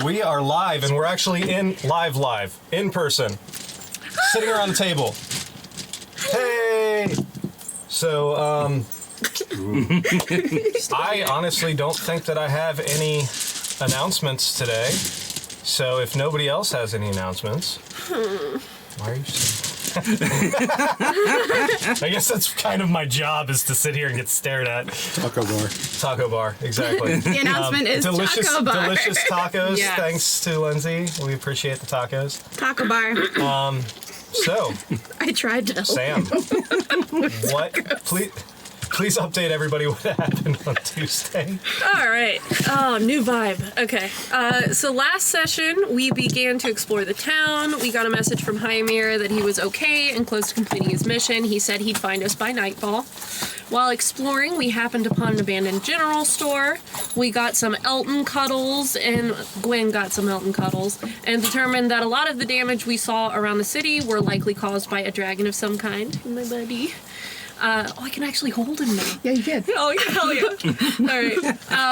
We are live, and we're actually in person, sitting around the table. Hey! So, I honestly don't think that I have any announcements today. So if nobody else has any announcements, why are you I guess that's kind of my job, is to sit here and get stared at. Taco bar, exactly. The announcement is taco bar. Delicious tacos, Yes. Thanks to Lindsay. We appreciate the tacos. Taco bar. So, I tried to. Sam, what? Please update everybody what happened on Tuesday. All right. Oh, new vibe. Okay. So last session, we began to explore the town. We got a message from Hymir that he was okay and close to completing his mission. He said he'd find us by nightfall. While exploring, we happened upon an abandoned general store. We got some Elton cuddles, and Gwen got some Elton cuddles, and determined that a lot of the damage we saw around the city were likely caused by a dragon of some kind. My buddy. I can actually hold him now. Yeah, you did. Oh, yeah, hell yeah. All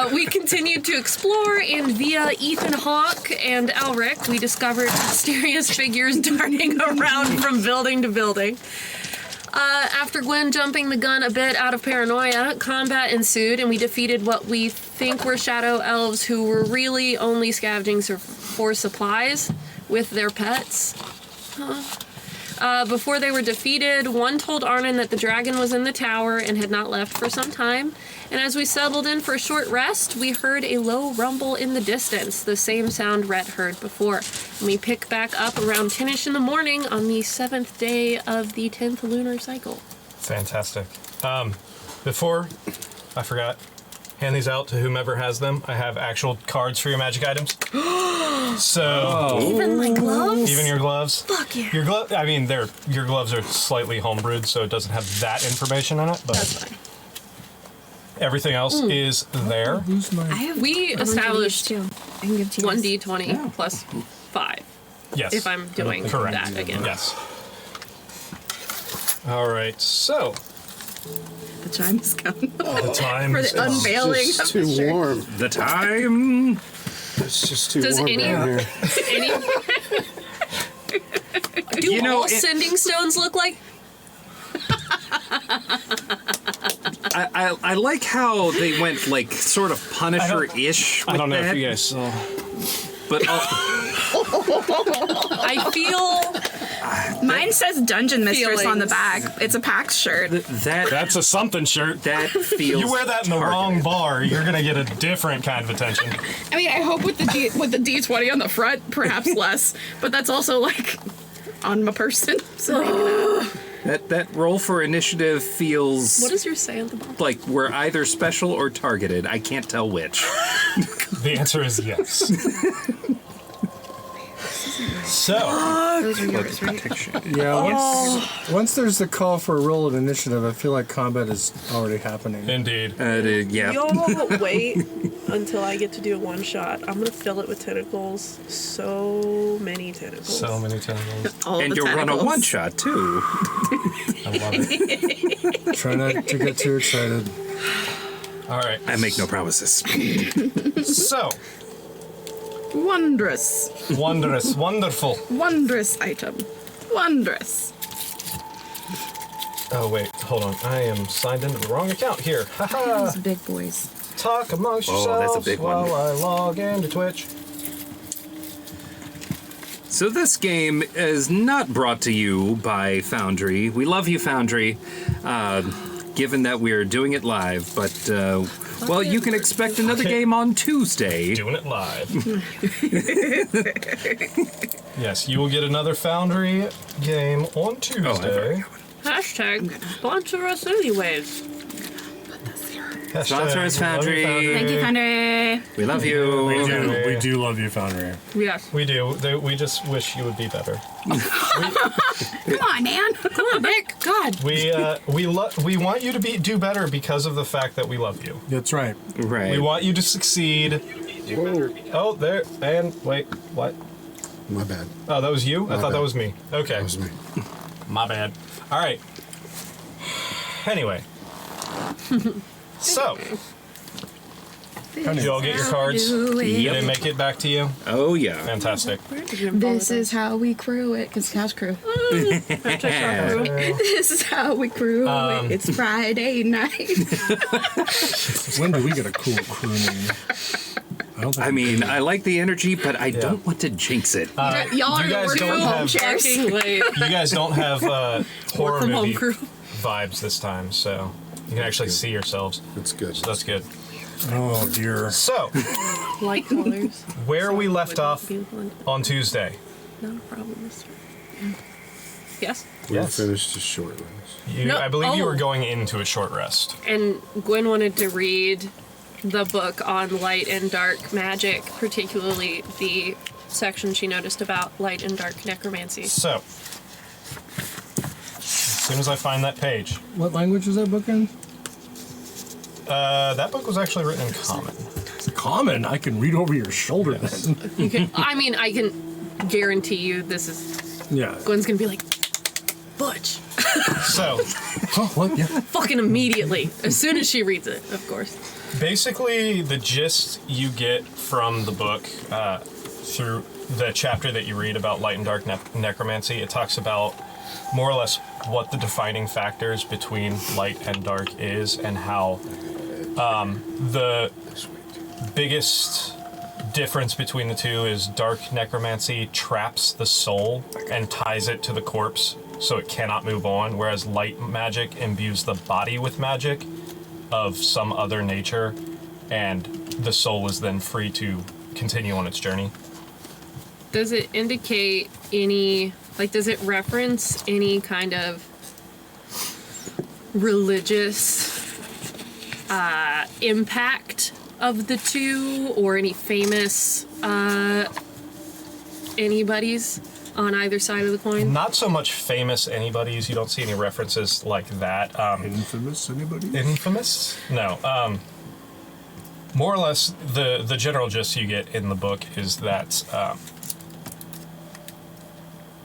right. We continued to explore, and via Ethan Hawke and Elric, we discovered mysterious figures darting around from building to building. After Gwen jumping the gun a bit out of paranoia, combat ensued, and we defeated what we think were shadow elves who were really only scavenging for supplies with their pets. Before they were defeated, one told Arnon that the dragon was in the tower and had not left for some time. And as we settled in for a short rest, we heard a low rumble in the distance, the same sound Rhett heard before. And we pick back up around 10ish in the morning on the 7th day of the 10th lunar cycle. Fantastic. Before I forgot, hand these out to whomever has them. I have actual cards for your magic items. So Even my gloves? even your gloves. Fuck yeah. Your your gloves are slightly homebrewed, so it doesn't have that information on it. But That's fine. everything else is there. We established I can give to you. 1d20 plus 5. Yes. If I'm doing Correct. that again. Yes. All right. So The time has come. the time For the unveiling It's of too the shirt. warm. The time. It's just too Does warm any- down here. Do You know, all it- sending stones look like? I like how they went like sort of Punisher-ish. I don't know that, if you guys saw. but I feel Mine says Dungeon Mistress on the Feelings. back. It's a PAX shirt. That's a something shirt. that feels. You wear that in the wrong bar, you're gonna get a different kind of attention. I mean, I hope with the D20 on the front, perhaps less, but that's also like on my person. So maybe not. That roll for initiative feels what does yours say on the bottom? like we're either special or targeted. I can't tell which. The answer is yes. So, Those are yours, right? Yeah, once there's the call for a roll of initiative, I feel like combat is already happening. indeed. Yeah. Y'all wait until I get to do a one shot. I'm gonna fill it with tentacles. So many tentacles. So many tentacles. All And the you'll run a tentacles. one shot too. I love it. Try not to get too excited. All right. I make no promises. So, Wondrous. wondrous, wonderful. Wondrous item. Wondrous. Oh, wait. Hold on. I am signed into the wrong account here. Haha. These big boys. Talk amongst Oh, yourselves that's a big one. while I log into Twitch. So this game is not brought to you by Foundry. We love you, Foundry, given that we're doing it live. But, well, you can expect another game on Tuesday. Doing it live. Yes, you will get another Foundry game on Tuesday. Hashtag sponsor us anyways. Hashtag Sponsor us, love you, Foundry. Thank you, Foundry. We love you. We do love you, Foundry. Yes. We do. We just wish you would be better. Come on, man. Come on, Nick. God. We want you to do better because of the fact that we love you. That's right. Right. We want you to succeed. Oh, there. And wait, what? My bad. Oh, that was you? I thought that bad. was me. Okay. That was me. My bad. All right. Anyway. So, Did you all get your cards? Do it. Did they make it back to you? Oh, yeah. Fantastic. This is how we crew it. Because House Crew. Hashtag This is how we crew it. It's Friday night. When do we get a cool crew name? I don't think I mean, I like the energy, but I don't want to jinx it. Y'all are you the guys worst don't home have- chairs. Fucking late. You guys don't have horror from home movie crew. vibes this time, so you can actually see yourselves. That's good. So that's good. Oh dear. So, Light colors. where we left off Be one. on Tuesday. Not a problem this time. Yes. We Yes. finished a short rest. No, I believe you oh. were going into a short rest. And Gwen wanted to read the book on light and dark magic, particularly the section she noticed about light and dark necromancy. So, as soon as I find that page, What language is that book in? that book was actually written in Common. Common. I can read over your shoulder then. You can, I mean, I can guarantee you this is. Yeah. Gwen's gonna be like, Butch. So, Oh, what? Yeah. Fucking immediately. As soon as she reads it, of course. basically, the gist you get from the book through the chapter that you read about light and dark necromancy, it talks about more or less what the defining factors between light and dark is, and how the biggest difference between the two is dark necromancy traps the soul and ties it to the corpse so it cannot move on, whereas light magic imbues the body with magic of some other nature, and the soul is then free to continue on its journey. Does it indicate any, like, does it reference any kind of religious impact of the two, or any famous anybody's on either side of the coin? Not so much famous anybody's, you don't see any references like that. Infamous. Anybody? Infamous? No. More or less, the general gist you get in the book is that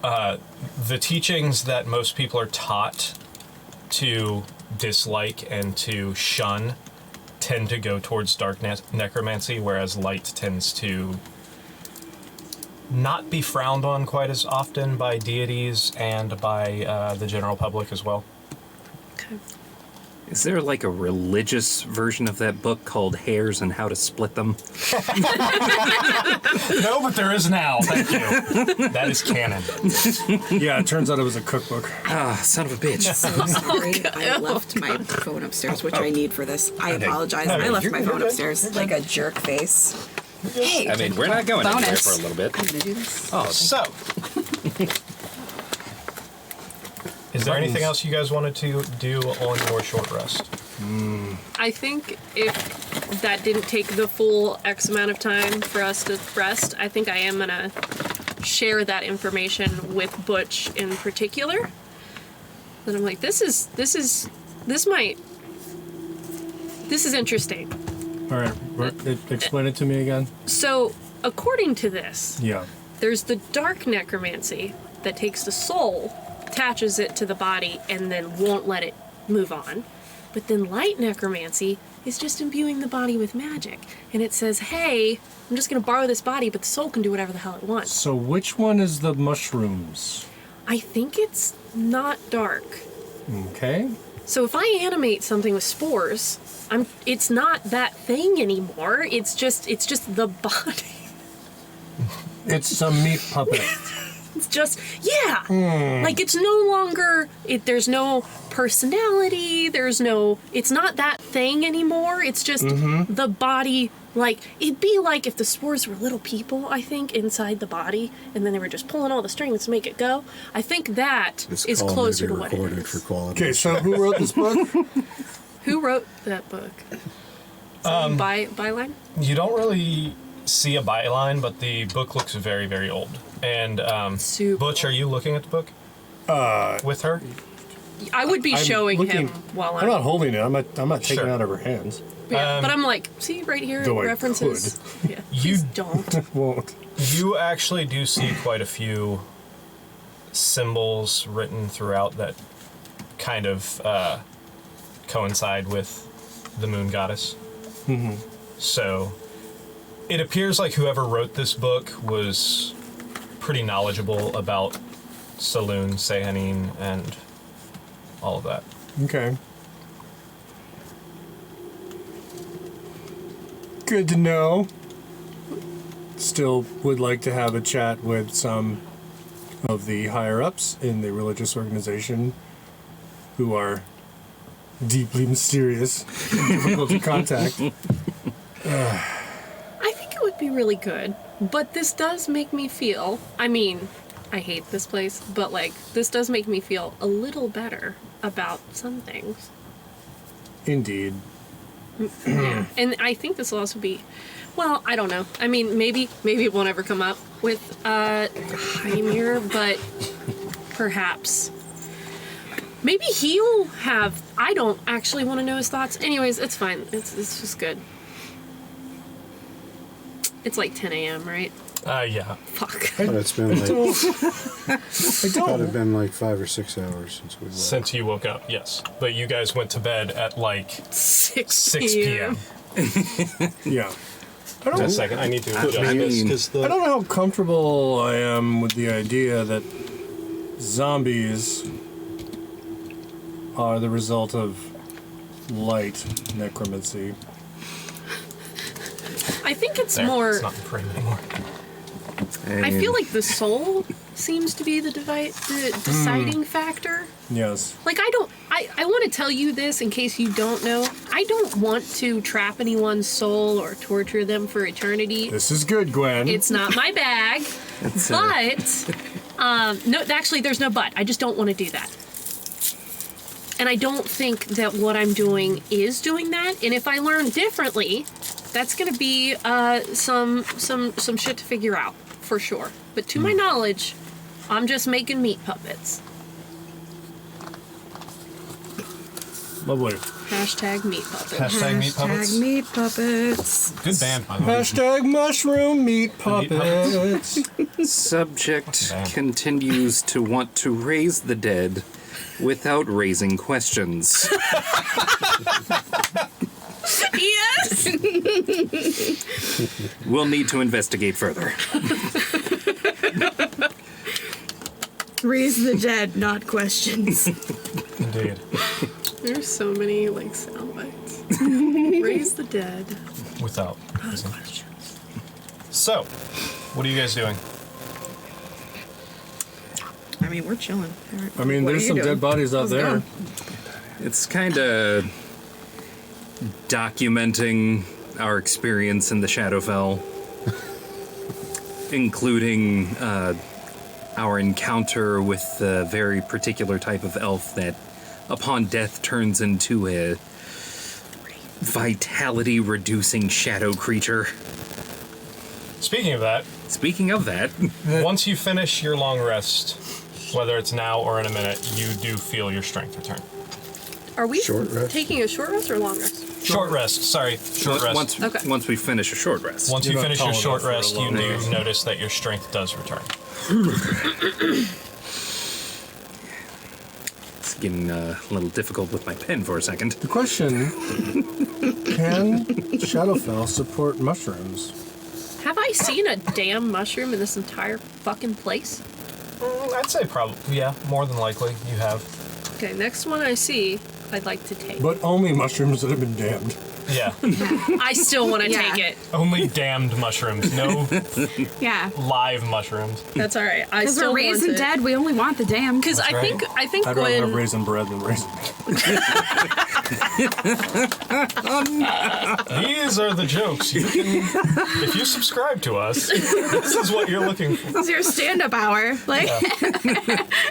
the teachings that most people are taught to dislike and to shun tend to go towards dark necromancy, whereas light tends to not be frowned on quite as often by deities and by the general public as well. Okay. Is there like a religious version of that book called Hairs and How to Split Them? No, but there is now. Thank you. That is canon. Yeah, it turns out it was a cookbook. Ah, son of a bitch. So sorry. I left my phone upstairs, which I need for this. I apologize. No, I left you're my phone good. upstairs like a jerk face. Hey, I mean, we're not going anywhere bonus. for a little bit. I'm gonna do this. Oh, So, is there anything else you guys wanted to do on your short rest? I think if that didn't take the full X amount of time for us to rest, I think I am gonna share that information with Butch in particular. Then I'm like, this is interesting. All right. Explain it to me again. So, according to this, Yeah. there's the dark necromancy that takes the soul, attaches it to the body, and then won't let it move on. But then light necromancy is just imbuing the body with magic. And it says, hey, I'm just going to borrow this body, but the soul can do whatever the hell it wants. So which one is the mushrooms? I think it's not dark. Okay. So if I animate something with spores, it's not that thing anymore. It's just the body. It's a meat puppet. It's just, yeah. Like, it's no longer, there's no personality, it's not that thing anymore. It's just the body, like, it'd be like if the spores were little people, I think, inside the body, and then they were just pulling all the strings to make it go. I think that This is call may closer be to what it recorded for is. quality. Okay, so who wrote this book? Who wrote that book? Byline? You don't really see a byline, but the book looks very, very old. And Super. Butch, are you looking at the book with her? I would be I'm showing looking- him while I'm not holding it. I'm not taking Sure. it out of her hands. Yeah, but I'm like, see right here, Though I references. Yeah, You- please don't. Won't. You actually do see quite a few symbols written throughout that kind of coincide with the moon goddess. So it appears like whoever wrote this book was pretty knowledgeable about Saloon, Sehanin, and all of that. Okay. Good to know. Still would like to have a chat with some of the higher-ups in the religious organization who are deeply mysterious and difficult to contact. I think it would be really good, but this does make me feel, I mean, I hate this place, but like, this does make me feel a little better about some things. Indeed. Yeah. And I think this will also be, well, I don't know. I mean, maybe it won't ever come up with Hymir, but perhaps. Maybe he'll have, I don't actually want to know his thoughts. Anyways, it's fine. It's just good. It's like 10 a.m., right? Yeah. Fuck. But it's been like, I it's don't. been like 5 or 6 hours since we woke. Since you woke up, yes. But you guys went to bed at like 6 p.m. Yeah. I Just a don't, second, I need to I adjust this. mean, Because I don't know how comfortable I am with the idea that zombies are the result of light necromancy. I think it's There, more, it's not in frame anymore. I feel like the soul seems to be the deciding factor. Yes. Like, I want to tell you this in case you don't know. I don't want to trap anyone's soul or torture them for eternity. This is good, Gwen. It's not my bag. But, no, actually, there's no but. I just don't want to do that. And I don't think that what I'm doing is doing that. And if I learn differently, that's going to be some shit to figure out, for sure. But to my knowledge, I'm just making meat puppets. Lovely. Hashtag meat puppets. Hashtag meat puppets. Meat puppets. Good band, by the way. Hashtag mushroom meat puppets. Subject Damn. continues to want to raise the dead without raising questions. Yes! We'll need to investigate further. Raise the dead, not questions. Indeed. There's so many, like, sound bites. Raise the dead. Without reason. So, what are you guys doing? I mean, we're chilling. I mean, What there's are you some doing? dead bodies out Let's there. go. It's kind of documenting our experience in the Shadowfell, including our encounter with a very particular type of elf that, upon death, turns into a vitality-reducing shadow creature. Speaking of that, Speaking of that, once you finish your long rest, whether it's now or in a minute, you do feel your strength return. Are we Short rest? taking a short rest or long rest? Short rest, sorry. Short rest. once Okay. once we finish a short rest. Once You're you not finish your tall short enough for a rest, you long do rest. notice that your strength does return. It's getting a little difficult with my pen for a second. The question, can Shadowfell support mushrooms? Have I seen a damn mushroom in this entire fucking place? I'd say probably, yeah, more than likely you have. Okay, next one I see, I'd like to take. But only mushrooms that have been damned. Yeah, I still want to Yeah. take it. only damned mushrooms, no Yeah. live mushrooms. That's all right. I Because still we're raising want it. dead, we only want the damn. Because I That's think I'd rather have Gwen. raisin bread than raisin. These are the jokes you can, if you subscribe to us, this is what you're looking for. This is your stand-up hour. Like,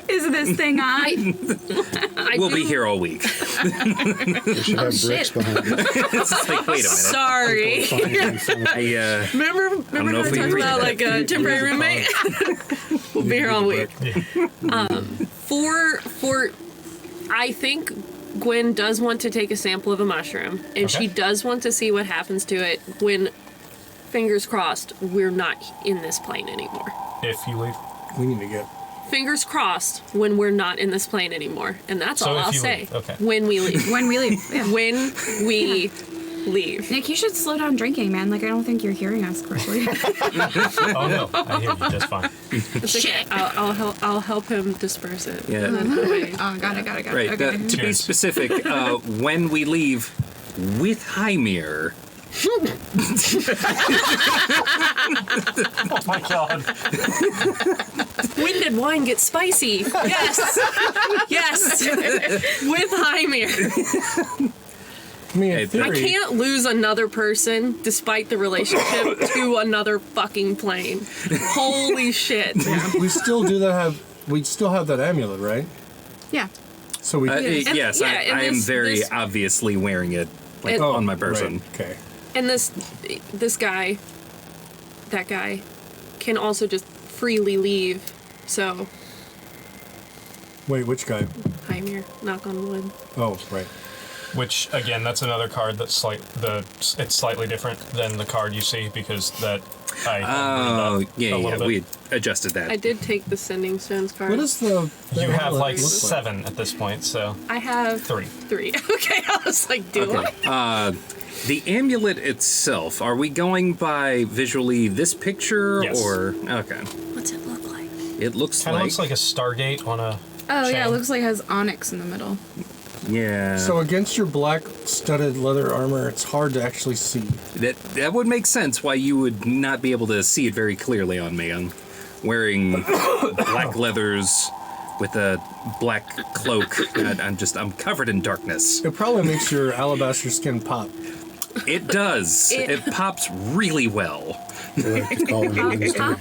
is this thing on? I We'll do- be here all week. We should have bricks shit. behind it. It's just like, wait a minute. Sorry. Find it in front of it. Remember know when I if we talked agreed about to like a temporary roommate? We'll be here all week. For I think Gwen does want to take a sample of a mushroom, and she Okay. does want to see what happens to it when, fingers crossed, we're not in this plane anymore. If you leave. We need to get. Fingers crossed when we're not in this plane anymore, and that's So all if I'll you say. leave, okay. When we leave. When we leave. Yeah. When we leave. Nick, you should slow down drinking, man. Like, I don't think you're hearing us correctly. Oh no, I hear you just fine. It's okay. I'll help him disperse it. Yeah. And then away. Oh, got it. Right. Okay. To be Cheers. specific, when we leave with Hymir, Oh my god. When did wine get spicy? Yes. Yes. With Hymir. I mean, Hey, in theory, I can't lose another person despite the relationship to another fucking plane. Holy shit. we still have that amulet, right? Yeah. So we. yes, yeah, I and am this- very this- obviously wearing it like, Oh, on my person. Right, okay. And this guy, that guy, can also just freely leave. So, Wait, which guy? Hymir, knock on wood. Oh, right. Which again, that's another card that's it's slightly different than the card you see because that I Oh, read that a yeah, little bit. we adjusted that. I did take the Sending Stones card. What is the? You have like look 7 at this point, so I have 3. 3. Okay, I was like, do I? The amulet itself, are we going by visually this picture Yes. or okay? What's it look like? It looks Kind of like, looks like a Stargate on a. Oh, yeah, it chain. looks like it has onyx in the middle. yeah. So against your black studded leather armor, it's hard to actually see. that would make sense why you would not be able to see it very clearly on me. I'm wearing black leathers with a black cloak. I'm covered in darkness. It probably makes your alabaster skin pop. It does. It pops really well. I like to call it a Wednesday.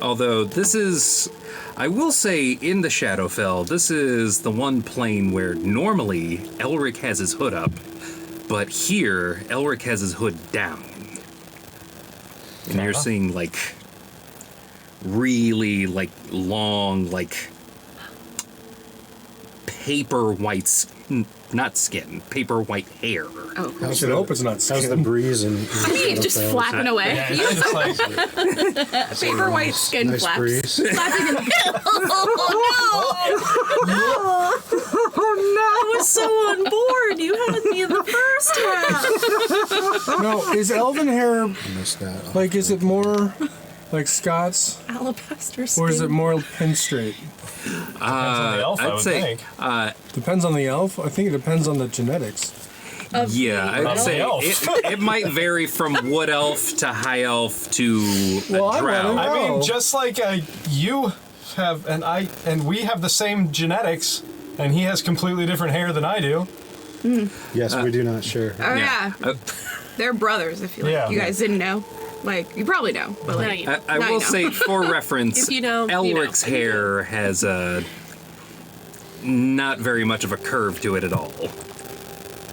Although this is, I will say, in the Shadowfell, this is the one plane where normally Elric has his hood up, but here Elric has his hood down. And you're seeing like really like long, like paper white, not skin, paper white hair. Oh, I should hope it's not How's the skin. breeze and just flapping away. Yeah, it's just like Paper white skin nice flaps. breeze. Flapping in I was so on board. You had me in the first half. No, is elven hair Missed that. like? Is it more like Scots, Alabaster skin. or is it more pin straight? depends on the elf, I I'd would say, think. Depends on the elf. I think it depends on the genetics. yeah, I'd Of say the elf. it might vary from wood elf to high elf to Well, a I drow. wanna I know. mean, just like you have, and we have the same genetics, and he has completely different hair than I do. Yes, we do not share. Oh, yeah. They're brothers, if you like. Yeah. You guys didn't know. Like, you probably know, but Now like, you know. I Now you will know. say, for reference, If you know, you know. Elric's hair has a not very much of a curve to it at all.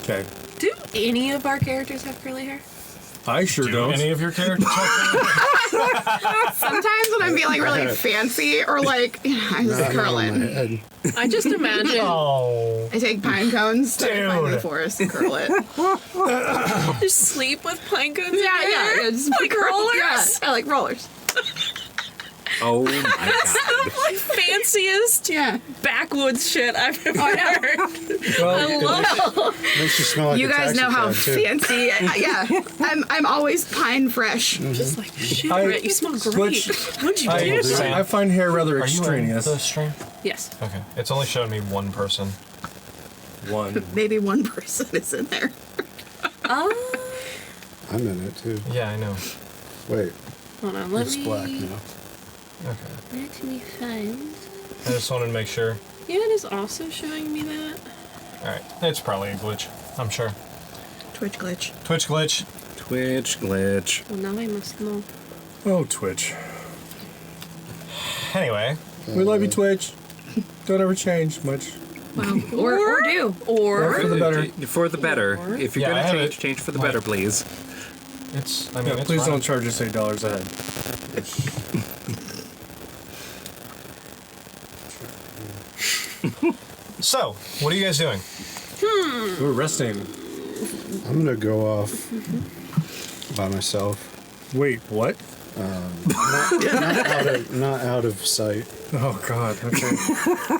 Okay, Do any of our characters have curly hair? I sure Do don't. any of your characters have sometimes when I'm feeling really fancy or like, I just Not curl on my it. head. I just imagine Oh, I take pine cones to find the Dude. forest and curl it. just sleep with pine cones. in Yeah, your hair. yeah. Just Like curl- rollers? Yeah, I like rollers. Oh my god. The like fanciest Yeah. backwoods shit I've ever heard. Well, I love it. Makes you smell like You a guys taxi know how cab, too. fancy. Yeah, I'm always pine fresh. Just like shit, I- Brett, you smell great. Switch- What'd you do? I find hair rather are you in extraneous. the stream? Yes. Okay, it's only showing me one person. One. Maybe one person is in there. Oh. I'm in it too. Yeah, I know. Wait, Hold on, let it's me. black now. Okay, Let me find. I just wanted to make sure. Yeah, it is also showing me that. All right, it's probably a glitch. I'm sure. Twitch glitch. Twitch glitch. Twitch glitch. Well, now I must know. Oh, Twitch. Anyway, We love you, Twitch. Don't ever change much. Wow. Or do. Or For the better. For the better. If you're Yeah, I gonna have change, it. change for the Right. better, please. it's. I mean, Yeah, it's please fine. don't charge us $8 a head. So, what are you guys doing? We're resting. I'm gonna go off by myself. Wait, what? Not out of sight. Oh God. Okay.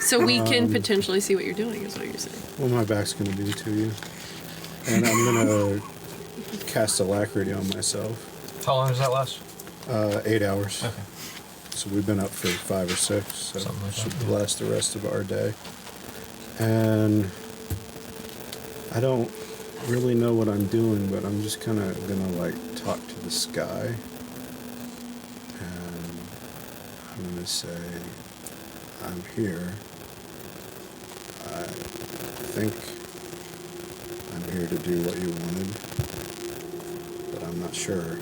So we can potentially see what you're doing, is what you're saying. What my back's gonna do to you. And I'm gonna cast Alacrity on myself. How long does that last? 8 hours. Okay. So we've been up for 5 or 6, so Something like should that, yeah. last the rest of our day. And I don't really know what I'm doing, but I'm just kind of gonna like talk to the sky. And I'm gonna say, I'm here. I think I'm here to do what you wanted, but I'm not sure.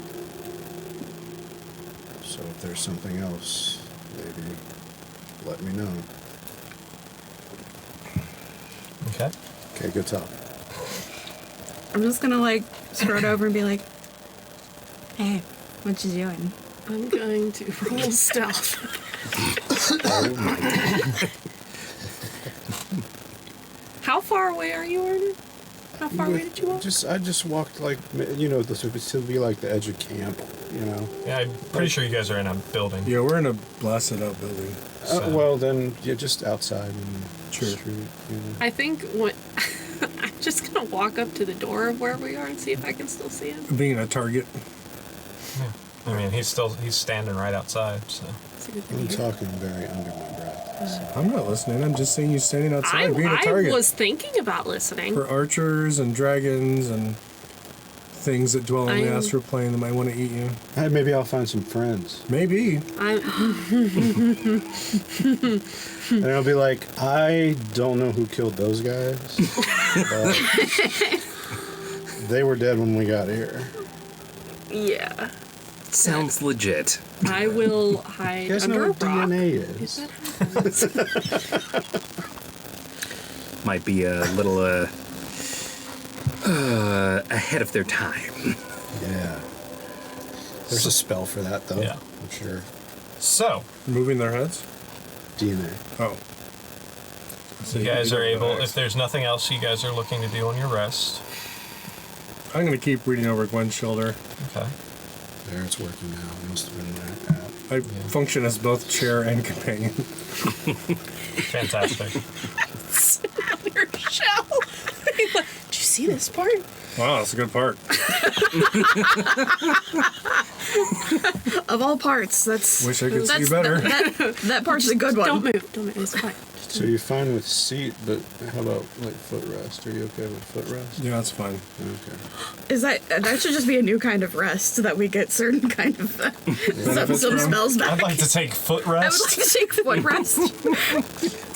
So if there's something else, maybe let me know. Okay. Okay, good talk. I'm just gonna like strut over and be like, "Hey, what you doing?" I'm going to roll stealth. How far away are you, Arden? How far away did you walk? I just walked like, you know, this would still be like the edge of camp, you know. Yeah, I'm pretty sure you guys are in a building. Yeah, we're in a blasted out building. So- Well, then you're just outside and Sure. street, you know. I think what I'm just gonna walk up to the door of where we are and see if I can still see him. Being a target. Yeah. I mean, he's standing right outside, so. It's a good I'm thing. talking very under my breath. So. I'm not listening. I'm just saying you standing outside being a I target was thinking about listening. for archers and dragons and things that dwell on the I'm- astral plane that might want to eat you. Hey, maybe I'll find some friends. Maybe. And I'll be like, I don't know who killed those guys, but they were dead when we got here. Yeah. Sounds legit. I will hide You guys know under a what rock. DNA Is is? that Might be a little ahead of their time. Yeah. There's a spell for that, though. Yeah. I'm sure. So, Moving their heads? DNA. Oh. So you guys can are go able, relax. if there's nothing else you guys are looking to do on your rest. I'm going to keep reading over Gwen's shoulder. Okay. There, it's working now. It must have been that app. I function as both chair and companion. Fantastic. your shell? Did you see this part? Wow, that's a good part. Of all parts, that's Wish I could see that's better. that part's a good one. Don't move. Don't move. It's fine. So you're fine with seat, but how about like footrest? Are you okay with footrest? Yeah, that's fine. Okay. Is that should just be a new kind of rest so that we get certain kind of some from? spells back. I'd like to take foot I would rest. like to take foot rest.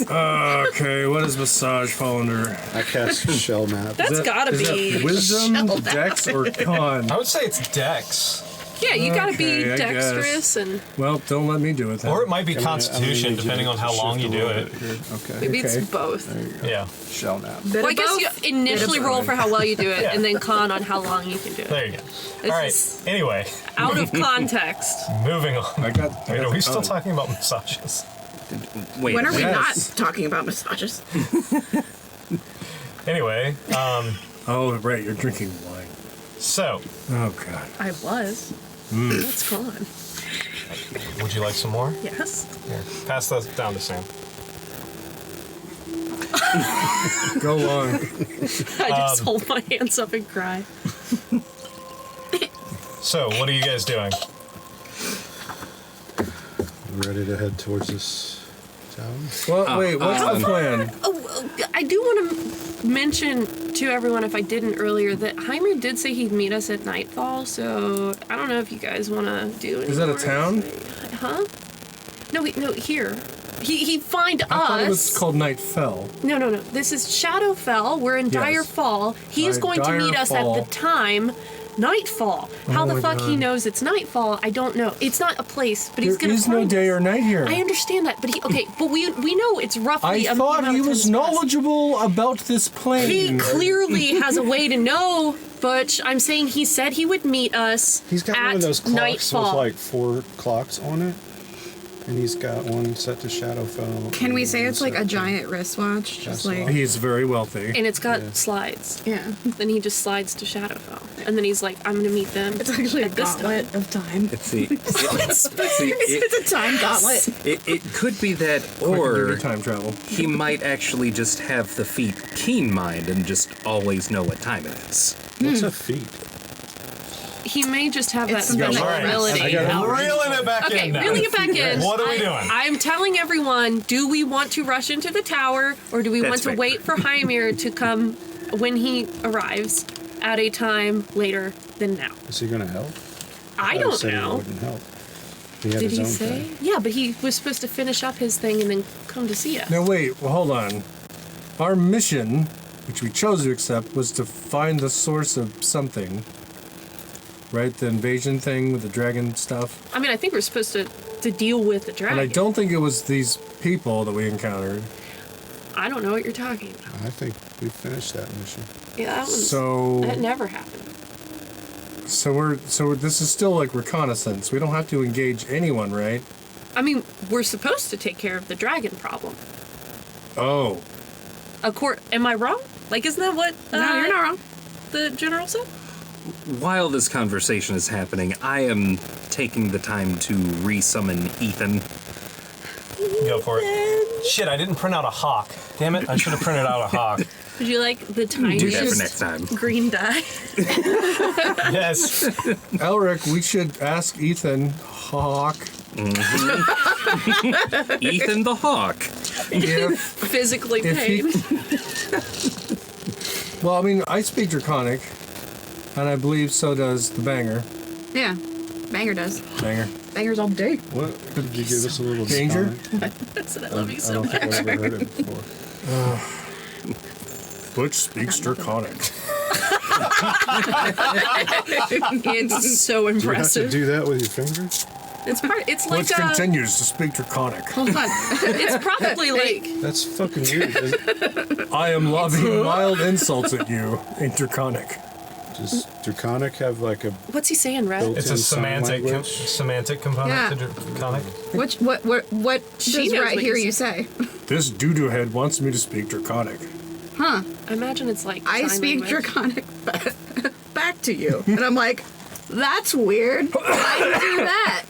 Okay, what does massage fall under? I cast shell map. That's gotta Is be. that wisdom, Shell dex, or con? I would say it's dex. Yeah, you gotta be Okay, I dexterous and Well, don't let me do it then. Or it might be I'm gonna constitution, need you depending to on how long you shift a do little it. bit here. Okay. maybe Okay. it's both. There you go. Yeah. Shell nap. Bit Well, I of guess both, you bit initially of roll both. for how well you do it, Yeah. and then con on how long you can do it. There you go. This All right. is Anyway, out of context. moving on. I got. Wait, are we still oh. talking about massages? Wait. When are we Yes. not talking about massages? Anyway, Oh, right, you're drinking wine. so Oh, God. I was. It's gone. would you like some more? Yes. Here, pass those down to Sam. Go on. I just hold my hands up and cry. So, what are you guys doing? Ready to head towards this town? Well, wait, what's the plan? Oh, I do want to mention to everyone, if I didn't earlier, that Heimer did say he'd meet us at Nightfall, so I don't know if you guys want to do it. Is that a town? Huh? No, here. He find I thought it was us. called Nightfell. No. This is Shadowfell. We're in Yes. Direfall. He is going to meet us at Direfall. the time Nightfall. How Oh the my fuck he God. knows it's Nightfall, I don't know. It's not a place, but he's There gonna is no find day us. or night here. I understand that, but but we know it's roughly. I a thought amount he of was time passed. knowledgeable about this He plane. clearly has a way to know, Butch. I'm saying he said he would meet us He's got at one of those clocks Nightfall. with like 4 clocks on it. And he's got one set to Shadowfell. Can we say and it's like set a to- giant wristwatch? Just That's like, He's very wealthy. And it's got Yeah. slides. yeah. Then he just slides to Shadowfell. And then he's like, I'm going to meet them. It's actually a at this time. gauntlet of time. See, It's a time gauntlet. it could be that, Quick and dirty or time travel. he might actually just have the feat keen mind and just always know what time it is. What's a feat? He may just have that It's something special that- ability. I got it. Reeling it back Okay, in now. reeling it back in. What are we doing? I'm telling everyone, do we want to rush into the tower or do we That's want to fair. wait for Hymir to come when he arrives at a time later than now? Is he going to help? I thought he don't said He know. wouldn't help. He had Did his he own say? thing. Yeah, but he was supposed to finish up his thing and then come to see us. Now wait, well, hold on. Our mission, which we chose to accept, was to find the source of something. Right? The invasion thing with the dragon stuff. I mean, I think we're supposed to deal with the dragon. And I don't think it was these people that we encountered. I don't know what you're talking about. I think we finished that mission. Yeah, that was, So that never happened. so this is still like reconnaissance. We don't have to engage anyone, right? I mean, we're supposed to take care of the dragon problem. Oh. Am I wrong? Like, isn't that what No, you're not wrong. the general said? While this conversation is happening, I am taking the time to re-summon Ethan. Go for it. Shit, I didn't print out a hawk. Damn it, I should have printed out a hawk. Would you like the Do that for tiniest next time. green dye? Yes. Elric, we should ask Ethan Hawk Ethan the Hawk. if Physically If he- paid. well, I mean, I speak Draconic, and I believe so does the Banger. Yeah. Banger does. Banger. Bangers all day. What? Could you give us a little Danger? Draconic? I said I love you I so don't much. think I've ever heard it before. Butch speaks Draconic. It's so Do you have to impressive. do that with your fingers? It's like Butch continues to speak Draconic. Hold on. it's probably like That's fucking weird. I am loving mild insults at you in Draconic. Does Draconic have like a what's he saying, Red? built-in It's a sign language? semantic component Yeah. to Draconic. What She does knows right what here you you say? This doo-doo head wants me to speak Draconic. Huh. I imagine it's like I sign speak language. Draconic back to you. And I'm like, that's weird. Why do you do that?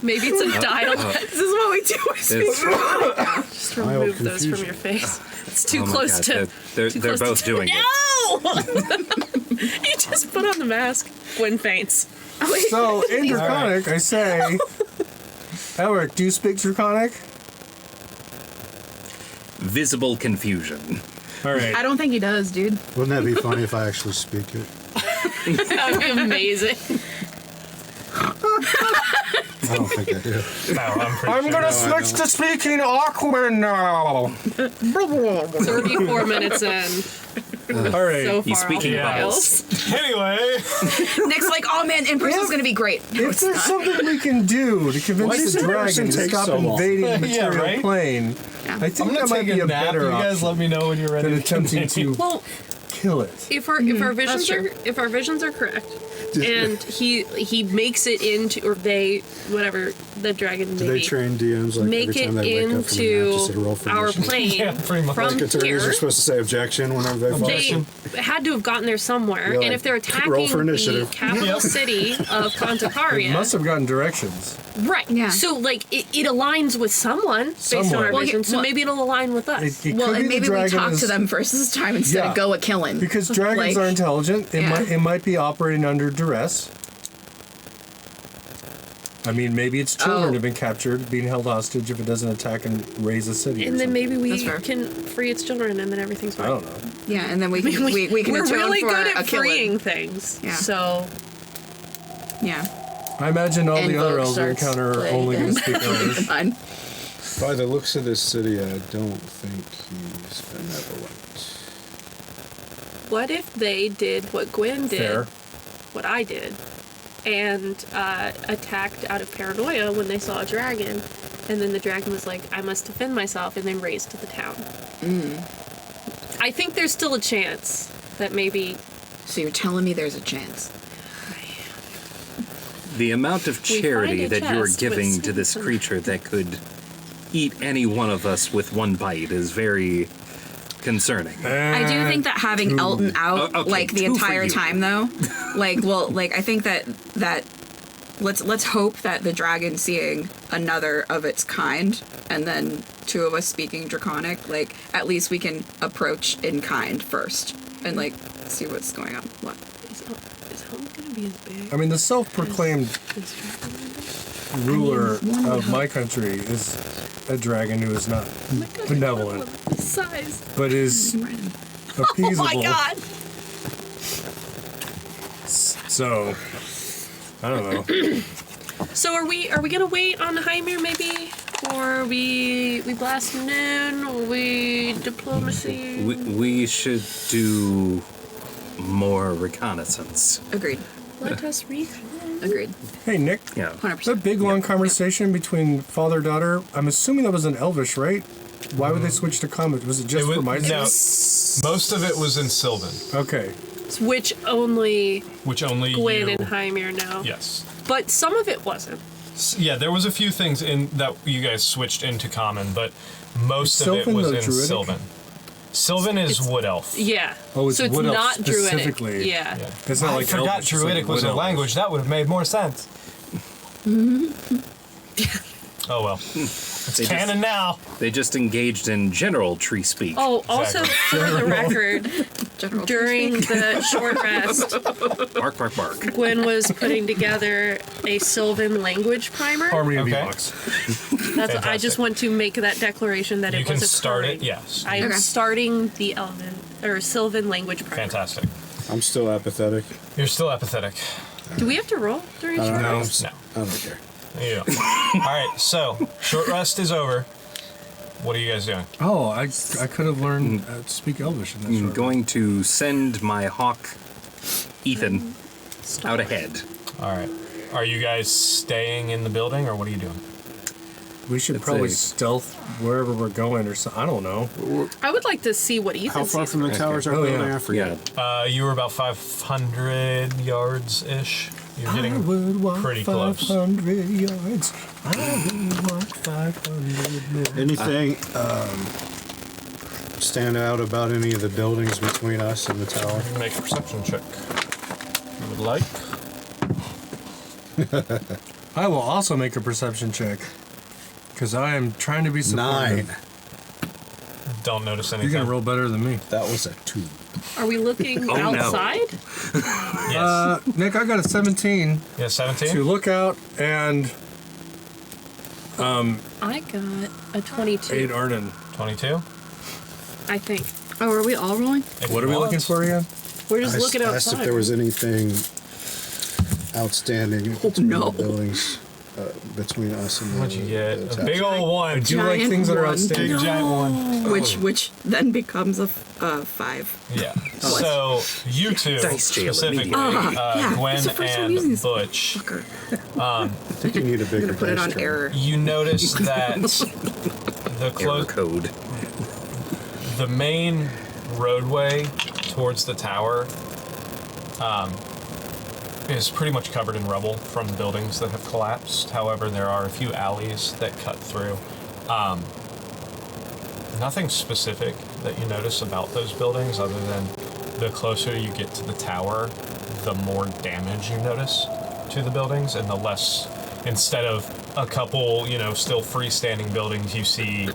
Maybe it's a dial. This is what we do. We speak It's- Just Mild remove those from confusion. your face. It's too Oh my close God, to. They're too close both to- doing it. No! You just put on the mask. Gwen faints. So, in Draconic, I say, Elric, do you speak Draconic? Visible confusion. All right. I don't think he does, dude. Wouldn't that be funny if I actually speak it? That would be amazing. I don't think I do. No, I'm pretty I'm sure. gonna I switch don't. to speaking Aquaman now. 34 minutes in. All right. So far He's speaking off the bubbles. rails. Anyway, Nick's like, oh man, in person's gonna be great. No, If it's there's not. something we can do to Why convince does the it dragon to take stop so long? invading the Yeah, material right? plane, Yeah. I think I'm that gonna might take be a a nap. better You guys option let me know when you're ready. than to attempting continue. to Well, kill it. if our visions true. are correct, and he makes it into, or they, whatever, the dragon Do maybe they train DMs like make every it time they wake up from a nap, just say roll into for our initiative? plane Yeah, pretty much. from Like attorneys here. are supposed to say objection whenever they fall. They had to have gotten there somewhere, You're and like, if they're roll attacking for the initiative. capital Yep. city of Conticaria, Must have gotten directions. right? Yeah. So like it aligns with someone based on Somewhere. our Well, vision. So well- maybe it'll align with us. It Well, could and be the maybe we dragon talk is- to them first this time instead Yeah. of go a killing. Because dragons Like- are intelligent. It Yeah. might be operating under duress. I mean, maybe its children Oh. have been captured, being held hostage if it doesn't attack and raise a city. or And then something. maybe we That's fair. can free its children, and then everything's I fine. don't know. Yeah, and then we can we can We're atone really for good a at killing. freeing things. Yeah. So Yeah. I imagine all And the other Vogue elves we starts encounter are playing. only going to speak Elvish. Fine. By the looks of this city, I don't think he's benevolent. what if they did what Gwen did, Fair. what I did, and attacked out of paranoia when they saw a dragon, and then the dragon was like, I must defend myself, and then raised to the town. I think there's still a chance that maybe So you're telling me there's a chance? The amount of We charity find a that you are chest giving with to this some- creature that could eat any one of us with one bite is very concerning. I do think that having Elton out Oh, okay, like the 2 for entire you. time though, I think that let's hope that the dragon seeing another of its kind and then 2 of us speaking Draconic, like at least we can approach in kind first and like see what's going on. What? Is home gonna be as big? I mean, the self-proclaimed as dragon? ruler of my country is a dragon who is not benevolent, Size. but is appeasable. Oh my god! So, I don't know. So are we gonna wait on Hymir maybe? Or we blast noon? Or we diplomacy? We should do more reconnaissance. Agreed. Let us read. Agreed. Hey, Nick. Yeah. 100%. That big long conversation between father and daughter, I'm assuming that was in Elvish, right? Why would they switch to common? Was it just for my no, most of it was in Sylvan, Okay. Which only which only Gwen you... and Hymir know. Yes. But some of it wasn't. Yeah, there was a few things in that you guys switched into common, but most of it Sylvan was the in Druidic? Sylvan. Sylvan is Wood Elf. Yeah. Oh, it's so it's Wood Elf not specifically. Druidic. Yeah. Yeah. It's not I like forgot Elvish, it's Druidic like was Wood a Elvish. language. That would have made more sense. Oh well. It's canon now. They just engaged in general tree speak. Oh, also Exactly. for the record, General during the short rest, Bark, bark, bark. Gwen was putting together a Sylvan language primer. Harmony of Okay. Evox. That's I Fantastic. just want to make that declaration that You it can was start occurring. it. Yes. I am Okay. starting the Elven or Sylvan language primer. Fantastic. I'm still apathetic. You're still apathetic. Do we have to roll during short No. rest? No. I don't care. You don't. All right. So short rest is over. What are you guys doing? Oh, I could have learned to speak Elvish in this I'm short going to send my hawk, Ethan, out ahead. All right. Are you guys staying in the building, or what are you doing? We should It's probably a- stealth wherever we're going or something. I don't know. I would like to see what Ethan How far sees. from the towers are Oh, we? yeah. I forget. Yeah. You were about 500 yards ish. You're I getting would walk pretty close. 500 yards. I would walk 500 more. Anything stand out about any of the buildings between us and the tower? Make a perception check. You would like. I will also make a perception check. Because I am trying to be supportive. 9. Don't notice You're anything. going to roll better than me. That was a 2. Are we looking Oh, no. outside? Yes. Nick, I got a 17 yeah, to 17? look out and I got a 22. 8 Arden. 22? I think. Oh, are we all rolling? If What you are we want. looking for again? We're just looking asked outside. if there was anything outstanding between no. the buildings between us and What'd you get? the A tower. big old one. Do you like Giant things that are one. outstanding? Big giant one. Which then becomes a 5. Yeah. So you two Dice jail specifically, immediately. yeah, Gwen it's the first time using and this Butch, fucker. I think you need a I'm bigger gonna put it dice on tray. error. you notice that the Error close, code. the main roadway towards the tower is pretty much covered in rubble from buildings that have collapsed. However, there are a few alleys that cut through. Nothing specific that you notice about those buildings other than the closer you get to the tower, the more damage you notice to the buildings, and the less, instead of a couple, still freestanding buildings, you see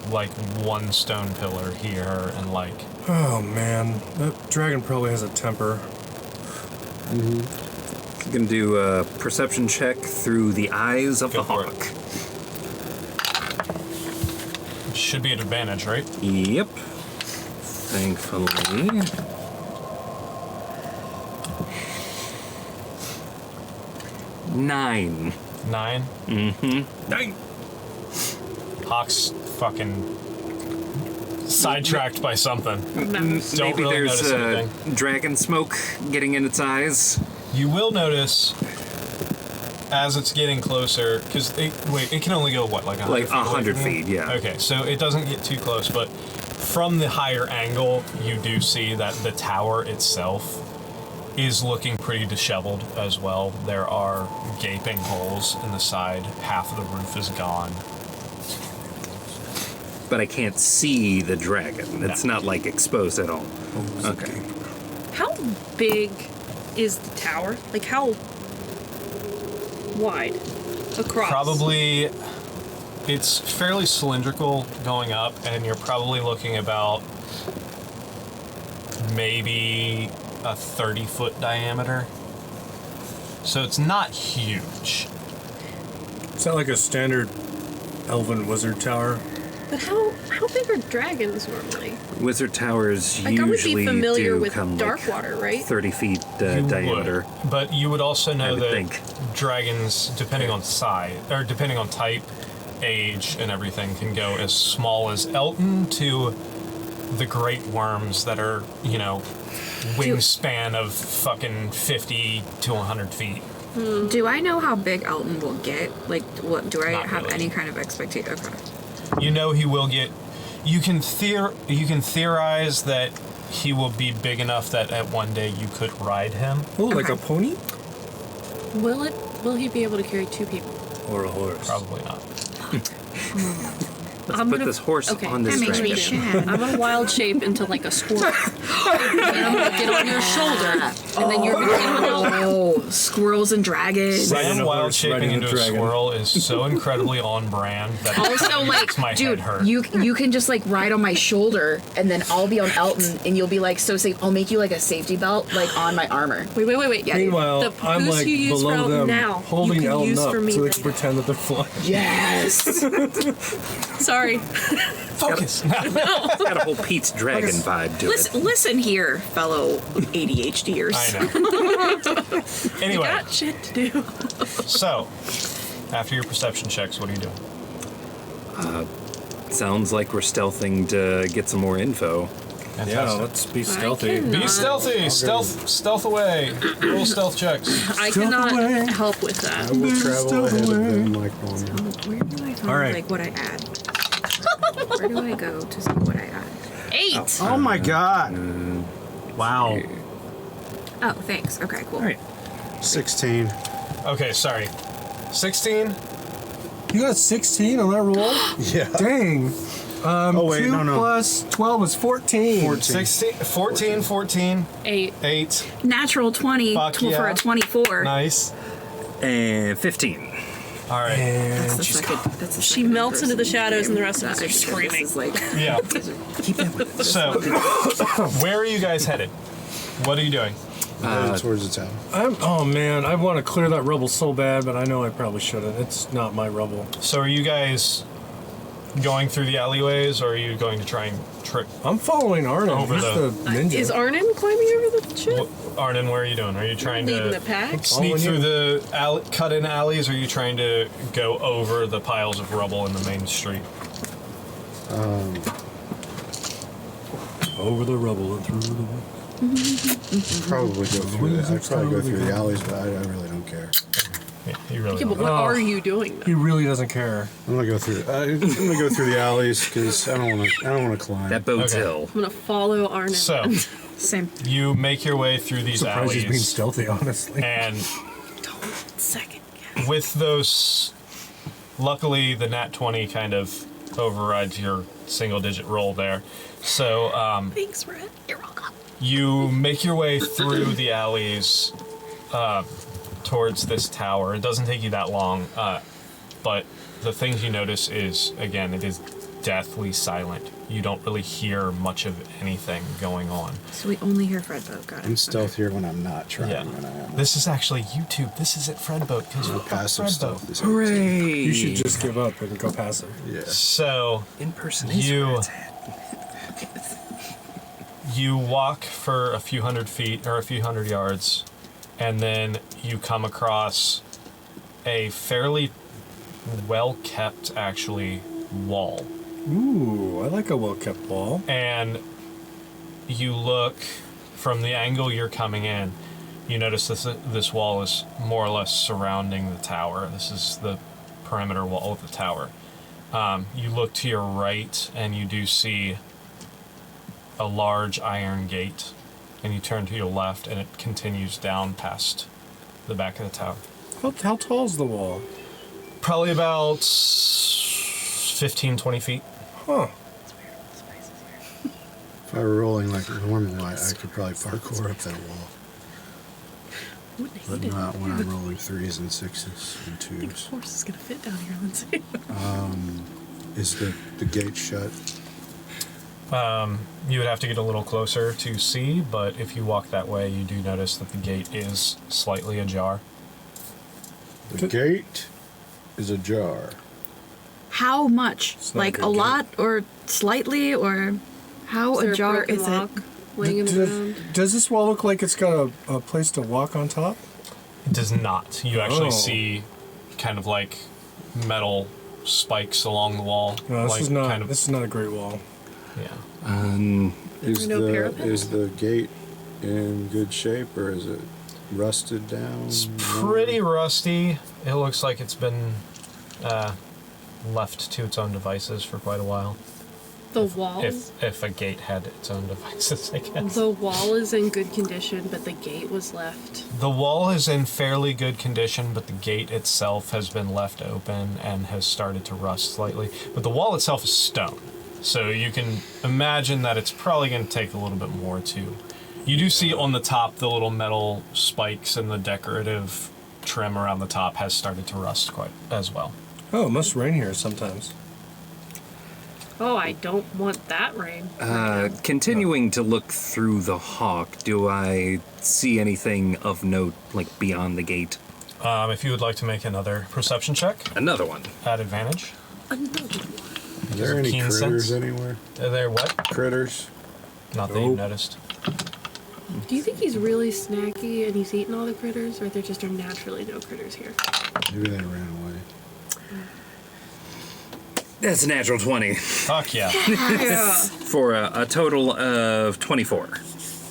like one stone pillar here and like Oh man, that dragon probably has a temper. You can do a perception check through the eyes of Go the for it. hawk. should be an advantage, right? Yep. Thankfully. Nine. 9. Nine. Hawk's fucking sidetracked by something. Don't Maybe really there's notice anything. dragon smoke getting in its eyes. You will notice as it's getting closer, because it can only go what, like 100 Like feet away 100 from you? feet, yeah. Okay, so it doesn't get too close, but from the higher angle, you do see that the tower itself is looking pretty disheveled as well. There are gaping holes in the side. Half of the roof is gone. But I can't see the dragon. It's not like exposed at all. Okay. How big is the tower? Like, how wide across? Probably, it's fairly cylindrical going up, and you're probably looking about maybe a 30-foot diameter. So it's not huge. Is that like a standard elven wizard tower? But how big are dragons normally? Wizard towers Like, I would usually be familiar do with come Darkwater, right? 30 feet You diameter. would, but you would also know would that think. dragons, depending on size, or depending on type, age, and everything, can go as small as Elton to the great worms that are, wingspan of fucking 50 to 100 feet. Do I know how big Elton will get? Like, what do I Not have really. any kind of expectation? Okay. You know he will get. You can theorize that he will be big enough that at one day you could ride him. Oh, like a pony? Will he be able to carry 2 people? Or a horse? Probably not. Let's put this horse on this that makes me dragon. sad. I'm gonna wild shape into like a squirrel. And I'm gonna get on your shoulder, and then you're gonna get on Elton. Oh, squirrels and dragons. Riding Sam a wild horse, shaping riding a into a dragon. squirrel is so incredibly on brand that Also, it like, makes my dude, head hurt. you can just like ride on my shoulder, and then I'll be on Elton, and you'll be like so safe. I'll make you like a safety belt, like on my armor. Wait. Yeah, dude. Meanwhile, The I'm goose like you use for below Elton them, now, holding you can Elton use up for me so they later. can pretend that they're flying. Yes. Sorry. Focus. It's got a whole Pete's Dragon vibe to it. Listen here, fellow ADHDers. I know. Anyway, Got shit to do. so after your perception checks, what are you doing? Sounds like we're stealthing to get some more info. Yeah, Fantastic. let's be stealthy. cannot- Be stealthy. Stealth away. Roll stealth checks. I Stealth cannot away. help with I that. will travel Still ahead of away. them like normal. Where do I find All right. like what I add? Where do I go to see what I add? 8. Oh my god! Wow. Oh, thanks. Okay, cool. All right. 16. Okay, sorry. 16. You got 16 on that roll? Yeah. Dang. Oh, wait, 2 no. plus 12 is 14. 16, 14, 8. 8. Natural 20 Fuck for yeah. a 24. Nice. And 15. All right. And That's the she's second. That's the She second melts into the person shadows and the game rest of us that are I think screaming. This is like, Yeah. keep that with So, where are you guys headed? What are you doing? Headed towards the town. oh man, I want to clear that rubble so bad, but I know I probably shouldn't. It's not my rubble. So, are you guys going through the alleyways, or are you going to try and trick? I'm following Arnon. Over He's the- the ninja. Is Arnon climbing over the ship? Arnon, where are you doing? Are you trying Leading to the pack? sneak Following through you. the cut-in alleys, or are you trying to go over the piles of rubble in the main street? Over the rubble and through the wood. Probably go through that. I'd probably go through the alleys, but I really don't care. Yeah, you really Yeah, but don't. what Oh. are you doing though? He really doesn't care. I'm gonna go through. I'm gonna go through the alleys because I don't want to climb. That bodes Okay. ill. I'm gonna follow Arnon. So, same. you make your way through these Surprised he's being alleys, stealthy, honestly. and Second. with those, luckily the nat 20 kind of overrides your single-digit roll there. So, Thanks, Red. You're welcome. you make your way through the alleys towards this tower. It doesn't take you that long, but the things you notice is, again, it is deathly silent. You don't really hear much of anything going on. So we only hear Fred Boat. Got it. I'm stealthier when I'm not trying. Yeah. When I am. This is actually YouTube. This is at Fredboat because My we're passive Fredboat. stealth is Hooray! You should just give up and go passive. Yeah. So Impersonation. you you walk for a few hundred feet or a few hundred yards, and then you come across a fairly well kept, actually, wall. Ooh, I like a well-kept wall. And you look from the angle you're coming in, you notice this wall is more or less surrounding the tower. This is the perimeter wall of the tower. You look to your right and you do see a large iron gate and you turn to your left, and it continues down past the back of the tower. How tall's the wall? Probably about 15, 20 feet. Huh. If I were rolling like normal, I could probably parkour up that wall. But not when I'm rolling 3s and 6s and I think 2s. a horse is gonna fit down here, Lindsay. Is the gate shut? You would have to get a little closer to see, but if you walk that way, you do notice that the gate is slightly ajar. The gate is ajar. How much? It's not Like a a good lot or slightly or how Is there a ajar broken is lock it? laying in the ground? Does this wall look like it's got a place to walk on top? It does not. You actually Oh. see kind of like metal spikes along the wall. No, this like is not. kind of, This is not a great wall. yeah. Is No parapet? is the gate in good shape, or is it rusted down? It's pretty rusty. It looks like it's been left to its own devices for quite a while. The wall. If a gate had its own devices, I guess. The wall is in good condition, but the gate was left. The wall is in fairly good condition, but the gate itself has been left open and has started to rust slightly. But the wall itself is stone, so you can imagine that it's probably going to take a little bit more to. You do see on the top the little metal spikes and the decorative trim around the top has started to rust quite as well. Oh, it must rain here sometimes. Oh, I don't want that rain. Continuing to look through the hawk, do I see anything of note, like beyond the gate? If you would like to make another perception check Another one. at advantage. Is there any Keen critters sense? anywhere? Are there what? Critters? Not that you've noticed. Do you think he's really snacky and he's eating all the critters, or there just are naturally no critters here? Maybe they ran away. That's a natural 20 Fuck yeah. for a total of 24.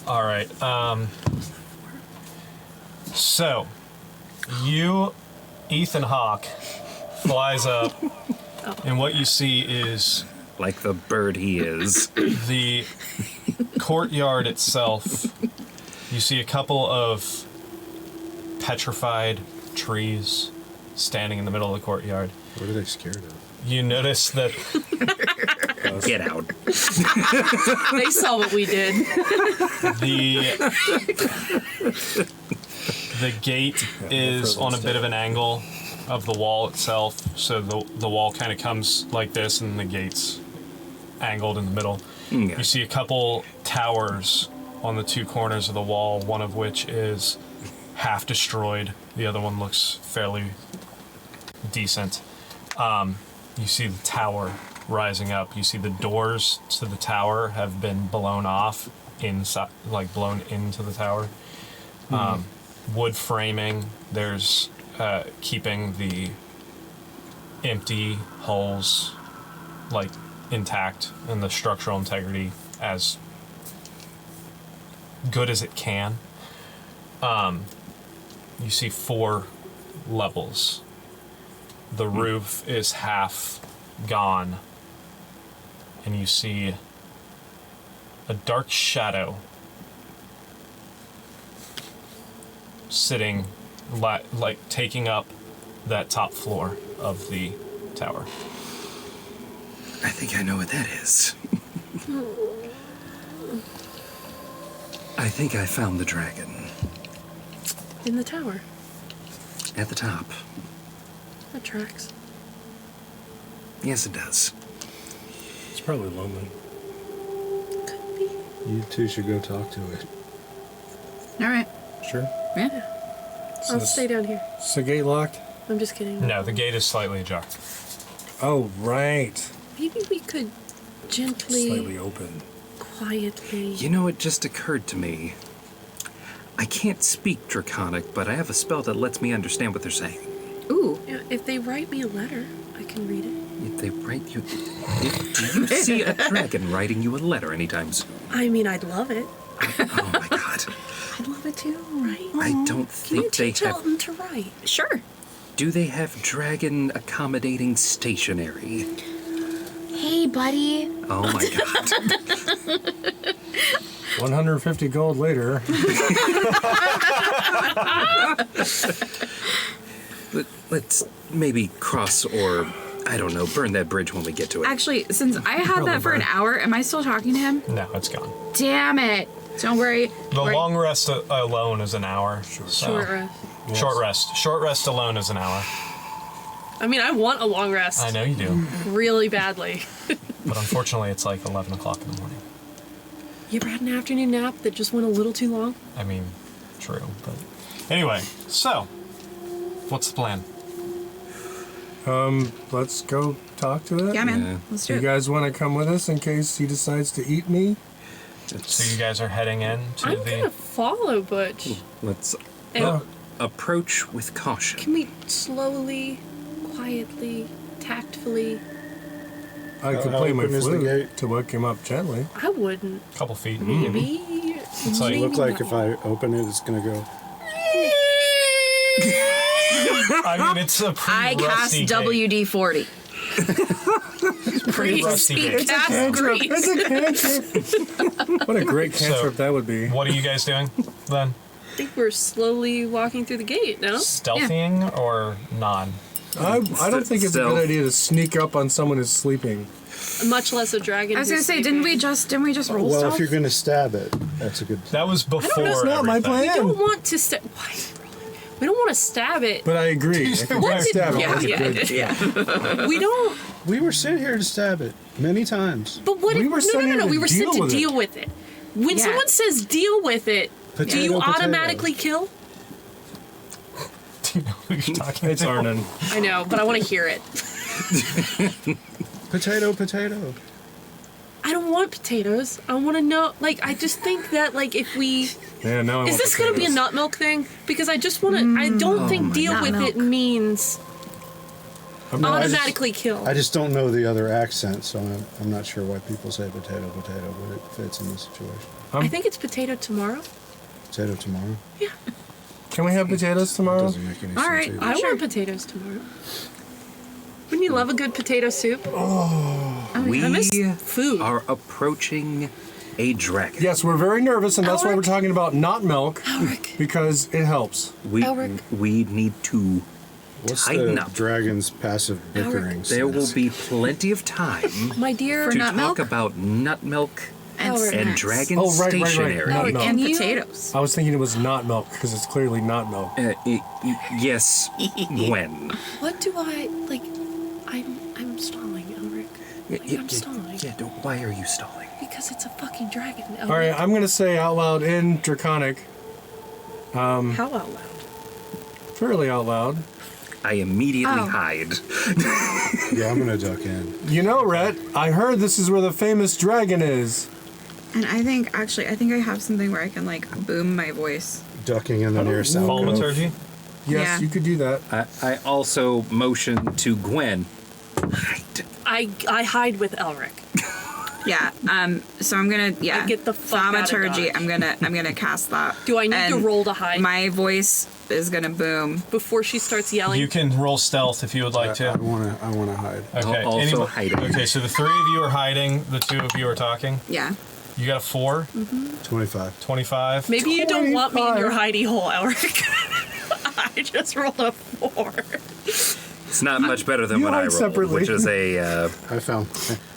All right. So, Ethan Hawke, flies up, and what you see is Like the bird he is. the courtyard itself. You see a couple of petrified trees standing in the middle of the courtyard. What are they scared of? You notice that Get out. They saw what we did. the gate is on a bit of an angle of the wall itself, so the wall kind of comes like this, and the gate's angled in the middle. Okay. You see a couple towers on the two corners of the wall, one of which is half destroyed. The other one looks fairly decent. You see the tower rising up. You see the doors to the tower have been blown off inside, like blown into the tower. Wood framing. There's keeping the empty holes like intact and the structural integrity as good as it can. You see 4 levels. The roof is half gone, and you see a dark shadow sitting, like taking up that top floor of the tower. I think I know what that is. I think I found the dragon. In the tower. At the top. That tracks. Yes, it does. It's probably lonely. Could be. You two should go talk to it. All right. Sure. Yeah. So I'll this- stay down here. Is the gate locked? I'm just kidding. No, the gate is slightly ajar. Oh, right. Maybe we could gently, Slightly open. quietly. You know, it just occurred to me. I can't speak Draconic, but I have a spell that lets me understand what they're saying. Ooh. Yeah, if they write me a letter, I can read it. If they write you... Do you see a dragon writing you a letter anytime soon? I mean, I'd love it. Oh my god. I'd love it too. Right? I don't Can you think they teach have... Elton to write? Sure. Do they have dragon accommodating stationery? Hey, buddy. Oh my god. 150 gold later. Let's maybe cross or, I don't know, burn that bridge when we get to it. Actually, since I had that for an hour, am I still talking to him? No, it's gone. Damn it. Don't worry. The long rest alone is an hour. So. Short rest. Yes. Short rest. Short rest alone is an hour. I mean, I want a long rest I know you do. really badly. But unfortunately, it's like 11 o'clock in the morning. You ever had an afternoon nap that just went a little too long? I mean, true. But anyway, so what's the plan? Let's go talk to it. Yeah, man. Yeah. Let's do You it. guys want to come with us in case he decides to eat me? So you guys are heading in to I'm the. gonna follow Butch. Let's And Oh. approach with caution. can we slowly, quietly, tactfully? I could How play my open is the flute gate? to wake him up gently. I wouldn't. Couple feet. Maybe. It's like- Look like if I open it, it's gonna go. I mean, it's a I pretty cast rusty gate. WD-40. Pretty Priest rusty speak gate. cast grease. It's a cantrip. What a great cantrip that would be. What are you guys doing then? I think we're slowly walking through the gate, no? Stealthing or non? I don't think it's a Stealth. good idea to sneak up on someone who's sleeping. Much less a dragon. I was gonna who's say, sleeping. didn't we just roll Well, stealth? if you're gonna stab it, that's a good. That was before. That's not my everything. We plan. don't want to stab. Why? We don't want to stab it. But I agree. If you're What gonna did- stab it, Yeah, that's a yeah, good- yeah. We don't. We were sent here to stab it many times. But what? We if, were no, sent no, no, here no. to We were sent deal to with it. deal with it. When Yeah. someone says "deal with it," do Potato, you potato. automatically kill? Do you know who you're talking It's to? Arnon. I know, but I want to hear it. Potato, potato. I don't want potatoes. I want to know. Like, I just think that, like, if we. Yeah, now I Is want this going to be a potatoes. nut milk thing? Because I just want to. I don't think deal Nut with it milk. means I'm not- automatically kill. I just don't know the other accent, so I'm not sure why people say potato, potato, but it fits in the situation. I think it's potato tomorrow. Potato tomorrow. Can we have potatoes tomorrow? Doesn't make any All sense right, either. I Sure. want potatoes tomorrow. Wouldn't you love a good potato soup? We I miss food. are approaching a dragon. Yes, we're very nervous, and that's why Elric. we're talking about not milk, Elric. because it helps. We need to What's tighten the up. dragon's passive bickering? There will sense? be plenty of time My dear. to nut talk milk? about nut milk And Elric. and snacks. dragon Oh, right, right, right. stationary. Nut Elric, milk. can And you- potatoes. I was thinking it was not milk, because it's clearly not milk. Yes, Gwen. What do I like? I'm stalling, Elric. Like, I'm stalling Why are you stalling? because it's a fucking dragon. Elric. All right, I'm going to say out loud in Draconic, How out loud? fairly out loud. I immediately Oh. hide. Yeah, I'm gonna duck in. You know, Rhett, I heard this is where the famous dragon is. And I think I have something where I can like boom my voice. Ducking in the near south. Thaumaturgy? Yes, Yeah. you could do that. I also motion to Gwen. Hide. I hide with Elric. Yeah. So I'm gonna I get the fuck out of thaumaturgy. Dodge. I'm gonna cast that. Do I need to And roll to hide? My voice is gonna boom. Before she starts yelling. You can roll stealth if you would like I to. wanna hide. Okay. Also Anyone- hiding. Okay, so the three of you are hiding. The two of you are talking. Yeah. You got a 4, 25. 25. Maybe you don't want me in your 25. hidey hole, Elric. I just rolled a 4. It's not much better than You what I hide rolled, separately. which is a I found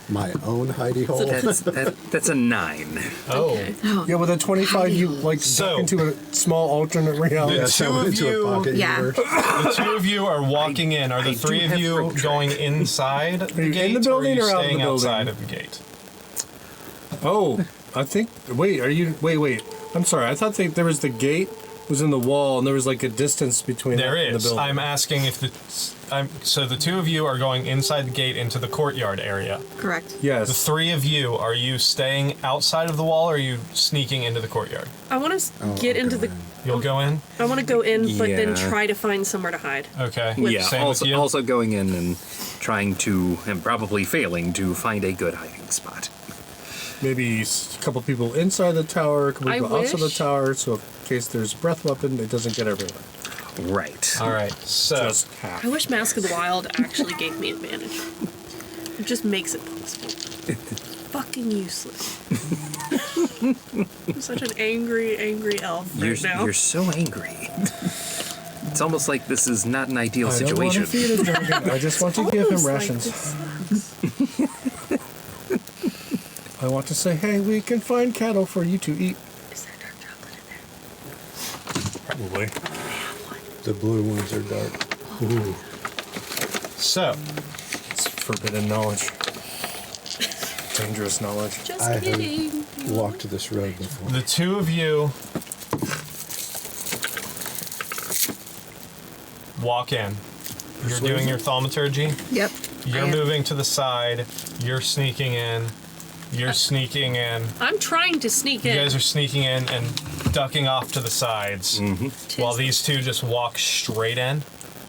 my own hidey hole. that's a 9. Oh. Yeah, with a 25, you like So- duck into a small alternate reality. Yes, I two went of into you- a pocket Yeah. universe. The two of you are walking in. Are I the do three of have you rope going inside the you in gate, the building or are you or out of the staying building? outside of the gate? Oh, I think. Wait, are you? Wait. I'm sorry. I thought there was the gate was in the wall, and there was like a distance between There that and the is. building. I'm asking if so the two of you are going inside the gate into the courtyard area. Correct. The Yes. three of you, are you staying outside of the wall, or are you sneaking into the courtyard? I want to get into the. You'll go in? I want to go in, but then Yeah. try to find somewhere to hide. Okay. Yeah, Same with you? also going in and trying to, and probably failing to find a good hiding spot. Maybe a couple people inside the tower, a couple I people outside the wish. tower, so in case there's a breath weapon, it doesn't get everywhere. Right. All right. So Just half. I wish Mask of the Wild actually gave me advantage. It just makes it possible. fucking useless. I'm such an angry elf right now. You're so angry. It's almost like this is not an ideal I don't want situation. to feed a dragon. I just want to give him Almost like rations. this. I want to say, hey, we can find cattle for you to eat. Is there dark chocolate in there? Probably. The blue ones are dark. Ooh, So, it's forbidden knowledge. Dangerous knowledge. Just I kidding. have walked this road before. the two of you walk in. You're doing your thaumaturgy. Yep. You're I am. moving to the side. You're sneaking in. You're sneaking in. I'm trying to sneak You in. guys are sneaking in and ducking off to the sides, while these two just walk straight in.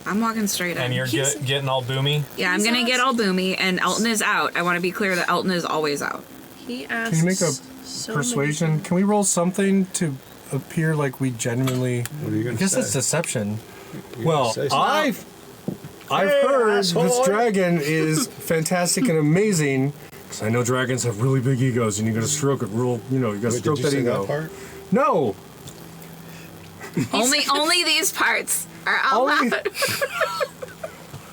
I'm walking straight in. And you're getting all boomy. yeah, I'm He's gonna get asked- all boomy, and Elton is out. I want to be clear that Elton is always out. He asked. Can you make a so persuasion? many- Can we roll something to appear like we genuinely... What are you I going to guess say? it's deception. You're Well, gonna say something? I've Hey, heard asshole. this dragon is fantastic and amazing. Because I know dragons have really big egos, and you gotta stroke it real. You know, you gotta Wait, stroke did you that say ego. that part? No, Only these parts are all Only- out.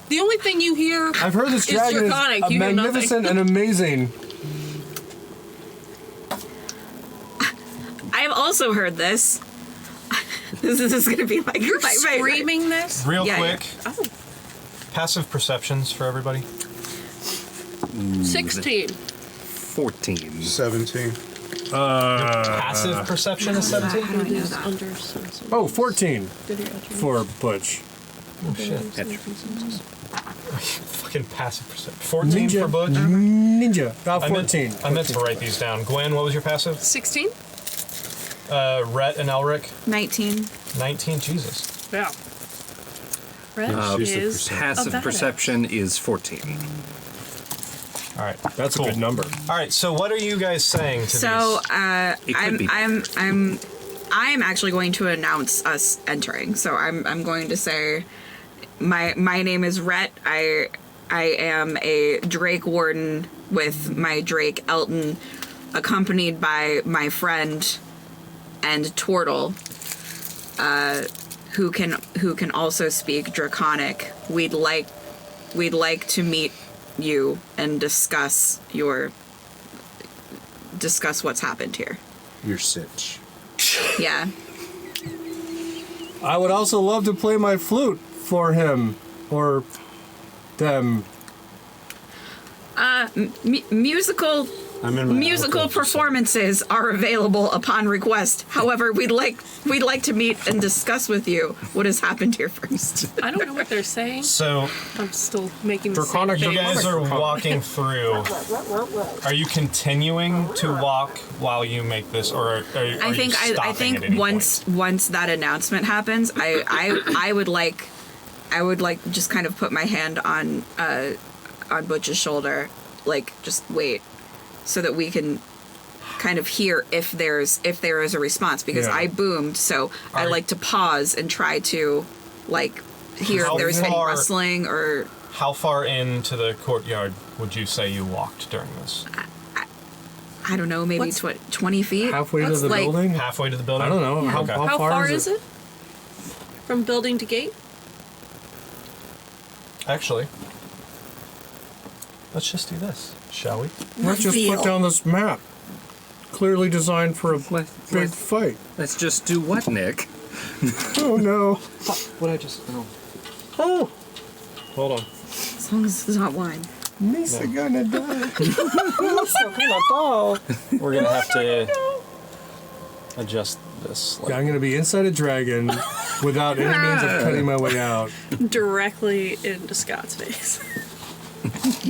The only thing you hear. I've heard this It's dragon draconic, is you hear magnificent and amazing. I've also heard this. This is gonna be like You're my favorite. screaming this. Real Yeah, quick, Oh, passive perceptions for everybody. 16. 14. 17. Passive perception is 17? I don't know Is that. under sense. Oh, 14 Did he actually- for Butch. Oh, shit. Fucking passive perception. 14 Ninja. for Butch. Ninja. I meant- 14. I meant to write these down. Gwen, what was your passive? 16? Rhett and Elric, 19. 19. Jesus. Yeah. Red she's the is Passive a badass. perception is 14. All right. That's cool. a good number. All right. So, what are you guys saying to So It could be. I'm actually going to announce us entering. So I'm going to say my name is Rhett. I am a Drake Warden with my Drake Elton, accompanied by my friend and Tortle, who can also speak Draconic. We'd like to meet you and discuss what's happened here. Your sitch. Yeah. I would also love to play my flute for him or them. Musical I'm in my musical alcove, performances are available upon request. However, we'd like to meet and discuss with you what has happened here first. I don't know what they're saying. So, I'm still making the Draconic same you face. guys are walking through. Are you continuing to walk while you make this, or are you I think stopping at any once that announcement happens, I would like just kind of put my hand on Butch's shoulder, like just wait, so that we can kind of hear if there is a response, because Yeah. I boomed, so I Are- like to pause and try to like hear How if there's any far- rustling or How far into the courtyard would you say you walked during this? I don't know, maybe What's- 20 feet. Halfway to That's the like- building? Halfway to the building? I don't know. How, Okay. How far is it? From building to gate? Actually, let's just do this, shall we? Let's just put down this map. Clearly designed for a big let's- fight. Let's just do what, Nick? Oh no. What I just know. Oh, Hold on. As long as it's not wine. Misa gonna die. We're gonna have to adjust this. Yeah, I'm gonna be inside a dragon without any means of cutting my way out. Directly into Scott's face.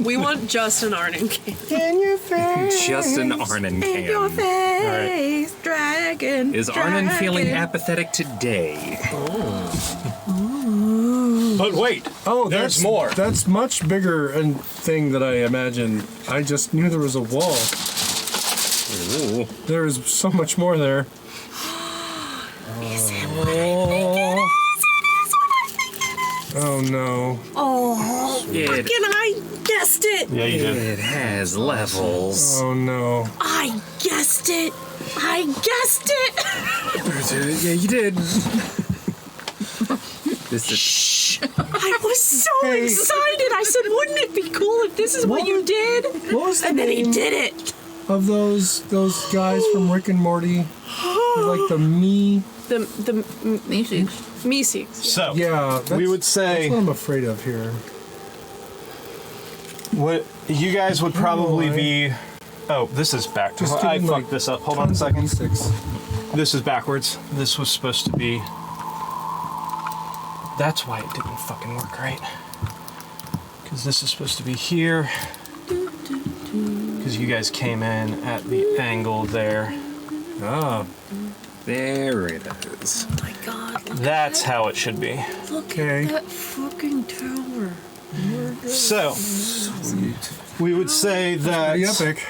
We want Justin Arnon King. In your face. Just an Arnon In your can. face, dragon. Is Arnon feeling apathetic today? But wait, Oh, There's that's more. That's much bigger and thing than I imagined. I just knew there was a wall. Ooh. There is so much more there. Oh no. Oh, It, fucking I guessed it. Yeah, you did. it has levels. Oh no. I guessed it. I guessed it. Yeah, you did. This is I was so excited. I said, wouldn't it be cool if this is what you did? What was the And then he name did it. of those guys from Rick and Morty? They're like the me. The Maybe. Meeseeks. So, Yeah, we would say that's what I'm afraid of here. what you guys would probably why. be. Oh, this is back. Just I give him, fucked like, this up. Hold on a Tons of second. D6. This is backwards. This was supposed to be. That's why it didn't fucking work right. Because this is supposed to be here. Because you guys came in at the angle there. Ah, there it is. Oh my god. That's how it should be. Look okay. at that fucking tower. So, we would say that Pretty epic.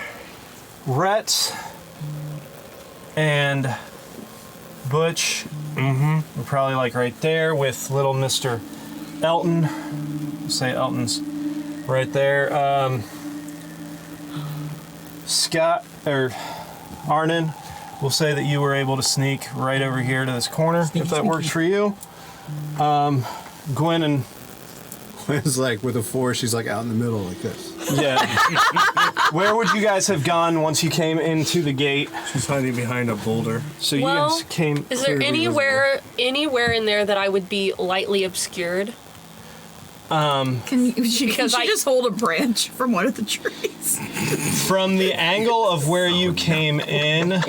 Rhett and Butch we're probably like right there with little Mr. Elton. We'll say Elton's right there. Scott or Arnon, we'll say that you were able to sneak right over here to this corner, if that works for you. Gwen and It's like with a 4, she's like out in the middle like this. yeah. Where would you guys have gone once you came into the gate? She's hiding behind a boulder. So you Well, guys came. Is there Clearly anywhere in there that I would be lightly obscured? Can she Because I- just hold a branch from one of the trees? From the angle of where you came in,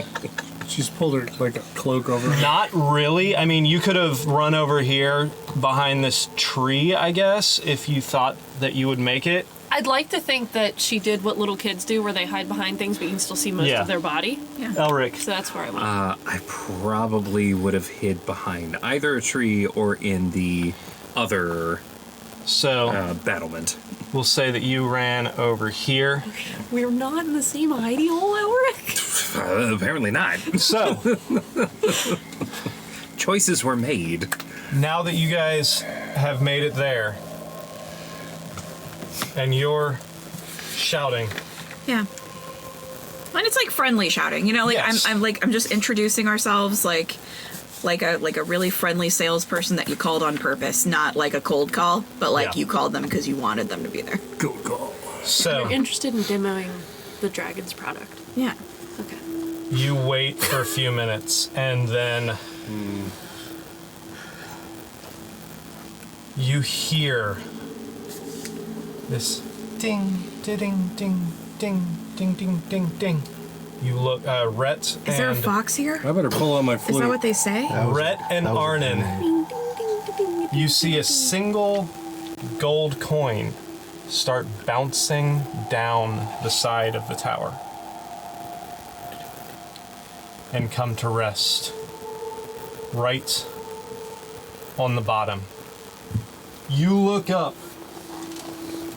She's pulled her like a cloak over her. not really. I mean, you could have run over here behind this tree, I guess, if you thought that you would make it. I'd like to think that she did what little kids do, where they hide behind things, but you can still see most Yeah. of their body. Elric. So that's where I went. I probably would have hid behind either a tree or in the other So battlement. we'll say that you ran over here. We're not in the same hidey hole, Elric. Apparently not. So Choices were made. now that you guys have made it there, and you're shouting, Yeah. And it's like friendly shouting, you know, like Yes. I'm just introducing ourselves like a really friendly salesperson that you called on purpose, not like a cold call, but like Yeah. you called them because you wanted them to be there. Go, go. so You're interested in demoing the dragon's product. Yeah. Okay. you wait for a few minutes, and then you hear this ding, ding, ding, ding, ding, ding, ding, ding. You look, Rhett Is there a and fox here? I better pull out my Is flute. that what they say? Rhett and that was a Arnon. grenade. You see a single gold coin start bouncing down the side of the tower and come to rest right on the bottom. You look up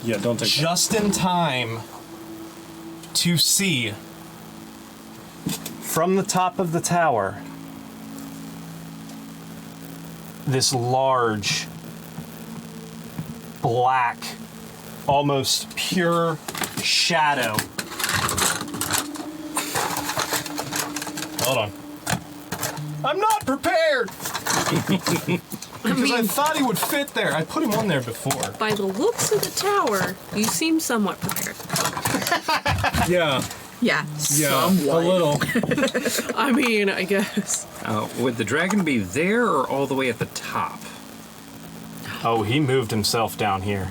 Yeah, don't take that. just in time to see from the top of the tower this large, black, almost pure shadow. Hold on. I'm not prepared! Because I thought he would fit there. I put him on there before. By the looks of the tower, you seem somewhat prepared. Yeah, Yeah. yeah, Somewhat. a little. I mean, I guess. Would the dragon be there or all the way at the top? Oh, he moved himself down here.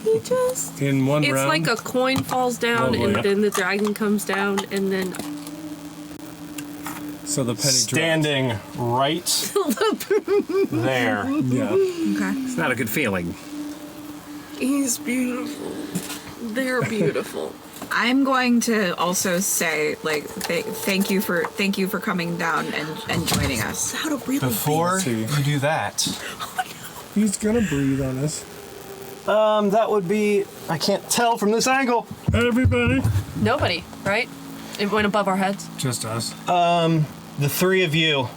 He just. In one It's round. like a coin falls down, Oh, and yeah. then the dragon comes down, and then. So the penny Standing right there. drops. Yeah. Okay. It's not a good feeling. He's beautiful. They're beautiful. I'm going to also say, like, thank you for coming down and joining us. How to really Before See. you do that, He's gonna breathe on us. that would be, I can't tell from this angle. Everybody. Nobody, right? It went above our heads. Just us. The three of you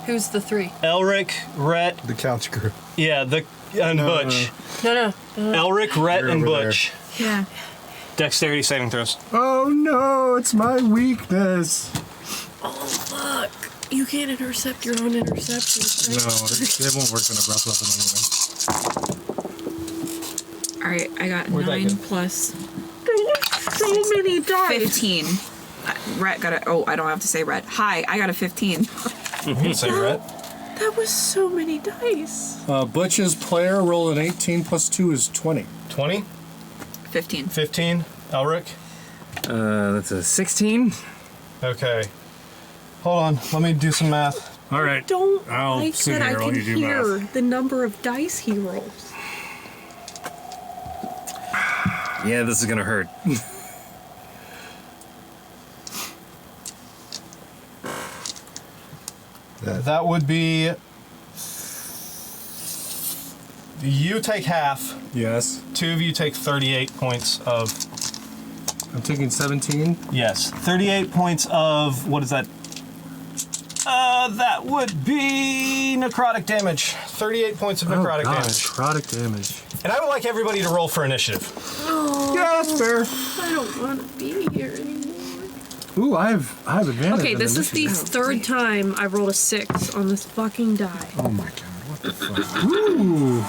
Who's the 3? Elric, Rhett, The couch crew. and Butch. No. Elric, Rhett, You're and over Butch. Yeah. Dexterity saving throws. Oh no, it's my weakness. Oh, fuck. You can't intercept your own interceptions. No, it won't work on a breath weapon anyway. All right, I got Where'd that 9 go? plus So many dice. 15. Rhett got a. Oh, I don't have to say Rhett. Hi, I got a 15. You can say Rhett. That was so many dice. Butch's player rolled an 18 plus 2 is 20. 20, 15. 15. Elric. That's a 16. Okay. Hold on. Let me do some math. All right. Don't I'll like sit that I here while can you do hear math. the number of dice he rolls. Yeah, this is gonna hurt. That would be. You take half. Yes. 2 of you take 38 points of. I'm taking 17. Yes. 38 points of. What is that? That would be necrotic damage. 38 points of necrotic damage. Necrotic damage. And I would like everybody to roll for initiative. Yeah, that's fair. I don't want to be here anymore. Ooh, I have advantage. Okay, on this is the initiative. third time I rolled a 6 on this fucking die. Oh my god, what the fuck? Ooh.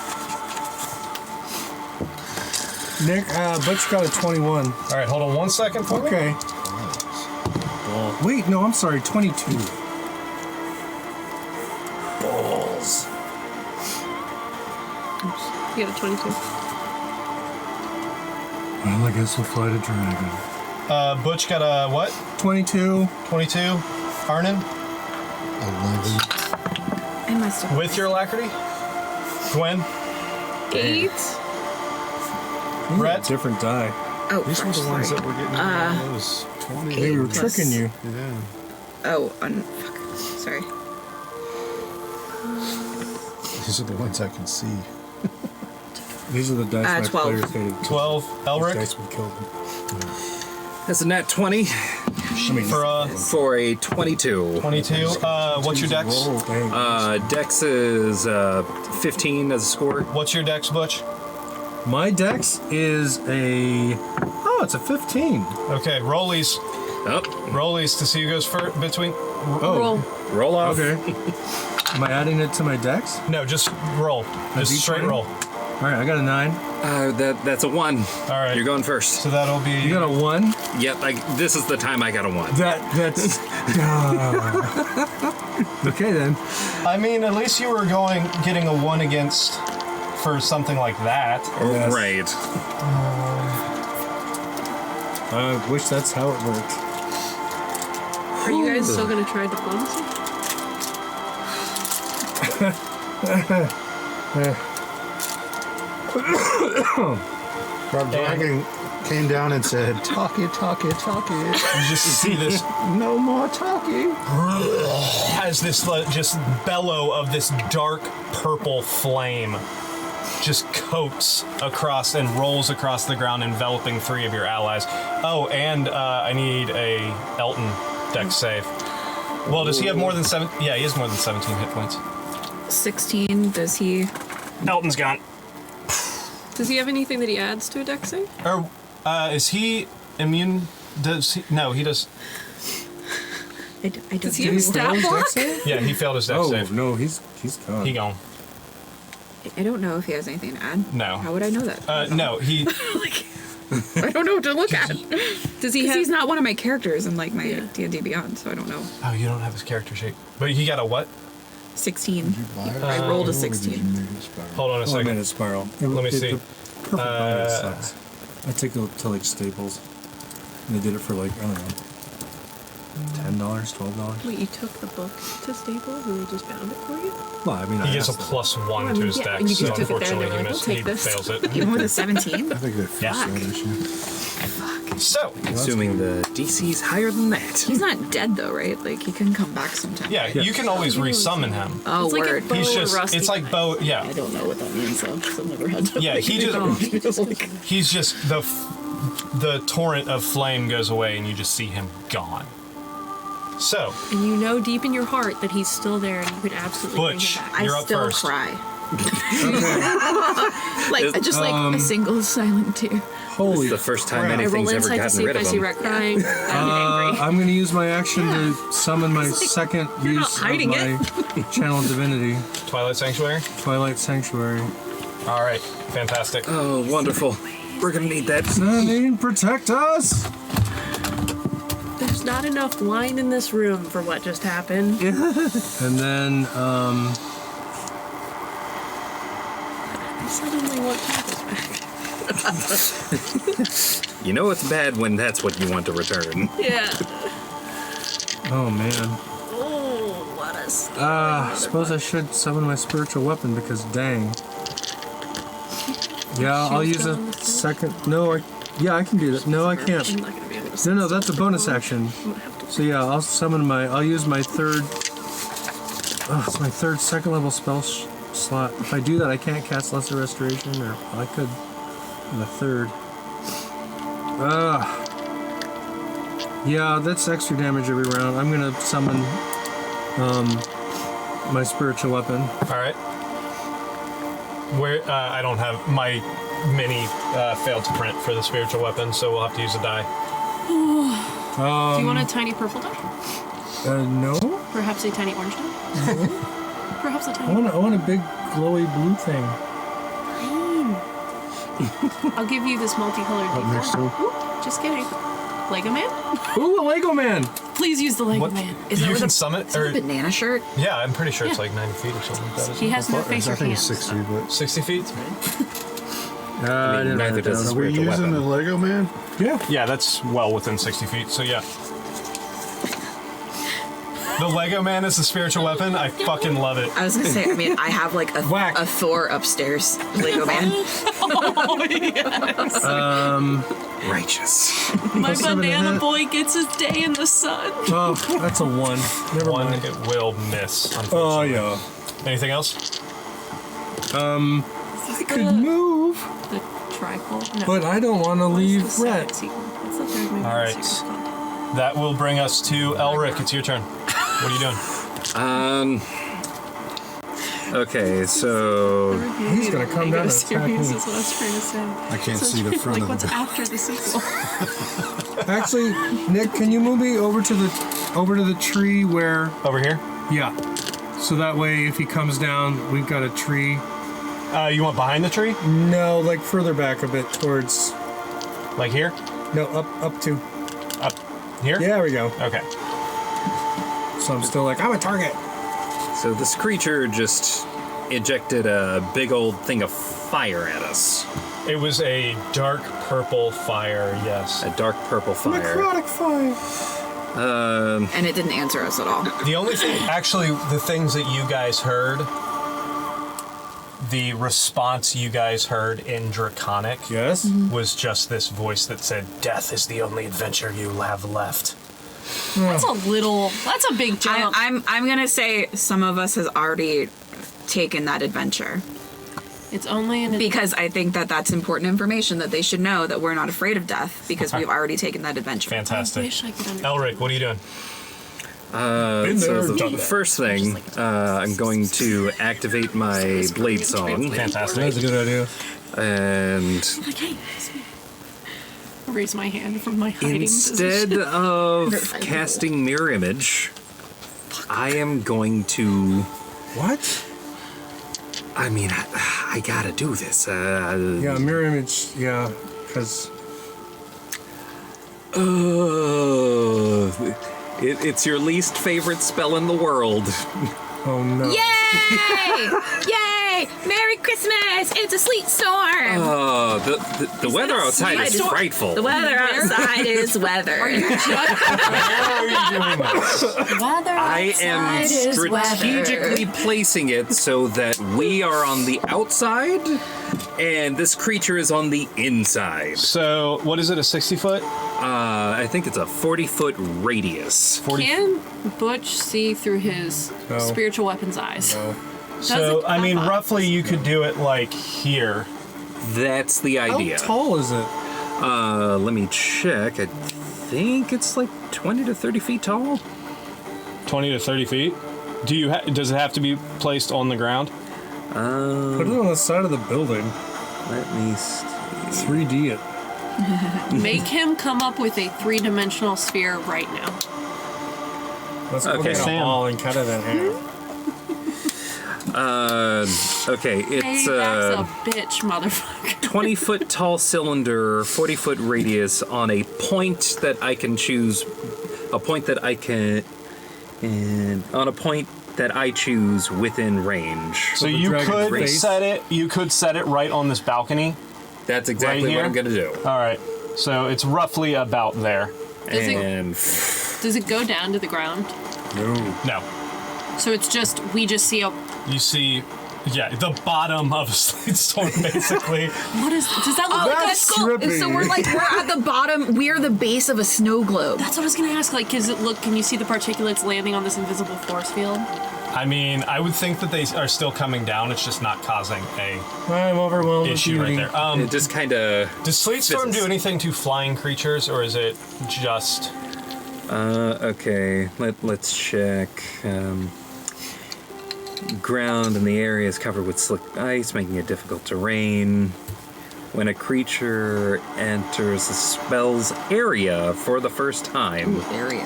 Nick, Butch got a 21. All right, hold on 1 second for me. Okay. Wait, no, I'm sorry, 22. Balls. You got a 22. Well, I guess we'll fly to Dragon. Butch got a what? 22. 22. Arnon, 11. I must have. with your alacrity. Gwen, 8. Brett. Different die. Oh, These were the first, ones sorry. that were getting those 20. They were Plus- tricking you. Yeah. Oh, fuck. Sorry. These are the ones I can see. These are the dice my 12. players hated. 12. These Elric dice would kill them. That's a nat 20 I mean, for a 22. 22. What's your dex? roll, dang. Dex is 15 as a score. What's your dex, Butch? My dex is a... Oh, it's a 15. Okay, rollies. Oh, Rollies to see who goes first between. Oh, Roll. roll off. okay. Am I adding it to my dex? No, just roll. Just D20? straight roll. All right, I got a 9. That's a 1. All right. You're going first. So that'll be. You got a 1? Yep, this is the time I got a 1. That's... Okay, then. I mean, at least you were getting a 1 against for something like that. Yes. Right. I wish that's how it worked. Are you guys still going to try diplomacy? Rob Dragon came down and said, talk it, talk it, talk it. You just see this No more talking. as this just bellow of this dark purple flame just coats across and rolls across the ground, enveloping 3 of your allies. Oh, and I need a Elton dex save. Well, does he have more than 7? Yeah, he has more than 17 hit points. 16. Does he? Elton's gone. Does he have anything that he adds to a dex save? Or is he immune? Does he? No, he does. I don't Does he know. have a stat block? Yeah, he failed his dex Oh, save. no, he's gone. He gone. I don't know if he has anything to add. No. How would I know that? No, he. I don't know what to look at. Does he Because have... he's not one of my characters in like my Yeah. D&D Beyond, so I don't know. Oh, you don't have his character sheet. But he got a what? 16. I rolled a 16. Hold on a Oh, I second. made a spiral. Let me see. The purple binder sucks. I took it to like Staples. And they did it for like, I don't know, $10, $12. Wait, you took the book to Staples and they just bound it for you? Well, I mean, He I gets a asked them. +1 to his yeah, dex, and you so just took it there and unfortunately they were like, he "We'll take this." fails it. Even with a 17? I think they fixed Yeah. that issue. So, Assuming the DC's higher than that. He's not dead though, right? Like he can come back sometime. yeah, you can always resummon him. Oh, It's like word. if Bo He's or just, Rusty it's like Bo, I yeah. don't know what that means though, because I've never had to. Yeah, he he's just, the torrent of flame goes away and you just see him gone. So, And you know deep in your heart that he's still there and you can absolutely Butch, bring him back. You're I up still first. cry. Okay. Like just like a single silent tear. Holy The first time crap. I roll anything's ever insight to gotten see rid if I of see him. Rhett crying. I'm angry. I'm going to use my action to summon my second not use of hiding my channel divinity, Twilight Sanctuary. Twilight Sanctuary. All right, fantastic. Oh, wonderful. We're gonna need that. Nadine, protect us! There's not enough wine in this room for what just happened. And then, I suddenly want Campbell's back. You know it's bad when that's what you want to return. Yeah. oh man. Oh, what a Suppose I should summon my spiritual weapon because dang. Yeah, I'll use a second. No, I can do that. No, I I'm can't. not gonna be able to. No, that's a bonus action. I'm gonna have to. So yeah, I'll use my third. Oh, it's my third second level spell slot. If I do that, I can't cast Lesser Restoration, or I could in the third. Yeah, that's extra damage every round. I'm gonna summon my spiritual weapon. All right. Where I don't have my mini failed to print for the spiritual weapon, so we'll have to use a die. Do you want a tiny purple die? No. Perhaps a tiny orange die? Perhaps a I tiny. want a big glowy blue thing. I'll give you this multicolored next to D4. him. Ooh, just kidding. Lego Man? Ooh, a Lego man! Please use the Lego What? Man. Is that You with can a- summit, Is that a or banana shirt? yeah, I'm pretty sure it's Yeah. like 90 feet or something like that. He has no face or I think hands. it's 60, but 60 feet. I didn't neither write does that the down. we're spiritual using weapon. the Lego man? Yeah. Yeah, that's well within 60 feet. So yeah. The Lego Man is the spiritual weapon. I fucking love it. I was gonna say, I mean, I have like Whack. a Thor upstairs Lego man. Righteous. My Seven to banana hit. boy gets his day in the sun. Oh, that's a 1. Never One, mind. it will miss. Oh, Unfortunately. yeah. Anything else? I could move, The tripole? No. but I don't want to What's leave the second Rhett. sequel? What's the third movie? All right. Sequel's called? That will bring us to Elric. It's your turn. What are you doing? Okay, so He's gonna come down and attack series me. is what I was trying to say. I can't see the front like of what's the after the sequel. Actually, Nick, can you move me over to the tree where? Over here. Yeah. So that way, if he comes down, we've got a tree. You want behind the tree? No, like further back a bit towards. Like here? No, up to. Up here? Yeah, there we go. Okay. So I'm still like, I'm a target. So this creature just ejected a big old thing of fire at us. It was a dark purple fire. Yes. A dark purple fire. Necrotic fire. And it didn't answer us at all. The only thing, actually, the things that you guys heard, the response you guys heard in Draconic Yes. was just this voice that said, "Death is the only adventure you have left." That's a big jump. I'm gonna say some of us has already taken that adventure It's only an because I think that that's important information that they should know that we're not afraid of death because we've already taken that adventure. I Fantastic. wish I could understand. Elric, what are you doing? So the first thing, I'm going to activate my blade song, Fantastic. That's a good idea. and Like, hey, raise my hand from my hiding instead position. of casting mirror image, I am going to. What? I mean, I gotta do this. Yeah, mirror image. Yeah, because It's your least favorite spell in the world. oh no. Yay! Yay! Merry Christmas! It's a sleet storm. The weather outside is storm? frightful. The weather outside is weather. Where are you doing this? I am is strategically placing it so that we are on the outside and this creature is on the inside. So, what is it, a 60-foot? I think it's a 40-foot radius. 40. Can Butch see through his No. spiritual weapon's eyes? So, it I mean, have roughly you could do it like here. That's the How idea. tall is it? Let me check. I think it's like 20 to 30 feet tall. 20 to 30 feet? Does it have to be placed on the ground? Put it on the side of the building. Let me see. 3D it. Make him come up with a 3-dimensional sphere right now. Let's Okay. go get a Sam. ball and cut it in half. Okay, it's Hey, that's a bitch, motherfucker. 20-foot tall cylinder, 40-foot radius on a point that I can choose. A point that I can. On a point that I choose within range. So the you dragon's could face? set it. You could set it right on this balcony. That's exactly Right what here? I'm gonna do. All right. So it's roughly about there. Does it- And Does it go down to the ground? No. No, So it's just, we just see a, you see, the bottom of a slate storm, basically. what is, does that look Oh, like a that's skull? trippy. So we're at the bottom. We're the base of a snow globe. That's what I was gonna ask, like, can you see the particulates landing on this invisible force field? I mean, I would think that they are still coming down. It's just not causing a I'm overwhelmed with issue right beauty. there. it just kind of. Does Sleet Storm fizzles. do anything to flying creatures, or is it just... Okay, let's check. Ground in the area is covered with slick ice, making it difficult terrain. When a creature enters the spell's area for the first time Area.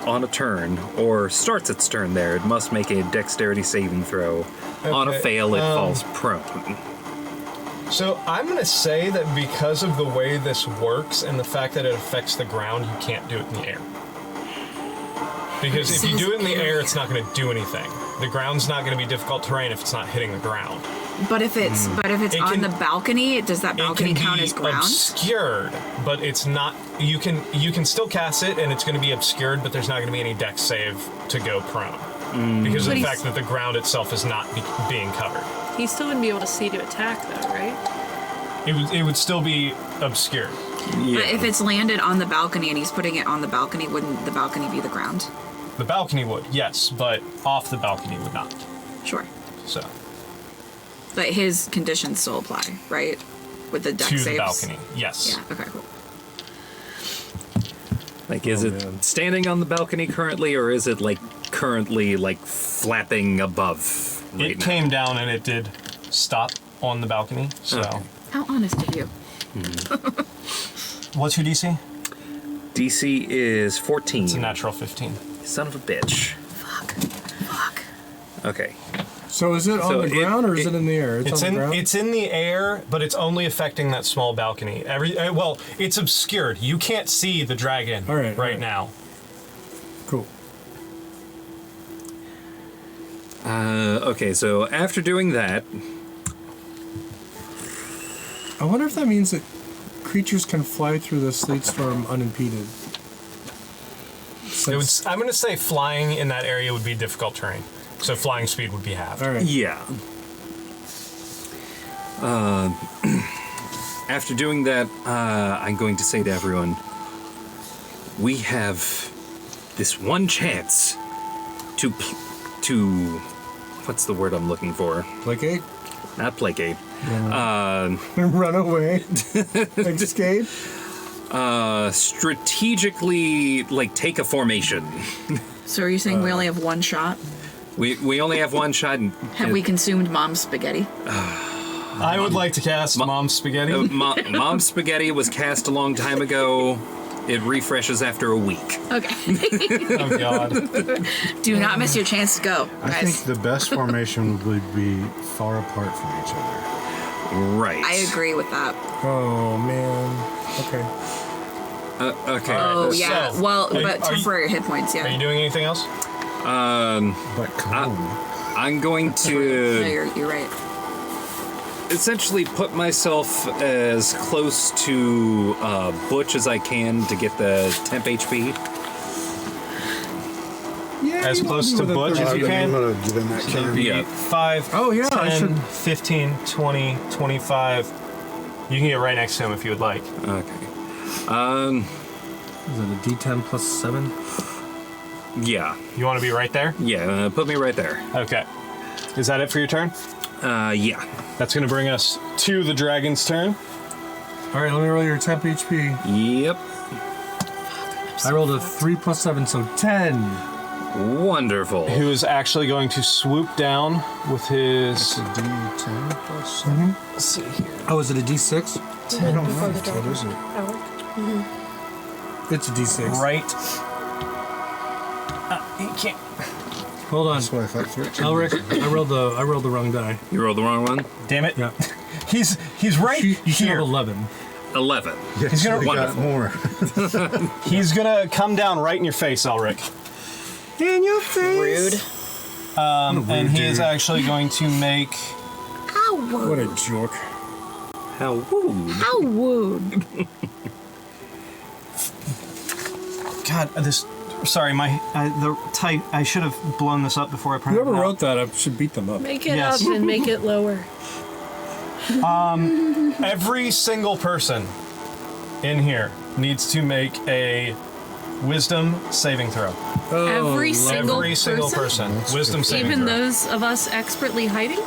on a turn, or starts its turn there, it must make a dexterity saving throw. On a Okay, fail, it falls prone. So I'm going to say that because of the way this works and the fact that it affects the ground, you can't do it in the air. Because if you do it in the air, it's not going to do anything. The ground's not going to be difficult terrain if it's not hitting the ground. But if it's It on can- the balcony, does that balcony it can count be as ground? obscured, but it's not. You can still cast it, and it's going to be obscured, but there's not going to be any dex save to go prone because of But the he's- fact that the ground itself is not being covered. He still wouldn't be able to see to attack, though, right? It would still be obscured. Yeah. But if it's landed on the balcony and he's putting it on the balcony, wouldn't the balcony be the ground? The balcony would, yes, but off the balcony would not. Sure. So But his conditions still apply, right? With the dex to saves. the balcony, yes. Yeah. Okay. Cool. Like, is Oh, it man. standing on the balcony currently, or is it like currently like flapping above? Right It now? came down and it did stop on the balcony. So, Okay. How honest of you. what's your DC? DC is 14. It's a natural 15. Son of a bitch. Fuck. Okay. So is it on So the ground or is it in the air? It's on the ground? it's in the air, but it's only affecting that small balcony. Well, it's obscured. You can't see the dragon All right. now. Cool. Okay, so after doing that, I wonder if that means that creatures can fly through the sleet storm unimpeded. I'm going to say flying in that area would be difficult terrain. So flying speed would be halved. All right. yeah. After doing that, I'm going to say to everyone, we have this one chance to what's the word I'm looking for? Placate? Not placate. Run away? Escape? Strategically, like, take a formation. So are you saying we only have one shot? We only have one shot. And, Have we consumed mom's spaghetti? I would like to cast Mom's Spaghetti. Mom's Spaghetti was cast a long time ago. It refreshes after a week. Okay. Oh, God. Do not miss your chance to go, I guys. think the best formation would be far apart from each other. Right. I agree with that. Oh, man. Okay. Okay. Oh yeah. So, Well, are- but are you- temporary hit points. Are you Yeah. doing anything else? But come I'm going No, to you're right. essentially put myself as close to Butch as I can to get the temp HP. Yeah, As you close wanna to be with Butch the as you I'm can. gonna give him that can. Yeah. 5, Oh, yeah, I 10, should- 15, 20, 25. You can get right next to him if you would like. Okay. Is it a D10 plus 7? Yeah. You want to be right there? Yeah. Put me right there. Okay. Is that it for your turn? Yeah. That's going to bring us to the dragon's turn. All right, let me roll your temp HP. Yep. I rolled a 3 plus 7, so 10. Wonderful. who is actually going to swoop down with his. It's a D10 plus 7. Let's see here. Oh, is it a D6? I don't know. What is it? It's a D6. Right. You can't. Hold on. That's what I thought. 13. Elric, I rolled the wrong die. You rolled the wrong one? Damn it. Yeah. He's right You should here. have 11. 11. Yes, He's gonna- we got Wonderful. more. He's gonna come down right in your face, Elric. In your face. Rude. And he is actually going to make. What a jerk. How wooed. How wooed. God, this. Sorry, the type. I should have blown this up before I printed Whoever it out. wrote that, I should beat them up. Make it Yes. up and make it lower. Every single person in here needs to make a wisdom saving throw. Every single Every single person. That's Wisdom good. saving Even throw. those of us expertly hiding?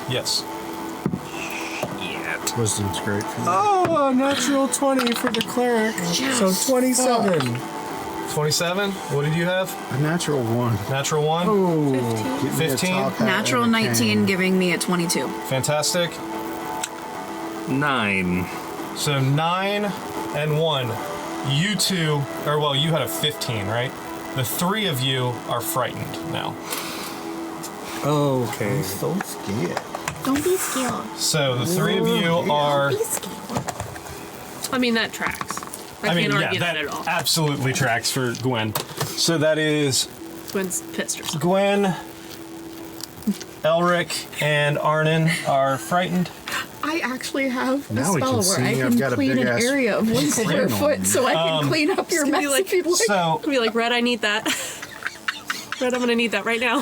Yes. Wisdom's great for me. Oh, a natural 20 for the cleric. So 27. 27. What did you have? A natural 1. Natural 1. Oh. Give me a 15? top hat Natural and a 19 cane. giving me a 22. Fantastic. 9. So 9 and 1. You two, or well, you had a 15, right? The three of you are frightened now. Okay. So scared. Don't be scared. So the three of you are. I mean, that tracks. I can't argue that at all. absolutely tracks for Gwen. So that is Gwen's pissed or something. Gwen, Elric, and Arnon are frightened. I actually have a Now we spell can where see I I've can got a clean an big-ass area of 1 square on foot me. so I can clean up your gonna mess be like- if you'd like. So I'll be like, Red, I need that. Red, I'm gonna need that right now.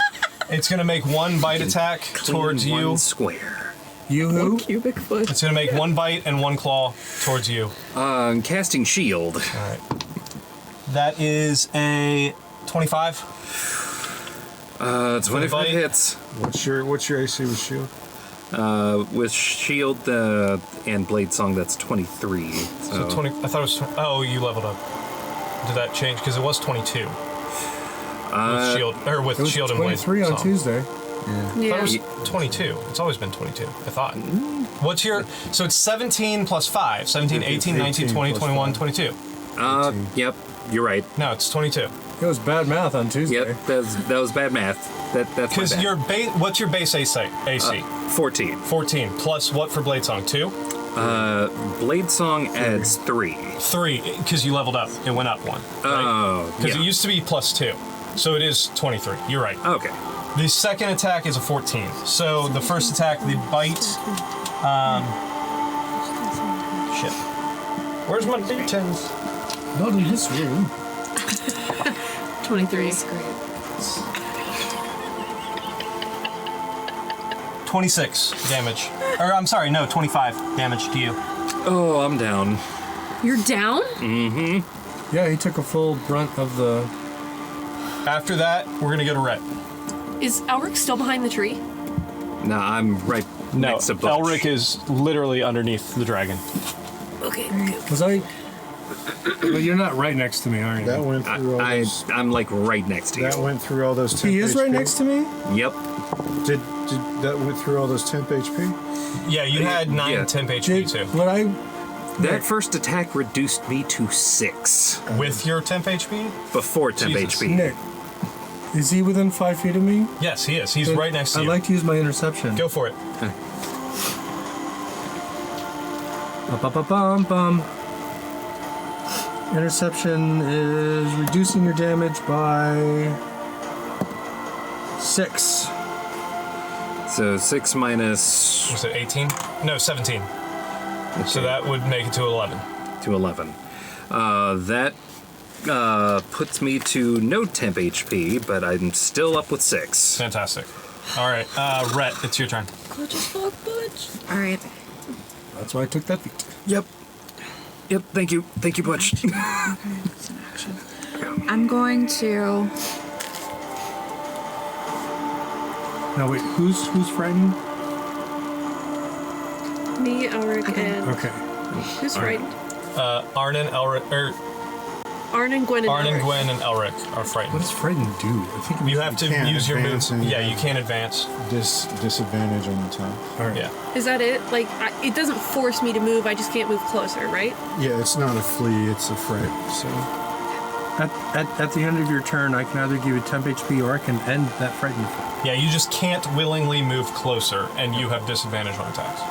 it's going to make one bite attack towards Clean you. one square. You who? Cubic foot. It's going to make one bite and one claw towards you. Casting shield. All right. That is a 25. 25 bite. hits. What's your AC with shield? With shield and blade song, that's 23. So 20. I thought it was. Oh, you leveled up. Did that change? Because it was 22. With shield or with It was shield and blade. 23 on song. Tuesday. I thought it was 22. It's always been 22, I thought. What's your... So it's 17 plus 5. 17, 18, 19, 20, 21, 22. Yep, you're right. No, it's 22. It was bad math on Tuesday. Yep, that was bad math. That's my Because bad. your what's your base AC? 14. 14. Plus what for Blade Song? 2? Blade song adds 3. 3, because you leveled up. It went up 1. Right? Oh, Because yeah. it used to be plus 2. So it is 23. You're right. Okay. The second attack is a 14. So the first attack, the bite... Shit. Where's my d10s? Not in this room. 23. 26 damage. Or, I'm sorry, no, 25 damage to you. Oh, I'm down. You're down? Yeah, he took a full brunt of the... After that, we're going to go to Rhett. Is Elric still behind the tree? No, I'm right No, next to Butch. Elric is literally underneath the dragon. Okay. Was I... But you're not right next to me, are you? That went through all those. I'm like right next to you. That went through all those 10 He is HP. right next to me? Yep. Did that went through all those temp HP? Yeah, you had 9 Yeah. temp HP Did, too. when I... That first attack reduced me to 6 With your temp HP? before temp Jesus. HP. Nick, is he within 5 feet of me? Yes, he is. He's right next to I'd you. like to use my interception. Go for it. Ba-ba-ba-bum-bum. Interception is reducing your damage by 6. So 6 minus Was it 18? No, 17. So that would make it to 11. to 11. That puts me to no temp HP, but I'm still up with 6. Fantastic. All right, Rhett, it's your turn. All right. That's why I took that feat. Yep. Yep, thank you. Thank you, Butch. It's an action. I'm going to. Now wait, who's frightened? Me, Elric, Okay. and Okay. who's All right. frightened? Arnon, Elric, Arnon, Gwen, and Arnon, Elric. Gwen, and Elric are What frightened. does Frighten do? I think You have to can't use your move. advance and you Yeah, you have- can't advance. Disadvantage on the time. All right. Yeah. Is that it? Like, it doesn't force me to move. I just can't move closer, right? Yeah, it's not a flee, it's a fright. So At the end of your turn, I can either give you temp HP or I can end that Frighten. Yeah, you just can't willingly move closer, and you have disadvantage on attacks.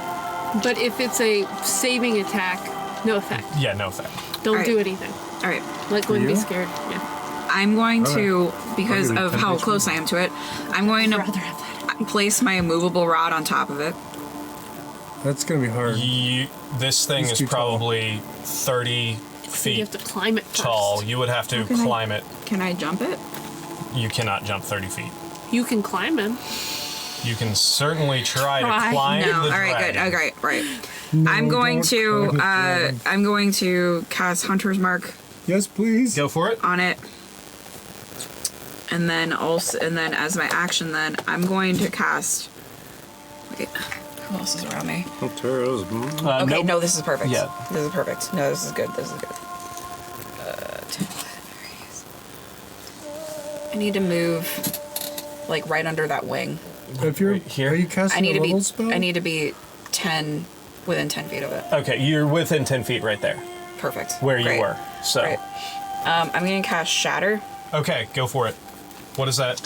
But if it's a saving attack, no effect. Yeah, no effect. Don't Alright. do anything. All right. Let Gwen be you? scared. Yeah. I'm going to, because I'll give you of 10 how HP. close I am to it, I'm going to place my immovable rod on top of it. That's gonna be hard. This thing It's is too tall. probably 30 You feet have to climb it first. tall. You would have to can I- climb it. Can I jump it? You cannot jump 30 feet. You can climb him. You can certainly try Try. to climb No. the All right. Good. dragon. Okay. Right. I'm going don't to. climb the dragon. I'm going to cast Hunter's Mark Yes, please. Go for it. on it, and then as my action, then I'm going to cast. Wait, who else is around me? Okay, Nope. no, this is perfect. Yeah. This is perfect. No, this is good. This is good. I need to move, like right under that wing. If you're Right here? are you casting I need a to be. level spell? I need to be within 10 feet of it. Okay, you're within 10 feet right there, Perfect. where Great. you were. So, Great. I'm going to cast Shatter. okay, go for it. What is that?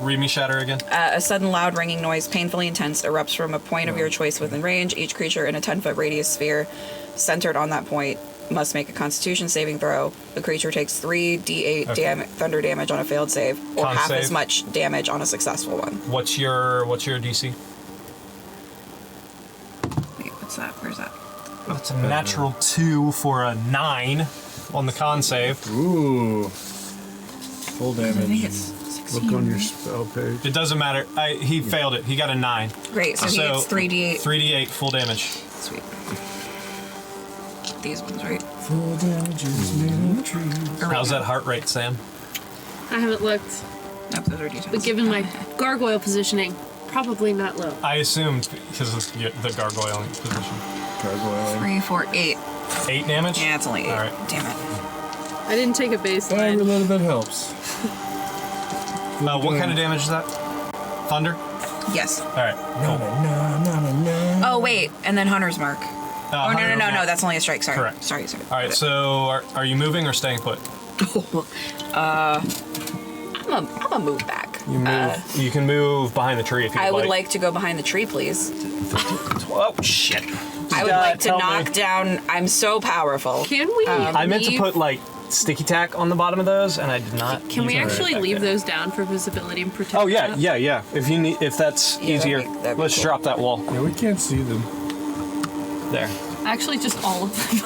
Read me Shatter again. A sudden loud ringing noise, painfully intense, erupts from a point of your choice within range. Each creature in a 10-foot radius sphere centered on that point must make a Constitution saving throw. The creature takes 3d8 Okay. thunder damage on a failed save, or Con half save. as much damage on a successful one. What's your DC? Wait, what's that? Where's that? That's a natural 2 for a 9 on the con save. Ooh. Full I think damage. it's 16. look on your spell page. It doesn't matter. He failed it. He got a 9. Great, so he So, gets 3d8. 3d8 full damage. Sweet. These ones, right? Full damage is many trees. How's that heart rate, Sam? I haven't looked. Nope, those are d10s. But given my gargoyle positioning, probably not low. I assumed because of the gargoyle position. Gargoyle. 3, 4, 8. 8 damage? Yeah, it's only 8. All right. Damn it. I didn't take a Every baseline. little bit helps. What kind of damage is that? Thunder? Yes. All right. Cool. Oh, wait, and then Hunter's Mark. Oh, no, Hunter, no, yeah. no, that's only a strike. Sorry. Correct. Sorry. All right, so are you moving or staying put? I'm a move back. You move. You can move behind the tree if you I would like to go behind the tree, please. Oh shit! I would like to knock down. I'm so powerful. Can we I meant to leave- put like sticky tack on the bottom of those, and I did not. Can we use my actually back leave there. those down for visibility and protection? Oh yeah. If you need, if that's Yeah, easier, that'd be let's cool. drop that wall Yeah, we can't see them. there. Actually, just all of them.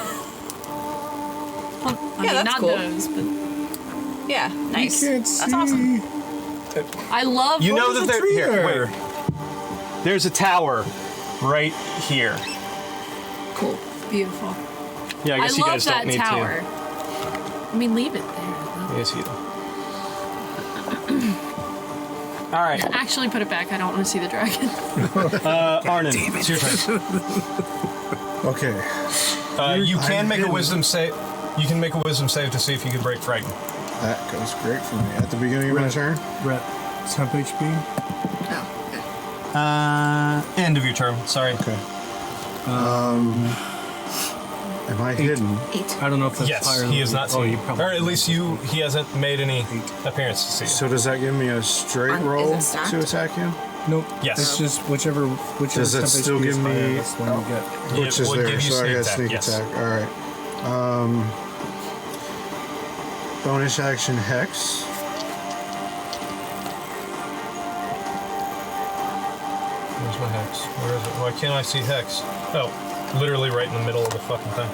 Well, I mean, that's not cool. those, but Yeah, nice. Can't That's see. awesome. I love. You know There's that a tree here. there. Wait. There's a tower right here. Cool, beautiful. Yeah, I I guess you love guys that don't need tower. I mean, leave it there. to. I guess you. All right, Actually, put it back. I don't want to see the dragon. Arnon, it's your turn. Okay. You can make a hidden. wisdom save. You can make a wisdom save to see if you can break frighten. That goes great for me. At the beginning of my turn? Brett, temp HP. End of your turn. Sorry. Okay. Am I hidden? 8. I don't know if that's Yes, higher. he than is not Oh, seen. you probably. Or at least he hasn't made any appearance to see it. So does that give me a straight Is it roll stacked? to attack you? Nope. Yes. It's just whichever Does it temp still HP give is higher, me- that's the one you get. Which It is would there, give you so I sneak got attack, sneak yes. attack. Alright. Bonus action Hex. Where's my hex? Where is it? Why can't I see hex? Oh, literally right in the middle of the fucking thing.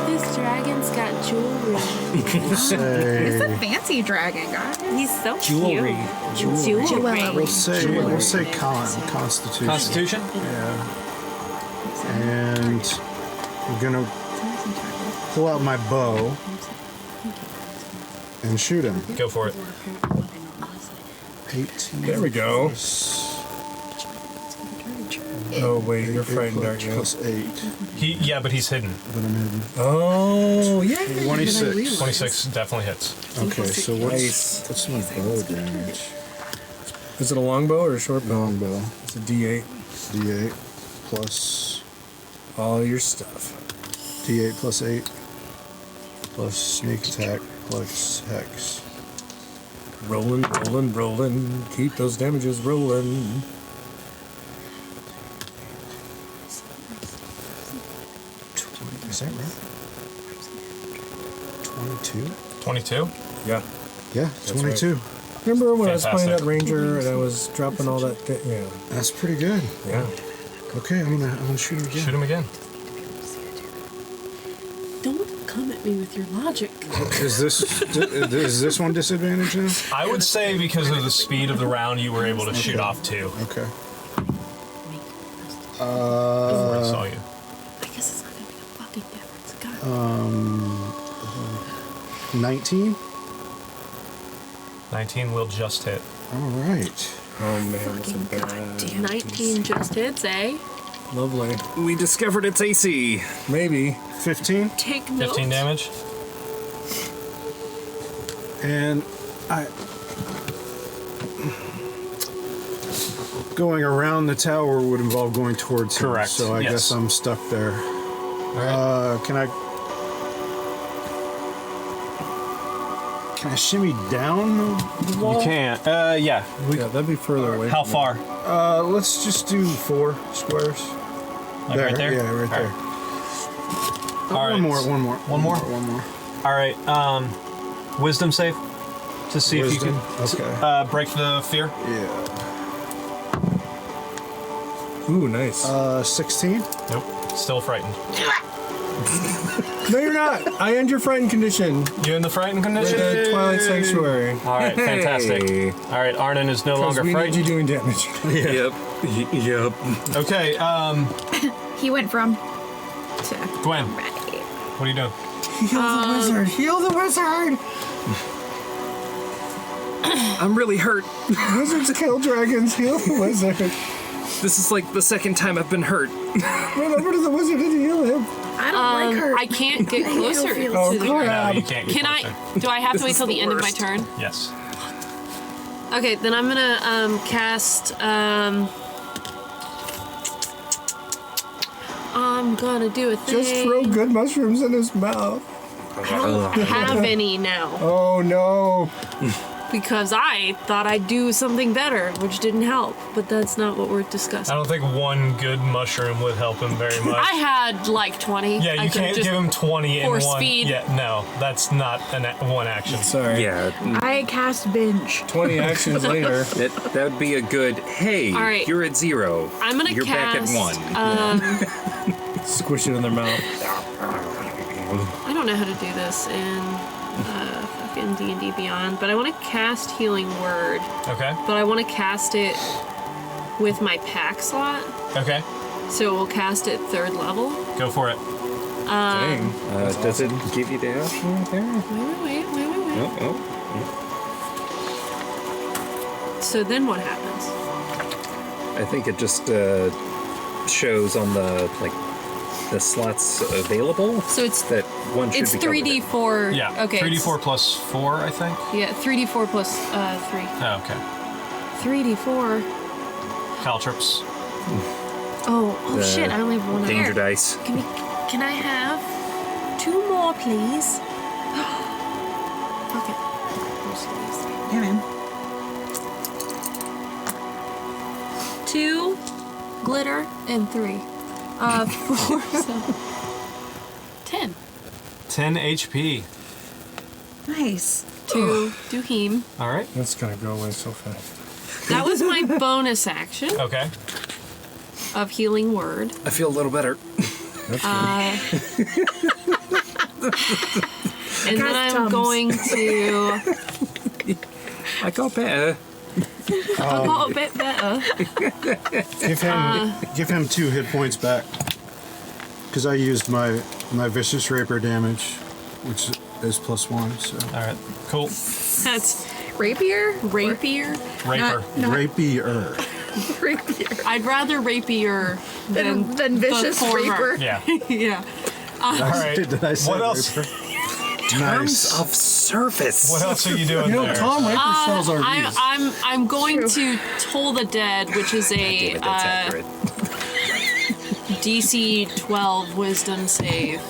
This dragon's got jewelry. It's a Say, fancy dragon, guys. He's so Jewelry. cute. Jewelry. we'll say Constitution. Constitution? Yeah. And I'm gonna pull out my bow and shoot him. Go for it. 18. There we go. Oh, wait, you're frightened, aren't you? Plus 8. But he's hidden. But I'm hidden. Oh, yeah. 26. 26 definitely hits. Okay, so what's my bow damage? Is it a longbow or a short bow? Longbow. It's a D8. D8 plus All your stuff. D8 plus 8 plus sneak attack plus hex. Rolling, rolling, rolling. Keep those damages rolling. Is that right? 22? 22? Yeah. Yeah, That's 22. Remember when I was playing Fantastic. that ranger and I was dropping all that? Yeah. That's pretty good. Yeah. Okay, I'm gonna shoot him again. Shoot him again. Don't come at me with your logic. Is this one disadvantage now? I would say because of the speed of the round, you were able to shoot off 2 Okay. before I saw you. I guess it's not gonna make a fucking difference. God. 19. 19 will just hit. All right. Oh man, that's a bad. Goddamn. 19 just hits, eh? Lovely. We discovered its AC. Maybe. 15. Take notes. 15 damage. And I going around the tower would involve going towards him. Correct, So I yes. guess I'm stuck there. All right. Can I shimmy down the wall? You can't. Yeah. Yeah, that'd be further away. How from far? Let's just do 4 squares. Like right there? Yeah, right All there. All right. One more. One more? One more. All right. Wisdom save to see if you Wisdom? can Okay. break the fear. Yeah. Ooh, nice. 16. Nope. Still frightened. No, you're not. I end your frightened condition. You in the frightened With condition? the Twilight Sanctuary. All right. Fantastic. Hey. All right. Arnon is no Because longer we need frightened. you doing damage. Yep. Yep. Okay. He went from to Gwen, ready. what are you doing? Heal the wizard. Heal the wizard. I'm really hurt. Wizards kill dragons. Heal the wizard. This is like the second time I've been hurt. Run over to the wizard and heal him. I don't like her. I can't get closer to Oh, the No, crap. you can't get Can closer. do I have to wait till the end of my turn? Yes. Okay, then I'm gonna cast I'm gonna do a thing. Just throw good mushrooms in his mouth. I don't have any now Oh, no. because I thought I'd do something better, which didn't help. But that's not what we're I discussing. don't think one good mushroom would help him very much. I had like 20. Yeah, I you could've can't just give him 20 in force one. feed. Yeah, no, that's not one action. Sorry. Yeah, I cast binge. 20 actions later. that would be a good, hey, All right. you're at 0. I'm gonna You're back at cast, 1. Squish it in their mouth. I don't know how to do this in fucking D&D Beyond, but I want to cast Healing Word. Okay. But I want to cast it with my pack slot, Okay. so we'll cast it 3rd level. Go for it. Dang. Does it give you the option right there? Wait. Oh. So then what happens? I think it just shows on the slots available. So it's That one should it's be covered in. 3d4. Yeah. Okay. 3d4 plus 4, I think. Yeah, 3d4 plus 3. Oh, okay. 3d4. Caltrips. Oh The shit! I only have one. Danger Here. dice. Can I have 2 more, please? Okay. Yeah, man. 2 glitter and 3. 4. So 10. 10 HP. Nice. 2 Duhim. All right. That's going to go away so fast. That was my bonus action Okay. of Healing Word. I feel a little better. And then I'm Tums. going to I got better. I got a bit better. Give him 2 hit points back. Because I used my vicious rapier damage, which is +1. So All right. Cool. That's Rapier? rapier. Raper. Not- rapier. Rapier. I'd rather rapier than Than vicious the former. raper. Yeah. Yeah. All right. Did I say What else? Raper? Terms of service. What else are you doing You know, there? Tom Raper sells our views. I'm going to Toll the Dead, which is a That's accurate. DC 12 Wisdom save.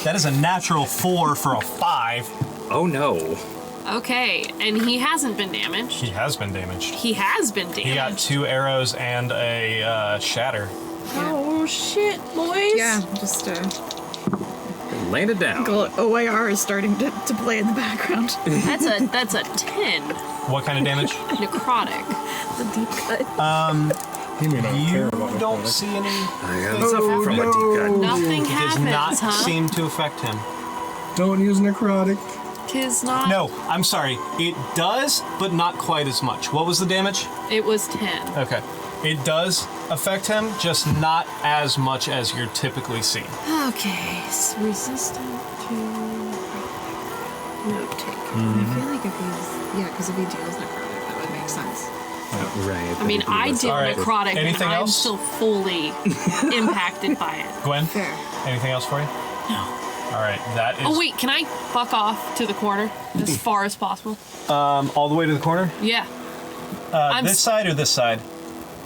That is a natural 4 for a 5. Oh no. Okay, and he hasn't been damaged. He has been damaged. He has been damaged. He got 2 arrows and a shatter. Oh shit, boys! Yeah, just Land it down. OAR is starting to play in the background. That's a 10 What kind of damage? necrotic. The deep cut. He may not care You about don't necrotic. see any. I got suffer from a deep cut. Nothing It does happens, not huh? seem to affect him. Don't use necrotic. Tis not. No, I'm sorry. It does, but not quite as much. What was the damage? It was 10. Okay. It does affect him, just not as much as you're typically seeing. Okay, resistant to note taking. I feel like if because if he deals necrotic, that would make sense. Right. I mean, I did All right. necrotic, Anything and I'm else? still fully impacted by it. Gwen, Fair. anything else for you? No. All right, that is Oh wait, can I fuck off to the corner as far as possible? all the way to the corner. Yeah. I'm This side or this side?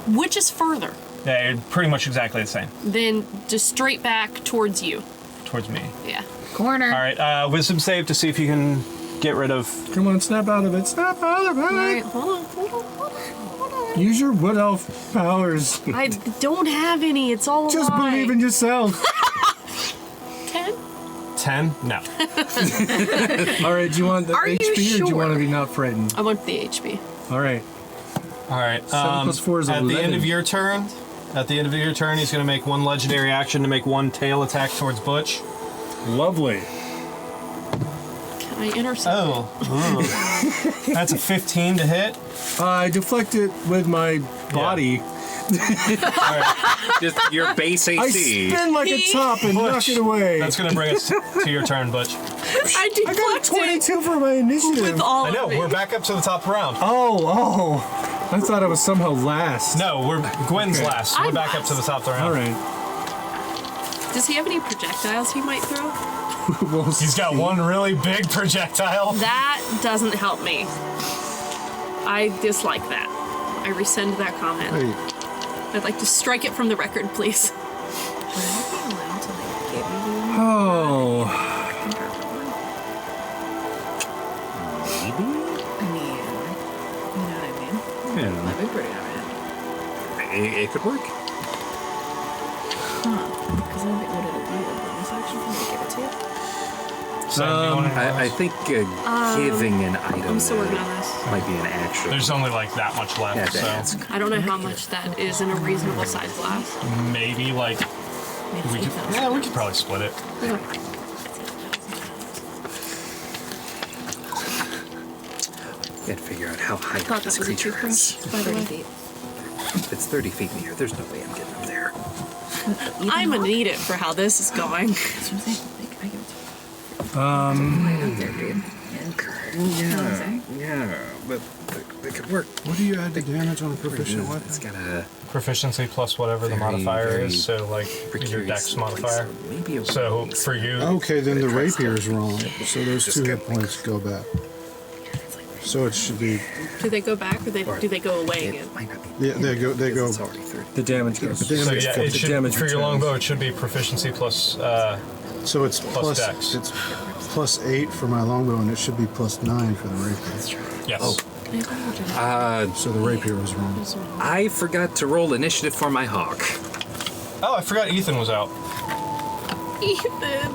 Which is further? They're pretty much exactly the same. Then just straight back towards you. Towards me. Yeah. Corner. All right, wisdom save to see if you can get rid of. Come on, snap out of it. Snap out of it. All right, hold on. Use your wood elf powers. I don't have any. It's all a Just lie. believe in yourself. 10? 10? No. All right, do you want the Are you HP or do you sure? want to be not frightened? I want the HP. All right. All right. 7 plus 4 is at 11. the end of your turn, he's going to make one legendary action to make one tail attack towards Butch. Lovely. Can I intercept? Oh. Ooh. That's a 15 to hit. I deflect it with my body. Just your base I AC. spin like a top and knock Butch. it away. That's going to bring us to your turn, Butch. I I got a deflected 22 for my initiative. with all I know, of it. we're back up to the top round. Oh. I thought I was somehow last. No, Gwen's Okay. last. We're I'm back up to the top of the round. All right. Does he have any projectiles he might throw? We'll He's got see. one really big projectile. That doesn't help me. I dislike that. I rescind that comment. Wait, I'd like to strike it from the record, please. Would I be allowed to give you Oh. Maybe? I mean, you know what I mean? Yeah. That'd be pretty alright. It could work. Because would it be a bonus action for me to give it to you? So, do you wanna- I think giving an item I'm still working on this. might be an action. There's only like that much left, Yeah, so that's- I don't know how much that is in a reasonable size glass. maybe like we could. Yeah, we could probably split it. Gotta figure out how high I thought up this this was a creature toothbrush, is. by the way. If it's 30 feet in the air, there's no way I'm getting up there. I'm gonna need it for how this is going. That's what I'm saying. Like, I give it to you. Right up there, dude. Yeah, but it could work. what do you add to damage on a proficient weapon? It's got a Proficiency plus whatever the Very, modifier very is, so like your precarious dex place, modifier. so maybe it So works. for you, Okay, then the rapier is wrong. So those Just 2 get- hit points go back. So it should be. Do they go back or do they go away again? It might not be. Yeah, they go. They go. It's already 30. The damage goes. The so damage yeah, goes- it should, damage for your returns. longbow, it should be proficiency plus. So it's Plus plus. dex. It's plus 8 for my longbow, and it should be plus 9 for the rapier. Yes. So the rapier was wrong. I forgot to roll initiative for my hawk. Oh, I forgot Ethan was out. Ethan!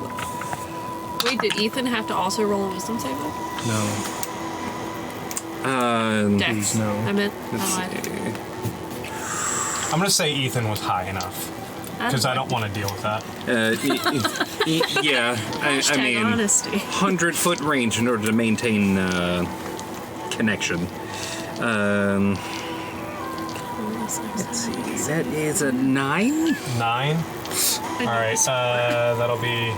Wait, did Ethan have to also roll a wisdom save? No. Dex. no. I meant. Let's Oh, I see. did. I'm gonna say Ethan was high enough because I don't want to deal with that. Yeah, I Hashtag mean, honesty. 100-foot range in order to maintain connection. Let's see, that is a 9? 9. All right, that'll be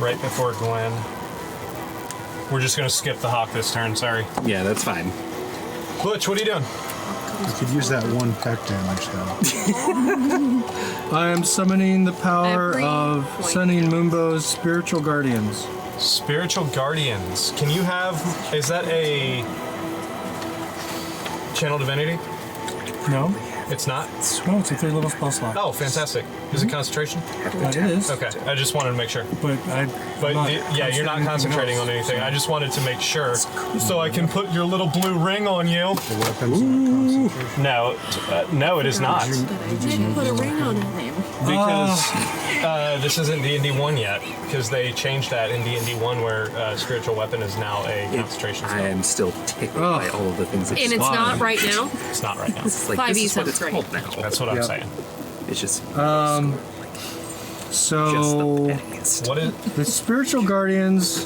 right before Gwen. We're just gonna skip the hawk this turn. Sorry. Yeah, that's fine. Butch, what are you doing? I could use that 1 peck damage though. I am summoning the power Every of point Sunning Moonbow's spiritual guardians. Spiritual Guardians. Can you have... Is that a... Channel Divinity? No? It's not? No, it's a 3 level spell slot. Oh, fantastic. Is it concentration? It is. Okay, I just wanted to make sure. But You're not concentrating on anything. I just wanted to make sure so I can put your little blue ring on you. The weapon's not concentration. No, it is not. Didn't put a ring on it. Because this isn't D&D 1 yet. Because they changed that in D&D 1 where spiritual weapon is now a concentration I spell. am still tickled by all of the things that And you it's said. not right now. It's not right now. It's like, 5e this is what sounds it's great. called now. That's what I'm Yep. saying. It's just So, just the pettiest. What is... the spiritual guardians,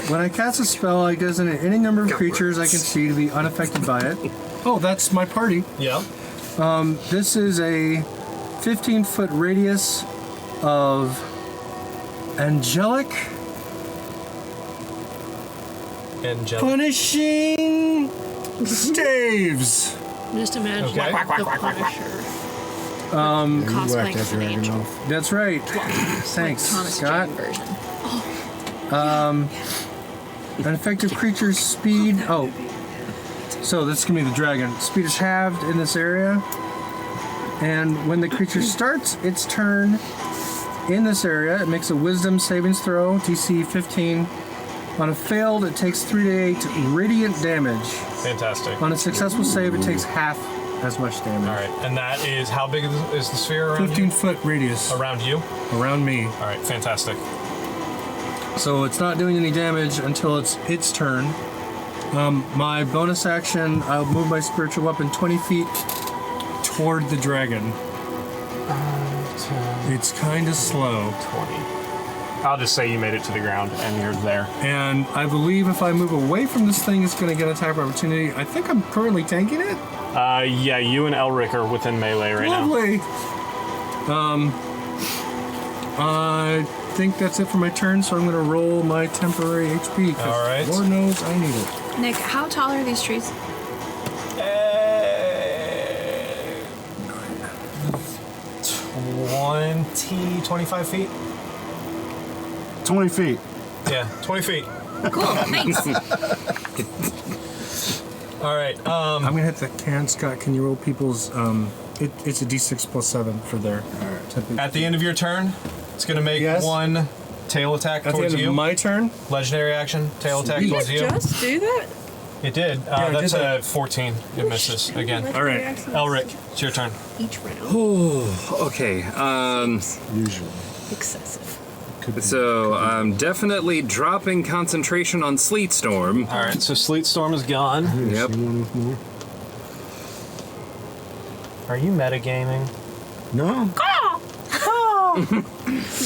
when I cast a spell, it designate any number of creatures I can see to be unaffected by it. Oh, that's my party. Yeah. This is a 15-foot radius of angelic punishing staves. Just imagine Okay. the Punisher. You Cosplaying whacked that as an dragon angel. off. That's right. Thanks, Thomas Scott. Jane version. An effective creature's speed. Oh, so this is gonna be the dragon. Speed is halved in this area, and when the creature starts its turn in this area, it makes a Wisdom savings throw, DC 15. On a failed, it takes 3d8 radiant damage. Fantastic. On a successful save, it takes half as much damage. All right. And that is... How big is the sphere around 15-foot radius you? Around you? around me. All right. Fantastic. So it's not doing any damage until it's its turn. My bonus action, I'll move my spiritual weapon 20 feet toward the dragon. It's kind of slow. 20. I'll just say you made it to the ground and you're there. And I believe if I move away from this thing, it's going to get attack of opportunity. I think I'm currently tanking it. Yeah, you and Elric are within melee right now. Lovely. I think that's it for my turn, so I'm going to roll my temporary HP. 'Cause All right. Lord knows I need it. Nick, how tall are these trees? 25 feet? 20 feet. Yeah, 20 feet. Cool, thanks. All right. I'm going to hit the can, Scott. Can you roll people's... it's a d6 plus 7 for their... At the end of your turn, it's going to make Yes. one tail attack At the towards end you. of my turn? Legendary action, tail attack You towards you. just do that? It did. I That's did a that. 14. It misses again. All right. Elric, it's your turn. Each round. Okay, Usually. Excessive. Could be. so I'm definitely dropping concentration on Sleet Storm. All right, so Sleet Storm is gone. Yep. See one with more? Are you metagaming? No.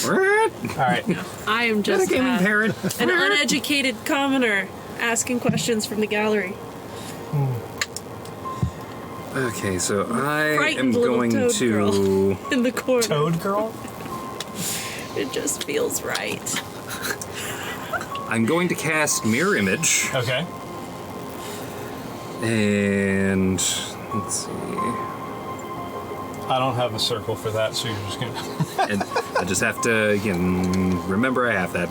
All right. I am just Gaming parrot. an uneducated commoner asking questions from the gallery. Okay, so I am Frightened little going toad to. girl in the corner. Toad girl? It just feels right. I'm going to cast Mirror Image, Okay. and let's see. I don't have a circle for that, so you're just going to... And I just have to again remember I have that.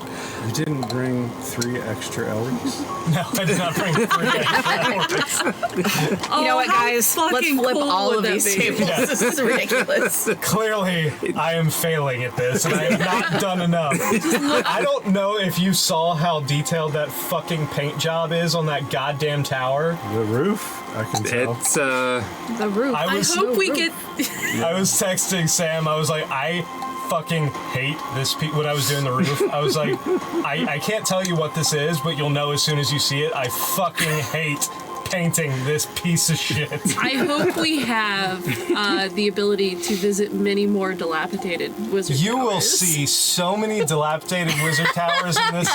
You didn't bring 3 extra Elries? No, I did not bring 3 extra. You know what, how guys? Let's fucking flip cool all would of that these be? tables. Yeah. This is ridiculous. Clearly, I am failing at this, and I have not done enough. I don't know if you saw how detailed that fucking paint job is on that goddamn tower. The roof? I can tell. It's The roof. I I was, hope we get. I was texting Sam. I was like, I fucking hate this. When I was doing the roof, I was like, I can't tell you what this is, but you'll know as soon as you see it. I fucking hate painting this piece of shit. I hope we have the ability to visit many more dilapidated wizard You will towers. see so many dilapidated wizard towers in this.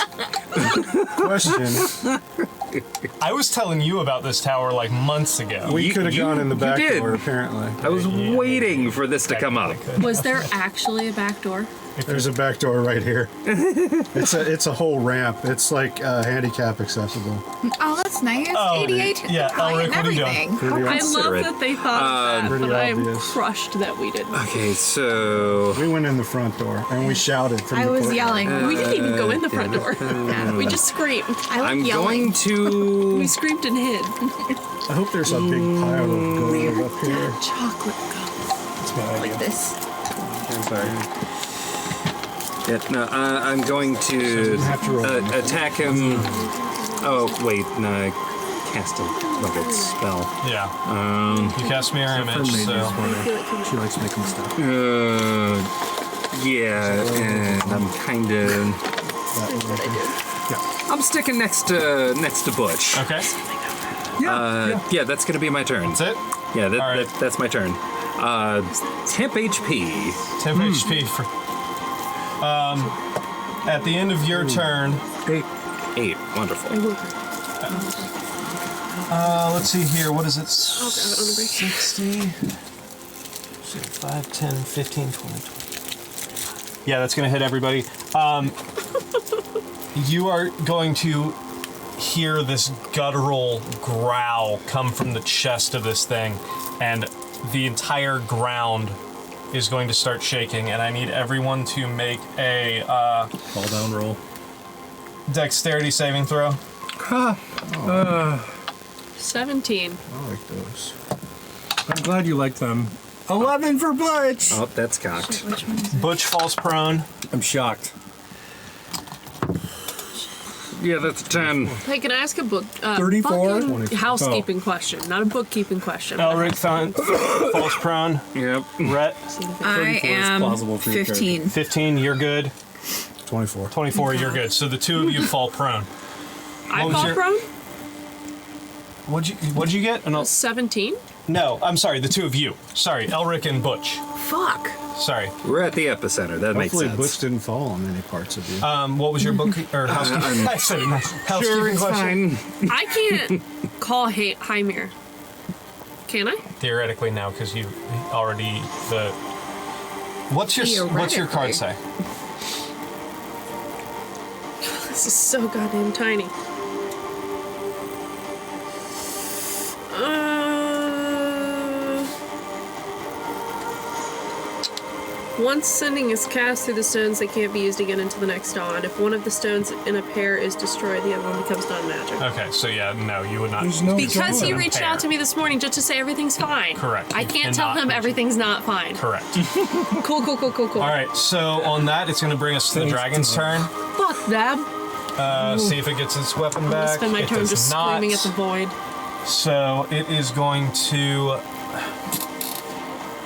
Question. I was telling you about this tower like months ago. We You- could have you- gone in the you back did. door, apparently. I was Yeah, waiting for this to come up. Was there actually a back door? There's a back door right here. It's a whole ramp. It's like handicap accessible. Oh, that's nice. Oh, 88 hit yeah, the point Elric, and what are you doing? everything. Pretty I obvious. love it. that they thought of that, Pretty but I am obvious. crushed that we didn't. Okay, so We went in the front door and we shouted from I the was courtyard. yelling. We didn't even go in the front door. Yeah, We just screamed. I like I'm yelling. going to. We screamed and hid. I hope there's a big pile of gold up here. Chocolate gum. That's my idea. Like this. I'm sorry. Yeah, no, I'm going to you have to roll. attack him. Oh wait, no, I cast a bucket spell. Yeah. You cast mirror image, so. She likes making stuff. Yeah, and I'm kind of. I'm sticking next to Butch. Okay. Yeah, that's gonna be my turn. That's it? Yeah, All right. that's my turn. Temp HP. Temp HP for. At the end of your turn, 8. Wonderful. let's see here. What is it? I'll grab it on the break. 60. 5, 10, 15, 20. Yeah, that's going to hit everybody. You are going to hear this guttural growl come from the chest of this thing, and the entire ground is going to start shaking, and I need everyone to make a Fall down roll. dexterity saving throw. 17. I like those. I'm glad you like them. 11 for Butch! Oh, that's cocked. Which one is it? Butch falls prone. I'm shocked. Yeah, that's a 10. Hey, can I ask a book? 34? fucking housekeeping question, not a bookkeeping question. Elric falls prone. Yep. Rhett, I 34 is am plausible for your 15. 15, you're good. 24. 24, you're good. So the two of you fall prone. I what was fall your- prone? What'd you get? 17? No, I'm sorry, the two of you. Sorry, Elric and Butch. Fuck. Sorry. We're at the epicenter. That makes Hopefully sense. Butch didn't fall on any parts of you. What was your book or housekeeping? I said it nice. Housekeeping Sure, it's question. fine. I can't call Hymir. Can I? Theoretically, now because you already the. What's your card say? This is so goddamn tiny. Once sending is cast through the stones, they can't be used again until the next dawn. If one of the stones in a pair is destroyed, the other one becomes non-magic. Okay, so yeah, no, you would not. There's no Because he joy. reached out to me this morning just to say everything's fine. Correct. I You can't tell cannot him mention- everything's not fine. Correct. Cool. All right, so on that, it's going to bring us to the Thanks, dragon's Tom. turn. Fuck them. See if it gets its weapon I'm gonna back. spend my It turn does just not. screaming at the void. So it is going to.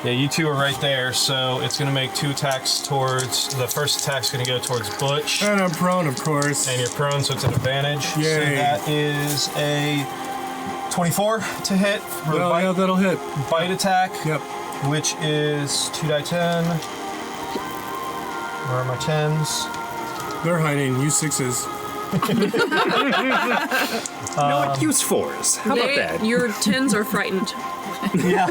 Yeah, you two are right there. So it's going to make 2 attacks towards. The first attack's going to go towards Butch. And I'm prone, of course. And you're prone, so it's an advantage. So Yay. that is a 24 to hit for Oh, yeah, that'll hit. bite attack, Yep. which is 2d10. Where are my 10s? They're hiding. Use 6s. You know what? Use 4s. How about that? Your 10s are frightened. Yeah.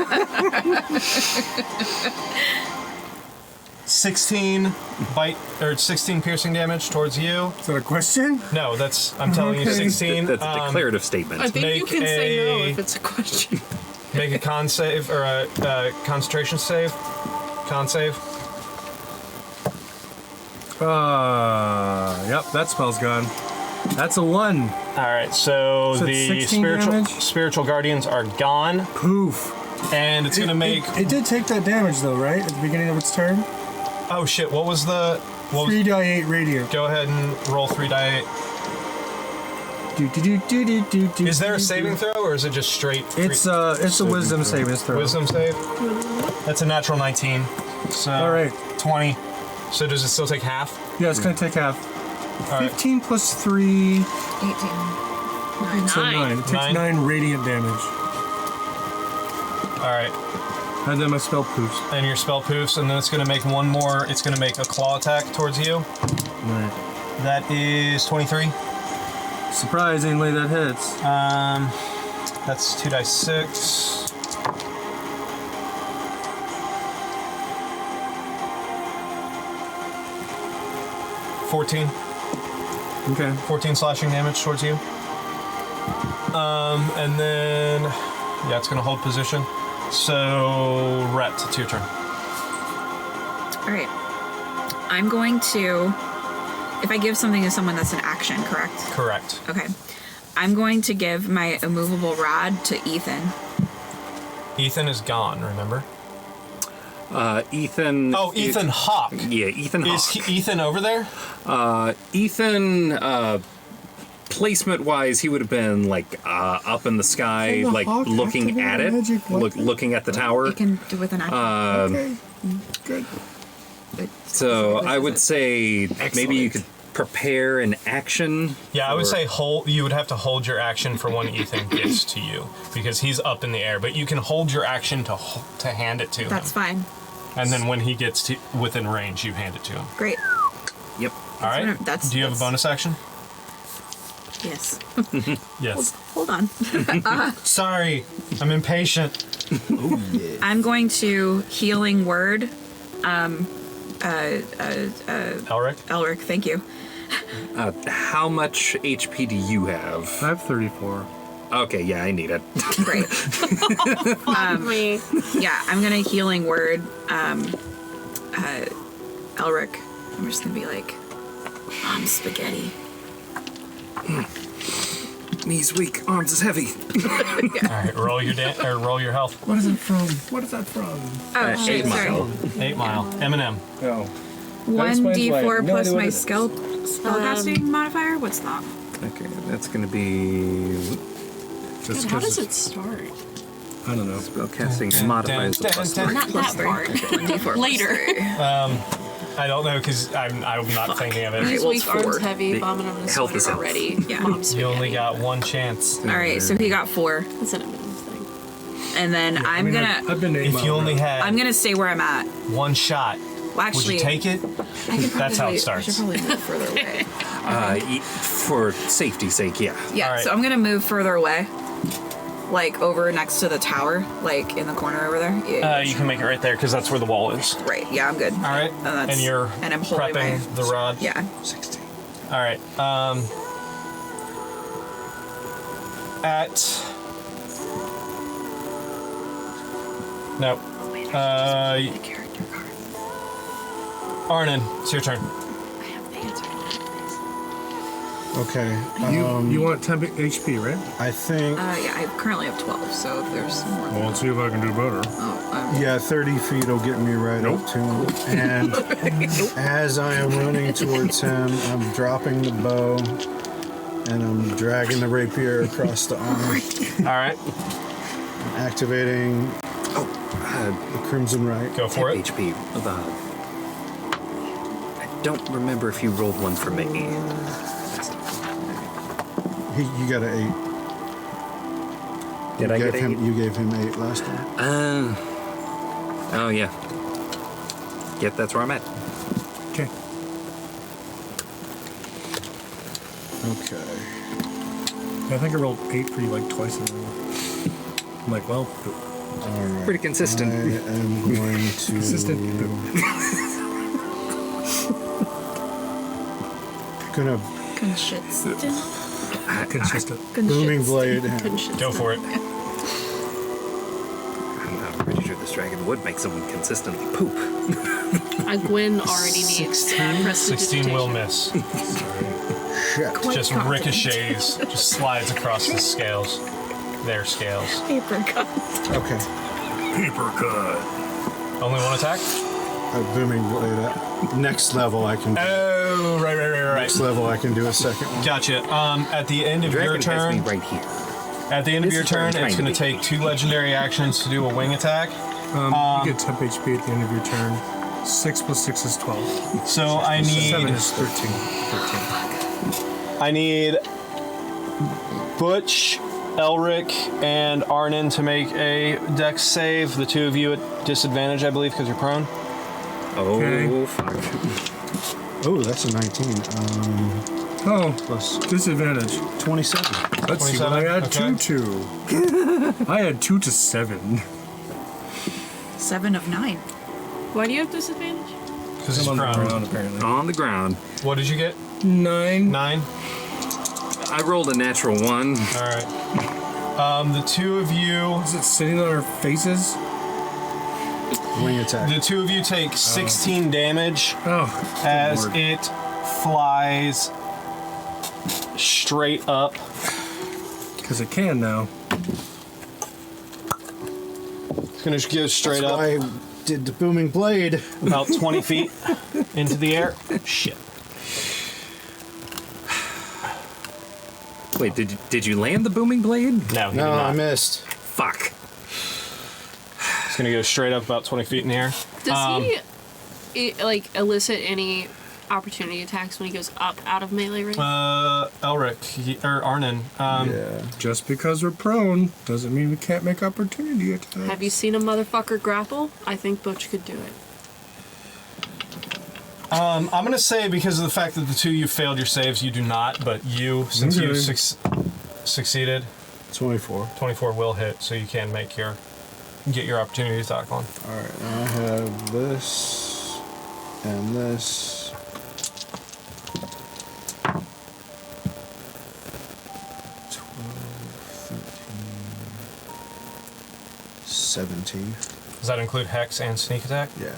16 bite or 16 piercing damage towards you. Is that a question? No, that's I'm telling you Okay. 16. That's a declarative statement. I think you Make can say no a- if it's a question. Make a con save or a concentration save. Con save. Yep, that spell's gone. That's a 1. All right, so So it's the 16 damage? spiritual guardians are gone, Poof. and it's gonna make. It did take that damage, though, right? At the beginning of its turn? Oh shit! What was the? What was, 3d8 radiant. go ahead and roll 3d8. Do. Is there a saving throw, or is it just straight? It's a wisdom saving throw. Wisdom save. That's a natural 19. So All right. 20. So does it still take half? Yeah, it's gonna take half. All right. 15 plus 3, 18. so 9. It takes 9. 9 radiant damage. All right. And then my spell poofs. And your spell poofs, and then it's going to make one more. It's going to make a claw attack towards you. Right. That is 23. Surprisingly, that hits. That's 2d6. 14. Okay. 14 slashing damage towards you. And then, yeah, it's going to hold position. So, Rhett, it's your turn. All right. I'm going to. If I give something to someone, that's an action, correct? Correct. Okay. I'm going to give my immovable rod to Ethan. Ethan is gone, remember? Ethan. Oh, Ethan Hawk. Yeah, Ethan Hawk. Is Ethan over there? Ethan, placement-wise, he would have been like up in the sky, Can the like hawk looking at activate it, magic weapon? looking at the tower. You can do with an action. Okay. Good. But So specifically I would says say maybe you could prepare an action. Yeah, I would for- say you would have to hold your action for when Ethan gets to you, because he's up in the air. But you can hold your action to hand it to him. That's fine. And then when he gets to within range, you hand it to him. Great. Yep. All right? That's- Do you have a that's- bonus action? Yes. Yes. Hold on. Sorry, I'm impatient. I'm going to healing word. Elric? Elric, thank you. How much HP do you have? I have 34. Okay, yeah, I need it. Great. Me. Yeah, I'm gonna healing word. Elric. I'm just gonna be like, I'm spaghetti. Knees weak, arms is heavy. All right, roll your health. What is it from? What is that from? Oh shit! 8 Sorry. Mile. 8 Mile. Eminem. Oh. 1d4 No plus idea what my it is. spellcasting modifier. What's that? Okay, that's gonna be Just God, how 'cause does it start? I don't know. spellcasting modifies the plus dun, one. Not that part. 1d4 Later. I don't know because I'm not thinking of it. Knees well, weak, it's arms 4. heavy, The vomit on the health sweater is health. already. Yeah. Mom's You only spaghetti. got one chance. All right, so he got 4, That's an Eminem thing. and then I'm gonna I've been 8 If you only had I'm gonna stay where I'm at. one shot, Well, would actually, you take it? I could That's how it probably- I starts. should probably move further away. For safety's sake, yeah. Yeah, All right. so I'm gonna move further away, like over next to the tower, like in the corner over there. Yeah, You can make it right there because that's where the wall is. right. Yeah, I'm good. All right. that's- And you're and I'm holding prepping my- the rod. Yeah. 16. All right. No. The character card. Arnon, it's your turn. I have the answer. Okay. You want 10 HP, right? I think. Yeah, I currently have 12, so if there's more. Well, let's see if I can do better. Yeah, 30 feet will get me right up to him. And as I am running towards him, I'm dropping the bow and I'm dragging the rapier across the arm, All right. activating the Crimson Right. Go for it. HP. I don't remember if you rolled one for me. You got an 8. Did I get him? 8? You gave him 8 last time. Oh, yeah. Yep, that's where I'm at. Okay. Okay. I think I rolled 8 for you like twice in a row. I'm like, well, All right. Pretty consistent. I am going to. consistent. Gonna Consistent. Consistent. booming blade. Go for it. I'm pretty sure this dragon would make someone consistently poop. Gwyn already needs 16 will miss. Shit. Just ricochets, just slides across the scales. Their scales. Paper cut. Okay. Paper cut. Only one attack? A booming blade. Next level, I can. Oh, right. Next level, I can do a second one. Gotcha. At the end of your Dragon has me turn, right here. at the end of This your is where I'm turn, it's trying going to to be. take 2 legendary actions to do a wing attack. You get 10 HP at the end of your turn. 6 plus 6 is 12. So I 7 need is 13. Butch, Elric, and Arnon to make a dex save. The 2 of you at disadvantage, I believe, because you're prone. Oh, Okay. fuck. Oh, that's a 19. Oh, Plus disadvantage. 27. Let's see what I 27, had okay. 2 to. I had 2 to 7. 7 of 9. Why do you have disadvantage? Because he's I'm on the prone. ground, apparently. On the ground. What did you get? 9. 9? I rolled a natural 1. All right. The two of you... Is it sitting on our faces? Wing attack. The two of you take 16 damage Oh, as Lord. it flies straight up. Because it can now. It's going to go straight That's up why I did the booming blade. about 20 feet into the air. Shit. Wait, did you land the booming blade? No, he No, did not. I missed. Fuck. It's going to go straight up about 20 feet in the air. Does he like elicit any opportunity attacks when he goes up out of melee range? Elric, or Arnon. Yeah. Just because we're prone doesn't mean we can't make opportunity attacks. Have you seen a motherfucker grapple? I think Butch could do it. I'm going to say because of the fact that the two of you failed your saves, you do not, but you, since you Okay. succeeded, 24. 24 will hit, so you can get your opportunity attack on. Alright, I have this and this. 17. Does that include Hex and Sneak Attack? Yeah.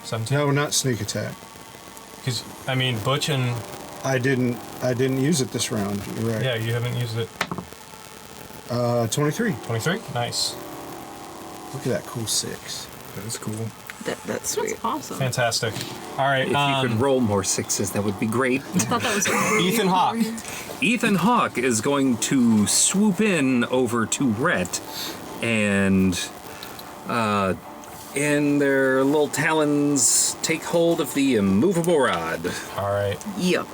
17? No, not sneak attack. Because, I mean, Butch and... I didn't use it this round. You're right. Yeah, you haven't used it. 23. 23? Nice. Look at that cool 6. That's cool. That's sweet. That's awesome. Fantastic. All right, If you could roll more 6s, that would be great. I thought that was Ethan Hawke. Ethan Hawke is going to swoop in over to Rhett and in their little talons take hold of the immovable rod. All right. Yeah.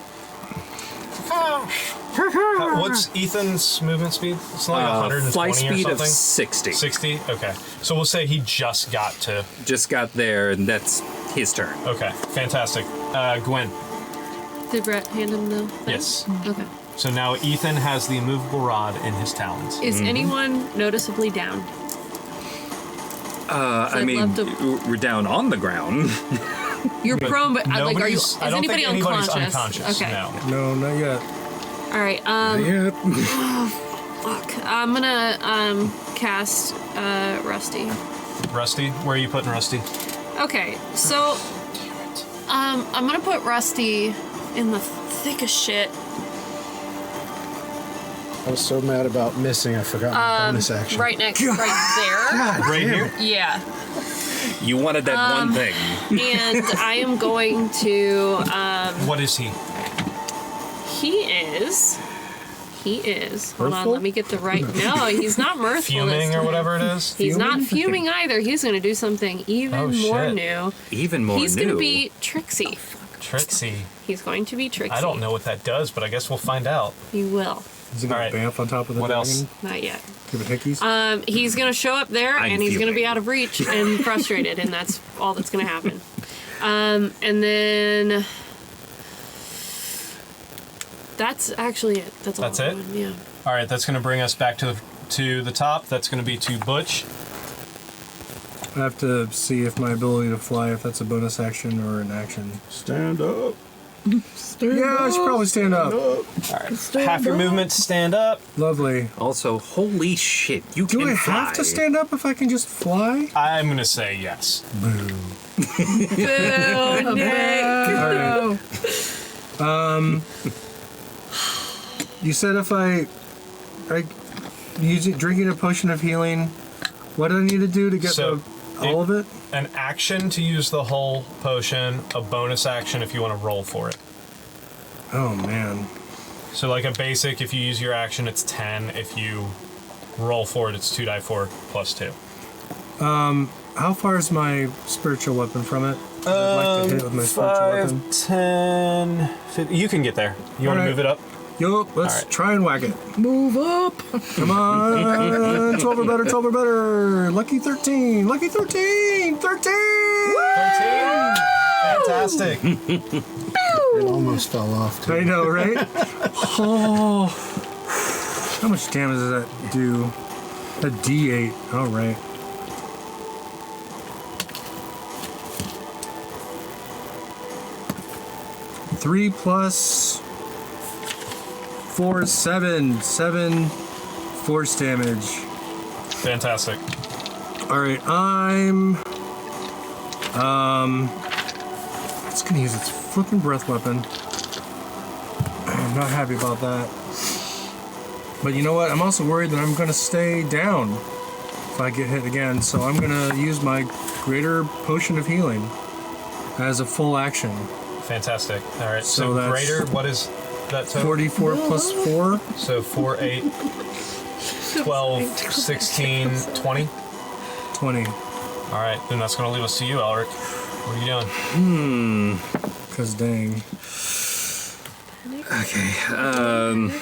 What's Ethan's movement speed? It's like 120 Fly or speed something? of 60. 60? Okay. So we'll say he just got to... Just got there, and that's his turn. Okay, fantastic. Gwen. Did Brett hand him the thing? Yes. Okay. So now Ethan has the immovable rod in his talons. Is anyone noticeably down? I I'd mean, love to- we're down on the ground. You're prone, but like, are you? Nobody's- Is I don't anybody think anybody's unconscious? unconscious. Okay. No. No, not yet. All right. Not yet. Fuck. I'm gonna cast Rusty. Rusty? Where are you putting Rusty? Okay. So I'm gonna put Rusty in the thick of shit. I was so mad about missing, I forgot my bonus action. Right next, right God Right damn. here? there. Yeah. You wanted that one thing. And I am going to. What is he? He is. Hold on, Mirthful? let me get the right. No, he's not mirthful. Fuming this or time. whatever it is? He's not Fuming? fuming either. He's going to do something even Oh, more shit. new. Even more He's new. going to be tricksy. Trixie. He's going to be tricksy. I don't know what that does, but I guess we'll find out. He will. Is it going Alright. to bamf on top of the What dragon? else? Not yet. Give it hickeys? He's going to show up there I'm and he's going to be fuming. out of reach and frustrated, and that's all that's going to happen. And then that's actually it. That's all. That's I'm it? doing, Yeah. All right, that's going to bring us back to the top. That's going to be to Butch. I have to see if my ability to fly, if that's a bonus action or an action. Stand up. Yeah, I should probably stand up. All right. Half your movement to stand up. Lovely. Also, holy shit, you Do can I fly. have to stand up if I can just fly? I'm going to say yes. Boo, Nick. You said if I drinking a potion of healing, what do I need to do to get So, all of it? An action to use the whole potion, a bonus action if you want to roll for it. Oh man. So like a basic, if you use your action, it's 10. If you roll for it, it's 2d4 plus 2. How far is my spiritual weapon from it? I'd like to hit it with my spiritual weapon. 10, 50. You can get there. You want to Alright. move it up? Yup, let's Alright. try and whack it. Move up! Come on! 12 or better, 12 or better! Lucky 13! Lucky 13! 13! 13! Fantastic. It almost fell off. Too. I know, right? Oh. How much damage does that do? A D8. Alright. 3 plus 4 is 7. 7 force damage. Fantastic. Alright, I'm it's gonna use its flipping breath weapon. I'm not happy about that. But you know what? I'm also worried that I'm gonna stay down if I get hit again, so I'm gonna use my greater potion of healing as a full action. Fantastic. All right. So So, that's greater. What is that total? 44 plus 4, So 4, 8, 12, 16, 20. 20. All right. Then that's going to leave us to you, Elric. What are you doing? Cause dang. Okay.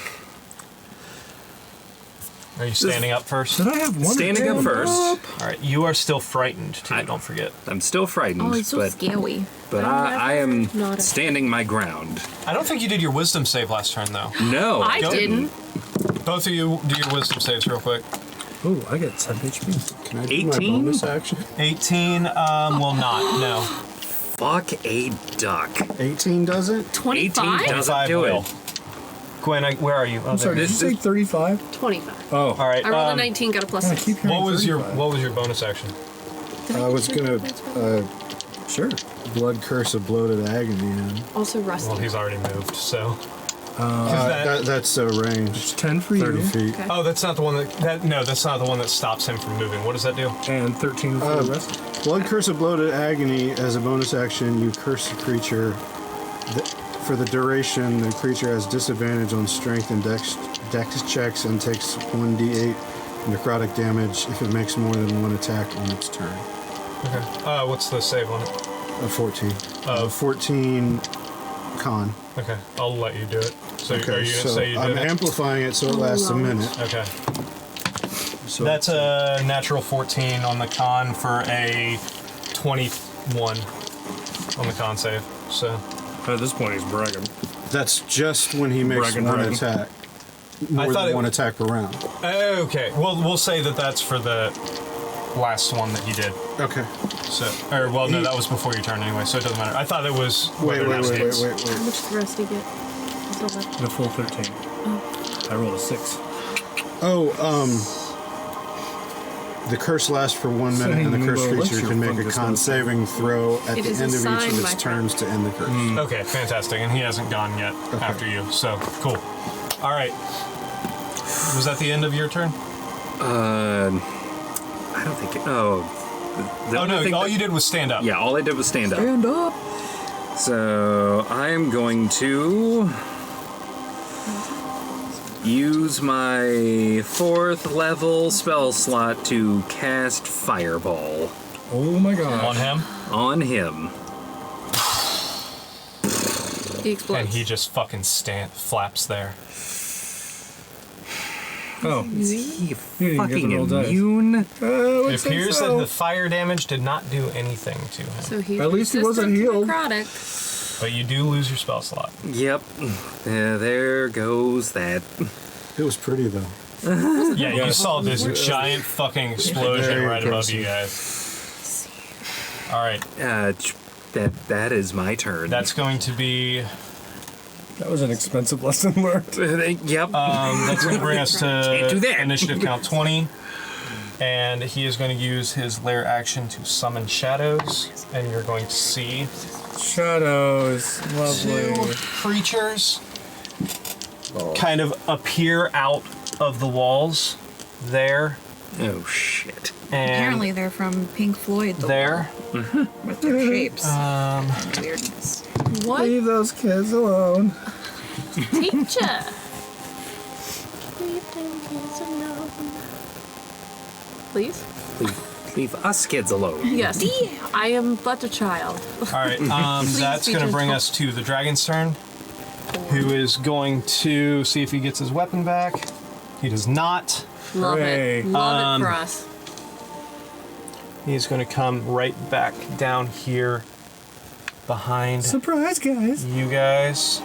Are you standing up first? Did I have one? Standing up first. All right. You are still frightened too. Don't forget. I'm still frightened, Oh, he's so but scary. I am Not a- standing my ground. I don't think you did your wisdom save last turn though. No, I didn't. Both of you do your wisdom saves real quick. Ooh, I get 10 HP. Can I do 18? my bonus action? 18 will not. No. Fuck a duck. 18 doesn't? 18 25? doesn't 25 do will. it. Gwen, where are you? Oh, I'm sorry, there. did you say 35? 25. Oh. All right. I rolled a 19, got a plus I 6. keep hearing What was your 35. bonus action? I was gonna Sure. blood curse of bloated agony in. Also rusty. Well, he's already moved. So. 'Cause that- That's range. It's 10 for 30 you. feet. Okay. Oh, that's not the one no, that's not the one that stops him from moving. What does that do? And 13 for the rest. Blood curse of bloated agony. As a bonus action, you curse the creature. For the duration, the creature has disadvantage on strength and dex checks and takes 1d8 necrotic damage if it makes more than one attack on its turn. Okay. What's the save on it? 14. Oh. 14 con. Okay, I'll let you do it. So are you Okay, gonna so say you I'm did it? amplifying it so it lasts a minute. Okay. So That's a natural 14 on the con for a 21 on the con save. So At this point, he's bragging. that's just when he makes Bragging one dragon. attack. More thought than it- one attack per round. okay. Well, we'll say that that's for the last one that you did. Okay. So, or well, no, that was before your turn anyway, so it doesn't matter. I thought it was. Wait. whether or not it hits. How much does rusty get? Still have- The full 13. I rolled a 6. The curse lasts for 1 minute, Saying and the you cursed will let creature your can make a fungus con not- saving throw at It the is end of each assigned, of my its friend. turns to end the curse. Okay, fantastic, and he hasn't gone yet after you. So cool. All right. Was that the end of your turn? I don't think. The Oh only no! thing All that- you did was stand up. Yeah, all I did was stand up. Stand up. So I'm going to use my 4th level spell slot to cast Fireball Oh my god. On him, on him. He explodes. and he just fucking flaps there. Oh. Is he You didn't get fucking the roll dice. immune? It appears that the fire damage did not do anything to him, So he's At least he wasn't resistant to healed. necrotic. but you do lose your spell slot. Yep. There goes that. It was pretty though. Yeah, you saw this giant fucking explosion Very right above impressive. you guys. All right, That is my turn. that's going to be. That was an expensive lesson learned. Yep. That's going to bring us Can't do to that. initiative count 20. And he is going to use his lair action to summon shadows. And you're going to see Shadows. Lovely. two creatures kind of appear out of the walls there. Oh shit. And Apparently they're from Pink Floyd. The there. Wall, with their shapes. And weirdness. What? Leave those kids alone. Teacher! Please? Leave us kids alone. Yes. I am but a child. All right. That's be going to bring gentle. us to the dragon's turn, who is going to see if he gets his weapon back. He does not. Love Hooray. it. Love it for us. He's going to come right back down here behind Surprise, guys. you guys.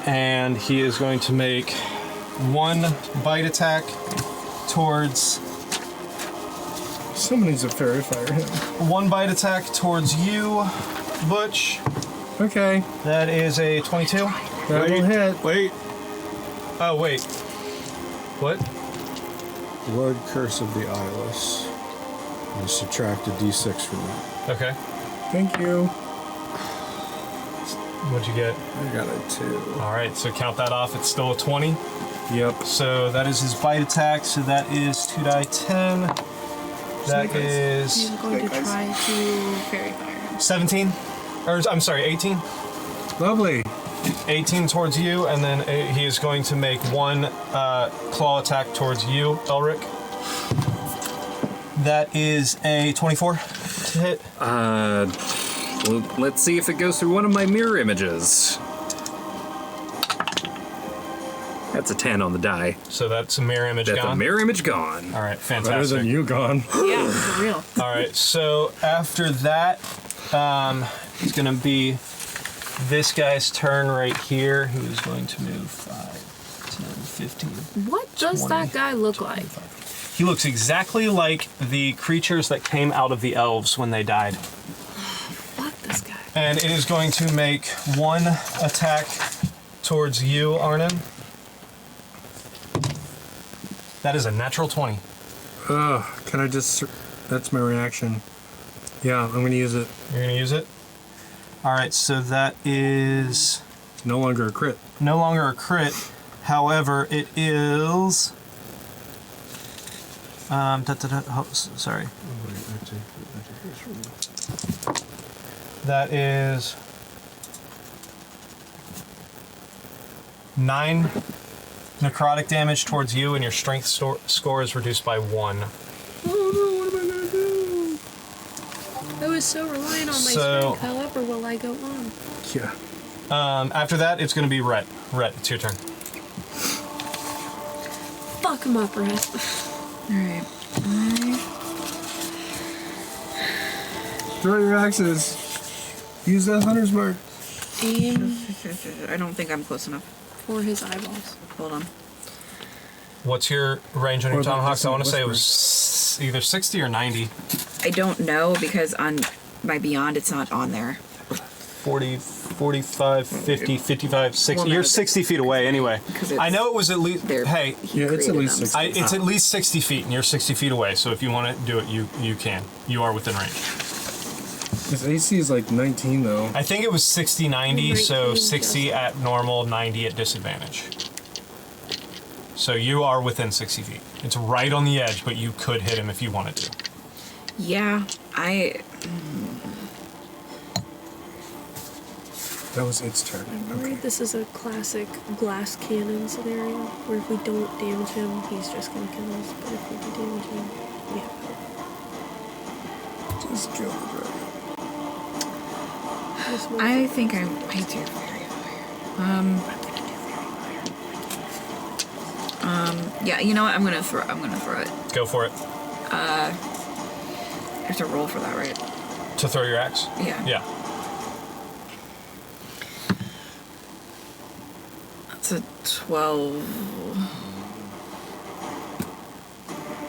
And he is going to make one bite attack towards Someone needs to fairy fire him. you, Butch, Okay. That is a 22. That will hit. Wait. Oh, wait. What? Blood Curse of the Eyeless. And subtract a d6 from that. Okay. Thank you. What'd you get? I got a 2. All right, so count that off. It's still a 20. Yep. So that is his bite attack. So that is 2 die 10. That is I'm going to try to fairy fire him. 17. Or, I'm sorry, 18. Lovely. 18 towards you, and then he is going to make one claw attack towards you, Elric. That is a 24 to hit. Well, let's see if it goes through one of my mirror images. That's a 10 on the die. So that's a mirror image That's gone. a mirror image gone. All right, fantastic. Better than you gone. Yeah, for real. All right, so after that, it's going to be this guy's turn right here, who is going to move 5, 10, 15. What does 20, that guy look like? He looks exactly like the creatures that came out of the elves when they died. Fuck this guy. And it is going to make one attack towards you, Arnon. That is a natural 20. Can I just... That's my reaction. Yeah, I'm going to use it. You're going to use it? All right, so that is It's no longer a crit. no longer a crit. However, it is... sorry. That is 9 necrotic damage towards you, and your strength score is reduced by 1. Oh no, what am I gonna do? I was so reliant on my strength, however will I go on? Yeah. After that, it's going to be Rhett. Rhett, it's your turn. Fuck him up, Rhett. Alright. Throw your axes. Use that hunter's mark. Aim I don't think I'm close enough. for his eyeballs. Hold on. What's your range on your Or the tomahawks? I want to say it whisper. was either 60 or 90. I don't know because on my Beyond it's not on there. 40, 45, 50, 55, 60. Well, no, You're 60 feet away anyway. 'Cause it's- I know it was at least... They're- Hey, he Yeah, it's at created least them. 60. it's at least 60 feet, and you're 60 feet away. So if you want to do it, you can. You are within range. His AC is like 19 though. I think it was 60, 90, so 19 60 just- at normal, 90 at disadvantage. So you are within 60 feet. It's right on the edge, but you could hit him if you wanted to. Yeah, That was its turn. I'm worried this is a classic glass cannon scenario where if we don't damage him, he's just gonna kill us. But if we do damage him, we have hope. Just kill the dragon. This one- I think I do very yeah, you know what? I'm gonna throw it. Go for it. I have to roll for that, right? To throw your axe? Yeah. Yeah. That's a 12.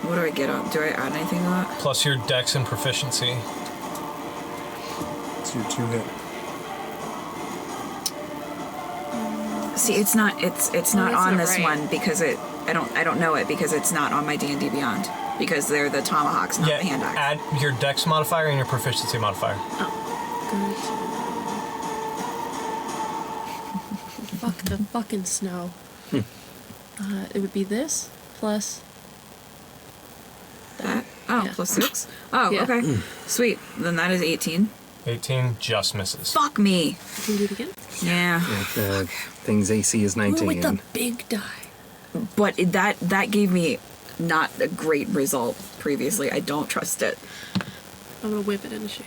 What do I get on? Do I add anything to that? Plus your dex and proficiency. It's your 2-hit. See, it's not Oh, on that's not this right. one because I don't know it because it's not on my D&D Beyond because they're the tomahawks, not Yeah, the hand axe. add your dex modifier and your proficiency modifier. Fuck the fucking snow. It would be this plus. That? Oh, Yeah. plus 6? Oh, Yeah. okay. Sweet. Then that is 18. 18 just misses. Fuck me. Can you do it again? Yeah. The thing's AC is 19. Roll with the big die. But that gave me not a great result previously. I don't trust it. I'm gonna whip it into shape.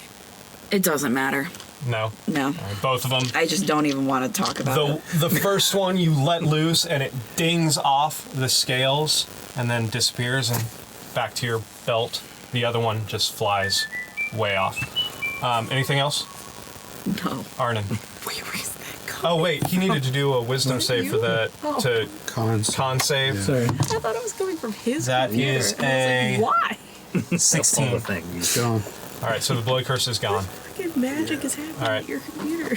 It doesn't matter. No. No. All right, both of them. I just don't even want to talk about it. The first one you let loose and it dings off the scales and then disappears and back to your belt. The other one just flies way off. Anything else? No. Arnon. Wait, where's that going? Oh wait, he needed to do a wisdom save for that to Cons. con save. Yeah. Sorry. I thought it was coming from his That computer. is and I was like, why? 16. All the things. Gone. All right, so the blood curse is gone. Fucking magic is happening All right. at your computer.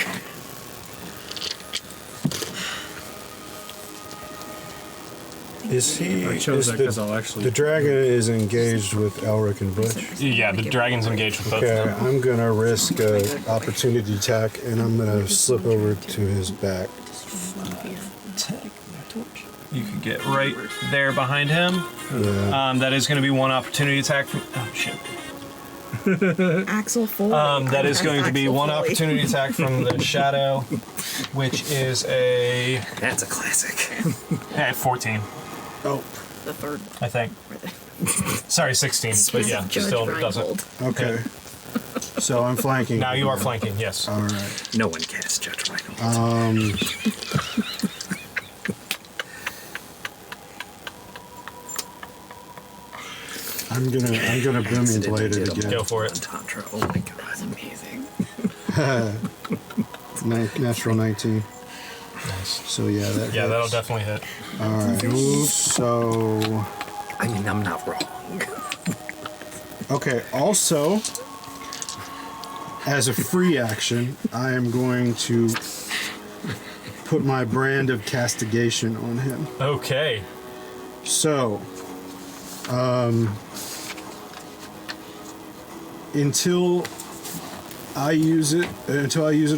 Is he? I chose is that because I'll actually. the dragon is engaged with Elric and Butch. Yeah, the dragon's engaged with both Okay, of them. I'm gonna risk an opportunity attack, and I'm gonna slip over to his back. You could get right there behind him. Yeah. That is going to be one opportunity attack from. Oh shit. Axel Foley. That is going to be Axel one Foley. opportunity attack from the shadow, which is a That's a classic. 14, Oh, The third. I think. Sorry, 16, but yeah, Judge still Reinhold. doesn't. okay. So I'm flanking. Now you are flanking, yes. All right. No one cares, Judge Reinhold. I'm gonna booming blade it again. Go for it. Entendre. Oh my god. That's amazing. Natural 19. Nice. So yeah, that. Yeah, that'll hits. definitely hit. All right. So I mean, I'm not wrong. okay. Also, as a free action, I am going to put my brand of castigation on him. Okay. So, until I use it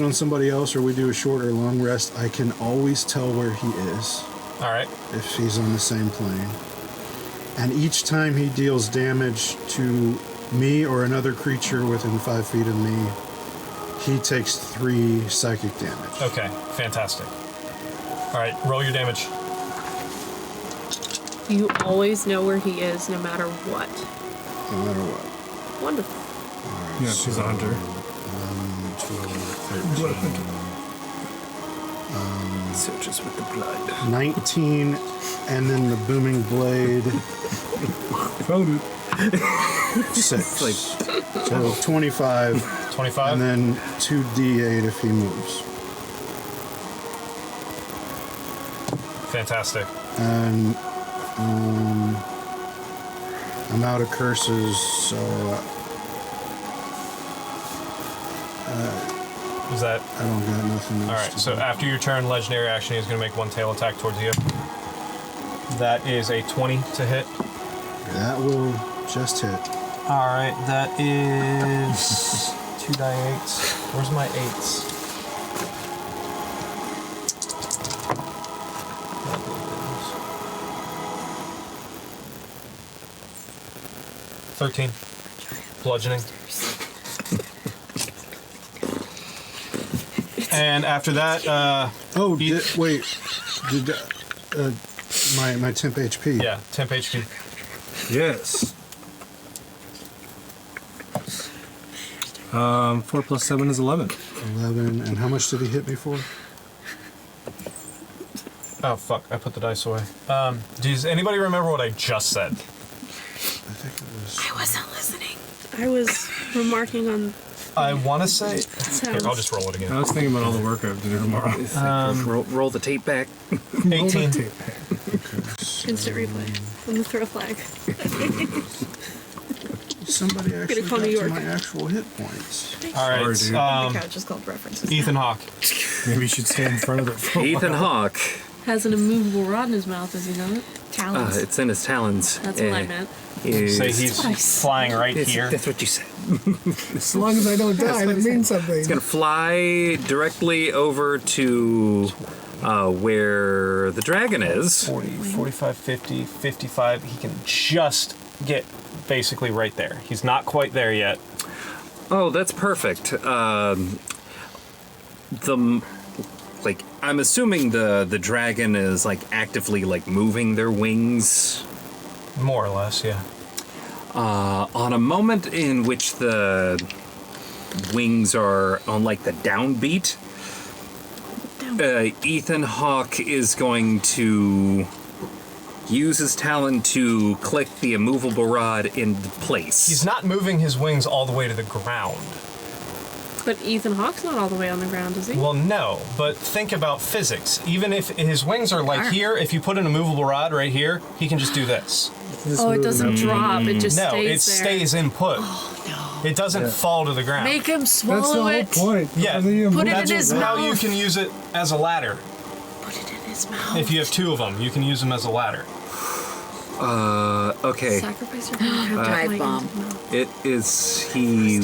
on somebody else, or we do a short or long rest, I can always tell where he is All right. if he's on the same plane. And each time he deals damage to me or another creature within 5 feet of me, he takes 3 psychic damage. Okay. Fantastic. All right. Roll your damage. You always know where he is, no matter what. No matter what. Wonderful. Yeah, she's a hunter. 12, 13. Searches with the blood. 19, and then the booming blade, Found it. 6. Like, So 25, 25. and then 2d8 if he moves. Fantastic. And I'm out of curses, so Is that I don't got nothing else. all right? to So do. after your turn, legendary action, he's going to make one tail attack towards you. That is a 20 to hit. That will just hit. All right, that is 2 die 8s. Where's my 8s? That is 13. Bludgeoning. And after that, Oh, He- wait. Did my temp HP? yeah, temp HP. Yes. 4 plus 7 is 11. 11. And how much did he hit me for? Oh fuck! I put the dice away. Does anybody remember what I just said? I think it was. I wasn't listening. I was remarking on I want to say. Here, sounds. I'll just roll it I again. was thinking about all the work I have to do tomorrow. roll the tape back. 18. Instant replay from the throw flag. Somebody actually call got New to York. my actual hit points. All right. Sorry, dude. The couch is called references. Ethan Hawke. Maybe you should stand in front of it for a Ethan while. Hawke. Has an immovable rod in his mouth, does he not? Talents. It's in his talons. That's what I meant. is- Say he's flying right here. That's what you said. As long as I don't die, that means something. He's gonna fly directly over to where the dragon is. 40, 45, 50, 55. He can just get basically right there. He's not quite there yet. Oh, that's perfect. I'm assuming the dragon is like actively like moving their wings. More or less, yeah. On a moment in which the wings are on like the downbeat, Ethan Hawke is going to use his talon to click the immovable rod into place. He's not moving his wings all the way to the ground. But Ethan Hawke's not all the way on the ground, is he? Well, no, but think about physics. Even if his wings are like here, if you put an immovable rod right here, he can just do this. Oh, it doesn't drop. It just No, stays it there. stays in put. It doesn't fall to the ground. Make him That's the swallow whole it. point. Yeah, Put it in that's his how you mouth. can use it as a ladder. Put it in his his mouth. If you have 2 of them, you can use them as a ladder. Okay. Sacrifice your Dive bomb. It is he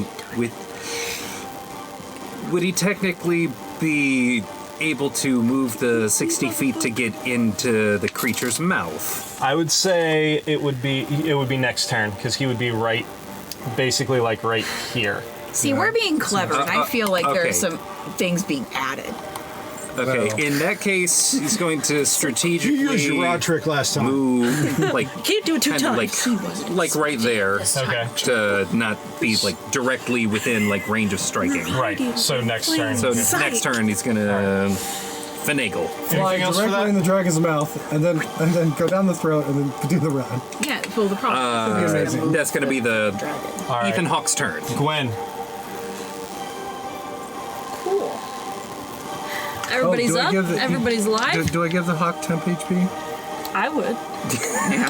would he technically be able to move the 60 feet to get into the creature's mouth? I would say it would be next turn because he would be basically like right here. See, we're being clever, and I feel like there okay. are some things being added. Okay, Well. in that case, he's going to strategically You used your rod trick last time. move like Can't do it 2 kind of times. like right there Okay. to not be like directly within like range of striking. Right. So next turn. So Okay. next turn he's gonna finagle. Fly Anything else for directly in that? the dragon's mouth, and then go down the throat, and then do the run. Yeah, well, the problem is amazing. That's gonna be the dragon. All right. Ethan Hawke's turn. Gwen. Cool. Everybody's do I up. give the- Everybody's live. Do I give the hawk temp HP? I would.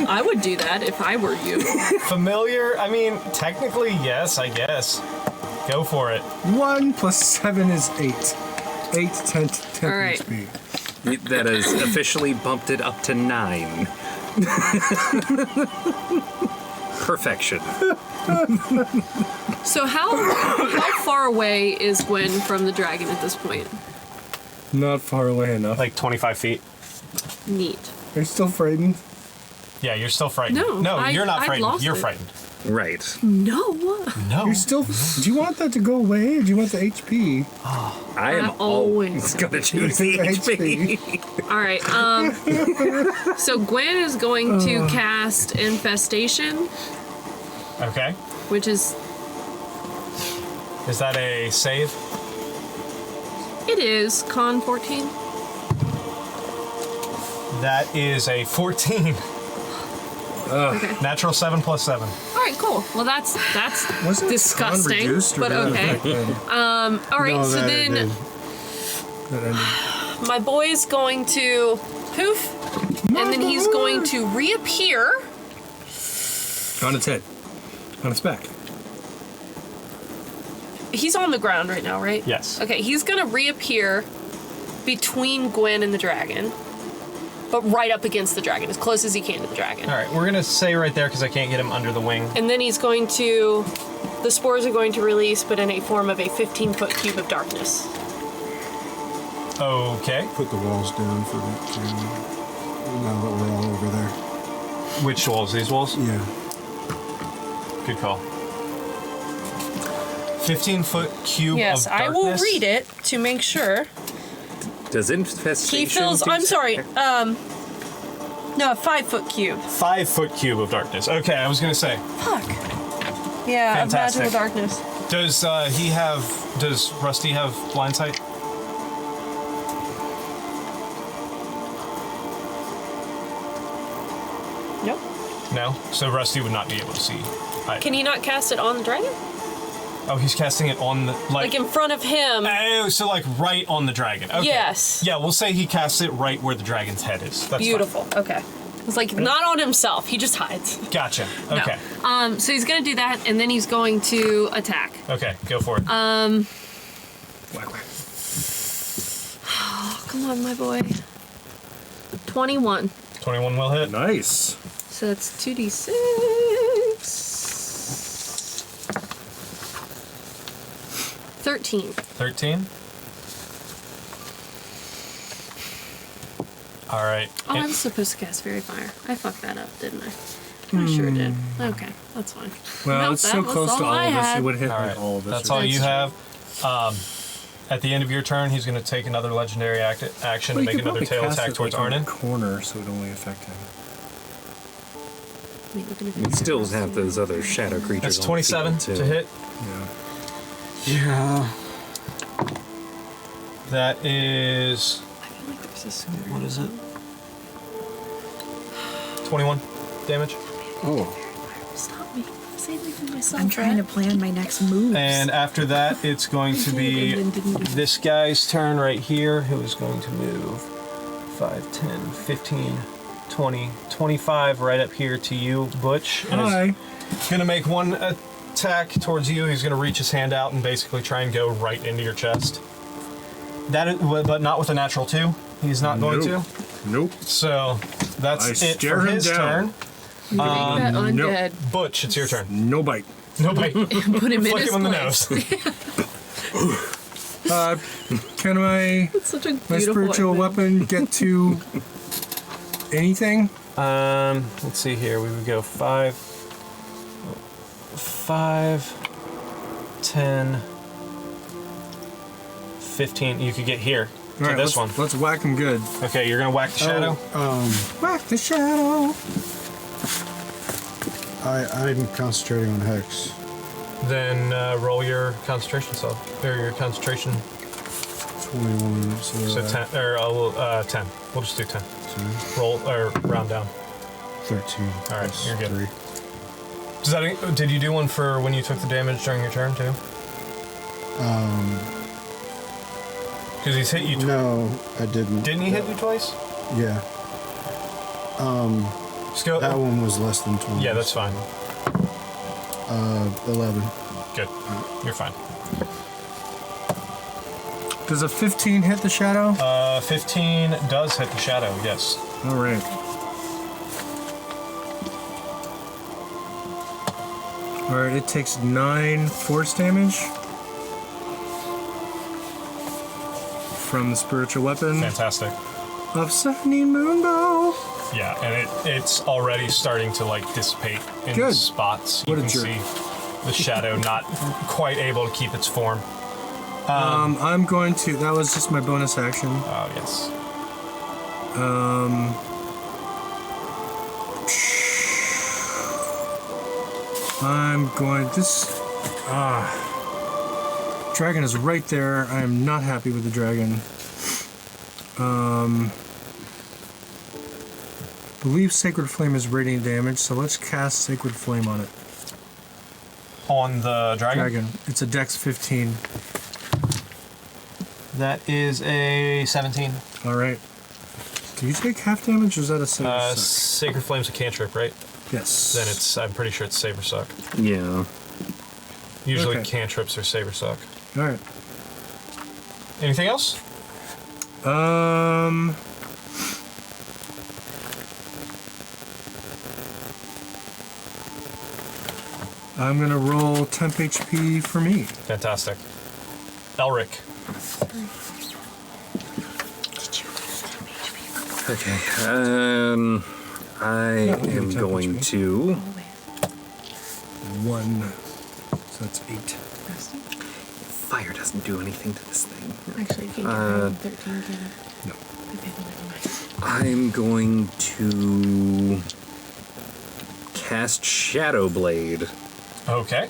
I would do that if I were you. Familiar? I mean, technically, yes, I guess. Go for it. 1 plus 7 is 8. 8 temp All right. HP. That has officially bumped it up to 9. Perfection. So how far away is Gwen from the dragon at this point? Not far away enough. Like 25 feet. Neat. Are you still frightened? Yeah, you're still frightened. No, you're not I'd frightened. lost You're it. frightened. Right. No. No. You're still. Do you want that to go away, or do you want the HP? I am I always gonna choose the HP. All right. So Gwen is going to cast Infestation, Okay. which is Is that a save? it is con 14. That is a 14. Okay. Natural 7 plus 7. All right. Cool. Well, that's Wasn't it disgusting, con reduced, or but did that okay. affect that? All right. No, So that then ended. That ended. my boy's going to poof, and then he's going to reappear. On its head. On its back. He's on the ground right now, right? Yes. Okay, he's gonna reappear between Gwen and the dragon, but right up against the dragon, as close as he can to the dragon. All right, we're going to say right there because I can't get him under the wing. And then he's going to, the spores are going to release, but in a form of a 15-foot cube of darkness. Okay. Put the walls down for that too. Now that we're all over there. Which walls? These walls? Yeah. Good call. 15-foot cube Yes, of I darkness. will read it to make sure. Does infestation? He fills, I'm sorry, no, a 5-foot cube. 5-foot cube of darkness. Okay, I was going to say. Fuck. Yeah, Fantastic. of magical darkness. Does Rusty have blind sight? Nope. No? So Rusty would not be able to see. Can he not cast it on the dragon? Oh, he's casting it on the... Like in front of him? Oh, so like right on the dragon. Okay. Yes. Yeah, we'll say he casts it right where the dragon's head is. That's Beautiful. Okay. It's like not on himself. He just hides. fine. Gotcha. No. Okay. So he's gonna do that, and then he's going to attack. Okay, go for it. Oh, come on, my boy. 21. 21 will hit. Nice. So that's 2d6. 13. 13. All right. Oh, I was supposed to cast Fairy Fire. I fucked that up, didn't I? I sure did. Okay, that's fine. Well, Nope, it's that so was close to all all I of us. had. It would hit All like right. all of us. That's all you That's have. At the end of your turn, he's going to take another legendary action Well, to you make could another probably tail cast attack it, towards like, on Arnon. the corner, so it only affect him. Wait, look at it. We still have those other shadow creatures. That's on the 27 field, to too. hit. Yeah. That is... I feel like there's a scooter. What is it? 21 damage. Oh. Stop me. Saving for myself. I'm trying to plan my next moves. And after that, it's going to be this guy's turn right here, who is going to move 5, 10, 15, 20, 25 right up here to you, Butch. And Hi. He's going to make one attack towards you. He's going to reach his hand out and basically try and go right into your chest. That is, but not with a natural 2. He's not going Nope. to. Nope. So that's I it stare for him his down. turn. Make that undead. Butch, it's your turn. No bite. Nobody. Put him in Flick his him on the place. nose. Can my It's such a beautiful spiritual weapon. weapon get to anything? Let's see here. We would go 5, 10, 15. You could get here to All right, this one. let's whack him good. Okay, you're gonna whack the shadow. Whack the shadow. I'm concentrating on Hex. Then roll your concentration spell or your concentration. 21. So 10 or 10. We'll just do 10. 10, Roll or round down. 13. All right, plus you're good. 3. Does that? Did you do one for when you took the damage during your turn too? Because he's hit you. No, I didn't. Didn't he hit you twice? Yeah. Just go. That one was less than 20. Yeah, that's fine. 11. Good. You're fine. Does a 15 hit the shadow? 15 does hit the shadow. Yes. All right. All right, it takes 9 force damage from the spiritual weapon Fantastic. of Siphoning Moonbow. Yeah, and it's already starting to like dissipate in Good. spots. You What a can jerk. see the shadow not quite able to keep its form. I'm going to. That was just my bonus action. Oh yes. I'm going. This. Dragon is right there. I am not happy with the dragon. Believe Sacred Flame is radiant damage, so let's cast Sacred Flame on it. On the dragon. It's a Dex 15. That is a 17. All right. Do you take half damage, or is that a save? or suck? Sacred Flame's a cantrip, right? Yes. Then I'm pretty sure it's Saber Suck. Yeah. Usually Okay. cantrips are Saber Suck. All right. Anything else? I'm gonna roll temp HP for me. Fantastic. Elric. Okay. I am going to. 1. So that's 8. Fire doesn't do anything to this thing. Actually, you can get rid of 13, can it? No. Okay, then never mind. I'm going to cast Shadow Blade. Okay.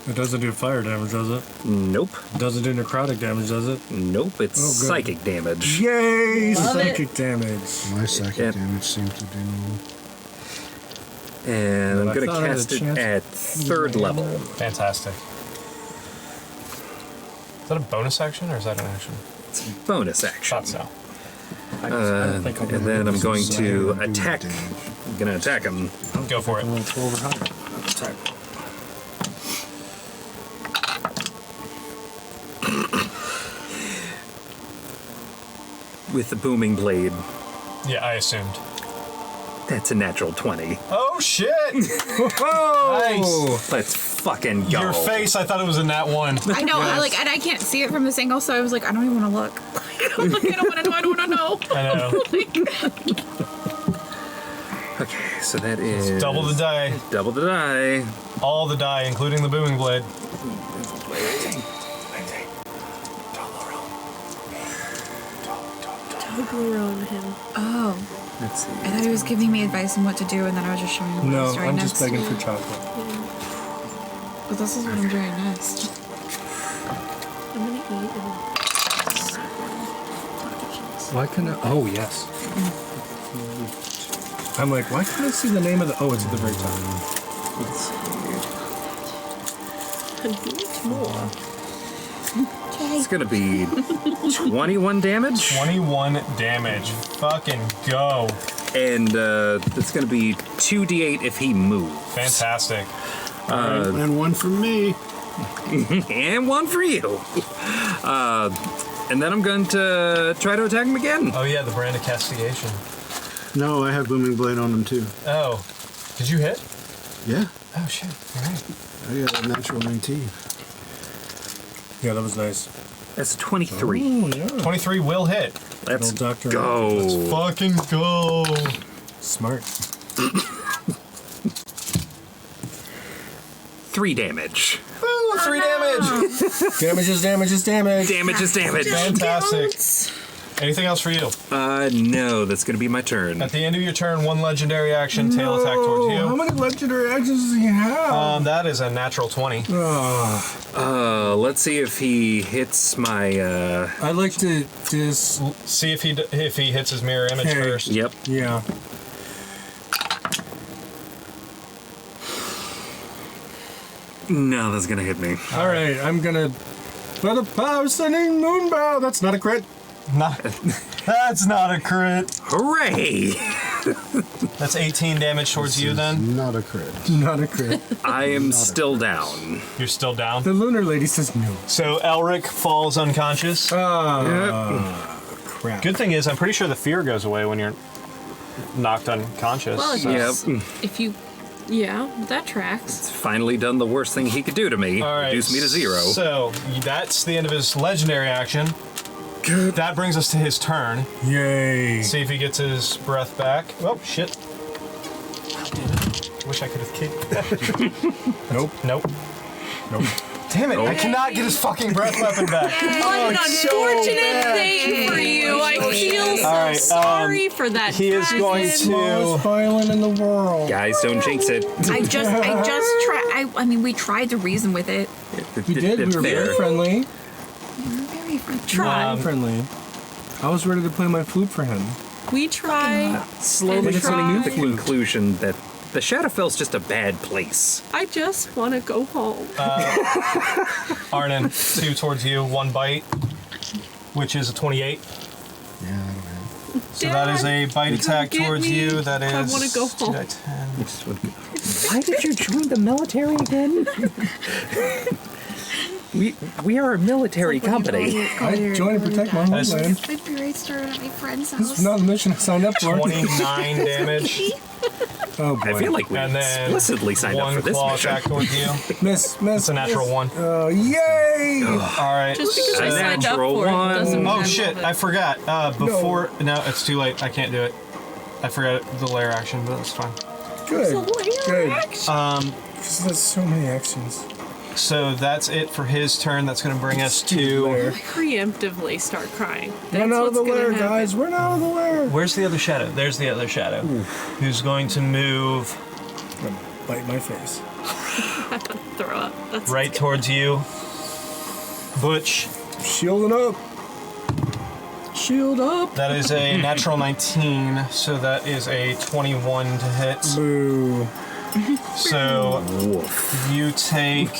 It doesn't do fire damage, does it? Nope. It doesn't do necrotic damage, does it? Nope. It's Oh, good. psychic damage. Yay! Love it. Psychic damage. My psychic Yep. damage seemed to do. And Well, I'm I going to thought I had cast a it chance. at 3rd level. Fantastic. Is that a bonus action or is that an action? Bonus action. Thought so. I don't think I'll And then I'm going This is, to doing attack. damage. I'm going to attack him. Go for it. roll 12 or higher. Attack. With the booming blade. Yeah, I assumed. That's a natural 20. Oh shit! Oh! Nice. Let's fucking go. Your face, I thought it was in that one. I know, and I can't see it from this angle, so I was like, I don't even want to look. I don't want to know. I don't want to know. I know. Okay, so that is Double the die. double the die. All the die, including the booming blade. Toggle around him. Oh, Let's see. I thought he was giving me advice on what to do, and then I was just showing him No, what right I'm next. just begging for chocolate. But this is what I'm doing next. I'm gonna eat and Why couldn't I? Oh, yes. I'm like, why can't I see the name of the... Oh, it's at the very top. eat more. It's gonna be 21 damage, 21 damage. Fucking go. and it's gonna be 2d8 if he moves, Fantastic. And one from me. and 1 for you. And then I'm going to try to attack him again. Oh yeah, the brand of castigation. No, I have Booming Blade on him too. Oh, did you hit? Yeah, Oh shit! All right. I got a natural 19. Yeah, that was nice. That's a 23. Oh, yeah. 23 will hit. Let's Little doctor. go. Fucking go! Smart. 3 damage. Ooh, 3 damage. Damage is damage is damage. Damage is damage. Fantastic. Anything else for you? No, that's going to be my turn. At the end of your turn, one legendary action, tail attack towards How you. many legendary actions does he have? That is a natural 20. Let's see if he hits my. I'd like to just. See if he hits his mirror image Okay. first. Yep. Yeah. No, that's going to hit me. All right, I'm gonna. Let a power sending moonbow. That's not a crit. Not, that's not a crit. Hooray! That's 18 damage towards you then. Not a crit. Not a crit. I am still down. You're still down. The lunar lady says no. So Elric falls unconscious. Crap. Good thing is, I'm pretty sure the fear goes away when you're knocked unconscious. Well, so- Yep. If you, yeah, that tracks. Finally done the worst thing he could do to me. All right. Reduce me to 0. So that's the end of his legendary action. That brings us to his turn. Yay. See if he gets his breath back. Oh shit! Oh, damn it. Wish I could have kicked. Nope. Nope. Nope. Damn it! I cannot get his fucking breath weapon back. What an unfortunate thing for you. I feel so right, sorry for that. he is going person. to- Smallest violin in the world. Guys, don't jinx it. I just tried. I mean, we tried to reason with it. We did. We It's were fair. very friendly. Very friendly. Try. Friendly. I was ready to play my flute for him. We try. Slowly And coming to the try. conclusion that the Shadowfell's just a bad place. I just want to go home. Arnon, 2 towards you, 1 bite, which is a 28. Yeah, I don't have. So that is a bite Dad, attack get towards me. you. That is. I wanna go home. 2d10. Why did you join the military again? we are a military company. I joined to protect my That's- homeland. My parade started at my friend's This house. is not the mission I signed up for. 29 damage. Oh boy. I feel like we And then explicitly signed up one for this claw mission. attack towards you. Miss. It's a natural 1. Oh, yay! All right. Just because I A signed up natural for it one. doesn't mean Oh I shit! love I it. forgot. Before no, it's too late. I can't do it. I forgot the lair action, but that's fine. Good. Good. Um, Because there's so many actions. so that's it for his turn. That's going to bring us to. Lair. Preemptively start crying. That's Run out of the what's gonna lair, happen. guys. Run out of the lair. Where's the other shadow? There's the other shadow. Who's going to move Gonna bite my face. Throw up. That's right towards you, Butch. Shielding up. Shield up. That is a natural 19, so that is a 21 to hit. Boo. So you take.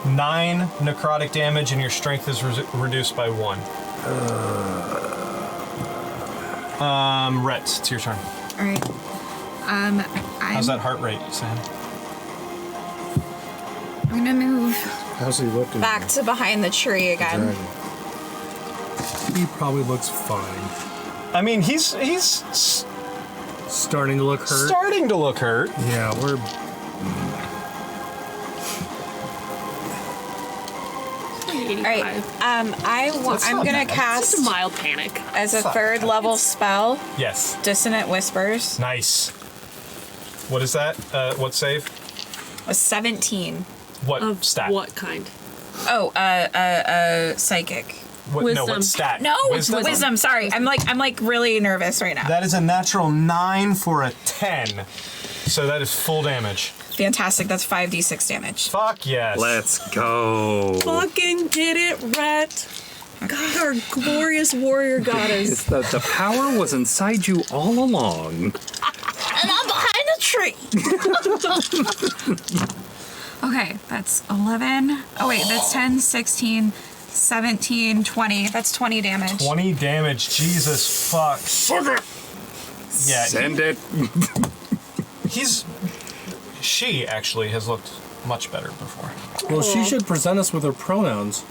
Nine necrotic damage, and your strength is reduced by 1. Rhett, it's your turn. All right. How's that heart rate, Sam? I'm gonna move How's he looking? back to behind the tree again. Dragon. He probably looks fine. I mean, he's Starting to look hurt. starting to look hurt. Yeah, we're. All right. I'm gonna Just a cast mild panic. as a third level spell, Yes. Dissonant Whispers. Nice. What is that? What save? A 17. What Of stat? what kind? Oh, psychic. What, no, Wisdom. what stat? No, Wisdom? wisdom. Sorry, I'm like really nervous right now. That is a natural 9 for a 10. So that is full damage. Fantastic. That's 5d6 damage. Fuck yes. Let's go. Fucking get it, Rat. God, our glorious warrior goddess. The power was inside you all along. And I'm behind the tree. Okay, that's 11. Oh wait, that's 10, 16, 17, 20. That's 20 damage. 20 damage. Jesus fuck. Yeah, Send it. he's she actually has looked much better before. Well, she should present us with her pronouns.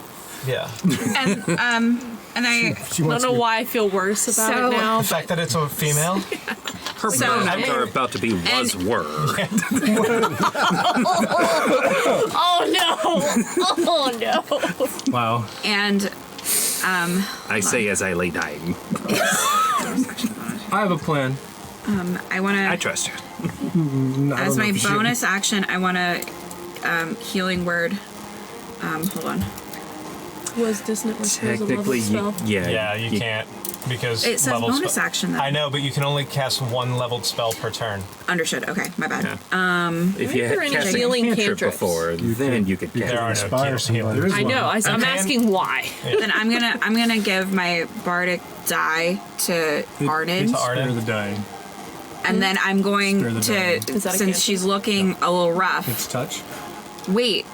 Yeah. And I She I wants don't know to- why I feel worse about So- it now. The fact that it's a female. Her So- pronouns are about to be was were. Oh no! Oh no! Wow. and I say as I lay dying. I have a plan. I want I to, trust you. as my bonus action, I want to healing word. Hold on. Was Dissonant Whispers a level Technically, spell? Yeah, you can't because It says level bonus spell- action, though. I know, but you can only cast one leveled spell per turn. Understood. Okay, my bad. Yeah. If you Are had there any cast a healing cantrip cantrips? before, then you could There are cast no Inspire healing. somebody. I know. I'm Okay. asking why. Then I'm gonna give my bardic die to Arden, to Arden. Spare the dying. and then I'm going Spare the to, dying. Is that a since cantrip? she's looking a little rough. It's touch. Wait,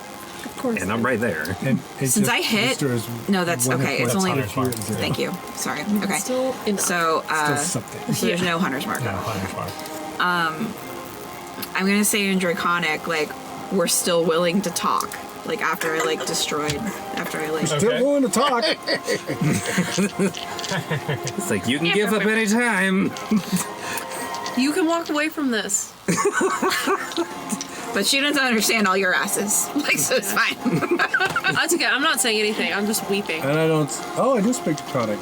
Of course. And I'm right there. And it's Since just I hit- restores no, that's one hit okay. It's point only- if you're at zero. thank you. Sorry. Okay. Still enough. So, Still something. so there's Yeah. no hunter's mark. No, Hunter's Mark. I'm gonna say in Draconic, like, we're still willing to talk. Like after I after I Okay. Still willing to talk. It's like you can give up any time. You can walk away from this. but she doesn't understand all your asses. Like, so it's fine. That's okay. I'm not saying anything. I'm just weeping. And I don't. Oh, I do speak Draconic.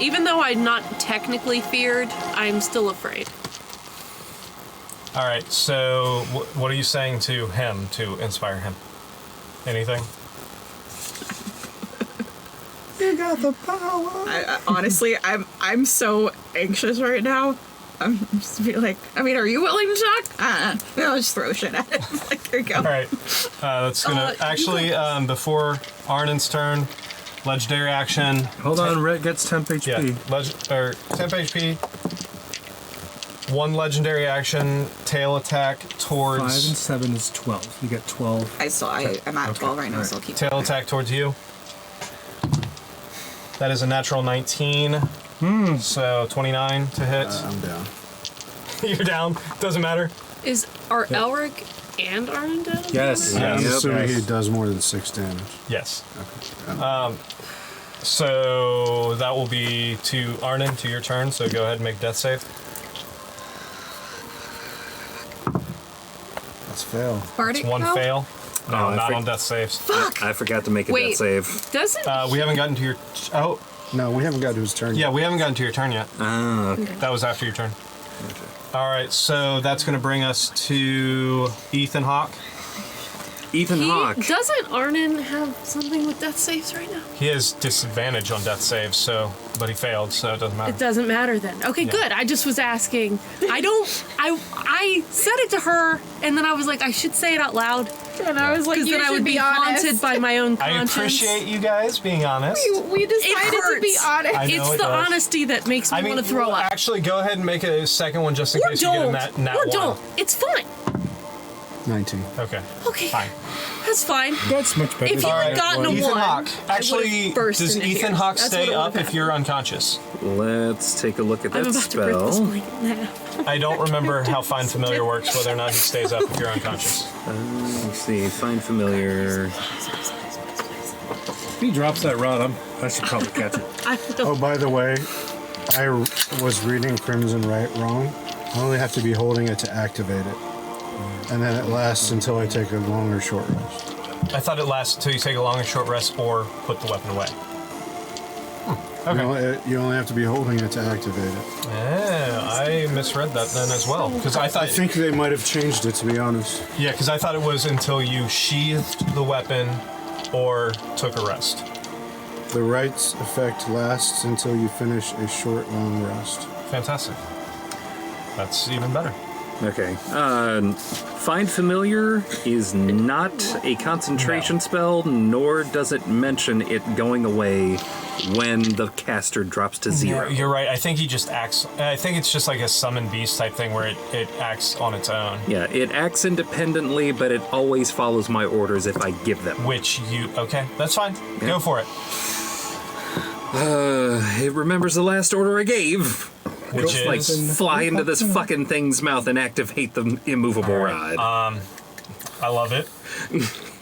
Even though I'm not technically feared, I'm still afraid. All right. So, what are you saying to him to inspire him? Anything? You got the power. Honestly, I'm so anxious right now. I'm just be like, I mean, are you willing to talk? I'll just throw shit at it. Like, here you go. All right. That's gonna you actually before Arden's turn, legendary action. Hold on, Red gets temp HP. Yeah, temp HP. One legendary action, tail attack 5 and towards 7 is 12. You get 12. I'm at 12 right now, Alright. so I'll keep tail attack towards you. That is a natural 19. So 29 to hit. I'm down. You're down. Doesn't matter. Are Elric and Arden down? Yes. Yeah. I'm Yep. assuming Yes. he does more than 6 damage. Yes. Okay. So that will be to Arnon, to your turn. So go ahead and make death save. Let's fail. Bardic It's one now? fail. No, Oh, I not for- on death saves. I forgot to make a Wait. death save. Doesn't We haven't gotten to your. Oh, No, we haven't got to his turn yeah, yet. we haven't gotten to your turn yet. Okay. That was after your turn. All right, so that's going to bring us to Ethan Hawke. Ethan Hawke. doesn't Arnon have something with death saves right now? He has disadvantage on death saves, so but he failed, so it doesn't It matter. doesn't matter then. Okay, Yeah. good. I just was asking. I said it to her, and then I was like, I should say it out loud, And I was like, because you then I should would be haunted by my own I conscience. appreciate you guys being honest. We decided to be hurts. honest. I know It's it the does. honesty that makes me I mean, want to throw up. actually, go ahead and make a second one just in Or case you get don't. in that nat Or one. don't. It's fine. 19. Okay. Okay. Fine. That's fine. That's much better. If you than had Alright, gotten a Ethan one, Hawke. I Actually, would've burst does into Ethan tears. Hawke That's stay what it up would've if happened. you're unconscious? Let's take a look at I'm that about to rip this spell. blanket in half. I don't remember how Find Familiar works, whether or not he stays up if you're unconscious. Let's see. Find familiar. If he drops that rod, I should probably catch it. I Oh, don't. by the way, I was reading Crimson right wrong. I only have to be holding it to activate it. And then it lasts until I take a long or short rest. I thought it lasts until you take a long and short rest or put the weapon away. Okay. You only have to be holding it to activate it. Yeah, I misread that then as well. Because I thought, I think they might have changed it, to be honest. yeah, because I thought it was until you sheathed the weapon or took a rest. The right's effect lasts until you finish a short, long rest. Fantastic. That's even better. Okay. Find familiar is not a concentration No. spell, nor does it mention it going away when the caster drops to 0. You're right. I think he just acts. I think it's just like a summon beast type thing where it acts on its own. Yeah, it acts independently, but it always follows my orders if I give them. Which you. Okay, that's fine. Go for it. It remembers the last order I gave. which Just like is fly into this fucking thing's mouth and activate the immovable rod. I love it.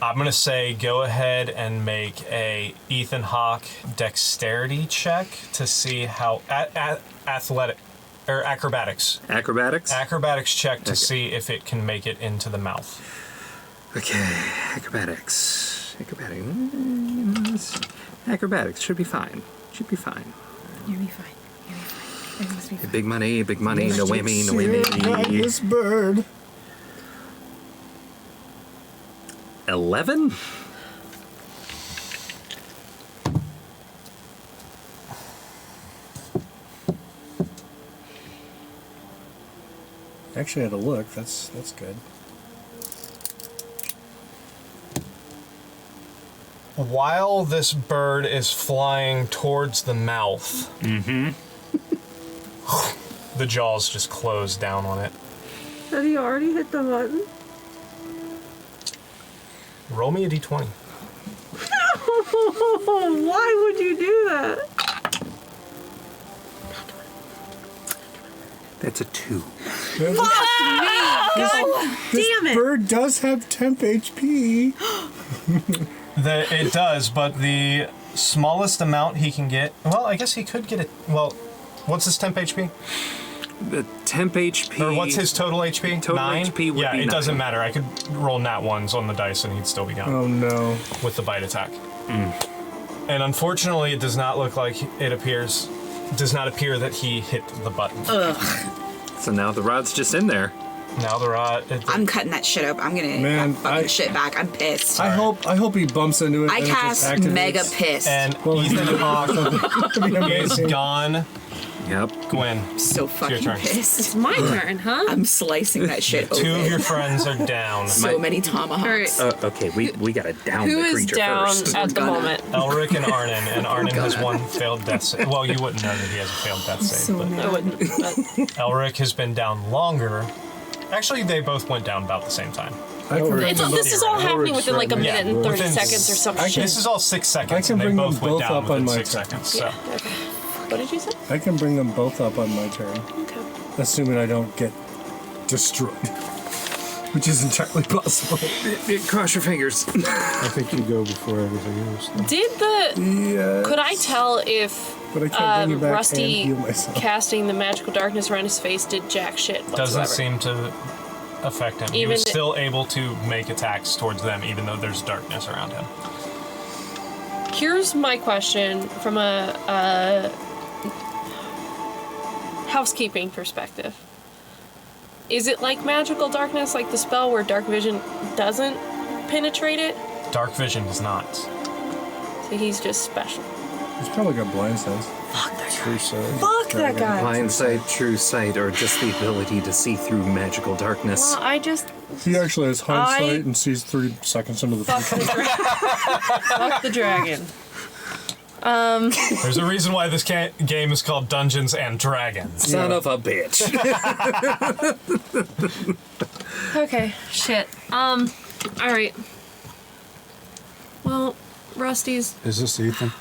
I'm gonna say go ahead and make a Ethan Hawke dexterity check to see how athletic or acrobatics. Acrobatics check to see if it can make it into the mouth. Okay, acrobatics. Acrobatics should be fine. You'll be fine. Everything's be fine. Big money, no whammy, no Ride whammy. this bird. 11? Actually, I had to look. That's good. While this bird is flying towards the mouth, the jaws just close down on it. Have you already hit the button? Roll me a d20. Why would you do that? That's a 2. Damn it! Bird does have temp HP. It does, but the smallest amount he can get... Well, I guess he could get it... Well, what's his temp HP? The temp HP... Or what's his total HP? Total 9? HP would yeah, be it 9. doesn't matter. I could roll nat ones on the dice and he'd still be gone Oh no. with the bite attack. And unfortunately, it does not look like does not appear that he hit the button. So now the rod's just in there. Now the rod... I'm cutting that shit up. I'm gonna Man, that fucking shit back. I'm pissed. I hope he bumps into it. I and it just cast activates. mega pissed. And Well, Ethan Hawke That'd be is amazing. gone. Yep. Gwen, So fucking turn. pissed. It's my turn, huh? I'm slicing that shit open. 2 of your friends are down. So many tomahawks. All right. Okay, we gotta down Who the is creature down first. at the Gonna. moment? Elric and Arnon has one failed death save. Well, you wouldn't know that he has a failed death save, So but mad. I wouldn't. But Elric has been down longer. Actually, they both went down about the same time. I can bring this is all happening within like a Yeah, minute and 30 within seconds or some shit. This is all 6 seconds, I can and they bring them both went both down up on within my 6 turn. seconds. So. Yeah, okay. What did you say? I can bring them both up on my turn, Okay. assuming I don't get destroyed, which is entirely possible. Cross your fingers. I think you go before everything else. though. Did the Yeah. could I tell if But I can't bring you back and Rusty heal myself. casting the magical darkness around his face did jack shit whatsoever? Doesn't seem to affect him. He Even- was still able to make attacks towards them, even though there's darkness around him. Here's my question from a housekeeping perspective. Is it like magical darkness, like the spell where dark vision doesn't penetrate it? Dark vision does not. So he's just special. He's probably got blind sense. True side. Fuck that guy. Blind sight, true sight, or just the ability to see through magical darkness. Well, I just He actually has hindsight I- and sees 3 seconds into the fuck future. the fuck the dragon. There's a reason why this game is called Dungeons and Dragons. Son of a bitch. Okay, shit. All right. Well, Rusty's. Is this Ethan?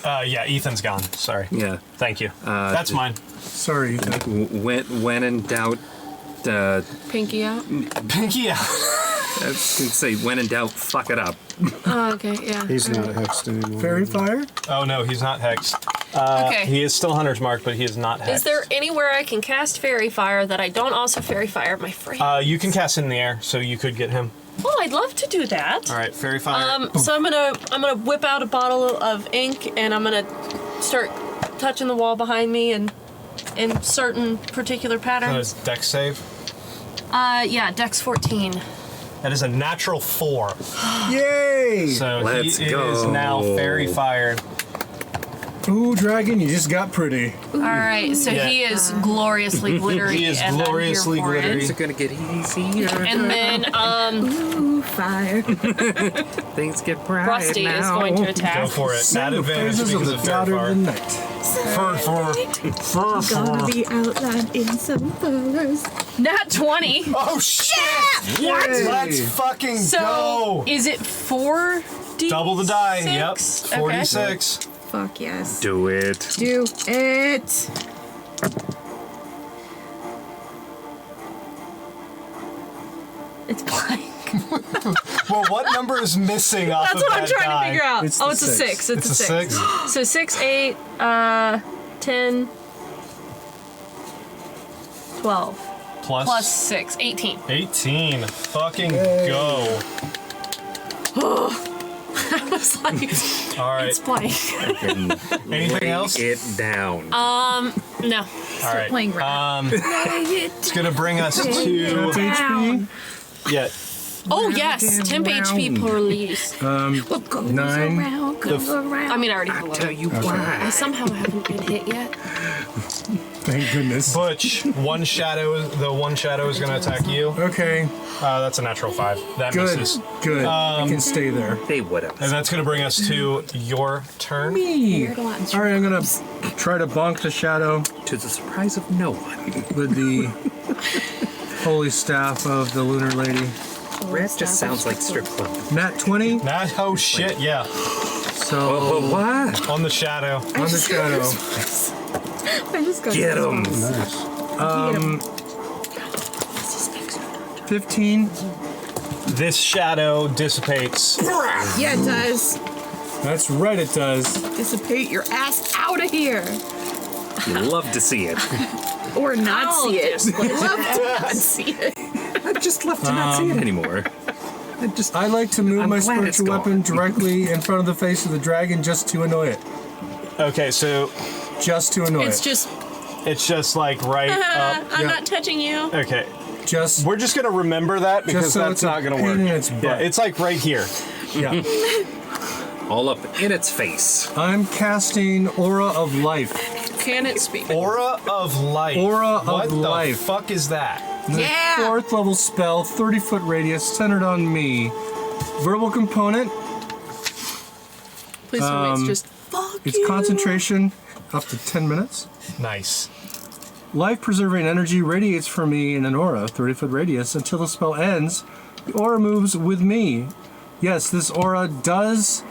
Yeah, Ethan's gone. Sorry. Yeah. Thank you. That's mine. Sorry, Ethan. When in doubt, Pinky out. Pinky out. I was gonna say, when in doubt, fuck it up. Oh, okay, yeah. He's not hexed anymore. Fairy fire? Oh no, he's not hexed. Okay. He is still Hunter's Mark, but he is not hexed. Is there anywhere I can cast Fairy Fire that I don't also Fairy Fire my friend? You can cast it in the air, so you could get him. Well, I'd love to do that. All right, Fairy Fire. So I'm gonna whip out a bottle of ink and I'm gonna start touching the wall behind me and in certain particular patterns. Dex save. Yeah, Dex 14. That is a natural 4. Yay! So Let's he go. is now Fairy Fired. Ooh, dragon, you just got pretty. All right, so he is gloriously glittery. He is and gloriously I'm here for glittery. Things are gonna get easier. And then Ooh, fire. Things get bright Rusty now. is going to attack. Go for it. Not The advantage praises because of of the Fairy daughter of Fire. the night. Fur. Gonna be outlined in some furs. Nat 20. Oh shit! What? Let's fucking So go! is it 4D? Double the die. Yep. Okay. 46. Fuck yes. Do it. Do it. It's blank. Well, what number is missing off That's of what that I'm trying die? to figure out. It's Oh, the it's a six. 6. It's a 6. 6? So 6, 8, 10, 12. Plus 6, 18. 18. Fucking go. I was like, All right. it's blank. Anything else? It down. No. All right. Playing round. It's gonna bring us to HP? yeah. Oh, yes. Temp HP, please. 9. I mean, I already have 11. Tell you I why. somehow haven't been hit yet. Thank goodness. Butch, the one shadow is gonna attack you. Okay, That's a natural 5. That good. misses. Good. You can stay there. They would have. And that's gonna bring us to your turn. Me. All right, I'm gonna try to bonk the shadow To the surprise of no one. with the holy staff of the lunar lady. Red just sounds like strip club. Nat 20. Oh shit, yeah. So What? On the shadow. on the shadow. I just got Get him. Nice. 15. This shadow dissipates. Yeah, it does. That's right, it does. Dissipate your ass out of here. You love to see it. Or not I'll see it. just Love to not see it. I'd just love to not see it anymore. I like to move I'm my glad it's spiritual gone. weapon directly in front of the face of the dragon just to annoy it. Okay, so Just to annoy It's it. it's like right up. I'm Yeah. not touching you. Okay. Just We're just gonna remember that because so that's it's a not gonna pain work. in its Yeah, butt. it's like right here. yeah. All up in its face. I'm casting Aura of Life. Can it speak? Aura of life. Aura of what life. the fuck is that? The Yeah. 4th level spell, 30-foot radius, centered on me. Verbal component, Please tell me it's just fuck it's you. concentration, up to 10 minutes. Nice. Life-preserving energy radiates from me in an aura, 30-foot radius, until the spell ends. The aura moves with me. Yes, this aura does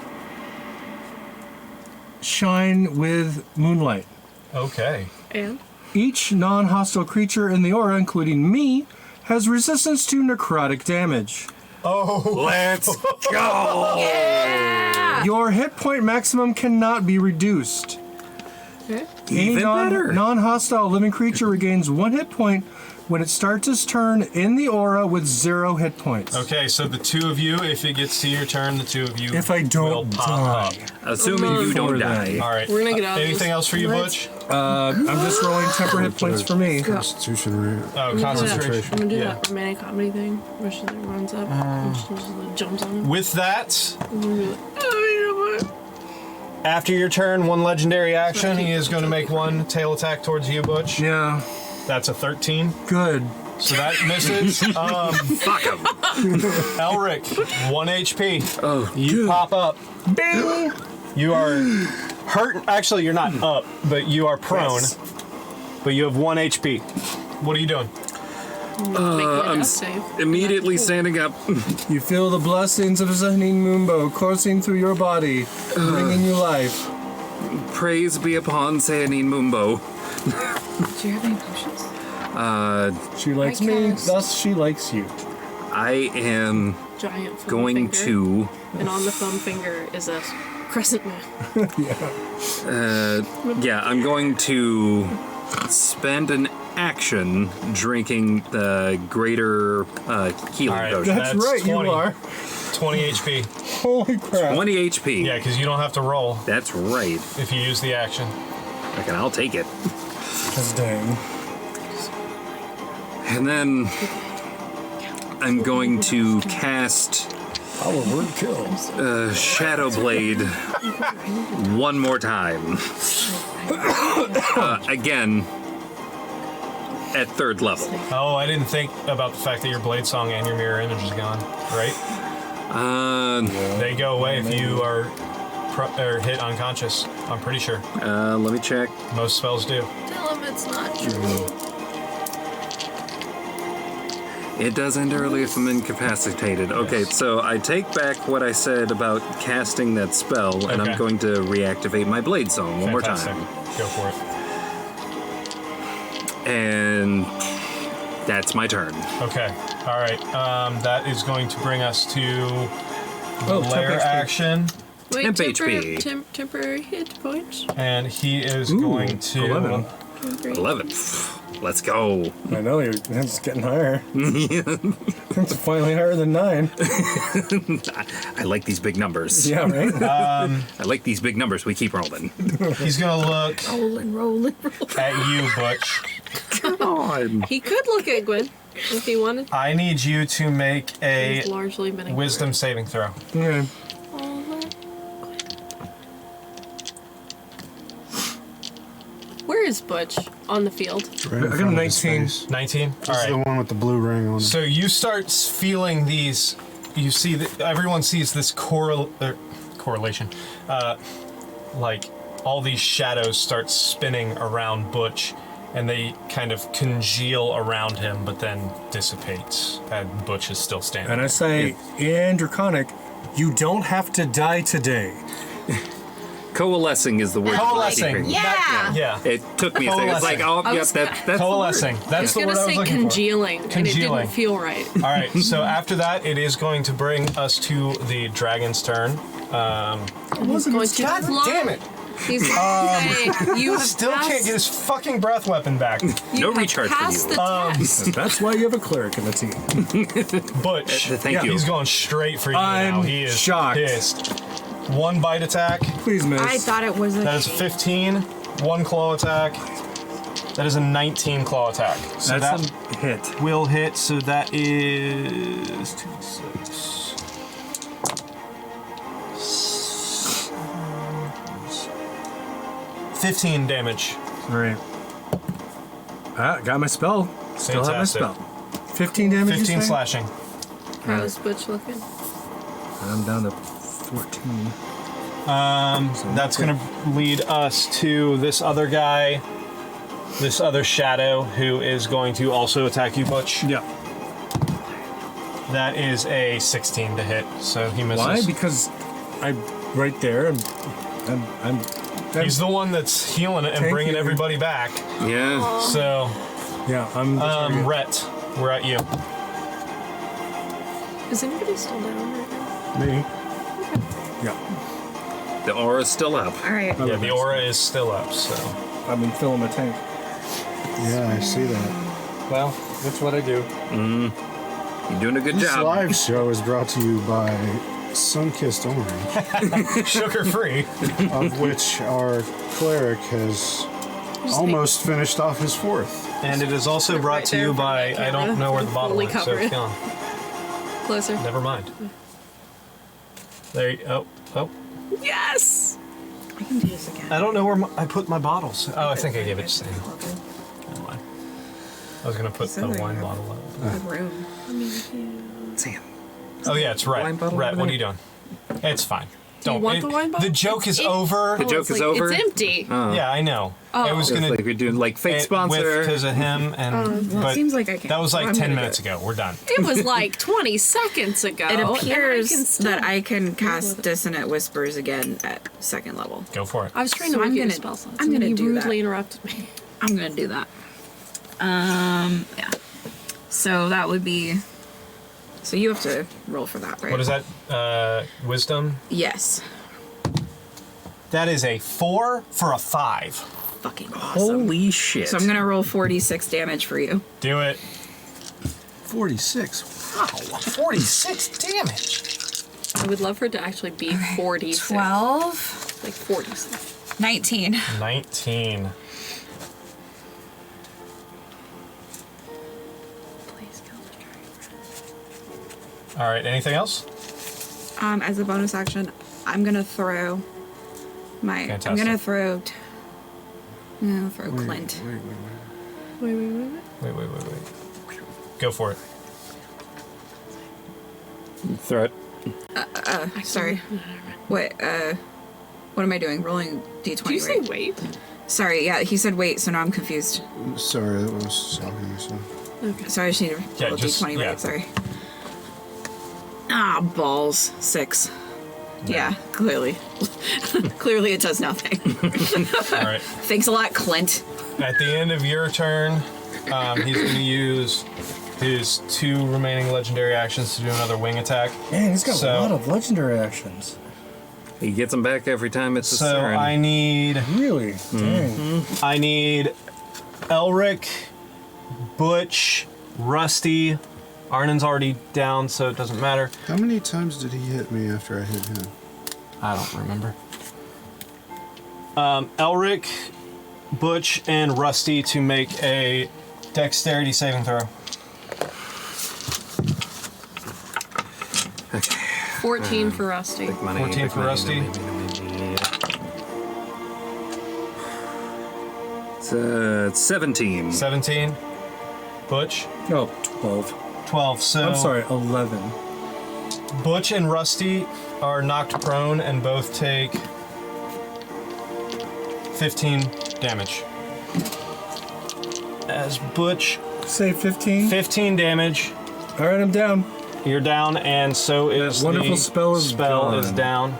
shine with moonlight. Okay. And Each non-hostile creature in the aura, including me, has resistance to necrotic damage. Let's go. Your hit point maximum cannot be reduced. okay. Any Even better. non-hostile living creature regains 1 hit point when it starts its turn in the aura with 0 hit points. Okay, so the two of you, if it gets to your turn, the two of you If I will don't pop die. up. Assuming you don't Before die. then. All right. We're gonna get out of Anything this. else for you, Let's- Butch? I'm just rolling temper hit points for me. Constitution. Oh, concentration. I'm gonna do Yeah. that romantic comedy thing where she like runs up and she just like, jumps on him. With that, And we're gonna be like, oh, you know what? after your turn, one legendary action, he is going to make one tail attack towards you, Butch. Yeah, That's a 13. good. So that misses. Fuck him. Elric, 1 HP. Oh, You pop up. Bing! You are hurt. Actually, you're not up, but you are prone. Yes. But you have 1 HP. What are you doing? I'm save. immediately standing up. You feel the blessings of Zanin Mumbo coursing through your body, bringing you life. Praise be upon Sayanin Mumbo. Do you have any potions? She likes I me, cast- thus she likes you. I am Giant thumb going finger, to and on the thumb finger is a crescent moon. I'm going to spend an action drinking the greater healing All right. potion. That's, That's right, 20. you are. 20 HP. Holy crap. 20 HP. Yeah, because you don't have to roll That's right. if you use the action. Okay, I'll take it. That's dang. And then I'm going to cast Shadow Blade one more time. Again, at 3rd level. Oh, I didn't think about the fact that your blade song and your mirror image is gone, right? They go away if you are hit unconscious. I'm pretty sure. Let me check. Most spells do. Tell him it's not true. It does end early if I'm incapacitated. Okay, so I take back what I said about casting that spell, and Okay. I'm going to reactivate my blade song one Fantastic. more time. Go for it. And that's my turn. Okay. All right. That is going to bring us to lair temp HP. action, Wait, Temp HP. temporary hit points. and he is going to. 11. 11. Let's go. I know, it's getting higher. It's finally higher than 9. I like these big numbers. Yeah, right? I like these big numbers. We keep rolling. He's going to look Roll. at you, Butch. Come on. He could look at Gwen if he wanted. I need you to make a He's largely been ignored. wisdom saving throw. Okay. Where is Butch on the field? Right in I got front a of his 19. face. 19. All This is the right. one with the blue ring on it. So you start feeling these. You see that everyone sees this correlation. Like all these shadows start spinning around Butch, and they kind of congeal around him, but then dissipates, and Butch is still standing. And I say, in Draconic, you don't have to die today. Coalescing is the word. Coalescing. Yeah. Yeah. It took me a second. It's like, oh, I yep, was- that's Coalescing. That's I was the gonna word I was say looking congealing, and it Congealing. didn't feel right. for. All right. So after that, it is going to bring us to the dragon's turn. He's going to God damn it! He's going to say, you have Still passed, can't get his fucking breath weapon back. you No have recharge for passed you. the test. That's why you have a cleric in the team. Butch. Thank you. He's going straight for you now. I'm He is shocked. pissed. One bite attack. Please, miss. I thought it was a. That is a 15. One claw attack. That is a 19 claw attack. So That's that a hit. will hit. So that is 2, 6. 15 damage. Right. Got my spell. Still Fantastic. have my spell. 15 damage. you 15 say? slashing. How's Butch looking? I'm down to 14. That's going to lead us to this other guy, this other shadow, who is going to also attack you, Butch. Yeah. That is a 16 to hit, so he misses. Why? Because I'm right there. I'm He's the one that's healing it and Thank bringing you. everybody back. Yeah. So, yeah. I'm. the target. Rhett, we're at you. Is anybody still down right now? Me. Yeah. The aura's still up. All right. Yeah, the aura is still up, so. I've been filling my tank. Yeah, I see that. Well, that's what I do. You're doing a good This job. live show is brought to you by Sunkissed Orange, Sugar free. of which our cleric has almost finished off his 4th. And it is also brought Right to there you from by, that I don't camera. know where the bottle Fully is, so cover it's it. gone. Closer. Never mind. There you, oh. Yes! I can do this again. I don't know where I put my bottles. Oh, I think I gave it to Sam. Never mind. I was going to put the Somewhere. wine bottle up. The room. Sam. Oh, yeah, it's Rhett. wine bottle Rhett, over what there? are you doing? It's fine. Don't. want the wine bottle? The joke is It's over. The joke it's is like, over? It's empty. Yeah, I know. Oh. It was Just going like we're doing like fake sponsor. because of him, and Well, but it seems like I can. that was like I'm 10 gonna do minutes it. ago. We're done. It was like 20 seconds ago. It and I appears can still- that I can cast Dissonant Whispers again at 2nd level. Go for it. I was trying So to I'm review gonna- spell slots, I'm and then gonna he do that. rudely interrupted me. I'm gonna do that. Yeah. So that would be. So you have to roll for that, right? What is that? Wisdom? Yes. That is a 4 for a 5. Fucking awesome. Holy shit. So I'm gonna roll 46 damage for you. Do it. 46. Wow, 46 damage. I would love for it to actually be 46. 12. Like 46. 19. 19. Please kill the dragon. All right, anything else? As a bonus action, I'm gonna throw my. Fantastic. I'm gonna throw. I'm gonna throw Clint. Wait. Wait. Go for it. Throw it. Sorry. What? What am I doing? Rolling d20. Did you say right? wait? Sorry. Yeah, he said wait, so now I'm confused. Sorry, that was talking to yourself. So I just need to Yeah, roll just- d20. yeah. Right. Sorry. Ah, balls. 6. Yeah, clearly. Clearly it does nothing. All right. Thanks a lot, Clint. At the end of your turn, he's going to use his 2 remaining legendary actions to do another wing attack. Man, he's got So- a lot of legendary actions. He gets them back every time it's a So turn. I need Really? Dang. Elric, Butch, Rusty. Arnon's already down, so it doesn't matter. How many times did he hit me after I hit him? I don't remember. Elric, Butch, and Rusty to make a dexterity saving throw. 14 for Rusty. 14 for Rusty. It's 17. 17. Butch, Oh, 12. 12. So I'm sorry, 11. Butch and Rusty are knocked prone and both take 15 damage. As Butch, Say 15. 15 damage. All right, I'm down. You're down, and so is wonderful the spell is gone. is down.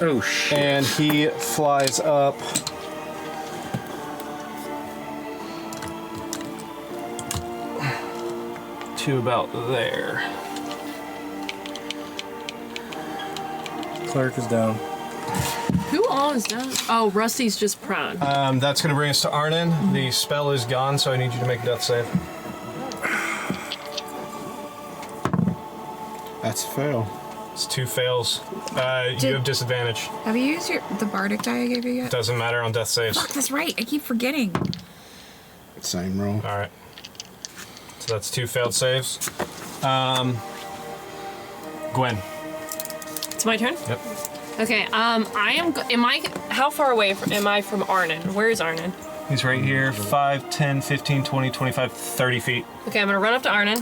Oh, shit. And he flies up. To about there. Cleric is down. Who all is down? Oh, Rusty's just prone. That's going to bring us to Arnon. The spell is gone, so I need you to make a death save. That's a fail. It's 2 fails. You have disadvantage. Have you used the bardic die I gave you yet? Doesn't matter on death saves. Fuck, that's right. I keep forgetting. Same roll. All right. So that's 2 failed saves. Gwen. It's my turn? Yep. Okay, am I, how far away am I from Arnon? Where is Arnon? He's right here. 5, 10, 15, 20, 25, 30 feet. Okay, I'm gonna run up to Arnon.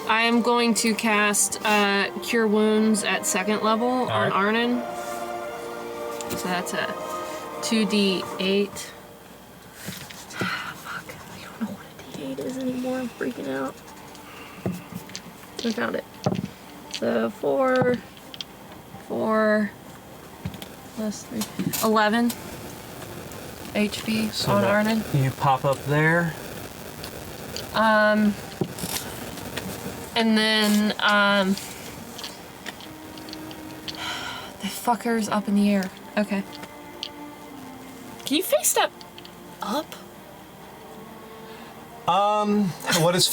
I am going to cast Cure Wounds at 2nd level on right. Arnon. So that's a 2d8. Fuck, I don't know what a d8 is anymore. I'm freaking out. I found it. So 4 plus 3, 11 HP So on that- Arnon. You pop up there. And then, the fucker's up in the air. Okay. Can you face step up? What is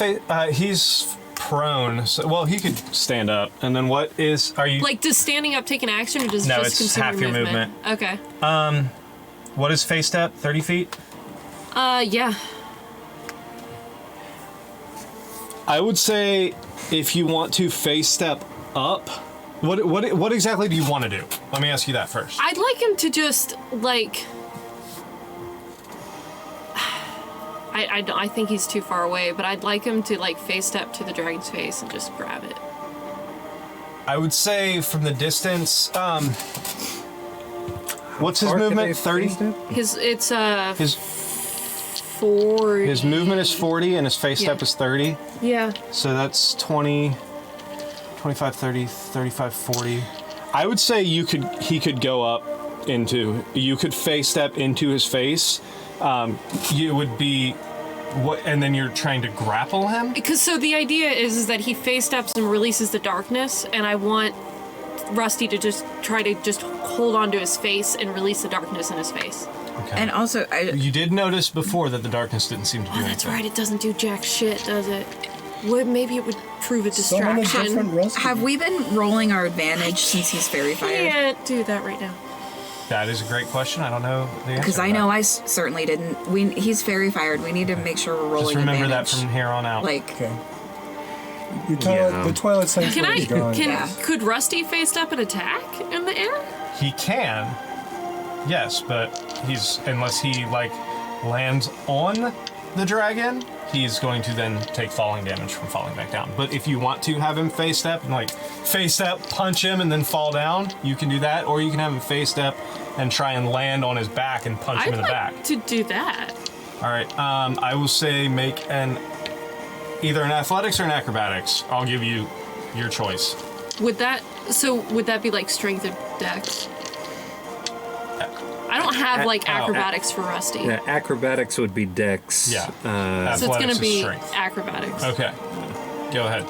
he's prone. So, well, he could stand up. And then what is... Are you... Like, does standing up take an action, or does it No, just it's consume half your movement. Okay. What is face step? 30 feet? Yeah. I would say if you want to face step up, what exactly do you want to do? Let me ask you that first. I'd like him to just, like... I think he's too far away, but I'd like him to, like, face step to the dragon's face and just grab it. I would say from the distance, what's his Far could movement? they 30? face step? His 40. His movement is 40 and his face step Yeah. is 30. Yeah. So that's 20, 25, 30, 35, 40. I would say he could go up you could face step into his face. You would be, and then you're trying to grapple him? Because so the idea is that he face steps and releases the darkness, and I want Rusty to just try to just hold onto his face and release the darkness in his face. Okay. And also, You did notice before that the darkness didn't seem to do Oh, anything. that's right. It doesn't do jack shit, does it? Well, maybe it would prove a Summon a distraction. different Rusty. have we been rolling our advantage since he's fairy fired? Can't do that right now. That is a great question. I don't know the answer. Because to I that. know I certainly didn't. He's fairy fired. We need to make sure we're rolling Just remember advantage. that from here on out. Like, Okay. Yeah. The Twilight Sanctuary is gone. Yeah. Could Rusty face step and attack in the air? He can, yes, but unless he lands on the dragon, he's going to then take falling damage from falling back down. But if you want to have him face step and face step, punch him, and then fall down, you can do that, or you can have him face step and try and land on his back and punch him I'd in the like back. to do that. All right, I will say make either an athletics or an acrobatics. I'll give you your choice. Would that be like strength or dex? I don't have like acrobatics for Rusty. Yeah, acrobatics would be dex. Yeah. So it's gonna be strength. acrobatics. Okay. Go ahead.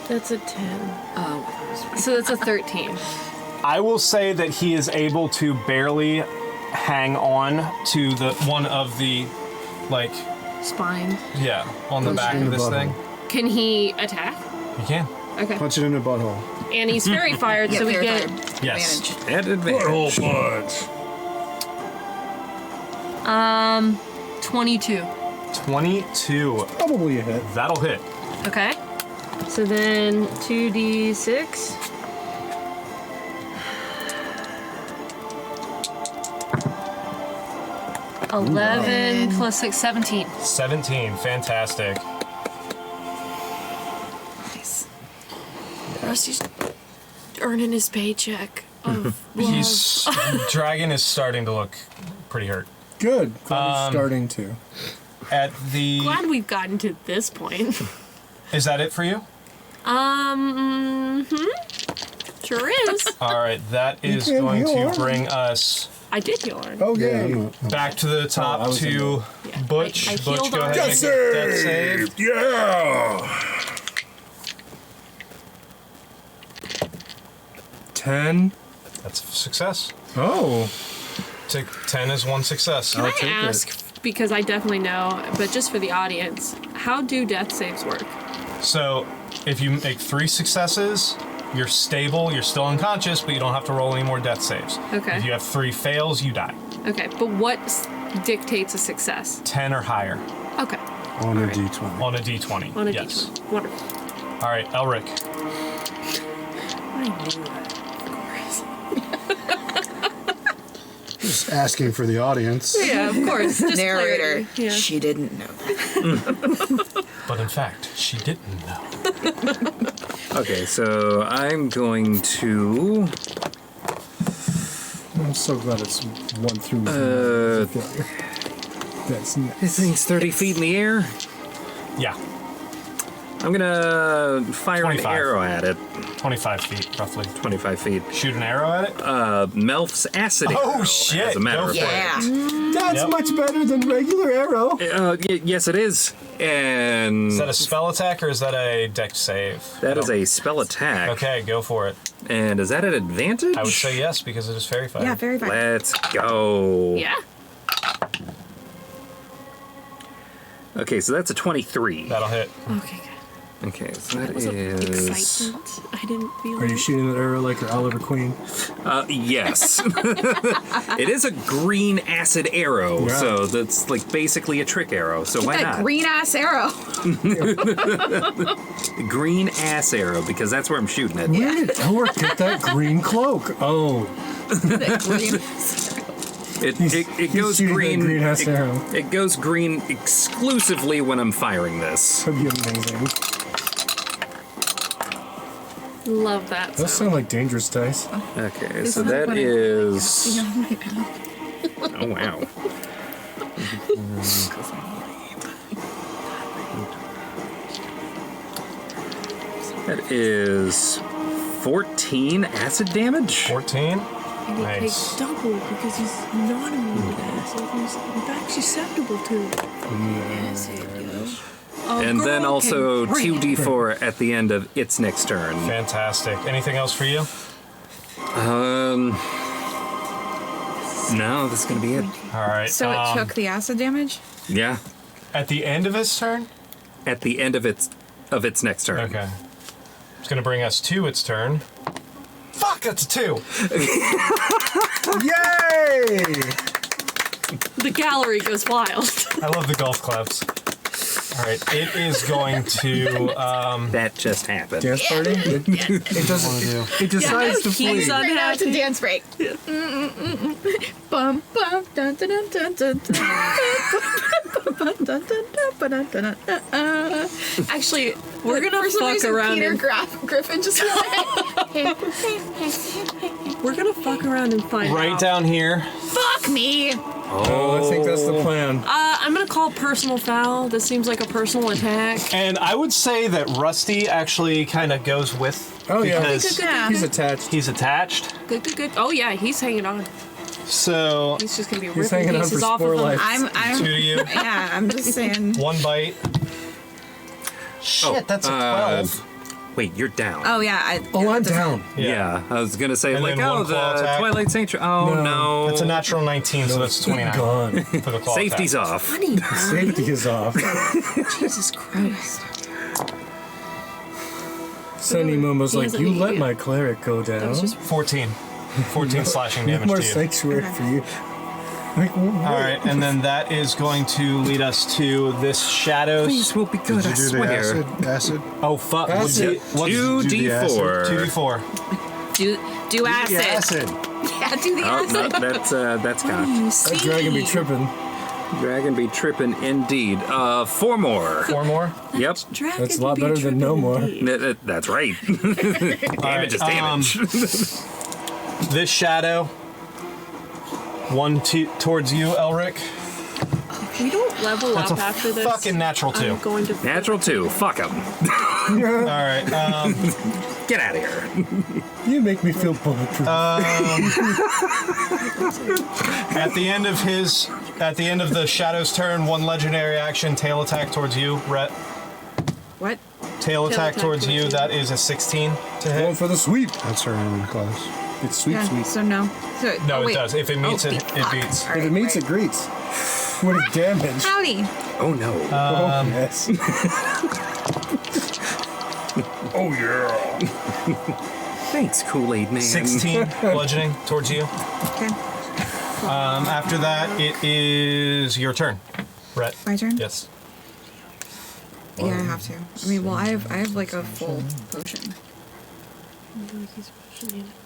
That's a 10. Oh, So that's a 13. I will say that he is able to barely hang on to the one of the, like, Spine. yeah, on the back in of the this butthole. thing. Can he attack? You can. Okay. Punch it in the butthole. And he's fairy fired, so we get Yes. advantage. At advantage. punch. 22. 22. Probably a hit. That'll hit. Okay. So then 2d6. Ooh. 11 plus 6, 17. 17. Fantastic. Nice. Rusty's earning his paycheck of He's dragon is starting to look pretty hurt. Good. Glad it's starting to. At the Glad we've gotten to this point. is that it for you? Sure is. All right, that is can going heal to her. bring us I did heal her. Oh, Yeah, yeah. I'm not. back to the top I was in to Yeah, Butch. I Butch, healed go her. ahead and make a death save. Yeah! 10. That's a success. Oh. 10 is one success. Can I take it. ask, because I definitely know, but just for the audience, how do death saves work? So, if you make 3 successes, you're stable, you're still unconscious, but you don't have to roll any more death saves. Okay. If you have 3 fails, you die. Okay, but what dictates a success? 10 or higher Okay. On a Alright. D20. on a d20. On a yes. d20. Wonderful. All right, Elric. I knew that. Just asking for the audience. Yeah, of course. Just Narrator. clarity. Yeah. She didn't know that. But in fact, she didn't know. Okay, so I'm going to. I'm so glad it's 1 through. That's nice. This thing's 30 feet in the air. Yeah, I'm gonna fire 25. an arrow at it. 25 feet, roughly. 25 feet. Shoot an arrow at it? Melf's acid Oh, arrow. shit. As a matter Go of for it. fact. Yeah. That's Yep. much better than regular arrow. Yes, it is. And Is that a spell attack or is that a dex save? that is a spell attack. Okay, go for it. And is that an advantage? I would say yes because it is fairy fire. Yeah, very fine. Let's go. Yeah. Okay, so that's a 23. That'll hit. Okay, good. Okay, so that That was is. excitement. I didn't feel Are you shooting that arrow like your Oliver Queen? Yes. It is a green acid arrow, Yeah. so that's like basically a trick arrow. So why That not? green ass arrow. Green ass arrow, because that's where I'm shooting it. Where did Elric get that green cloak? Oh, That green. It he's goes shooting that green. green-ass arrow. It goes green exclusively when I'm firing this. that'd be amazing. Love that. Those sound like dangerous dice. Okay, so that is. Oh wow. That is 14 acid damage. 14. And he Nice. takes double because he's not immune to acid. He's in fact susceptible to it. Oh, And then girl also can breathe. 2d4 at the end of its next turn. Fantastic. Anything else for you? No, this is gonna be it. All right. So it took the acid damage? Yeah, at the end of his turn? at the end of its next turn. Okay. It's going to bring us to its turn. Fuck, that's a 2. Yay! The gallery goes wild. I love the golf clubs. All right, it is going to. That just happened. Dance party? It doesn't. It decides to He's flee. Right now it's a unhappy. dance break. Bum, bum, dun, dun, dun, dun, dun, dun. Dun, dun, dun, dun, dun, dun, dun. Actually, we're gonna For some fuck reason, around. Peter And, Griffin just we're gonna fuck around and find right out. down here. fuck me. Oh, I think that's the plan. I'm gonna call personal foul. This seems like a personal attack. And I would say that Rusty actually kind of goes with Oh, yeah. because Yeah. He's attached. he's attached. Good. Oh yeah, he's hanging on. So He's just gonna be He's ripping hanging on pieces for off spore of him. life. I'm 2 to you, yeah, I'm just saying. 1 bite. Shit, that's a 12. Wait, you're down. Oh yeah, I'm down. Yeah, I was gonna say, And like, then one the claw attack. Twilight Sanctuary. Oh, no. That's a natural 19, so that's 29 Gone. for the claw Safety's attack. off. Funny. Safety is off. Jesus Christ. Sunny Momo's He like, hasn't you made let it. my cleric go down. That was just 14. 14 slashing No damage more to you. sanctuary for you. Like, All right, and then that is going to lead us to this shadows. Please, we'll be good, Did I you do the swear. acid? Oh fuck! What's Acid. it? What's 2d4. 2d4? Do acid. The acid. Yeah, do the Oh, acid. no, that's cocked. You that see. dragon be tripping. Dragon be tripping indeed. 4 more. 4 more. Yep. Dragon That's a lot be better than no more. tripping. That's right. Damage is damage. This shadow. 1 towards you, Elric. If we don't level That's up a after this, fucking natural 2. I'm going to Natural 2. Fuck him. All right. Get out of here. You make me feel bulletproof. At the end of the shadow's turn, 1 legendary action, tail attack towards you, Rhett. What? Tail attack attack towards you. towards you. That is a 16 to Going hit. for the sweep. That's her own class. It's sweet, Yeah, sweet. so no. So, No, oh, it wait. does. If it meets it, fuck. it beats. All If right, it meets, right. it greets. What a damage. Howdy. Oh, no. Oh, yes. Oh yeah. Thanks, Kool-Aid man. 16 bludgeoning towards you. Okay. After that, it is your turn, Rhett. My turn? Yes. Yeah, I have to. I mean, well, I have like a full potion.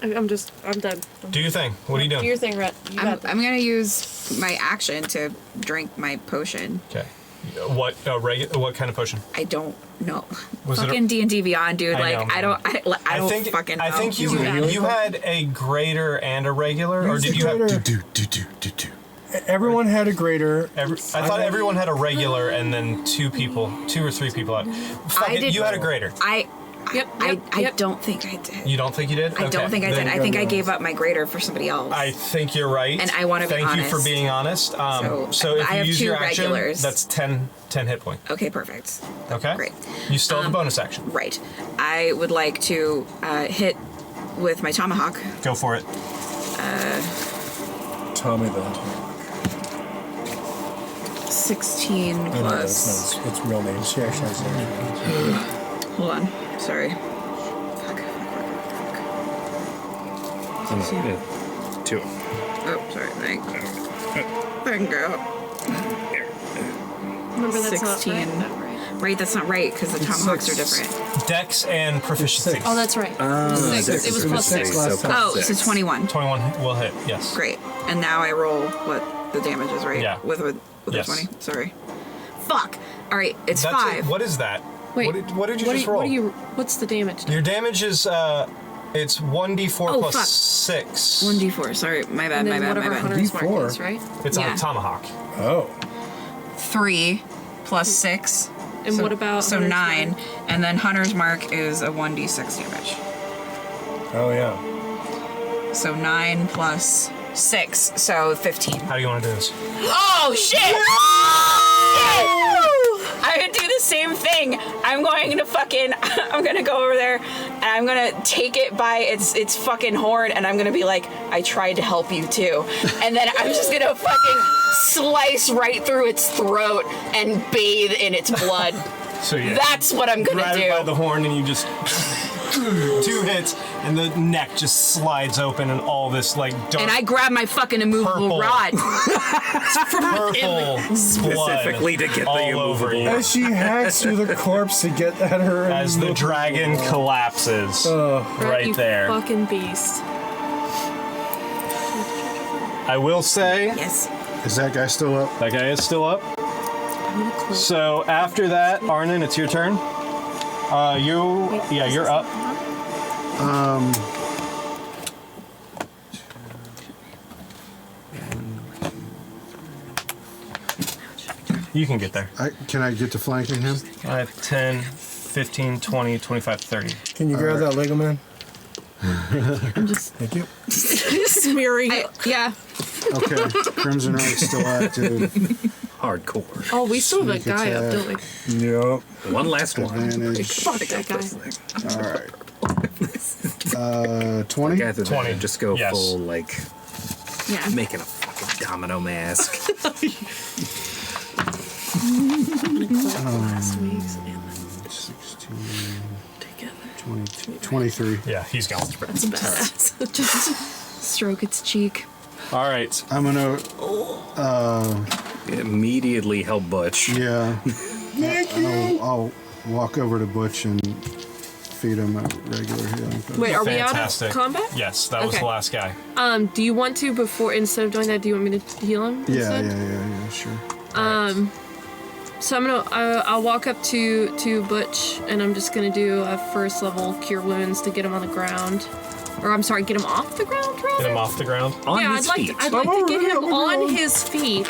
I'm done. Do your thing. What are you Do doing? your thing, Rhett. You got this. I'm gonna use my action to drink my potion. Okay. What kind of potion? I don't know. Was it a- fucking D&D Beyond, dude. I Like know. I don't fucking know. I think you had a greater and a regular, or Use did the you have? greater. Do. Everyone had a greater. I thought everyone had a regular, and then 2 or 3 people had. Fuck I it, did- you had a greater. I don't think I did. You don't think you did? I don't Okay, think I then did. I think I gave up my greater for somebody else. I think you're right. And I wanna be Thank you for honest. being honest. So if I you have use 2 your action, regulars. that's 10 hit point. Okay, perfect. Okay. Great. You still have a bonus action. Right. I would like to hit with my tomahawk. Go for it. Tommy the. 16 Oh, no, that's plus. not its real name. She actually has a Hold on. Sorry. Fuck. 2. Oh, sorry. Thank you. Remember, that's 16. not right. Right, that's not right because the tomahawks are different. Dex and proficiency. 6. Oh, that's right. It was plus 6. last time. Oh, so 21. 21 will hit. Yes. Great. And now I roll what the damage is, right? Yeah. With Yes. a 20. Sorry. Fuck. All right, it's That's 5. What is that? Wait, What did you just roll? What's the damage? Your damage is it's 1d4 Oh, plus fuck. 6. 1d4. Sorry, my bad, And my then bad, whatever my bad. Hunter's mark D4. is, right? It's on Yeah. a tomahawk. Oh. 3 plus 6. And so, what about so Hunter's 9, mark? and then Hunter's mark is a 1d6 damage. Oh, yeah. So 9 plus 6, so 15. How do you want to do this? Oh shit! I would do the same thing. I'm gonna go over there and I'm gonna take it by its fucking horn and I'm gonna be like, I tried to help you too. And then I'm just gonna fucking slice right through its throat and bathe in its blood. So yeah. That's what I'm gonna Grab it by do. the horn and you just 2 hits and the neck just slides open and all this like dark And I grab my fucking immovable Purple. rod. purple Specifically to get the all over immovable. you As she hacks through the corpse to get at her. as the dragon collapses right you there. Fucking beast. I will say Yes. Is that guy still up? that guy is still up. I'm gonna close. So after that, Arnon, it's your turn. You're up. You can get there. Can I get to flanking him? 10, 15, 20, 25, 30. Can you grab that Lego man? I'm just Thank you. Smearing it. yeah. Okay. Crimson Right's still active. Hardcore. Oh, we still have a Sneak guy up, attack. don't we? Yep. One last one. Advantage. Fuck that guy. All right. 20? Gather 20. That. Just go Yes. full, like, Yeah. making a fucking domino mask. Last week's and then 16, together. 22, 23. Yeah, he's gone. That's badass. Just stroke its cheek. All right. I'm gonna, Immediately help Butch. yeah. I'll walk over to Butch and feed him a regular healing potion. Wait, are we out of Fantastic. combat? Yes, that was Okay. the last guy. Do you want to instead of doing that? Do you want me to heal him? Yeah, instead? sure. So I'm gonna I'll walk up to Butch and I'm just gonna do a first level cure wounds to get him on the ground, or I'm sorry, get him off the ground. Rather. Get him off the ground. On Yeah, his I'd feet. like to get him on his feet,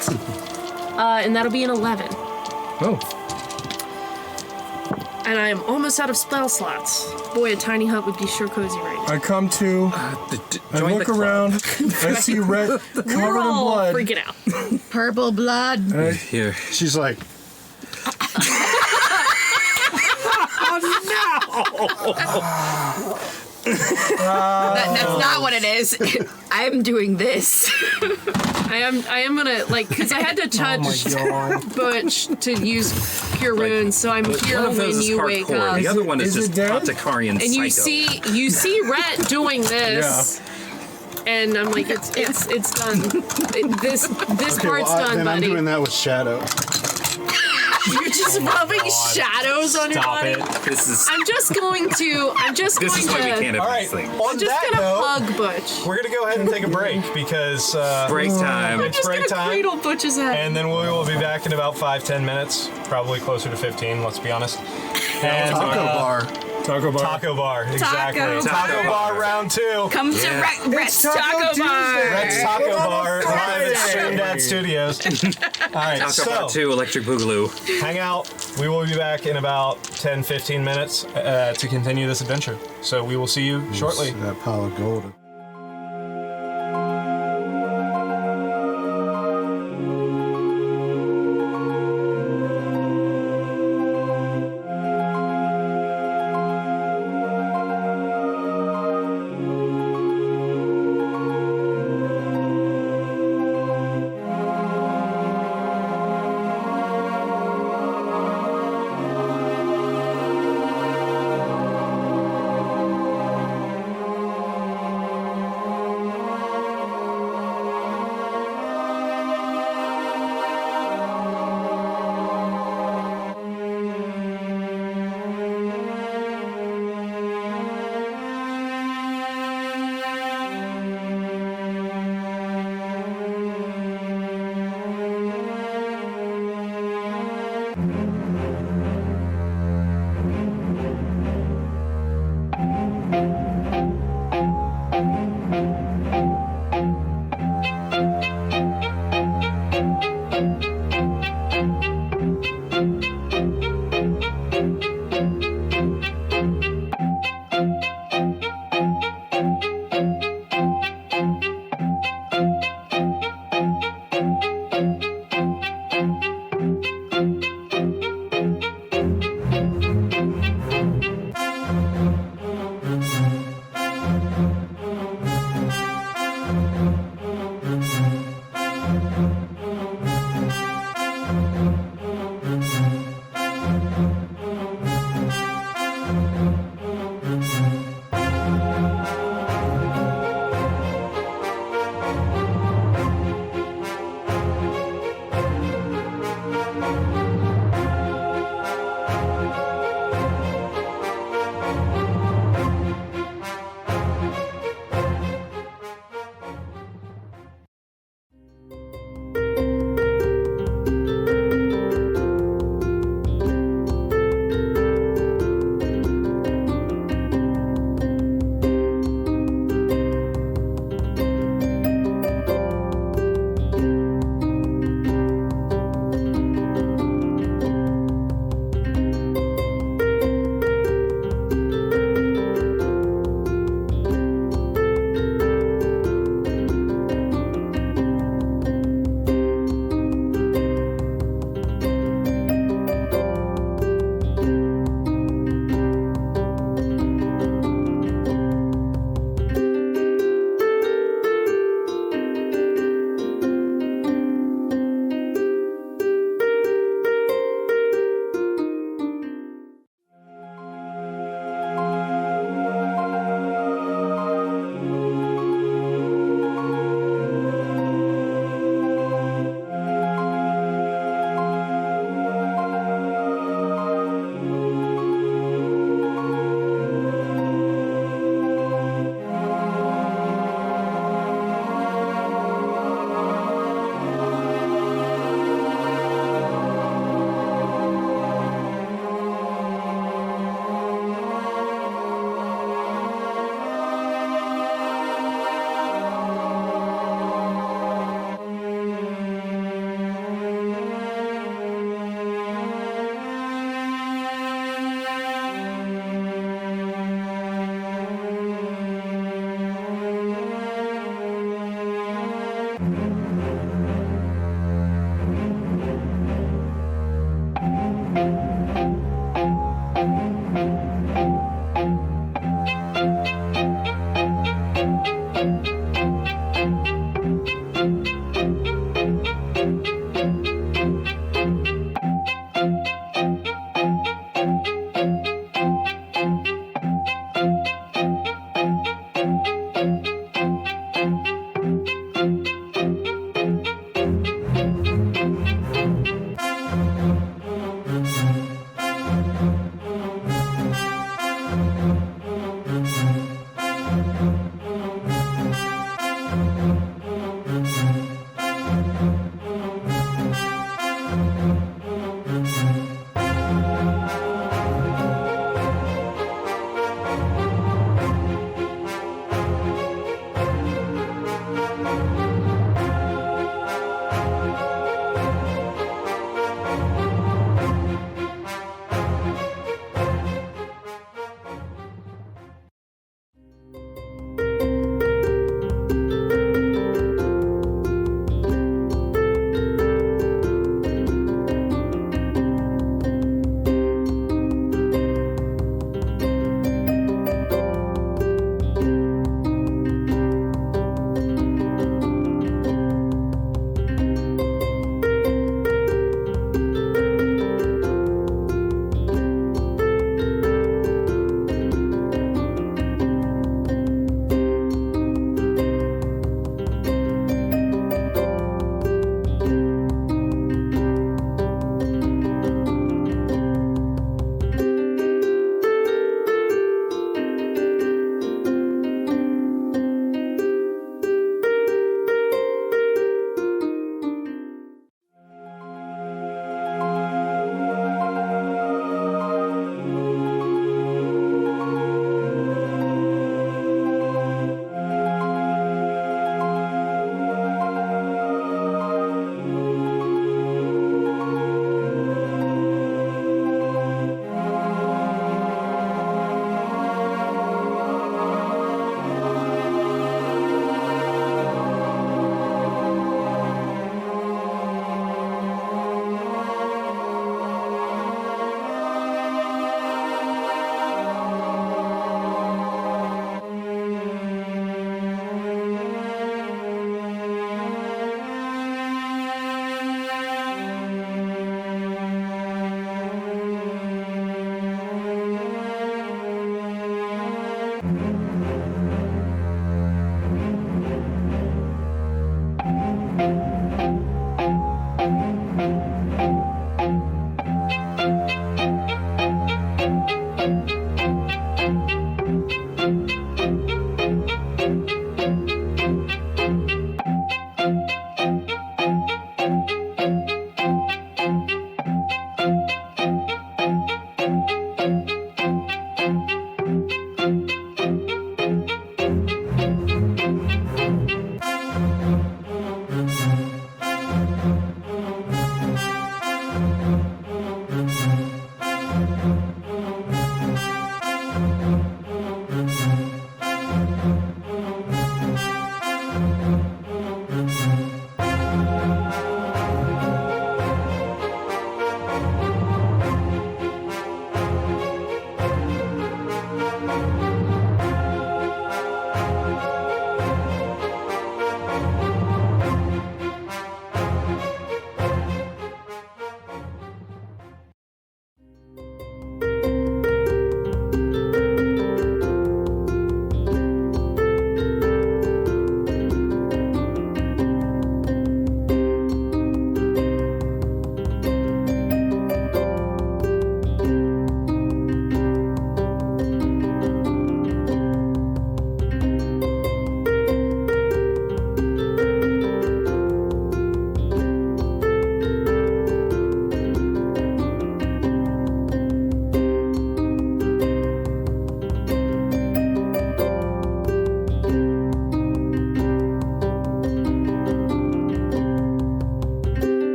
and that'll be an 11. Oh. And I am almost out of spell slots. Boy, a tiny hut would be sure cozy right now. I come to, I Join the look club. around, I see red covered in We're all blood. freaking out. Purple blood. Here. She's like, That's not what it is. I'm doing this. I am gonna because I had to touch Butch to use cure wounds, so I'm here One of those when is you wake hardcore. up. The other one is Is it just dead? Conticarian And you psycho. see Rhett doing this, and I'm like, it's done. This okay, part's well, done, then I'm buddy. doing that with Shadow. You're just rubbing shadows on your Stop body. it. This is I'm just going this is why we can't have All these right. things. On I'm just that gonna note, hug Butch. we're gonna go ahead and take a break because Break time. I'm just break gonna time. cradle Butch's head. and then we will be back in about 5-10 minutes, probably closer to 15. Let's be honest. And Taco bar. Taco bar. Taco bar, exactly. Taco Taco bar bar. round 2. Come to Yeah. Rex Taco Taco Bar. Tuesday. Rex Taco Bar live at Stream Dad Studios. All right, Taco so Bar 2, Electric Boogaloo. hang out. We will be back in about 10-15 minutes to continue this adventure. So we will see you shortly. See that pile of gold.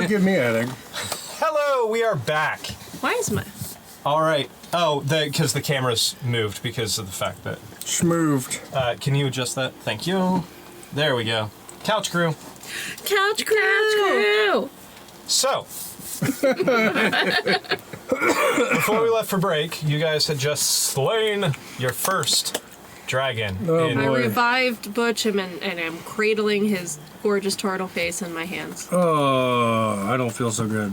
Give me anything. Hello, we are back. Why is my... All right. Oh, because the camera's moved because of the fact that... Schmooved. Can you adjust that? Thank you. There we go. Couch crew. Couch crew! So, before we left for break, you guys had just slain your first dragon. Oh, in- I boy. revived Butch and I'm cradling his gorgeous turtle face in my hands. Oh, I don't feel so good.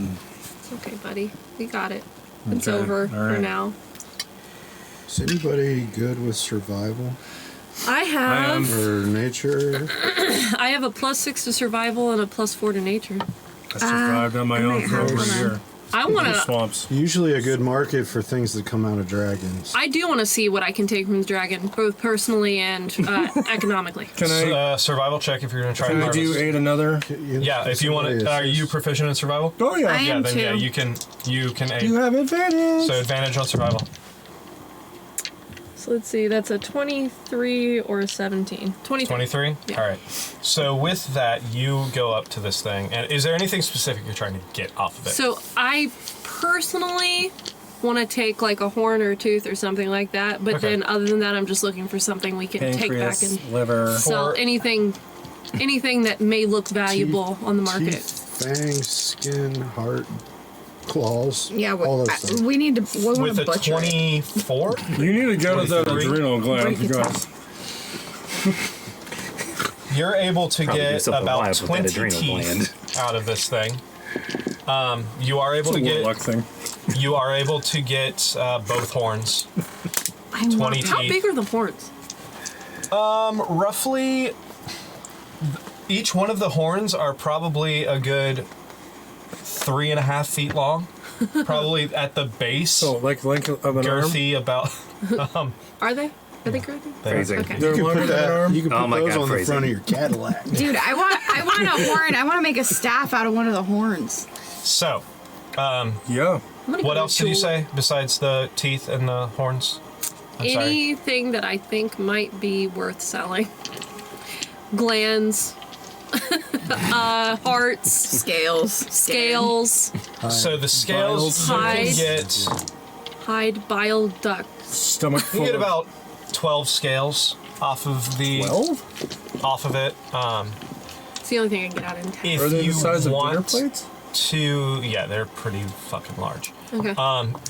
It's okay, buddy. We got it. It's Okay, over all for right. now. Is anybody good with survival I have or nature? I have a +6 to survival and a +4 to nature. I survived on my I own might for have over a one. year. I In want to. swamps. Usually a good market for things that come out of dragons. I do want to see what I can take from the dragon, both personally and economically. Can I? survival check if you're going to try Can and I do harvest. aid another? Yeah, if you want to. Are you proficient in survival? Oh yeah. I Yeah, am then too. yeah, you can aid. You have advantage. So advantage on survival. So let's see, that's a 23 or a 17. 23. 23? Yeah. All right. So with that, you go up to this thing. And is there anything specific you're trying to get off of it? So I personally want to take like a horn or a tooth or something like that. But Okay. then other than that, I'm just looking for something we can take back Pancreas, and liver. sell. For- Anything that may look valuable on the market. Teeth, fangs, skin, heart, claws. Yeah, all those things. we need to. We want With to a butcher it. 24? You need to go to that 23. adrenal gland, Break you it guys. You're able to Probably do get something about wild with that 20 adrenal teeth gland. out of this thing. You are able It's a to warlock get thing. you are able to get both horns. I want 20 that. How teeth. big are the horns? Roughly, each one of the horns are probably a good 3.5 feet long. Probably at the base, So, like length of an arm? girthy about. Are they? Are they girthy? Phrasing. Okay. They're You longer can put than an arm? that. You can Oh put my those God, on the phrasing. front of your Cadillac. Dude, I want a horn. I want to make a staff out of one of the horns. So, Yeah. I'm gonna what go else did you to say besides the teeth and the horns? I'm sorry. Anything that I think might be worth selling. Glands, hearts, Scales. scales, So the scales you Hide. can get. hide, bile duct. Stomach You full get of about 12 scales off of the 12? off of it. It's the only thing I can get out in town. If Are they you the size of dinner want plates? to, yeah, they're pretty fucking large. Okay.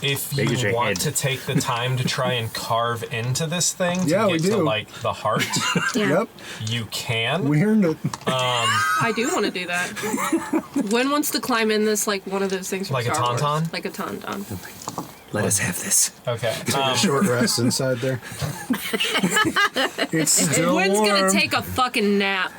If Big as you your want head. to take the time to try and carve into this thing to Yeah, we get to do. like the heart, Yeah. Yep. you can. We earned it. I do want to do that. Gwen wants to climb in this like one of those things from Like a Star Wars. tauntaun? Like a tauntaun. Let us have this. Okay. Short rest inside there. It's still Gwen's warm. gonna take a fucking nap,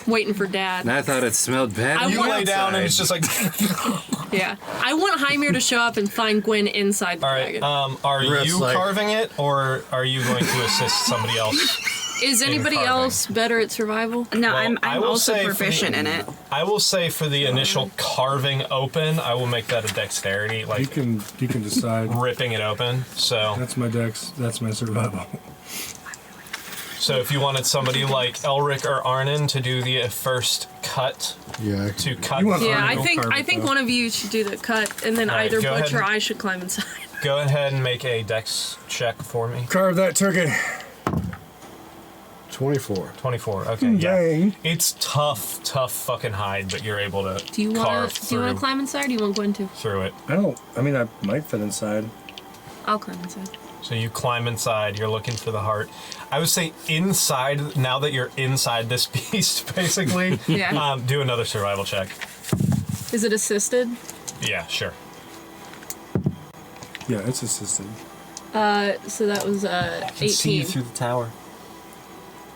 waiting for Dad. And I thought it smelled bad. I on You the want- lay down and outside. it's just like, Yeah, I want Hymir to show up and find Gwen inside the all right. dragon. Are Rest you like- carving it, or are you going to assist somebody else? Is anybody carving. else better at survival? No, Well, I'm I will also say for the- proficient in it. I will say for the initial carving open, I will make that a dexterity, You like can decide. ripping it open. So, That's my dex. That's my survival. if you wanted somebody like Elric or Arnon to do the first cut, Yeah. to cut, You want Yeah, Arnie, don't carve I it, think though. one of you should do the cut, and then All right, either go ahead Butch or and- I should climb inside. go ahead and make a dex check for me. Carve that turkey. 24. 24. Okay, yeah. Dang. It's tough fucking hide, but you're able to Do you want carve to? Do you want through, to climb inside? Or do you want Gwen to? through it. I mean, I might fit inside. I'll climb inside. So you climb inside, you're looking for the heart. I would say inside, now that you're inside this beast, basically, Yeah. do another survival check. Is it assisted? Yeah, sure. Yeah, it's assisted. So that was 18. the tower.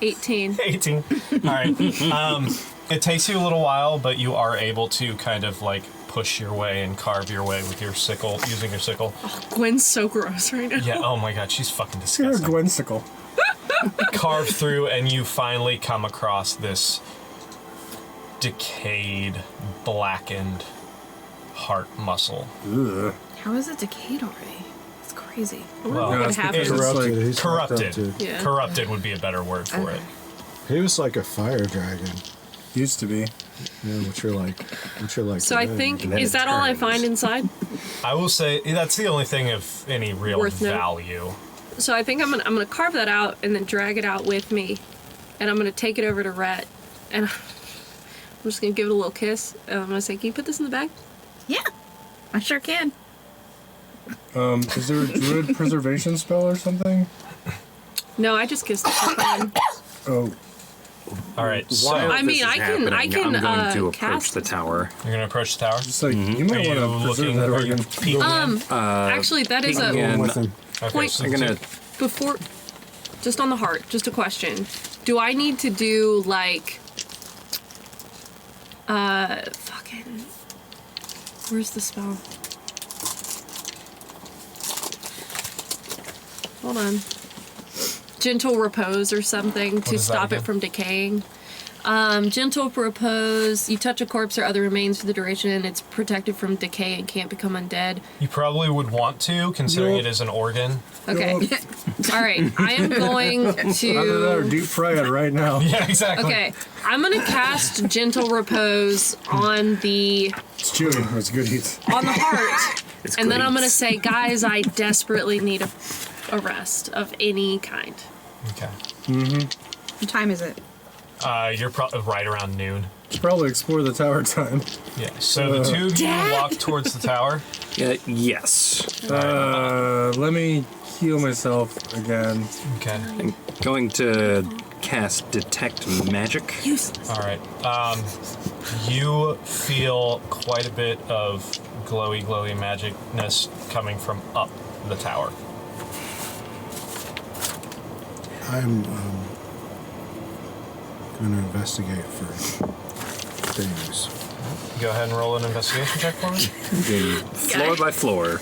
18. 18. All right. It takes you a little while, but you are able to kind of like push your way and carve your way with your sickle, using your sickle. Gwen's so gross right now. Yeah, oh my god, she's fucking You're a disgusting. Gwensicle. Carve through, and you finally come across this decayed, blackened heart muscle. Ugh. How is it decayed already? It's crazy. I wonder Well, what it's happened. because- Corrupted. like He's fucked up, Corrupted. too. Yeah. Corrupted would be a better word for it. He was like a fire dragon. Used to be. Yeah, what you're like. So I today. think, then is it that all I turns. find inside? I will say that's the only thing of any real Worth note. value. So I think I'm gonna carve that out and then drag it out with me, and I'm gonna take it over to Rhett, and I'm just gonna give it a little kiss, and I'm gonna say, "Can you put this in the bag?" Yeah, I sure can. Is there a druid preservation spell or something? No, I just kissed it. for fun. Oh, All right, so While I mean, this is I can- happening, I'm going to approach cast- the tower. you're gonna approach the tower. it's like you Are might you want to preserve looking? that Are you organ. peeking in? Actually, that is Peeking a in. with him. Okay, point- so I'm gonna. before. Just on the heart, just a question. Do I need to do like, fucking, where's the spell? Hold on. Gentle repose or something to is that stop it again? from decaying. Gentle repose. You touch a corpse or other remains for the duration. It's protected from decay and can't become undead. You probably would want to, considering Nope. it is an organ. Okay. All right. I am going Either that or to. deep fry it right now. Yeah, exactly. Okay. I'm gonna cast gentle repose on the It's chewy. It's good eats. heart, It's And then I'm great. gonna say, guys, I desperately need a rest of any kind. Okay. What time is it? You're probably right around noon. Probably explore the tower time. Yeah. So the two of you walk towards the tower. Yes. Let me heal myself again. Okay. I'm going to cast Detect Magic. All right. You feel quite a bit of glowy magicness coming from up the tower. I'm going to investigate for things. Go ahead and roll an investigation check for me. Floor by floor.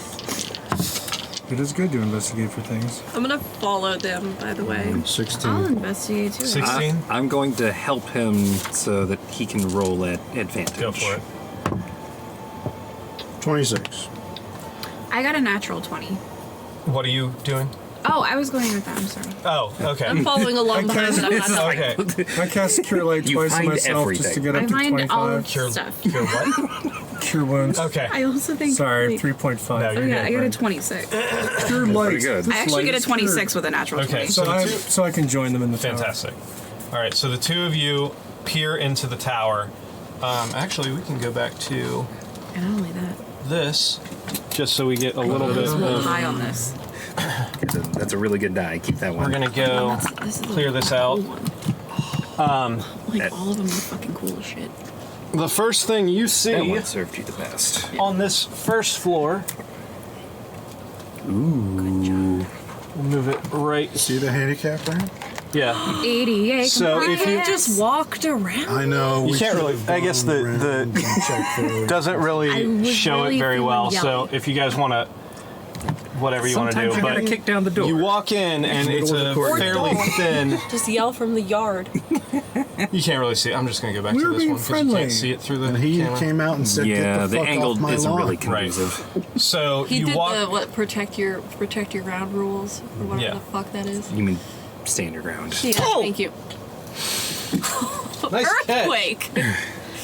It is good to investigate for things. I'm gonna follow them, by the way. 16. I'll investigate too. 16. I'm going to help him so that he can roll at advantage. Go for it. 26. I got a natural 20. What are you doing? Oh, I was going with that. I'm sorry. Oh, okay. I'm following along behind, but I'm not helping. Okay. I cast Cure Light You twice on find myself just to everything. get up I to find 25. all Cure, stuff. cure what? Cure Wounds. Okay. I also think. Sorry, wait. 3.5. No, Oh you're yeah, I got a good. 26. Cure Light. Pretty good. I actually get a 26 with a natural Okay, 20. so- So I can join them in the tower. Fantastic. All right, so the two of you peer into the tower. Actually, we can go back to And not only that, this, just so we get a little bit let's roll of. high on this. That's a really good die. Keep that one. We're gonna go This is clear a this cool out. one. Like all of them are fucking cool as shit. The first thing you That see one served you the best. on this first floor. Good job. We'll move it right. See the handicap ramp? Yeah. 88. So if you Just walked around. I know. You we can't should really- have I guess gone the- around the- and checked for- doesn't I really was show really it very feeling well. So yellow. if you guys want to, whatever you want to Sometimes do, you gotta but kick down the door. you walk in and it's a fairly thin. Just yell from the yard. You can't really see it. I'm just gonna go back We to were this being one because you friendly. can't see it through the And he camera. came out and said, yeah, "Get the the fuck angle off my isn't lawn." really Right. conducive. So He you did walk. the what? Protect your ground rules or whatever Yeah. the fuck that is. You mean stand your ground? Yeah, Oh! thank you. Nice catch. Earthquake.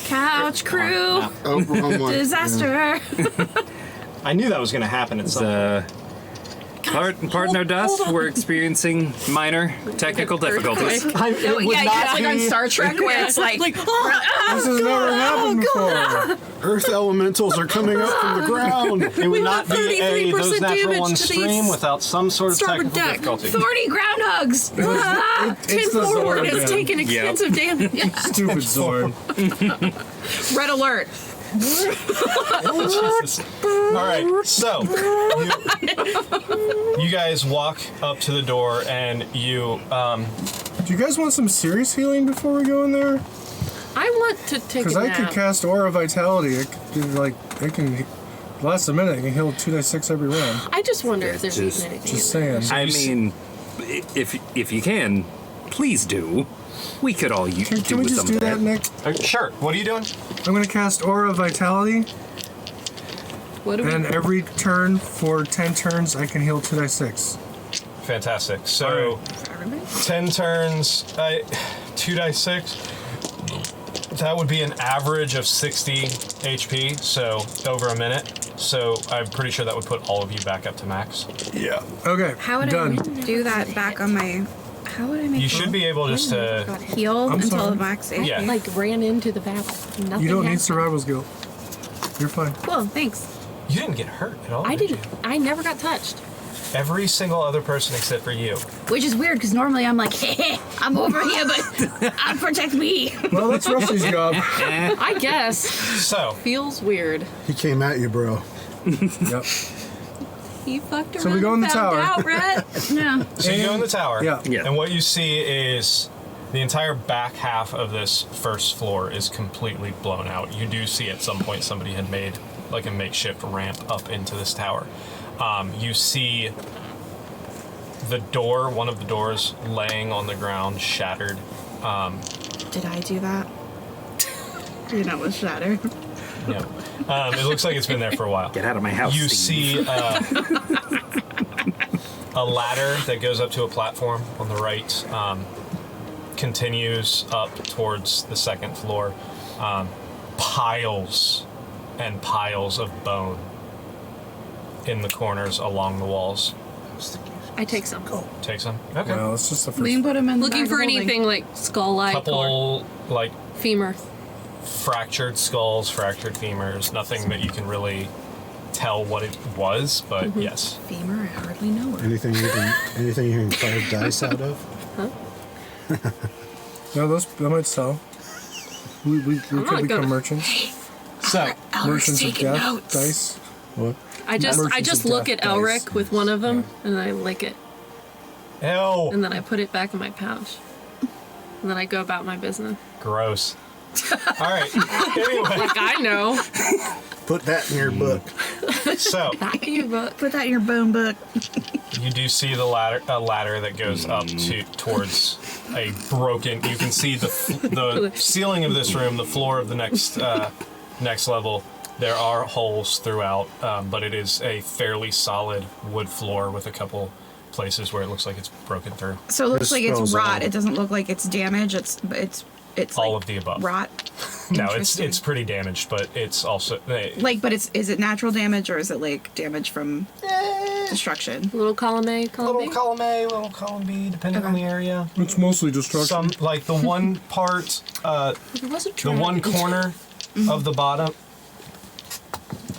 Couch crew. Oh, wrong one. Disaster. I knew that was gonna happen at some point. Pardon our dust. We're experiencing minor technical difficulties. It Oh, would yeah, not it's like on be- Star Trek where it's like, This has never happened before. Earth elementals are coming up from the ground. It would not be a 33% those natural damage ones to the stream without some sort of starboard technical deck. difficulty. thorny groundhogs. Ah! It's Pin the forward. Zord It's again. taking extensive damage. Stupid Zord. Red alert. Jesus. All right, so you guys walk up to the door and you Do you guys want some serious healing before we go in there? I want to take Because a I nap. could cast Aura Vitality. It can last a minute. It can heal 2d6 every round. I just wonder if there's Just- even anything. Just in there. saying. I mean, if you can, please do. We could all do Can we with just some do of that, Nick? sure. What are you doing? I'm going to cast Aura Vitality, What do we? and every turn for 10 turns, I can heal 2d6. Fantastic. So 10 turns, 2d6. That would be an average of 60 HP, so over a minute. So I'm pretty sure that would put all of you back up to max. Yeah. Okay. How would done. I do that back on my? How would I make? You should be able just to. heal I'm until sorry. max HP. Yeah. Like ran into the battle. Nothing You don't need happened. survival skill. You're fine. Cool. Thanks. You didn't get hurt at all. I did didn't. you? I never got touched. Every single other person except for you. Which is weird because normally I'm like, hey, I'm over here, but protect me. Well, that's Rusty's job. I guess. So Feels weird. He came at you, bro. Yep. He fucked around. So we go in the and found tower. Out, Rhett. No. So you go in the tower. Yeah. Yeah. And what you see is the entire back half of this first floor is completely blown out. You do see at some point somebody had made like a makeshift ramp up into this tower. You see the door, one of the doors, laying on the ground, shattered. Did I do that? You know, it was shattered. No. It looks like it's been there for a while. Get out of my house. You Steve. see a ladder that goes up to a platform on the right, continues up towards the second floor. Piles and piles of bone in the corners along the walls. I take some. Take some. Okay. Well, it's just the first. We can put them in. the Looking bag for of holding. anything like skull-like or Couple like femur. fractured skulls, fractured femurs. Nothing that you can really tell what it was, but yes. Femur, I hardly know her. Anything you can carve dice out of? No, that might sell. We not could become gonna- merchants. So Merchants of death dice. What? I just Merchants of look at Death dice. Elric with one of them and I lick it ew, and then I put it back in my pouch and then I go about my business. gross. All right. Anyway, Like I know. Put that in your book. so Put that in your bone book. you do see a ladder that goes up towards a broken. You can see the ceiling of this room, the floor of the next level. There are holes throughout, but it is a fairly solid wood floor with a couple places where it looks like it's broken through. So it looks This like it's spells rot. out. It doesn't look like it's damage. It's All like of the above. rot. No, it's Interesting. pretty damaged, but it's also Like, but is it natural damage or is it like damage from destruction? Little column A, column B. little column A, little column B, depending on the area. It's mostly destruction. Some like the one part, There was a the one corner of the bottom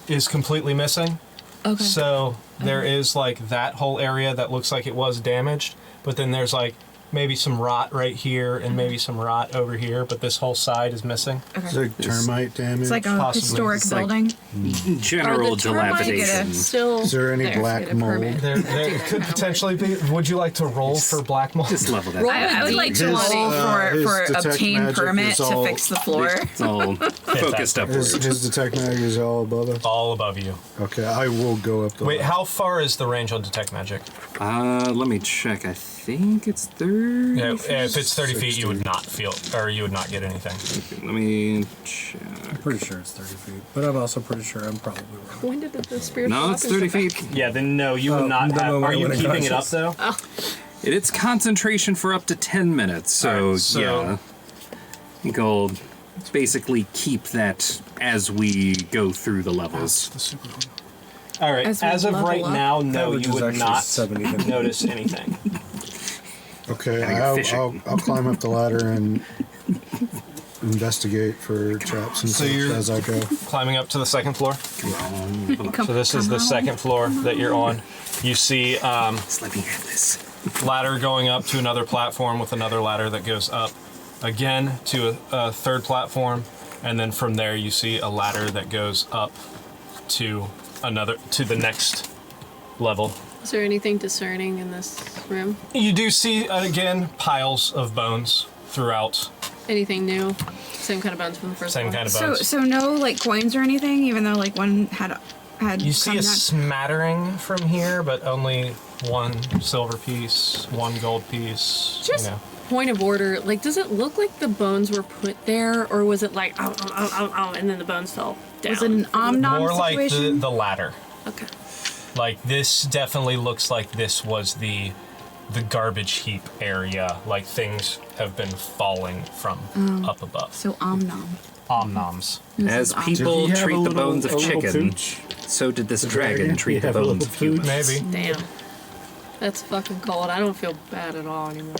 is completely missing. Okay. So there is like that whole area that looks like it was damaged, but then there's like maybe some rot right here and maybe some rot over here, but this whole side is missing. Is it termite damage? It's like a Possibly. historic It's like- building. General Are the termites dilapidation. still Is there any there? black Get a mold? permit. There could potentially be. Would you like to roll for black mold? Just level that. Roll down. I would like to His, roll his for detect obtain magic permit is to all- fix the floor. It's all focused upwards. His detect magic is all above us? All above you. Okay, I will go up the Wait, ladder. how far is the range on detect magic? Let me check. I think it's 30. Yeah, if it's 30 feet, 60. you would not feel, or you would not get anything. Let me check. I'm pretty sure it's 30 feet, but I'm also pretty sure I'm probably wrong. When did the spiritual No, it's weapons 30 come back? feet. Yeah, then no, you would Oh, not no, have. no, Are you when it keeping it up crashes. though? It's concentration for up to 10 minutes. So, Alright, so- yeah. I think I'll basically keep that as we go through the levels. All right. As As, we of level right up? now, no, Average you is would actually not 70 hit. notice anything. Okay, Now you're fishing. I'll climb up the ladder and investigate for traps and So such you're- as I go. Climbing up to the second floor. Come- So this is come the on. second floor that you're on. You see Just let me have this. ladder going up to another platform with another ladder that goes up again to a third platform, and then from there you see a ladder that goes up to the next level. Is there anything discerning in this room? You do see again piles of bones throughout. Anything new? Same kind of bones from the first Same one? kind of So bones. so no like coins or anything, even though like one had You see come a down. smattering from here, but only one silver piece, one gold piece. Just you know. point of order. Like, does it look like the bones were put there, or was it like, and then the bones fell down? Was it an omnom More like situation? the latter. Okay. Like this definitely looks like this was the garbage heap area. Like things have been falling from up above. So omnom. Omnoms. As Did people Did he have treat a the little- bones of a little chicken, pooch? so did this The dragon dragon? treat He the have a bones little of humans. Maybe. Damn. That's fucking cold. I don't feel bad at all anymore.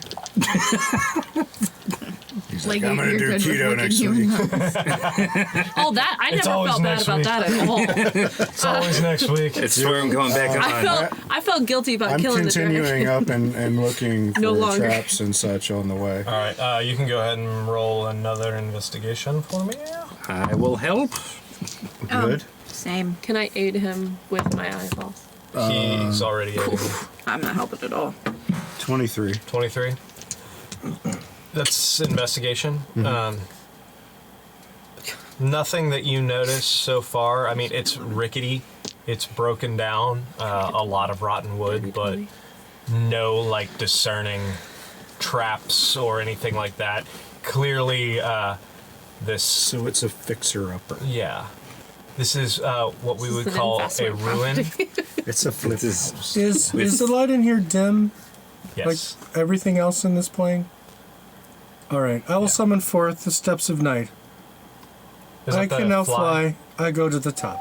He's Like, I'm gonna you're do good with keto looking next human week. Oh, that I It's never always felt bad next about week. that at all. It's always next week. It's where I'm going back on. I felt guilty about I'm killing the continuing dragon. up and looking No for longer. traps and such on the way. All right, you can go ahead and roll another investigation for me. I will help. Good. Same. Can I aid him with my eyeballs? He's already at I'm not helping at all. 23. 23. That's investigation. Nothing that you notice so far. I mean, it's rickety. It's broken down. A lot of rotten wood, but no like discerning traps or anything like that. Clearly, this. So it's a fixer-upper. Yeah. This is what we This would is an call a investment ruin. property. It's a flip This house. Is the light in here dim Yes. like everything else in this plane? All right, I will Yeah. summon forth the steps of night. Is I that the can now fly. I go to the top.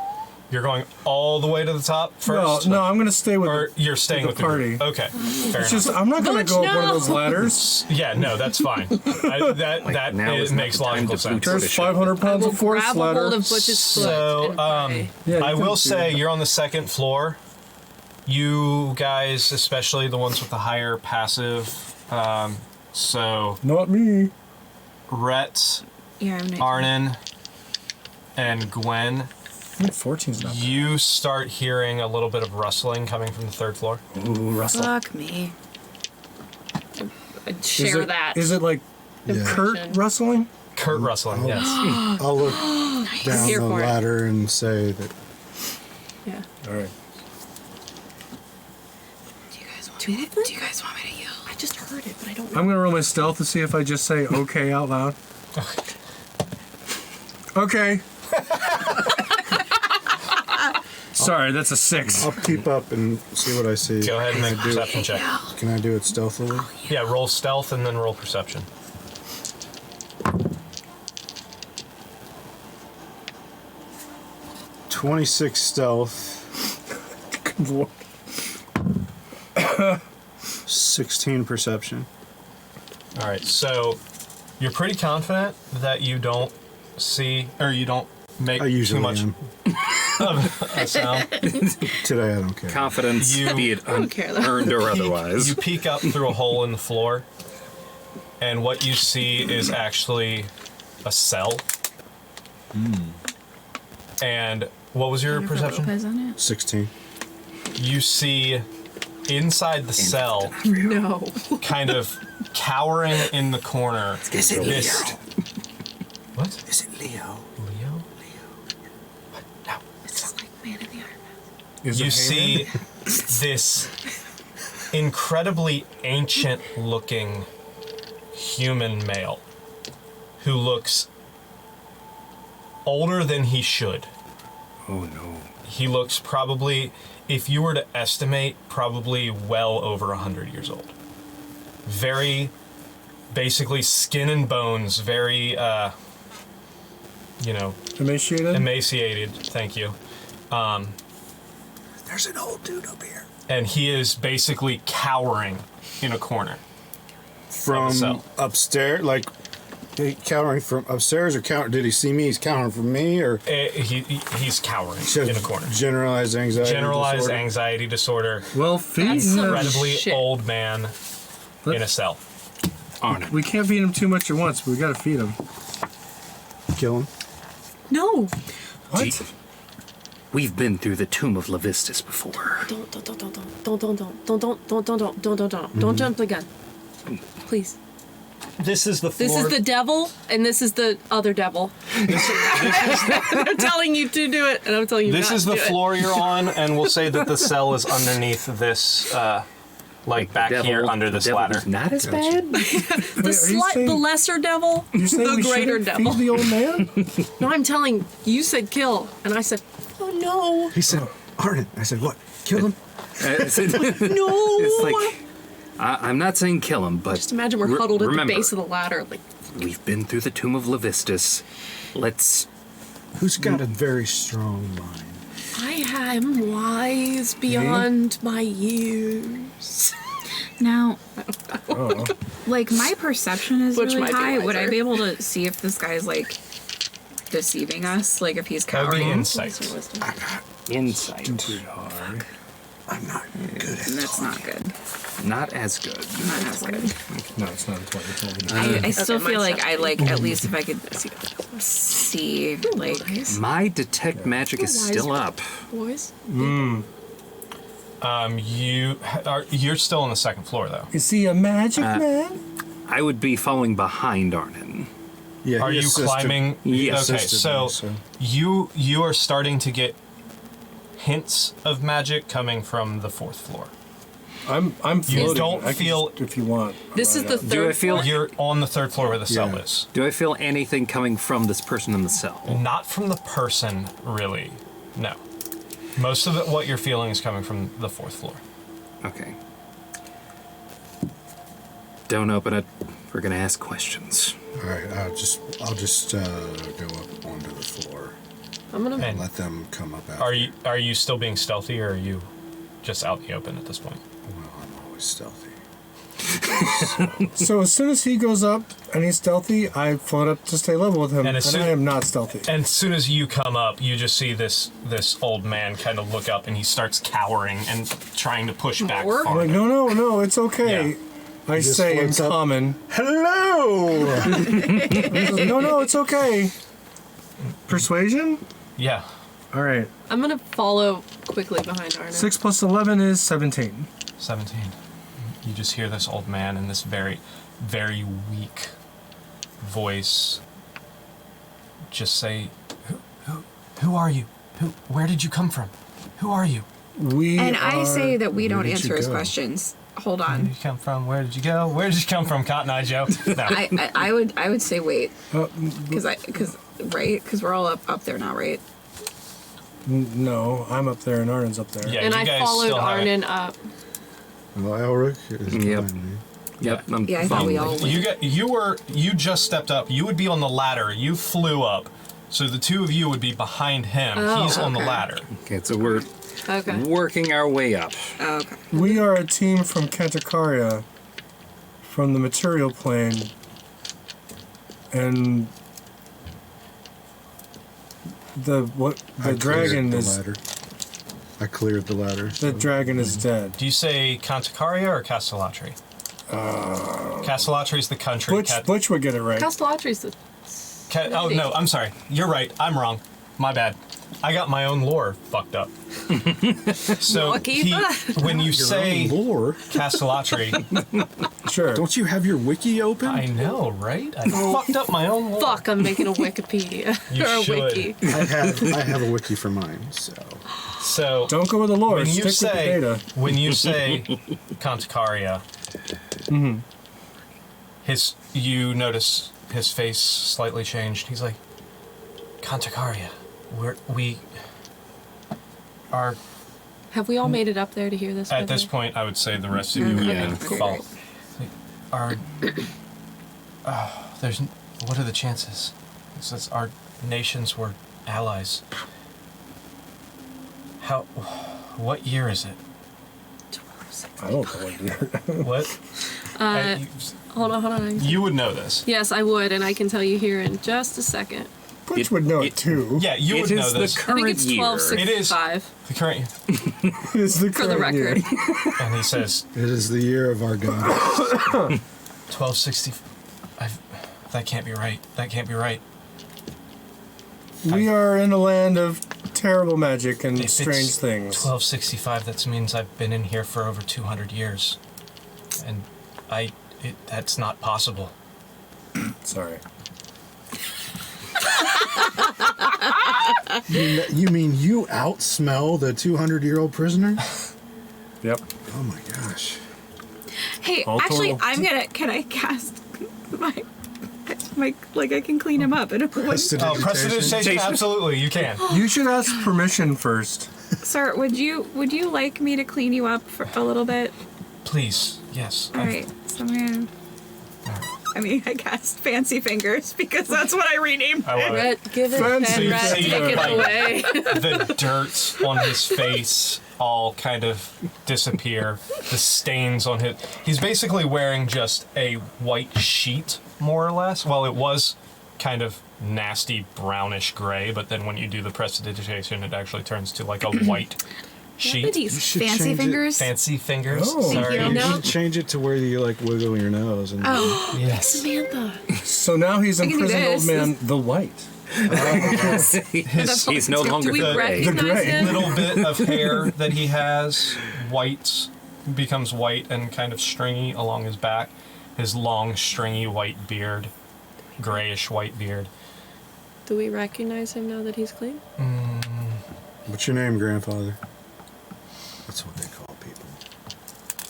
You're going all the way to the top first? No, I'm going to stay with Or you're staying with the party. group? Okay, fair It's enough. just, I'm not going to go up one of no. those ladders. Yeah, no, that's fine. That now is not makes the time logical to sense. boot There's 500 pounds We'll of force grab a ladder. hold of Butch's foot So, and pray. Yeah, I you will can see say it. you're on the second floor. You guys, especially the ones with the higher passive, so Not me. Rhett, Yeah, I'm Arnon, and Gwen, I think 14's not bad. you start hearing a little bit of rustling coming from the third floor. Ooh, Russell. Fuck me. I'd share that. Is it like Yeah. Kurt rustling? Kurt rustling, yes. I'll look down Here the for it. ladder and say that Yeah. All right. Do you guys want Two me of to, them? do you guys want me to yell? I just heard it, but I don't know. I'm going to roll my stealth to see if I just say okay out loud. Okay. Sorry, that's a 6. I'll keep up and see what I see. Go ahead and make a Can I do it- perception check. Can I do it stealthily? Yeah, roll stealth and then roll perception. .26 stealth, Good lord. 16 perception. All right, so you're pretty confident that you don't see, or you don't make I too usually much am. of a sound. Today I don't care. Confidence, You- be it care, though. earned or otherwise. You peek up through a hole in the floor, and what you see is actually a cell. And what was your perception? Lopez on it? 16. You see inside the cell, No. kind of cowering in the corner. Is it This. What? Is it Leo? Leo? What? No. It's like Man in the Iron Man. Is You it see hand? this incredibly ancient looking human male who looks older than he should. Oh no. He looks probably, if you were to estimate, probably well over 100 years old. Very, basically skin and bones, very, Emaciated? emaciated, thank you. There's an old dude up here. And he is basically cowering in a corner. From cell. upstairs, like he countering from upstairs, or did he see me? He's countering from me, or He's cowering in a corner. Generalized anxiety. Generalized disorder? anxiety disorder. Well, feed That's some him. Incredibly shit. old man in a Let's- cell. Arnon. We can't feed him too much at once, but we got to feed him. Kill him. No. What? We've been through the tomb of Levistus before. Don't jump the gun. Please. This is the This is the devil, and this is the other devil. They're telling you to do it, and I'm telling you This not is to the do it. floor you're on, and we'll say that the cell is underneath this, back here under this ladder. Not as bad. The, saying- the lesser devil, You saying the we greater shouldn't devil. feed the old man? No, I'm telling you said kill, and I said, oh no, He said, Arden. I said, what? Kill him? It's no. like I'm not saying kill him, but Just imagine we're huddled at remember, the base of the ladder, like we've been through the tomb of Levistus. Let's. Who's got a very strong mind? I am wise beyond my years. Now, Oh. like, my perception is Which really might be high. Would I wiser. be able to see if this guy's, like, deceiving us? Like, if he's That would be cowering? insight. Insight. I'm not good at And that's not talking. good. Not as good. Not as good. No, it's not 20. I still Okay, feel mine's like I, like, at least if I could see, like... My detect magic is still up. Boys, You're still on the second floor, though. Is he a magic man? I would be following behind Arnon. Yeah, Are he you assisted- climbing? He Okay, assisted so me, you are starting to get hints of magic coming from the fourth floor. I'm floating. You don't I can feel- just- if you want. this is ride the up. third Do I feel- floor? You're on the third floor where the cell Yeah. is. Do I feel anything coming from this person in the cell? Not from the person, really. No. Most of what you're feeling is coming from the fourth floor. Okay. Don't open it. We're gonna ask questions. All right, I'll just go up onto the floor. I'm gonna. And Let them come up after. are you still being stealthy, or are you just out in the open at this point? Well, I'm always stealthy. So as soon as he goes up and he's stealthy, I float up to stay level with him, And and, as soon- I am not stealthy. And as soon as you come up, you just see this old man kind of look up, and he starts cowering and trying to push back More? I'm farther. like, no, it's okay. Yeah. I just say in floats up. common. Hello! No, it's okay. Persuasion? Yeah. All right. I'm gonna follow quickly behind Arna. 6 plus 11 is 17. 17. You just hear this old man in this very, very weak voice just say, who are you? Where did you come from? Who are you? And I say that we Where don't did you answer his go? questions. Hold Where did on. you come from? Where did you go? Where did you come from, Cotton Eye Joe? No. I would say wait, because we're all up there now, right? No, I'm up there and Arden's up there. Yeah, And you I guys followed still haven't- Arnon up. Well, Elric is Yep. behind me. Yep, I'm Yeah, I thought we following. all You just stepped up. You would be on the ladder. You flew up. So the two of you would be behind him. Oh, He's on the okay. ladder. Okay, so we're Okay. working our way up. Oh, okay. We are a team from Conticaria, from the material plane, and the I dragon cleared the is ladder. I cleared the ladder. the so- dragon is dead. Do you say Conticaria or Castellatri? Castellatri is the country. Butch would get it right. Castellatri's the. Oh, no, I'm sorry. You're right. I'm wrong. My bad. I got my own lore fucked up. So Lucky when you Your say own lore. Castellatri, Sure. Don't you have your wiki open? I know, right? I fucked up my own lore. Fuck, I'm making a Wikipedia. You or a should. wiki. I have a wiki for mine, so. So Don't go with the lore. when Stick you with the say data. when you say Conticaria, you notice his face slightly changed. He's like, Conticaria, we are Have we all made it up there to hear this? by at the this way? point. I would say the rest of you Okay. would Okay. follow. Are there's what are the chances? It says our nations were allies. How? What year is it? I don't know what you're. What? Hold on. You would know this. Yes, I would, and I can tell you here in just a second. Butch would know it too. Yeah, you It would know is the this. I think current it's year. 1265 The current, It's the for the current year. record. and he says It is the year of our God. 1260. That can't be right. That can't be right. We are in a land of terrible magic and If strange it's things. 1265. That means I've been in here for over 200 years, and that's not possible. Sorry. You mean you outsmell the 200-year-old prisoner? Yep. Oh my gosh. Hey, All actually, total. can I cast my like I can clean him up and Oh, prestidigitation? Absolutely, you can. You should ask permission first. Sir, would you like me to clean you up for a little bit? Please, yes. All right, so I'm gonna. I cast Fancy Fingers because that's what I renamed. I love it. Red, give it Fancy Red, fingers. take it Like- away. The dirt on his face all kind of disappear. The stains on his... He's basically wearing just a white sheet, more or less. Well, it was kind of nasty brownish gray, but then when you do the prestidigitation, it actually turns to like a white sheet. Deputies. should Fancy change it. Fingers. Fancy fingers. Oh. Sorry. you. You No. should change it to where you like wiggle your nose. And Oh, Yes. Samantha. So now he's can do imprisoned old this. man, the white. He's no longer Do we gray. recognize gray. him? Little bit of hair that he has, white, becomes white and kind of stringy along his back. His long, stringy white beard, grayish white beard. Do we recognize him now that he's clean? What's your name, grandfather? That's what they call people.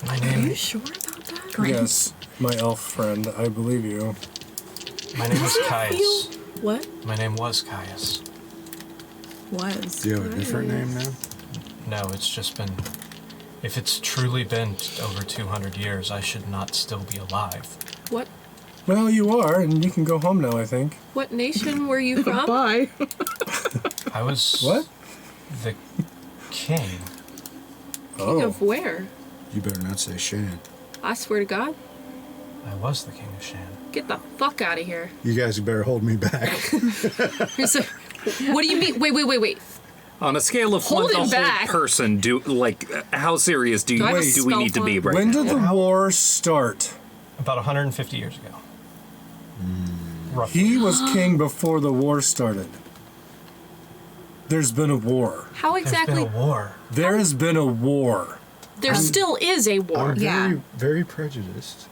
My Are name, you sure about that? Yes, my elf friend, I believe you. my name is Caius. What? My name was Caius. was. Do you have a different name now? No, it's just been. If it's truly been over 200 years, I should not still be alive. What? Well, you are, and you can go home now, I think. What nation were you from? Bye. I was What? the king. King of where? You better not say Shan. I swear to God. I was the king of Shan. Get the fuck out of here. You guys better hold me back. What do you mean? Wait. On a scale of Hold one to him whole back. person, how serious do I have a we spell need to be slot? right When now? did the war start? About 150 years ago. Roughly. He was king before the war started. There's been a war. How There's been exactly? a war. There has been a war. There still is a war. I'm Yeah. very prejudiced.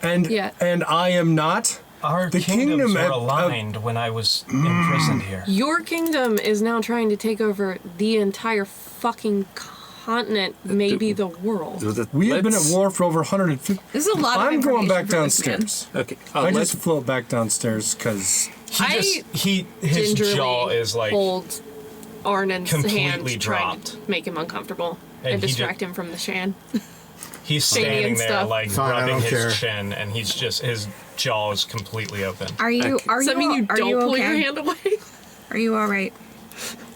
And Yeah. and I am not. Our The kingdoms kingdom were at- aligned when I was imprisoned here. Your kingdom is now trying to take over the entire fucking continent, maybe the world. We have been at Let's- war for over 150. This is a lot of I'm going information back for this man. downstairs. Okay, I let's just float back downstairs because His Gingerly jaw is like hold Arnon's hand, completely trying to dropped. make him uncomfortable And and he distract him from the Shan. he's Shady standing and there stuff. like Fine, I rubbing don't his care. chin, and he's just his jaw is completely open. Are you? Are Does you? that mean you are don't you pull okay? your hand away? Are you all right?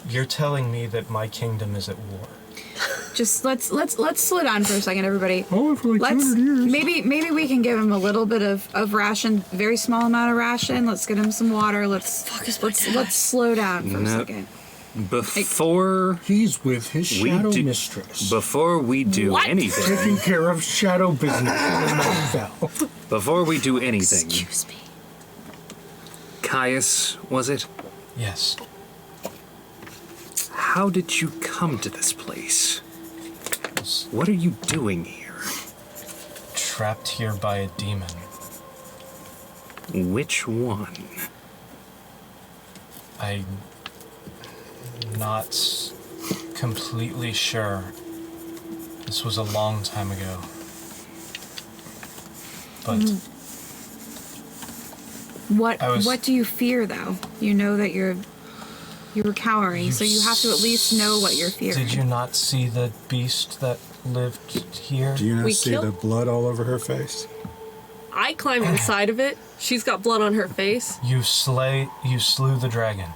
You're telling me that my kingdom is at war. Just let's slow down for a second, everybody. oh, for like Let's 200 years. maybe we can give him a little bit of ration, very small amount of ration. Let's get him some water. Let's slow down for a No. second. before He's with his we shadow do mistress, before we do What? anything. taking care of shadow business in Shadowfell. Before we do anything, Excuse me. Caius, was it? Yes. How did you come to this place? What are you doing here? Trapped here by a demon. Which one? I'm not completely sure. This was a long time ago. But What do you fear though? You know that you were cowering, so you have to at least know what you're fearing. did you not see the beast that lived here? Do you not We see killed- the blood all over her face? I climbed inside of it. She's got blood on her face. You slew the dragon.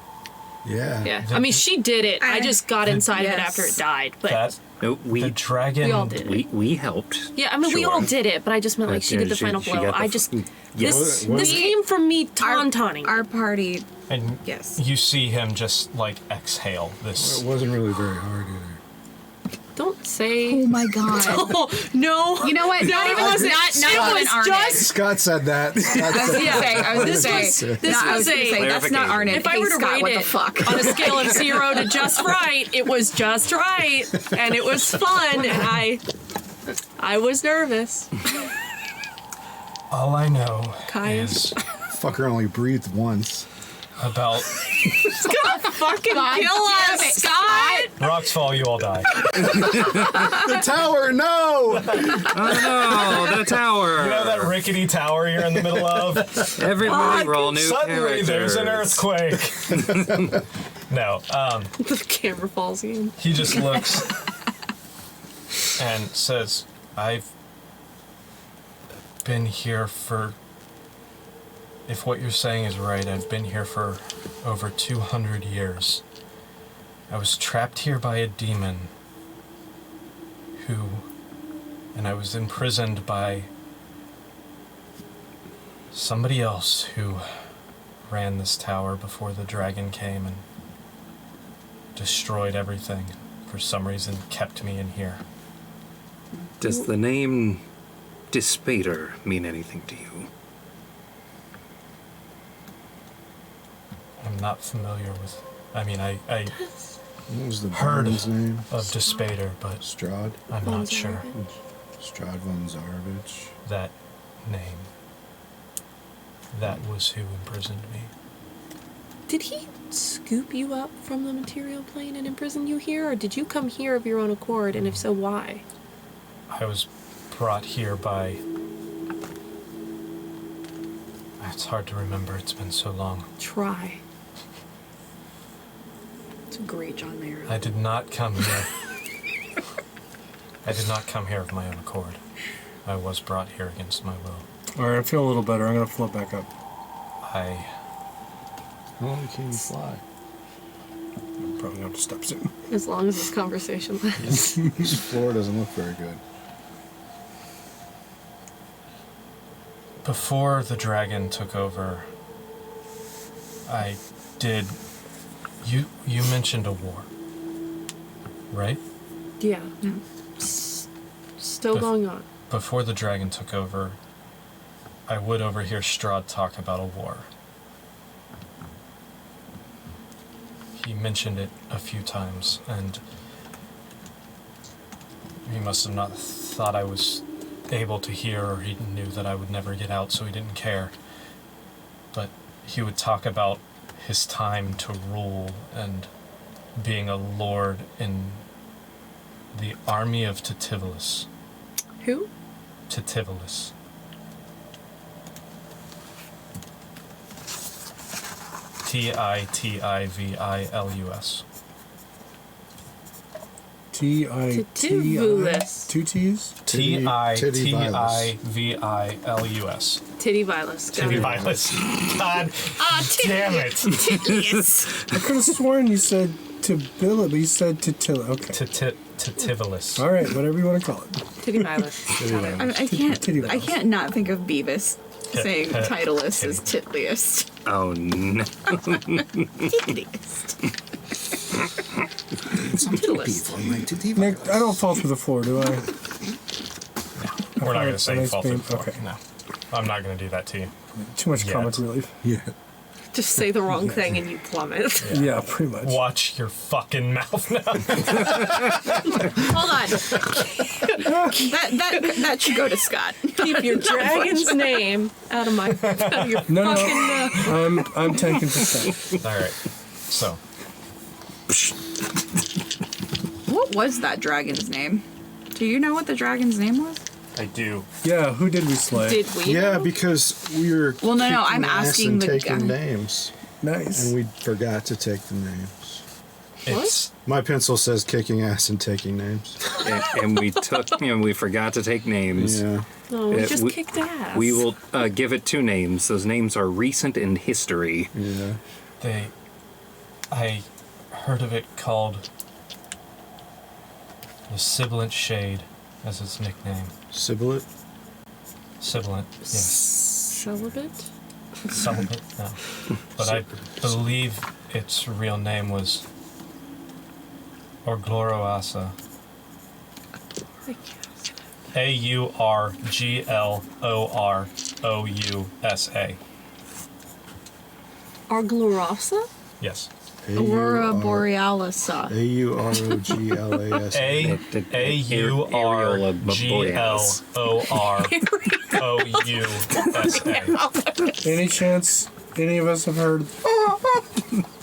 Yeah. Yeah. I mean, she did it. I just got inside of it yes. after it died. But That No, the we dragon. we all did it. we helped. Yeah, I mean, we Sure. all did it, but I just meant like she did the final blow. got the I f- just Yes. this came from me taunting. Our party. And Yes. you see him just like exhale this. It wasn't really very hard either. Don't say. Oh my god. Oh, no. You know what? Not even listen, not it even was Arnett. just- Scott said that. Scott I was said gonna say. I was gonna say. this I was was gonna a- say that's not Clarification. Arnett. If I Hey, were to Scott, rate what it the fuck? on a scale of 0 to just right, it was just right, and it was fun, and I was nervous. All I know Caius. is fucker only breathed once. about Fucking God kill damn us, it, Scott! rocks fall, you all die. The tower, no! Oh, the tower! You know that rickety tower you're in the middle of? Everybody roll new Suddenly there's an characters. earthquake. No, The camera falls in. he just looks and says, I've been here for, if what you're saying is right, I've been here for over 200 years. I was trapped here by a demon and I was imprisoned by somebody else who ran this tower before the dragon came and destroyed everything. For some reason, kept me in here. Does the name Dispater mean anything to you? I'm not familiar with. I mean, I What was the Heard. Baron's name? of Dispater, but Strahd? I'm not sure Strahd von Zarovich. that name. That was who imprisoned me. Did he scoop you up from the material plane and imprison you here, or did you come here of your own accord, and if so, why? I was brought here by. It's hard to remember, it's been so long. Try. It's a great John Mayer. I did not come here. I did not come here of my own accord. I was brought here against my will. All right, I feel a little better. I'm gonna float back up. I How long can you fly? probably going to stop soon. As long as this conversation lasts. This floor doesn't look very good. Before the dragon took over, I did. You mentioned a war, right? Yeah. Still going on. Before the dragon took over, I would overhear Strahd talk about a war. He mentioned it a few times, and he must have not thought I was able to hear, or he knew that I would never get out, so he didn't care. But he would talk about his time to rule and being a lord in the army of Titivilus. Who? Titivilus. Titivillus. Titivillus. Two T's? Titivillus. Titivilus. Titivillus. God damn it. Titlius. I could have sworn you said Tibilla, but you said Titilla. Okay. Titivillus. All right, whatever you want to call it. Titivilus. I can't not think of Beavis saying Titleist is Titliest. Oh no. Titliest. Nick, I don't fall through the floor, do I? We're not going to say Nice fall through the beam. floor. Okay. No. I'm not going to do that to you. Too much Yet. comic relief. Yeah. Just say the wrong thing and you plummet. Yeah, pretty much. Watch your fucking mouth now. Hold on. that should go to Scott. Keep your dragon's name out of my out of your No, fucking no. I'm 10%. All right. So, What was that dragon's name? Do you know what the dragon's name was? I do. Yeah, who did we slay? Did we? Yeah, because we were Well, no, I'm kicking ass asking and the taking guy. names, Nice. and we forgot to take the names. It's My pencil says kicking ass and taking names. and we took, we forgot to take names. Yeah. No, we just we- kicked ass. We will give it 2 names. Those names are recent in history. Yeah. I heard of it called the Sibilant Shade as its nickname. Sibilant? Sibilant, yes. Celibate? Celibate, no. But I believe its real name was Orgloroasa. I guess. Auglororousa. Arglorosa? Yes. Aurora Borealis. Auroglas. Auglororousa. Any chance any of us have heard?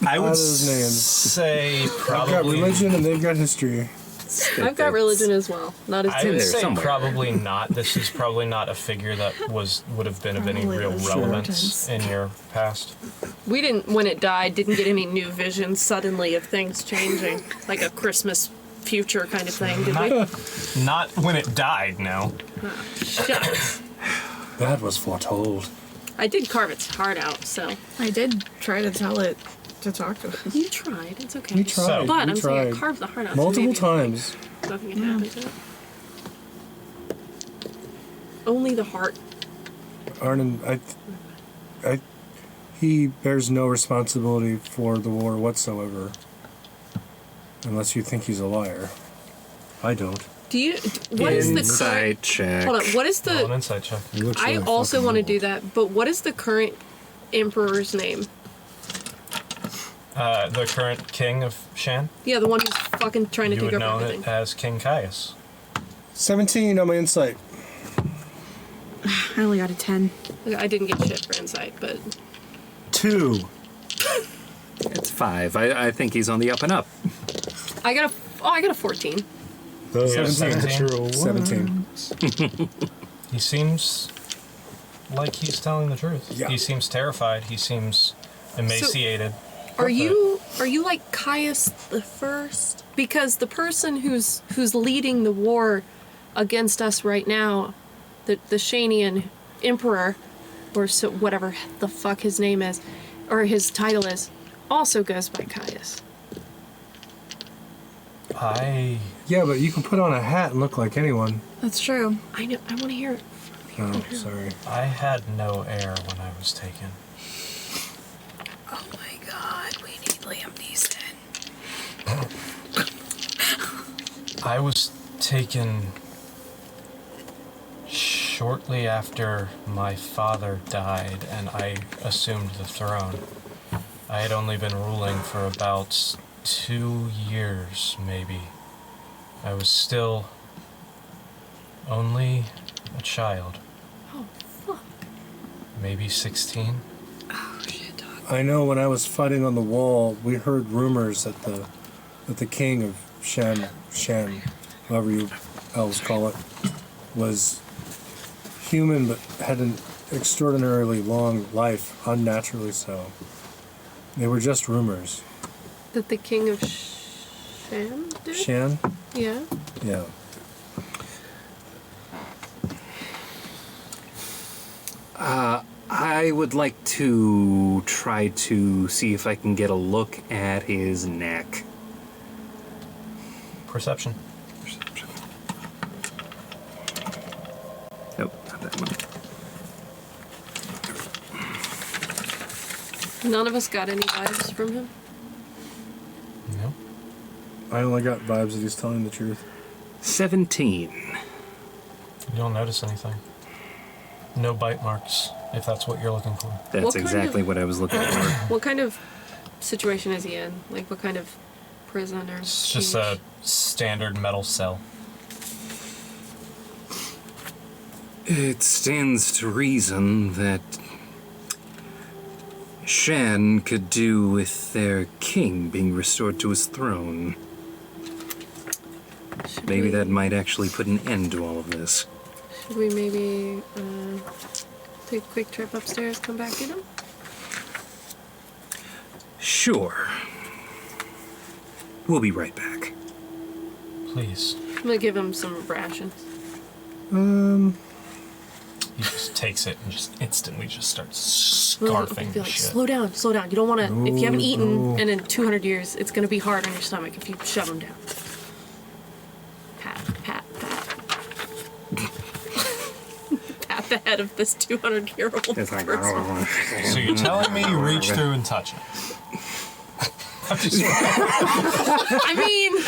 I would those names. say I've got probably. religion and they've got history. I've got religion as well. Not as I good would as say somewhere. probably not. This is probably not a figure that would have been of any Probably real the relevance in your past. We didn't, when it died, didn't get any new visions suddenly of things changing. Like a Christmas future kind of thing, did we? Not when it died, no. Shut up. That was foretold. I did carve its heart out, so. I did try to tell it to talk to us. You tried, it's okay. We tried. But we I'm saying I tried. carved the heart out. so Multiple maybe, times. like, nothing can happen to it. Only the heart. Arnon, he bears no responsibility for the war whatsoever. Unless you think he's a liar. I don't. Do you, what is the current, Insight check. hold on, what is Roll an the, insight check. It looks I like also fucking want to old. do that, but what is the current emperor's name? The current king of Shan, Yeah, the one who's fucking trying to you take would over know everything. it as King Caius. 17 on my insight. I only got a 10. I didn't get shit for insight, but 2. It's 5. I think he's on the up and up. I got a 14. Those 17. natural 17. He seems like he's telling the truth. Yeah. He seems terrified. He seems emaciated. Are you like Caius the First? Because the person who's leading the war against us right now, the Shanian Emperor, or so whatever the fuck his name is, or his title is, also goes by Caius. Yeah, but you can put on a hat and look like anyone. That's true. I know. I want to hear it. Oh, sorry. I had no heir when I was taken. Oh my god, we need Liam Neeson. I was taken shortly after my father died and I assumed the throne. I had only been ruling for about 2 years, maybe. I was still only a child. Oh, fuck. Maybe 16. Oh shit, dog. I know when I was fighting on the wall, we heard rumors that the king of Shan, however you elves call it, was human but had an extraordinarily long life, unnaturally so. They were just rumors. That the king of Shan did? Shan? Yeah. Yeah. I would like to try to see if I can get a look at his neck. Perception. Nope, not that one. None of us got any vibes from him. No. I only got vibes that he's telling the truth. 17. You don't notice anything. No bite marks, if that's what you're looking for. That's What kind exactly of- what I was looking for. What kind of situation is he in? Like, what kind of prison or It's just a standard metal cell. It stands to reason that Shan could do with their king being restored to his throne. Should Maybe we- that might actually put an end to all of this. Should we maybe take a quick trip upstairs, come back, get him? Sure. We'll be right back. Please. I'm gonna give him some rations. He just takes it and just instantly just starts Be scarfing the like, shit. slow down, slow down. You don't want to. If you haven't eaten, no. and in 200 years, it's gonna be hard on your stomach if you shove him down. Pat, pat, pat. Pat the head of this 200-year-old It's like, person. So you're telling me you reach through and touch it? I mean,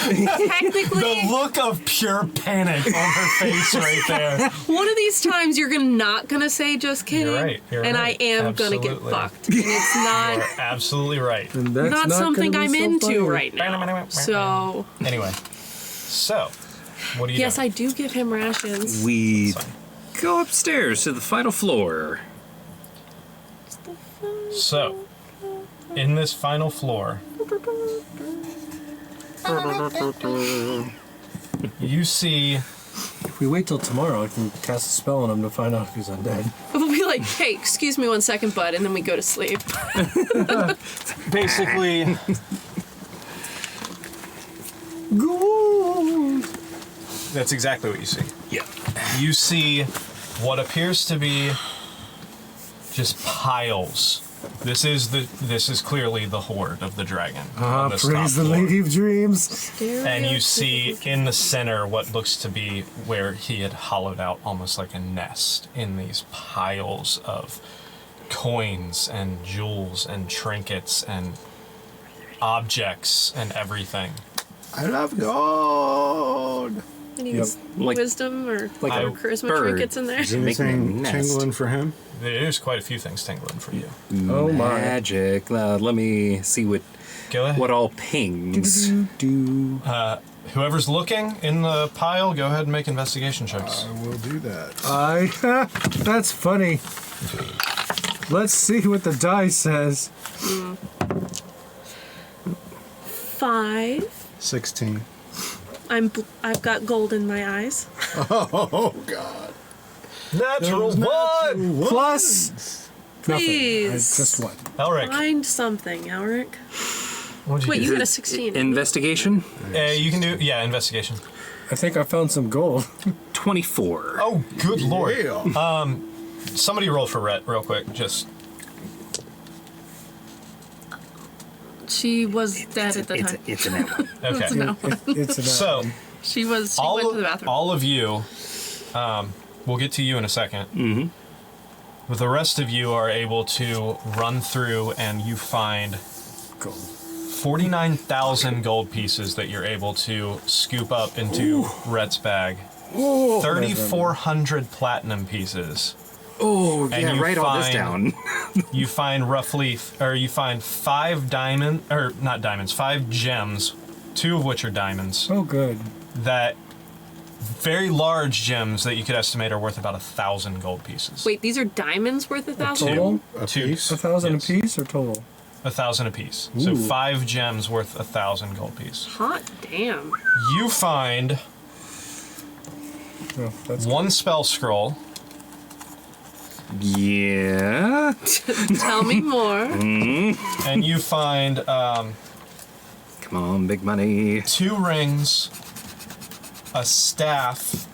technically, The look of pure panic on her face right there. one of these times you're not gonna say just kidding, You're right, you're and right. I am gonna get Absolutely. fucked, and it's not You're absolutely right. And that's not gonna something be I'm so into funny. right now. So Anyway, so what do you yes, do? I do give him rations. We Fine. go upstairs to the final floor. So, in this final floor, you see If we wait till tomorrow, I can cast a spell on him to find out if he's undead. We'll be like, hey, excuse me 1 second, bud, and then we go to sleep. basically that's exactly what you see. Yeah. You see what appears to be just piles. This is clearly the horde of the dragon. on this top Praise the floor. Lady of Dreams. And you see in the center what looks to be where he had hollowed out almost like a nest in these piles of coins and jewels and trinkets and objects and everything. I love gold. Any Like- wisdom or like a charisma bird. trinkets in there? Is Making a anything nest. tingling for him? There's quite a few things tingling for you. Oh my. Magic. Let me see what Go ahead. all pings. Do. Whoever's looking in the pile, go ahead and make investigation checks. I will do that. That's funny. Let's see what the die says. 5. 16. I've got gold in my eyes. Oh, God. Natural one! Plus nothing. Please. Just one. Elric, Find something, Elric. what'd Wait, do? you got a 16. Investigation? You can do, investigation. I think I found some gold. 24. Oh, good lord. Yeah. Somebody roll for Rhett real quick, just She was dead at the time. It's an hour. Okay. It's an So She went to the bathroom. all of you, we'll get to you in a second. Mm-hmm. But the rest of you are able to run through, and you find gold. 49,000 gold pieces that you're able to scoop up into Rhett's bag. 3,400 platinum pieces. Oh, And yeah, you write all this down. You find five five gems, 2 of which are diamonds. Oh, good. That very large gems that you could estimate are worth about 1,000 gold pieces. Wait, these are diamonds worth 1,000? Total? A Two. piece? 1,000 Yes. apiece or total? 1,000 apiece. So Ooh. 5 gems worth 1,000 gold piece. Hot damn. You find Oh, that's 1 spell scroll, Yeah. Tell me more. and you find Come on, big money. 2 rings, a staff,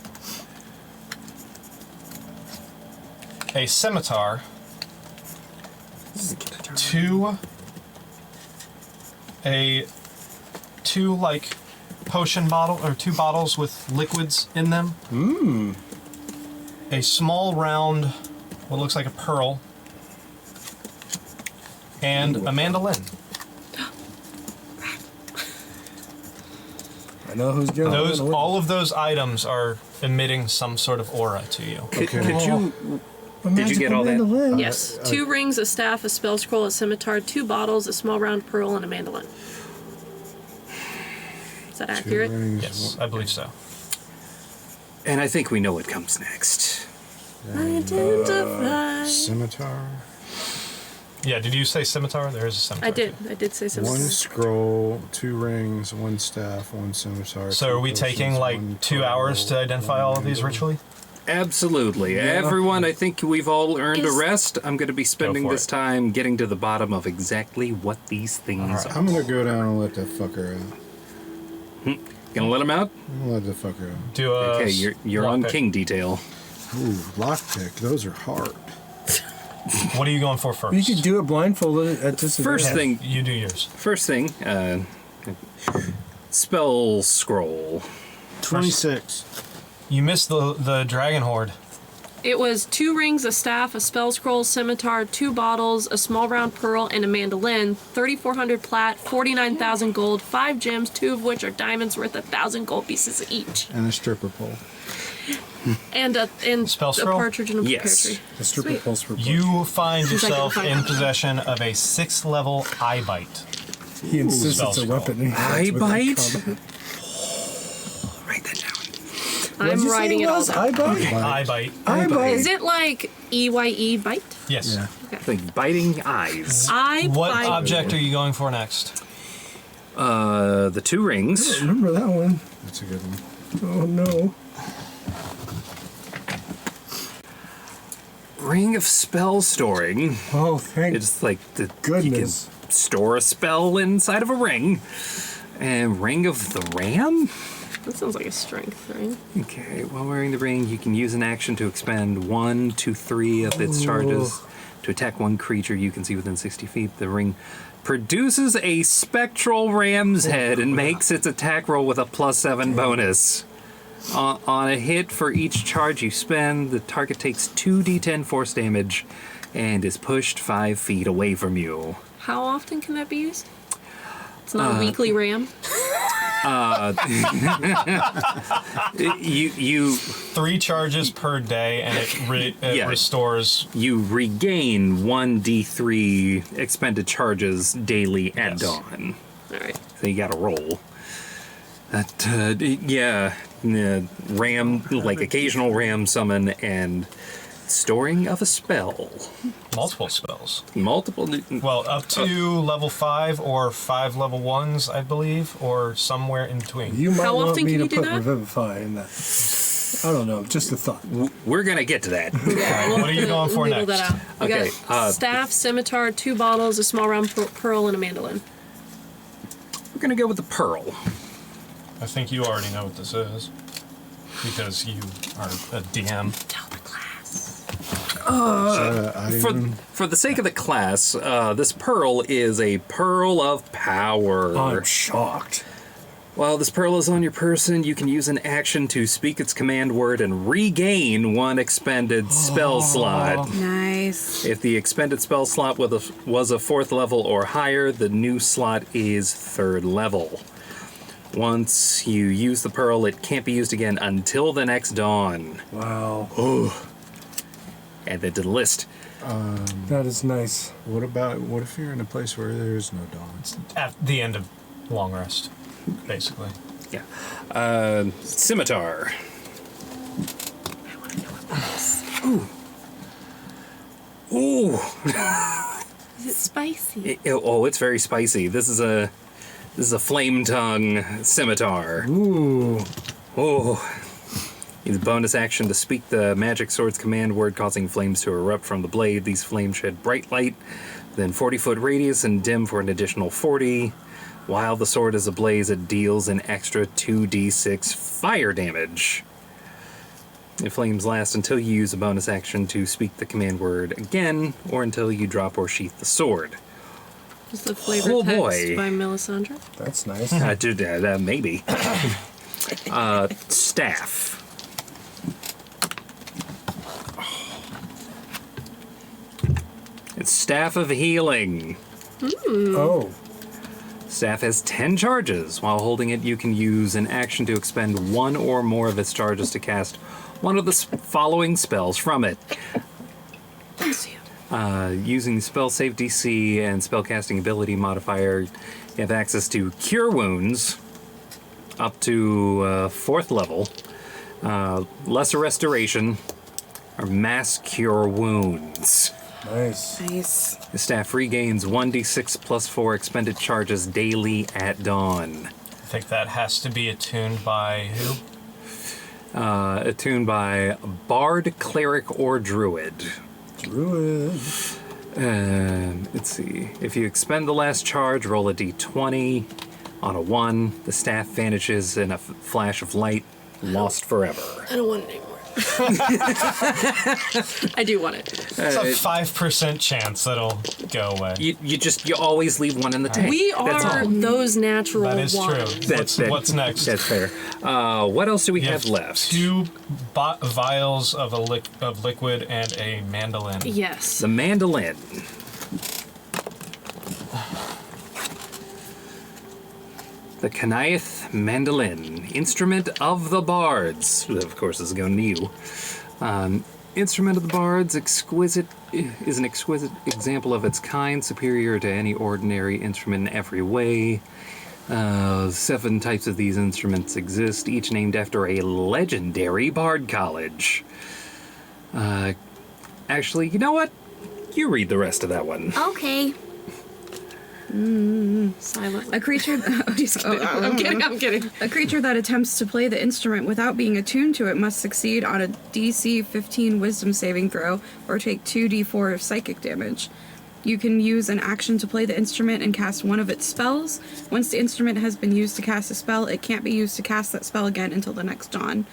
a scimitar, 2 like potion bottle or 2 bottles with liquids in them. A small round, what looks like a pearl, and a mandolin. I know who's doing it. All of those items are emitting some sort of aura to you. Could you... Did you get all that? Yes. 2 rings, a staff, a spell scroll, a scimitar, 2 bottles, a small round pearl, and a mandolin. Is that accurate? Yes, I believe so. And I think we know what comes next. Identify. Scimitar. Yeah, did you say scimitar? There is a scimitar. I did. I did say something. 1 scroll, 2 rings, 1 staff, 1 scimitar. So 2 are we taking potions, like 1 2 pearl, hours to identify all of these ritually? Absolutely. Everyone, I think we've all earned a rest. I'm going to be spending for this it. time getting to the bottom of exactly what these things are. I'm gonna go down and let that fucker out. Gonna let him out? I'm gonna let the fucker out. Do a Okay, you're on lockpick. king detail. Ooh, lockpick. Those are hard. What are you going for first? You could do it blindfolded at this First thing, You do yours. spell scroll. 26. You missed the dragon horde. It was 2 rings, a staff, a spell scroll, scimitar, 2 bottles, a small round pearl, and a mandolin. 3,400 plat, 49,000 gold, 5 gems, 2 of which are diamonds worth 1,000 gold pieces each, And a stripper pole. and a Spell a scroll? partridge in a pear Yes. tree. The stripper Sweet. pulse for You find yourself find in out. possession of a 6th level eye bite. He insists spell it's a scroll. weapon. Eye bite? Write that down. I'm writing it all down. Eye bite? Eye bite. Eye bite. Is it like EYE bite? Yes. Yeah. Like biting eyes. What bite. object are you going for next? The 2 rings. Remember that one? That's a good one. Oh no. Ring of spell storing. Oh, thank It's like you goodness. can store a spell inside of a ring. And ring of the ram? That sounds like a strength, right? Okay, while wearing the ring, you can use an action to expend 1 to 3 of its charges to attack one creature you can see within 60 feet. The ring produces a spectral ram's head and makes its attack roll with a +7 bonus. On a hit for each charge you spend, the target takes 2d10 force damage and is pushed 5 feet away from you. How often can that be used? It's not a weekly ram. You 3 charges per day, and it Yeah. restores. you regain 1d3 expended charges daily at Yes. dawn. All right. So you gotta roll. That, ram, like occasional ram summon and storing of a spell. Multiple spells. Multiple. Well, up to level 5 or 5 level 1s, I believe, or somewhere in between. You might How want often me can to you do put that? Revivify in that. I don't know, just a thought. We're gonna get to that. Yeah, What are you going for wiggle next? That out. We Okay, got staff, scimitar, 2 bottles, a small round pearl, and a mandolin. We're gonna go with the pearl. I think you already know what this is, because you are a DM. Tell the class. For the sake of the class, this pearl is a pearl of power. I'm shocked. While this pearl is on your person, you can use an action to speak its command word and regain one expended spell slot. Nice. If the expended spell slot was a 4th level or higher, the new slot is 3rd level. Once you use the pearl, it can't be used again until the next dawn. Wow. Add that to the list. That is nice. What if you're in a place where there's no dawn? At the end of long rest, basically. Yeah. Scimitar. Ooh. Is it spicy? It's very spicy. This is a flame tongue scimitar. Ooh. Oh. Use a bonus action to speak the magic sword's command word, causing flames to erupt from the blade. These flames shed bright light, then 40-foot radius and dim for an additional 40. While the sword is ablaze, it deals an extra 2d6 fire damage. The flames last until you use a bonus action to speak the command word again, or until you drop or sheath the sword. Is the flavor text boy. by Melisandre? That's nice. Maybe. Staff. It's Staff of Healing. Oh. Staff has 10 charges. While holding it, you can use an action to expend one or more of its charges to cast one of the following spells from it. Bless you. Using the spell save DC and spellcasting ability modifier, you have access to Cure Wounds up to 4th level, Lesser Restoration, or Mass Cure Wounds. Nice. Nice. The staff regains 1d6 plus 4 expended charges daily at dawn. I think that has to be attuned by who? Attuned by Bard, Cleric, or Druid. Druid. Let's see. If you expend the last charge, roll a d20. On a 1, the staff vanishes in a flash of light, lost forever. I don't want it anymore. I do want it. It's a 5% chance that'll go away. You always leave one in the tank. We That's are all. those natural That is ones. true. What's next? That's fair. What else do we You have left? 2 vials of of liquid and a mandolin. Yes. The mandolin. The Kanaith Mandolin, instrument of the bards. Of course, this is going to you. Instrument of the bards, is an exquisite example of its kind, superior to any ordinary instrument in every way. 7 types of these instruments exist, each named after a legendary bard college. Actually, you know what? You read the rest of that one. Okay. Silent. A creature. I'm kidding. A creature that attempts to play the instrument without being attuned to it must succeed on a DC 15 Wisdom saving throw or take 2d4 of psychic damage. You can use an action to play the instrument and cast one of its spells. Once the instrument has been used to cast a spell, it can't be used to cast that spell again until the next dawn.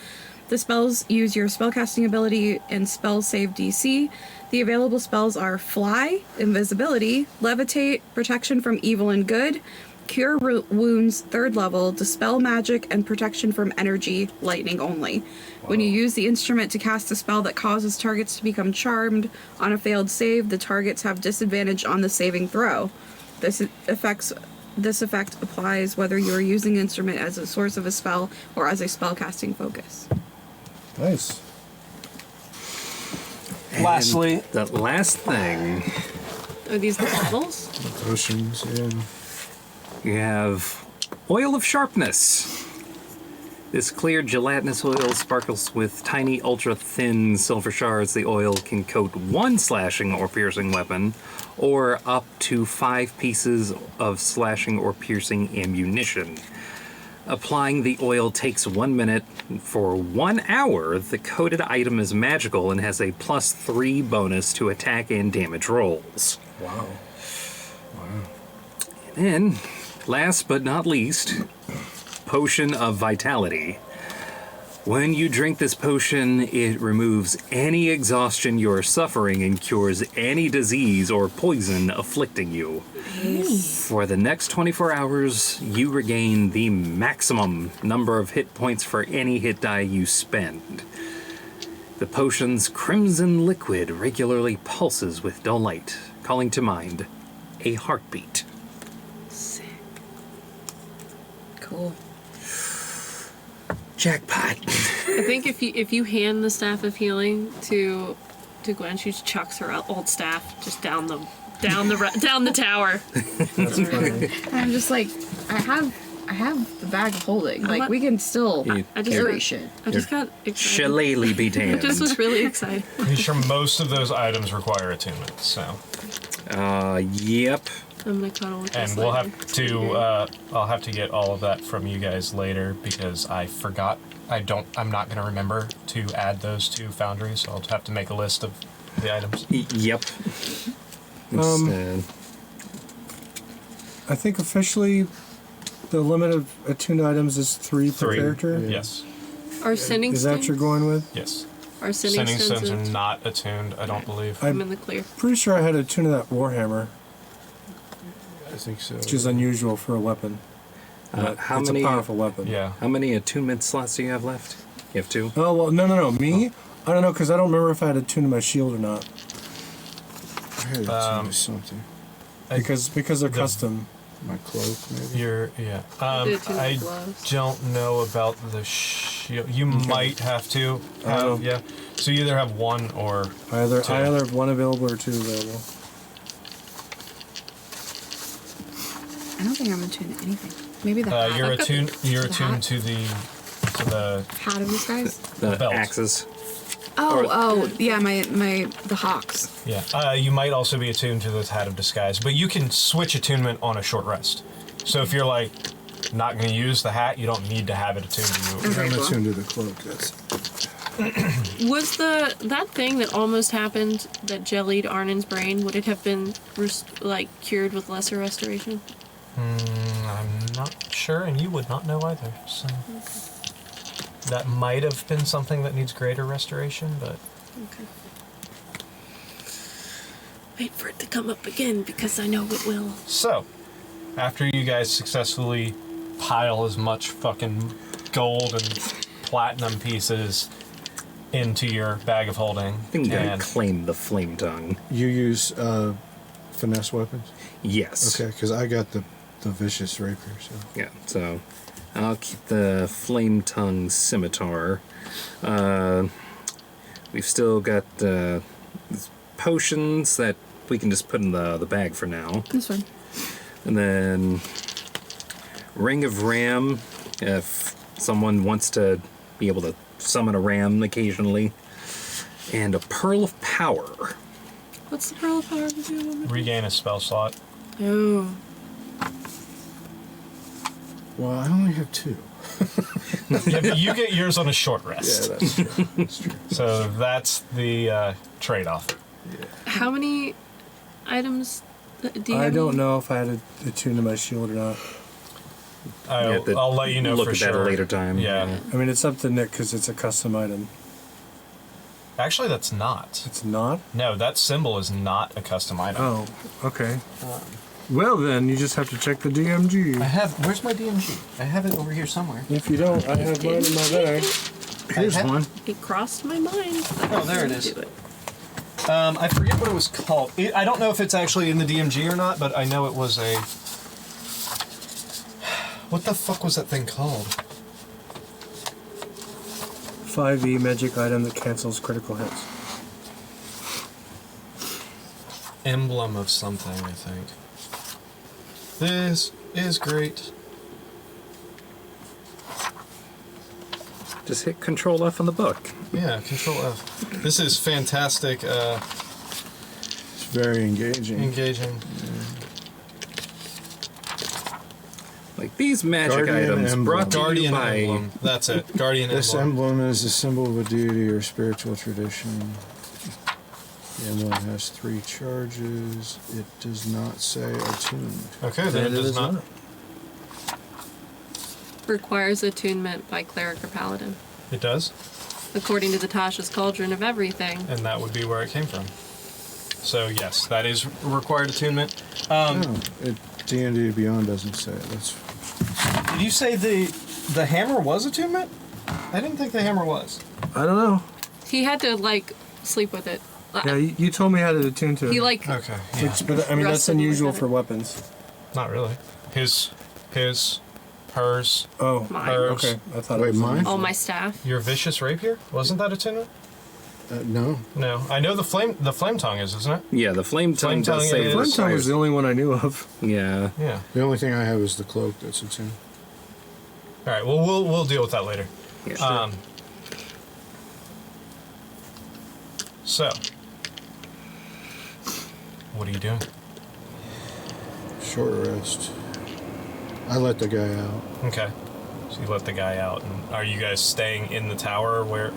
The spells use your spellcasting ability and spell save DC. The available spells are Fly, Invisibility, Levitate, Protection from Evil and Good, Cure Wounds 3rd level, Dispel Magic, and Protection from Energy, Lightning only. When you use the instrument to cast a spell that causes targets to become charmed on a failed save, the targets have disadvantage on the saving throw. This effect applies whether you are using the instrument as a source of a spell or as a spellcasting focus. Nice. Lastly, the last thing, Are these the bottles? Potions, yeah. you have Oil of Sharpness. This clear gelatinous oil sparkles with tiny ultra-thin silver shards. The oil can coat 1 slashing or piercing weapon, or up to 5 pieces of slashing or piercing ammunition. Applying the oil takes 1 minute. For 1 hour, the coated item is magical and has a +3 bonus to attack and damage rolls. Wow. And then, last but not least, Potion of Vitality. When you drink this potion, it removes any exhaustion you're suffering and cures any disease or poison afflicting you. For the next 24 hours, you regain the maximum number of hit points for any hit die you spend. The potion's crimson liquid regularly pulses with dull light, calling to mind a heartbeat. Sick. Cool. Jackpot. I think if you hand the staff of healing to Gwen, she just chucks her old staff just down the tower. That's funny. I'm just like, I have the bag of holding. Like, we can still I just carry got- shit. I just got excited. Shillelagh be I damned. just was really excited. I'm sure most of those items require attunement, so. Yep. I'm gonna cuddle with this And we'll lady. have to, I'll have to get all of that from you guys later because I forgot. I'm not going to remember to add those to Foundry, so I'll have to make a list of the items. Yep. Instead. I think officially the limit of attuned items is 3 per 3. character. Yes. Our sinning Is that what you're stones- going with? Yes. Our sinning Sending stones stones. are not attuned, I don't believe. I'm in the clear. Pretty sure I had a tune of that Warhammer, I think so. which is unusual for a weapon. But how it's many- a powerful weapon. Yeah. How many attunement slots do you have left? You have 2? Oh, well, no. Me? I don't know, because I don't remember if I had a tune of my shield or not. I had a tune of something. Because they're custom. My cloak, maybe. Yeah. did too, I gloves. don't know about the shield. You might have to have, Oh. yeah. So you either have 1 or I either 2. have 1 available or 2 available. I don't think I'm attuned to anything. Maybe the hat. You're I've got attuned. You're the attuned hat. to the Hat of this guy's. The belt. axes. Oh, yeah, the hawks. Yeah. You might also be attuned to the hat of disguise, but you can switch attunement on a short rest. So if you're like not going to use the hat, you don't need to have it attuned to you. Okay, I'm cool. attuned to the cloak. That's Was that thing that almost happened that jellied Arnin's brain? Would it have been cured with lesser restoration? I'm not sure, and you would not know either. So that might have been something that needs greater restoration, but Okay. Wait for it to come up again because I know it will. so after you guys successfully pile as much fucking gold and platinum pieces into your bag of holding, I think you and claim the flame tongue. you use finesse weapons. Yes. Okay, because I got the vicious rapier. So Yeah, so I'll keep the flame tongue scimitar. We've still got potions that we can just put in the bag for now. This one. And then Ring of Ram, if someone wants to be able to summon a ram occasionally. And a Pearl of Power. What's the pearl of power do? regain a spell slot. Oh. well, I only have 2. Yeah, but you get yours on a short rest. Yeah, that's true. That's true. So that's the trade-off. How many items do you I have? don't know if I had a tune of my shield or not. I'll let you know look for at sure. that at a later time. Yeah. I mean, it's up to Nick because it's a custom item. Actually, that's not. It's not? No, that symbol is not a custom item. Oh, okay. Well, then, you just have to check the I DMG. have. Where's my DMG? I have it over here somewhere. If you don't, I have mine in my bag. Here's have- one. It crossed my mind. Oh, there it is. Do it. I forget what it was called. I don't know if it's actually in the DMG or not, but I know it was a. What the fuck was that thing called? 5e magic item that cancels critical hits. Emblem of something, I think. This is great. Just hit Control F on the book. Yeah, Control F. This is fantastic. It's very engaging. Engaging. Like these magic Guardian items emblem. brought to Guardian you by emblem. That's it. Guardian This emblem. emblem is a symbol of a deity or spiritual tradition. The emblem has 3 charges. It does not say attuned. Okay, then it does not. Requires attunement by cleric or paladin. It does, according to the Tasha's Cauldron of Everything. and that would be where it came from. So yes, that is required attunement. D&D Beyond doesn't say it. Did you say the hammer was attunement? I didn't think the hammer was. I don't know. He had to, like, sleep with it. Yeah, you told me how to attune to it. He, like, Okay. Yeah. But I mean, that's Rusted unusual with it. for weapons. Not really. His, hers, Oh, mine. hers. okay. I thought Wait, it was mine? Oh, my staff. Your vicious rapier? Wasn't that attunement? No. No. I know the flame tongue is, isn't it? Yeah, the flame tongue Flame does tongue say is- Flame tongue was the only one I knew of. Yeah. Yeah. The only thing I have is the cloak that's attuned. All right. Well, we'll deal with that later. Yeah. So, what are you doing? Short rest. I let the guy out. Okay. So you let the guy out, and are you guys staying in the tower? Where?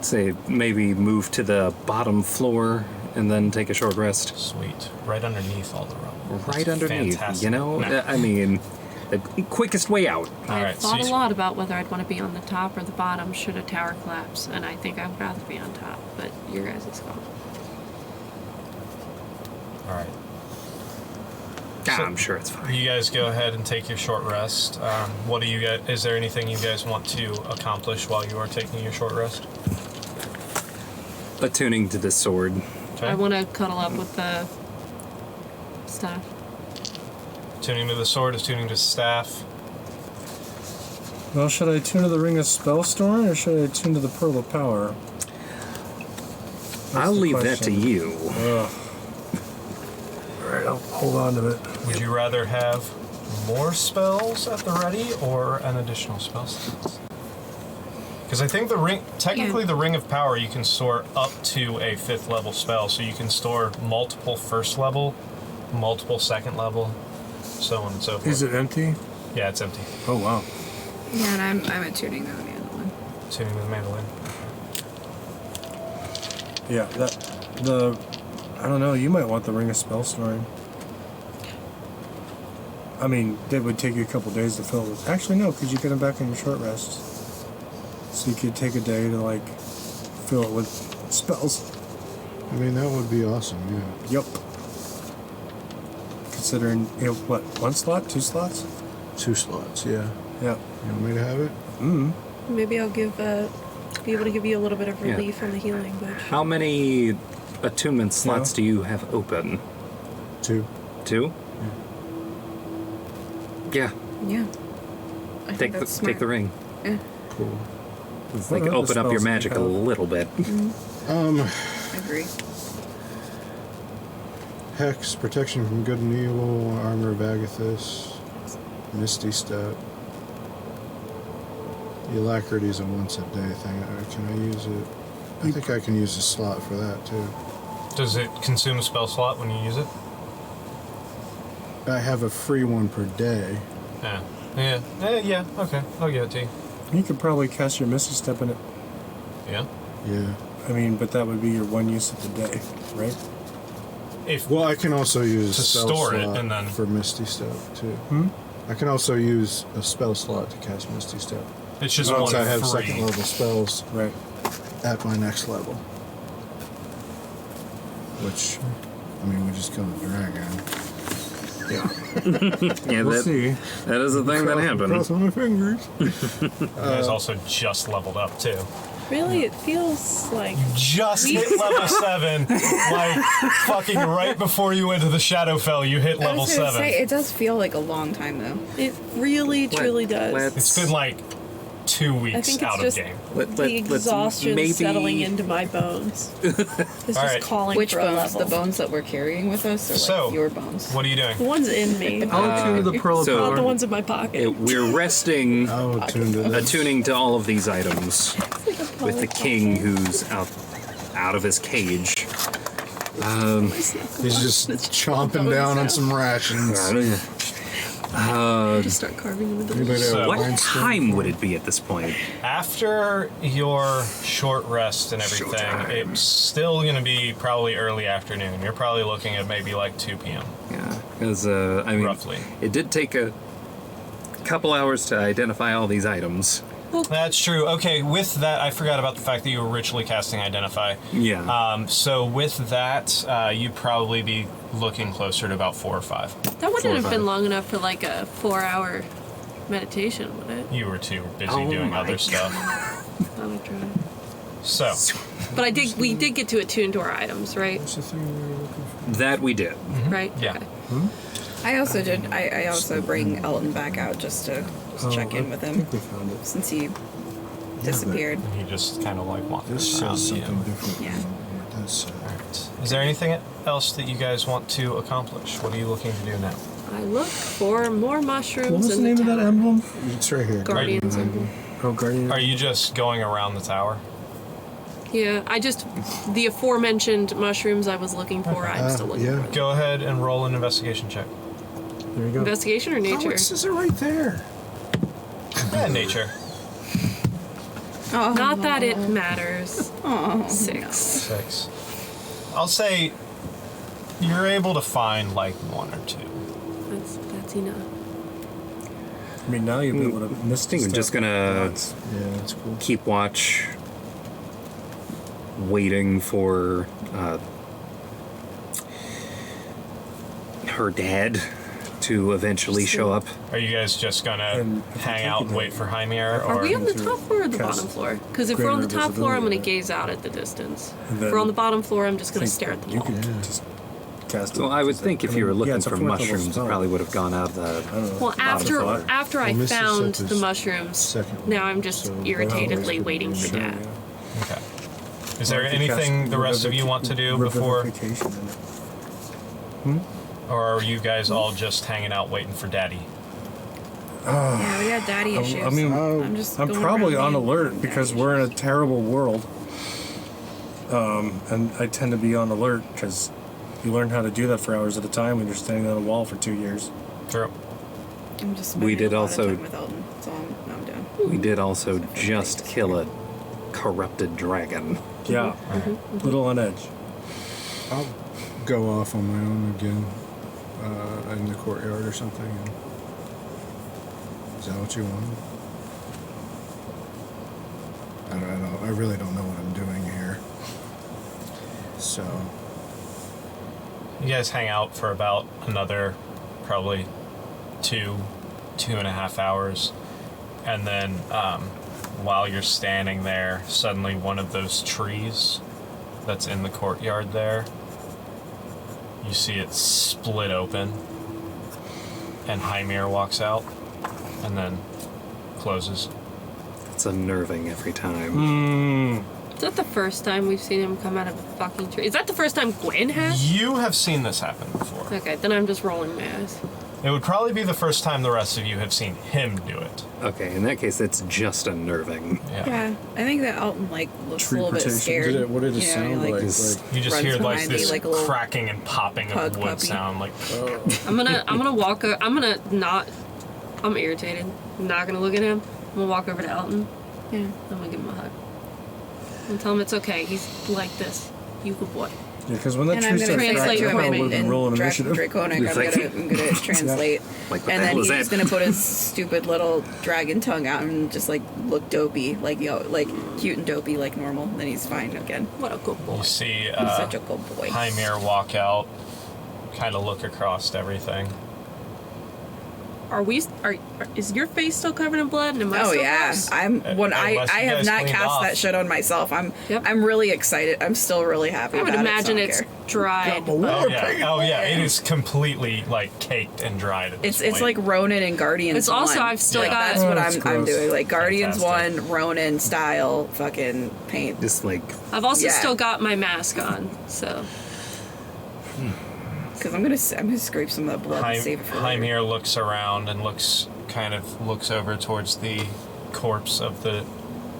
Say maybe move to the bottom floor and then take a short rest. Sweet. Right underneath all the rubble. Right That's underneath, fantastic. you know? No. I mean, the quickest way out. All I right, thought so a lot about whether I'd want to be on the top or the bottom should a tower collapse, and I think I would rather be on top, but your guys' call. All right. I'm sure it's fine. You guys go ahead and take your short rest. What do you guys? Is there anything you guys want to accomplish while you are taking your short rest? Attuning to the sword. Okay. I want to cuddle up with the staff. Tuning to the sword is tuning to staff. Well, should I attune to the Ring of Spellstorm or should I attune to the Pearl of Power? I'll the leave that to question. you. Ugh. Alright, I'll hold on to it. Would you rather have more spells at the ready or an additional spell slot? Because I think the ring, technically the Ring of Power, you can store up to a 5th level spell, so you can store multiple 1st level, multiple 2nd level, so on and so forth. Is it empty? Yeah, it's empty. Oh, wow. Yeah, and I'm attuning the mandolin. Tuning to the mandolin. Yeah, I don't know, you might want the Ring of Spellstorm. I mean, it would take you a couple days to fill it. Actually, no, because you get them back on your short rest. So you could take a day to, like, fill it with spells. I mean, that would be awesome, yeah. Yep. Considering, you know, what, 1 slot? 2 slots? 2 slots, yeah. Yeah. You want me to have it? Maybe I'll be able to give you a little bit of Yeah. relief from the healing, but How many attunement slots Yeah. do you have open? 2. 2? Yeah. Yeah. I think Take that's the smart. ring. Yeah, Cool. It's What like other open up your spells do you magic a have? little bit. I agree. Hex, protection from good and evil, armor of Agathis, Misty Step. The alacrity is a once a day thing. Can I use it? I think I can use a slot for that too. Does it consume a spell slot when you use it? I have a free one per day. Yeah. Yeah, okay. I'll give it to you. You could probably cast your Misty Step in it. Yeah. Yeah. I mean, but that would be your one use of the day, right? If Well, I can also use To a spell store it slot and then- for Misty Step too. I can also use a spell slot to cast Misty Step. it's just Once one I have free. 2nd level spells Right. at my next level. Which, I mean, we just killed a dragon. Yeah, We'll see. that is a thing that happened. Crossing my fingers. You guys also just leveled up too. really, it feels like Just hit level 7, like fucking right before you went to the Shadowfell. You hit I level was gonna 7. say, it does feel like a long time though. it really truly does. It's been like 2 I weeks think it's out just of game. the exhaustion maybe- settling into my bones. It's just Alright. calling Which for a bones? level. The bones that we're carrying with us, or So, like your bones? What are you doing? The ones in me, I'll attune to the Pearl of so- not the Power. ones in my pocket. We're resting, I'll attune to this. attuning to all of these items with the king who's out of his cage. He's just chomping down on some rations. Just start carving them into the Anybody have So- a What wine stick? time would it be at this point? After your short rest and everything, Showtime. it's still going to be probably early afternoon. You're probably looking at maybe like 2 p.m. Yeah, because I mean, Roughly. it did take a couple hours to identify all these items. That's true. Okay, with that, I forgot about the fact that you were ritually casting Identify. Yeah. So with that, you'd probably be looking closer to about 4 or 5. That wouldn't 4 or have 5. been long enough for like a 4-hour meditation, would it? You were too busy Oh doing my other stuff. I would try. So, But we did get to attune to our items, right? What's the thing we were looking for? That we did. Right? Yeah. Okay. I also did. I also bring Elton back out just to check in with I him think we found it. since he disappeared. he just kind of like wanders This around. says something you. different. Yeah. than what it does say. Alright. Is there anything else that you guys want to accomplish? What are you looking to do now? I look for more mushrooms What was the in name of that tower. emblem? It's right here. Guardian's emblem. Oh, Guardian. Are you just going around the tower? Yeah, the aforementioned mushrooms I was looking for, I'm still looking yeah. for. Go ahead and roll an investigation check. There you go. Investigation or Oh, nature? it says it right there. Nature. Oh, Not that it matters. Oh, 6. 6. I'll say you're able to find like 1 or 2. That's enough. I mean, now you'll be able to miss I think I'm just gonna Yeah, that's cool. keep watch, waiting for her dad to eventually show up. Are you guys just gonna And if hang we out take and it wait for Hymir, Are or we on the to top floor or the cast bottom floor? Because if we're on the greater top floor, I'm going to visibility, gaze out at the distance. And If then we're on the bottom floor, I'm just I going to think stare at the you wall. could Yeah. just cast it. Well, I would think if you were looking it's a for fourth level mushrooms, it spell. probably would have gone out the. I don't know. Well, after floor. after Well, I Mrs. found Sip the is mushrooms, second now one, I'm just so irritatedly that waiting for Sure, Dad. yeah. okay? Is there Or if you cast anything the rest of you want to do before, revivification in it. or are you guys all just hanging out waiting for Daddy? Yeah, we got daddy issues. I mean, I'm just. I'm going probably around on being alert daddy because issues. we're in a terrible world. And I tend to be on alert because you learn how to do that for hours at a time when you're standing on a wall for 2 years. True. I'm just. We spending did a lot also- of time with Elton, so I'm done. We did also just kill a corrupted dragon. Yeah, little on edge. I'll go off on my own again in the courtyard or something. Is that what you want? I don't know. I really don't know what I'm doing here. So, You guys hang out for about another probably 2.5 hours, and then while you're standing there, suddenly one of those trees that's in the courtyard there, you see it split open, and Hymir walks out, and then closes. It's unnerving every time. Is that the first time we've seen him come out of a fucking tree? Is that the first time Gwen has? You have seen this happen before. Okay, then I'm just rolling my eyes. It would probably be the first time the rest of you have seen him do it. Okay, in that case, it's just unnerving. Yeah, I think that Elton like looks Tree a little bit protection. scared. what did it You know, sound like? Just- You just runs hear like behind me this like a little cracking and popping pug of wood puppy. sound, like I'm gonna walk. I'm gonna not. I'm irritated. I'm not gonna look at him. I'm gonna walk over to Elton. Yeah. I'm gonna give him a hug. And tell him it's okay. He's like this. You good boy. Yeah, because when that And tree I'm gonna starts translate cracking, to I him probably would have been in rolling initiative. Draconic. It's like- I'm gonna translate. Like, what the and then hell is he's that? gonna put his stupid little dragon tongue out and just like look dopey, like like cute and dopey, like normal. Then he's fine again. What a good boy. you see He's such a good boy. Hymir walk out, kind of look across everything. Is your face still covered in blood? And am I Oh still yeah, gross? I'm. When I Unless you have guys not cleaned cast off. that shit on myself. Yep. I'm really excited. I'm still really happy. I would about imagine it, so I it's don't care. dried. Oh yeah, it is completely like caked and dried. At this It's point. like Ronin and Guardians. It's also 1. I've still Yeah. got. That's what That's I'm gross. doing. Like Guardians Fantastic. 1, Ronin style fucking paint. Just like, I've also Yeah. still got my mask on. So Because I'm gonna scrape some of the blood and save it for later. Hymir looks around and looks over towards the corpse of the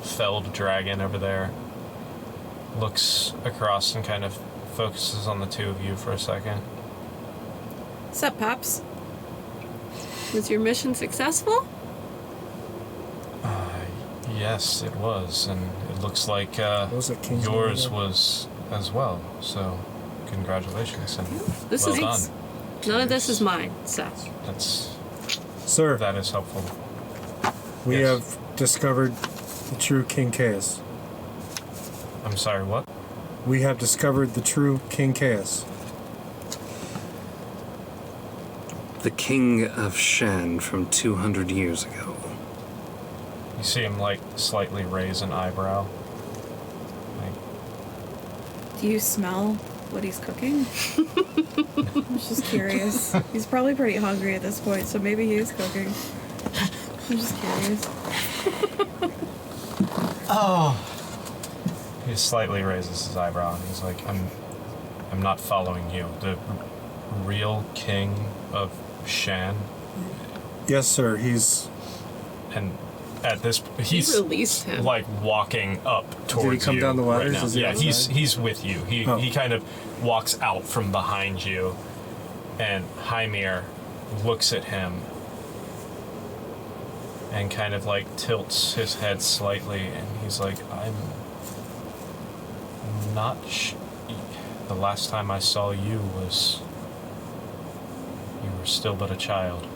felled dragon over there. Looks across and kind of focuses on the two of you for a second. What's up, pops? was your mission successful? Yes, it was, and it looks like was it King's yours Landing? was as well. So, congratulations and This well is done. None of this is mine. So That Sir, is helpful. We Yes. have discovered the true King Chaos. I'm sorry, what? We have discovered the true King Chaos. The king of Shan from 200 years ago. You see him, like, slightly raise an eyebrow. Like, Do you smell what he's cooking? I'm just curious. He's probably pretty hungry at this point, so maybe he is cooking. I'm just curious. he slightly raises his eyebrow, and he's like, I'm not following you. The real king of Shan, Yes, sir. He's. and at this, he's released him. like walking up towards you. come down the ladders? Right now. Is he Yeah, outside? he's with you. He Oh. he kind of walks out from behind you, and Hymir looks at him and kind of like tilts his head slightly, and he's like, I'm not the last time I saw you was you were still but a child.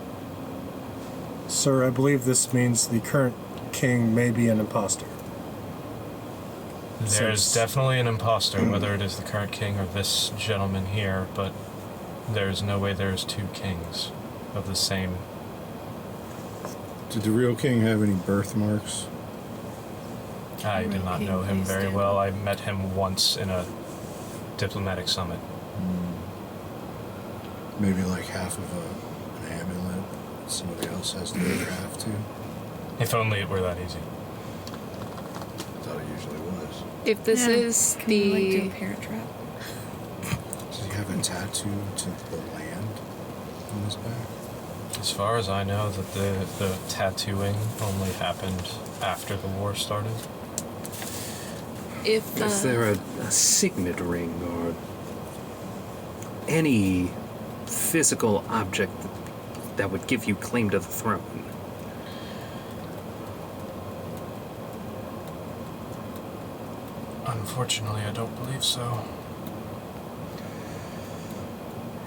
Sir, I believe this means the current king may be an imposter. There's Since- definitely an imposter, whether it is the current king or this gentleman here, but there's no way there's two kings of the same. Did the real king have any birthmarks? I did not know him very well. I met him once in a diplomatic summit. Maybe like half of an amulet. Somebody else has the other half too. If only it were that easy. I thought it usually was. If this is Can you, like, do the a parent trap? Does he have a tattoo to the land on his back? As far as I know, that the tattooing only happened after the war started. if Is there a signet ring or any physical object that would give you claim to the throne? Unfortunately, I don't believe so.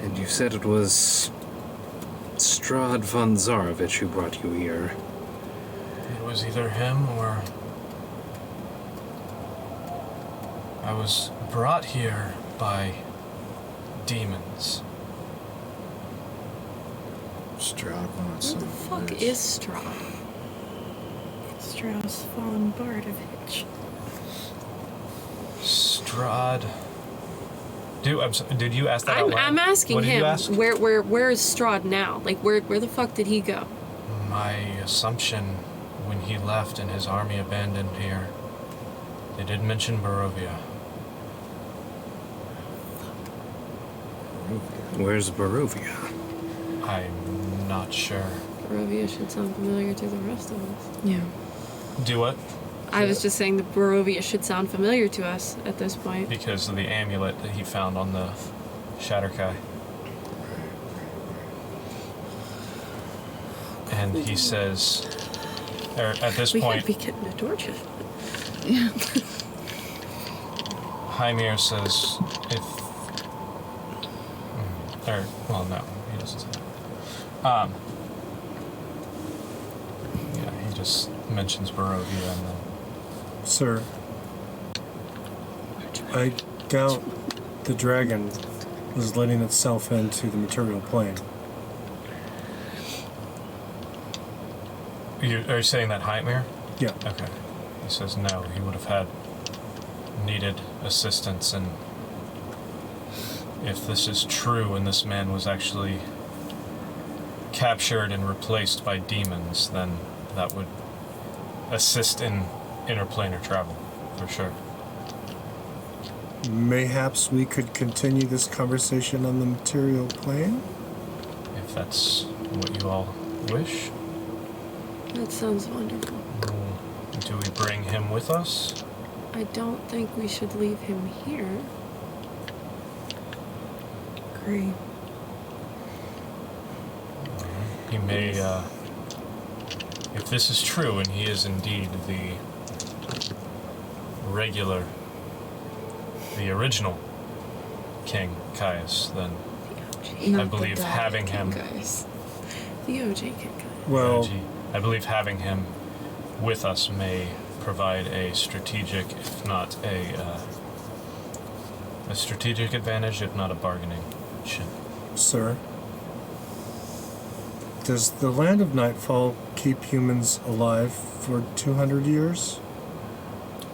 And you said it was Strahd von Zarovich who brought you here. It was either him or I was brought here by demons. Strahd wants Who some the of fuck this. is Strahd? Strauss von Bardovich. Strahd. Did you ask that out loud? I'm asking What did him. you ask? Where is Strahd now? Like where the fuck did he go? My assumption when he left and his army abandoned here, they did mention Barovia. Where's Barovia? I'm not sure. Barovia should sound familiar to the rest of us. Yeah. Do what? I was just saying that Barovia should sound familiar to us at this point. Because of the amulet that he found on the Shatterkai. And he says, or at this We point, could be getting a torch. Hymir says, well, no, he doesn't say that. Yeah, he just mentions Barovia and then. Sir, I doubt the dragon is letting itself into the material plane. Are you saying that Hymir? Yeah. Okay. He says no, he would have needed assistance, and if this is true and this man was actually captured and replaced by demons, then that would assist in interplanar travel, for sure. Mayhaps we could continue this conversation on the material plane? If that's what you all wish. That sounds wonderful. Do we bring him with us? I don't think we should leave him here. Agree. He may, if this is true and he is indeed the original King Caius, then I believe having him, Guys. The OG King. Well, I believe having him with us may provide a strategic, if not a strategic advantage, if not a bargaining chip. Sir, does the land of Nightfall keep humans alive for 200 years?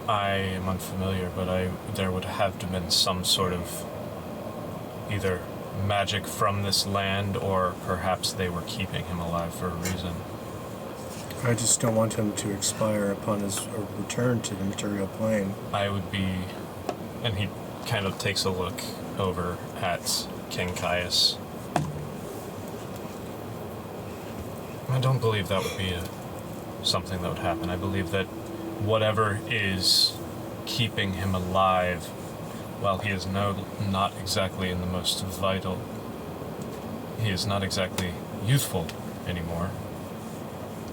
I am unfamiliar, but there would have to have been some sort of either magic from this land, or perhaps they were keeping him alive for a reason. I just don't want him to expire upon his return to the material plane. I would be... And he kind of takes a look over at King Caius. I don't believe that would be something that would happen. I believe that whatever is keeping him alive, while he is not exactly in the most vital, he is not exactly youthful anymore.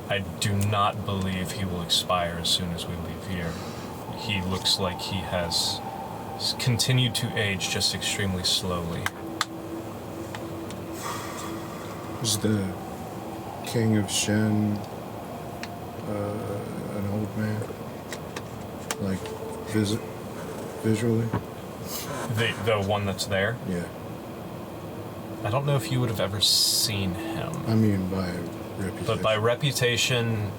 I do not believe he will expire as soon as we leave here. He looks like he has continued to age, just extremely slowly. Is the King of Shen an old man? Like, visually? The one that's there? Yeah. I don't know if you would have ever seen him. I mean, by reputation. But by reputation,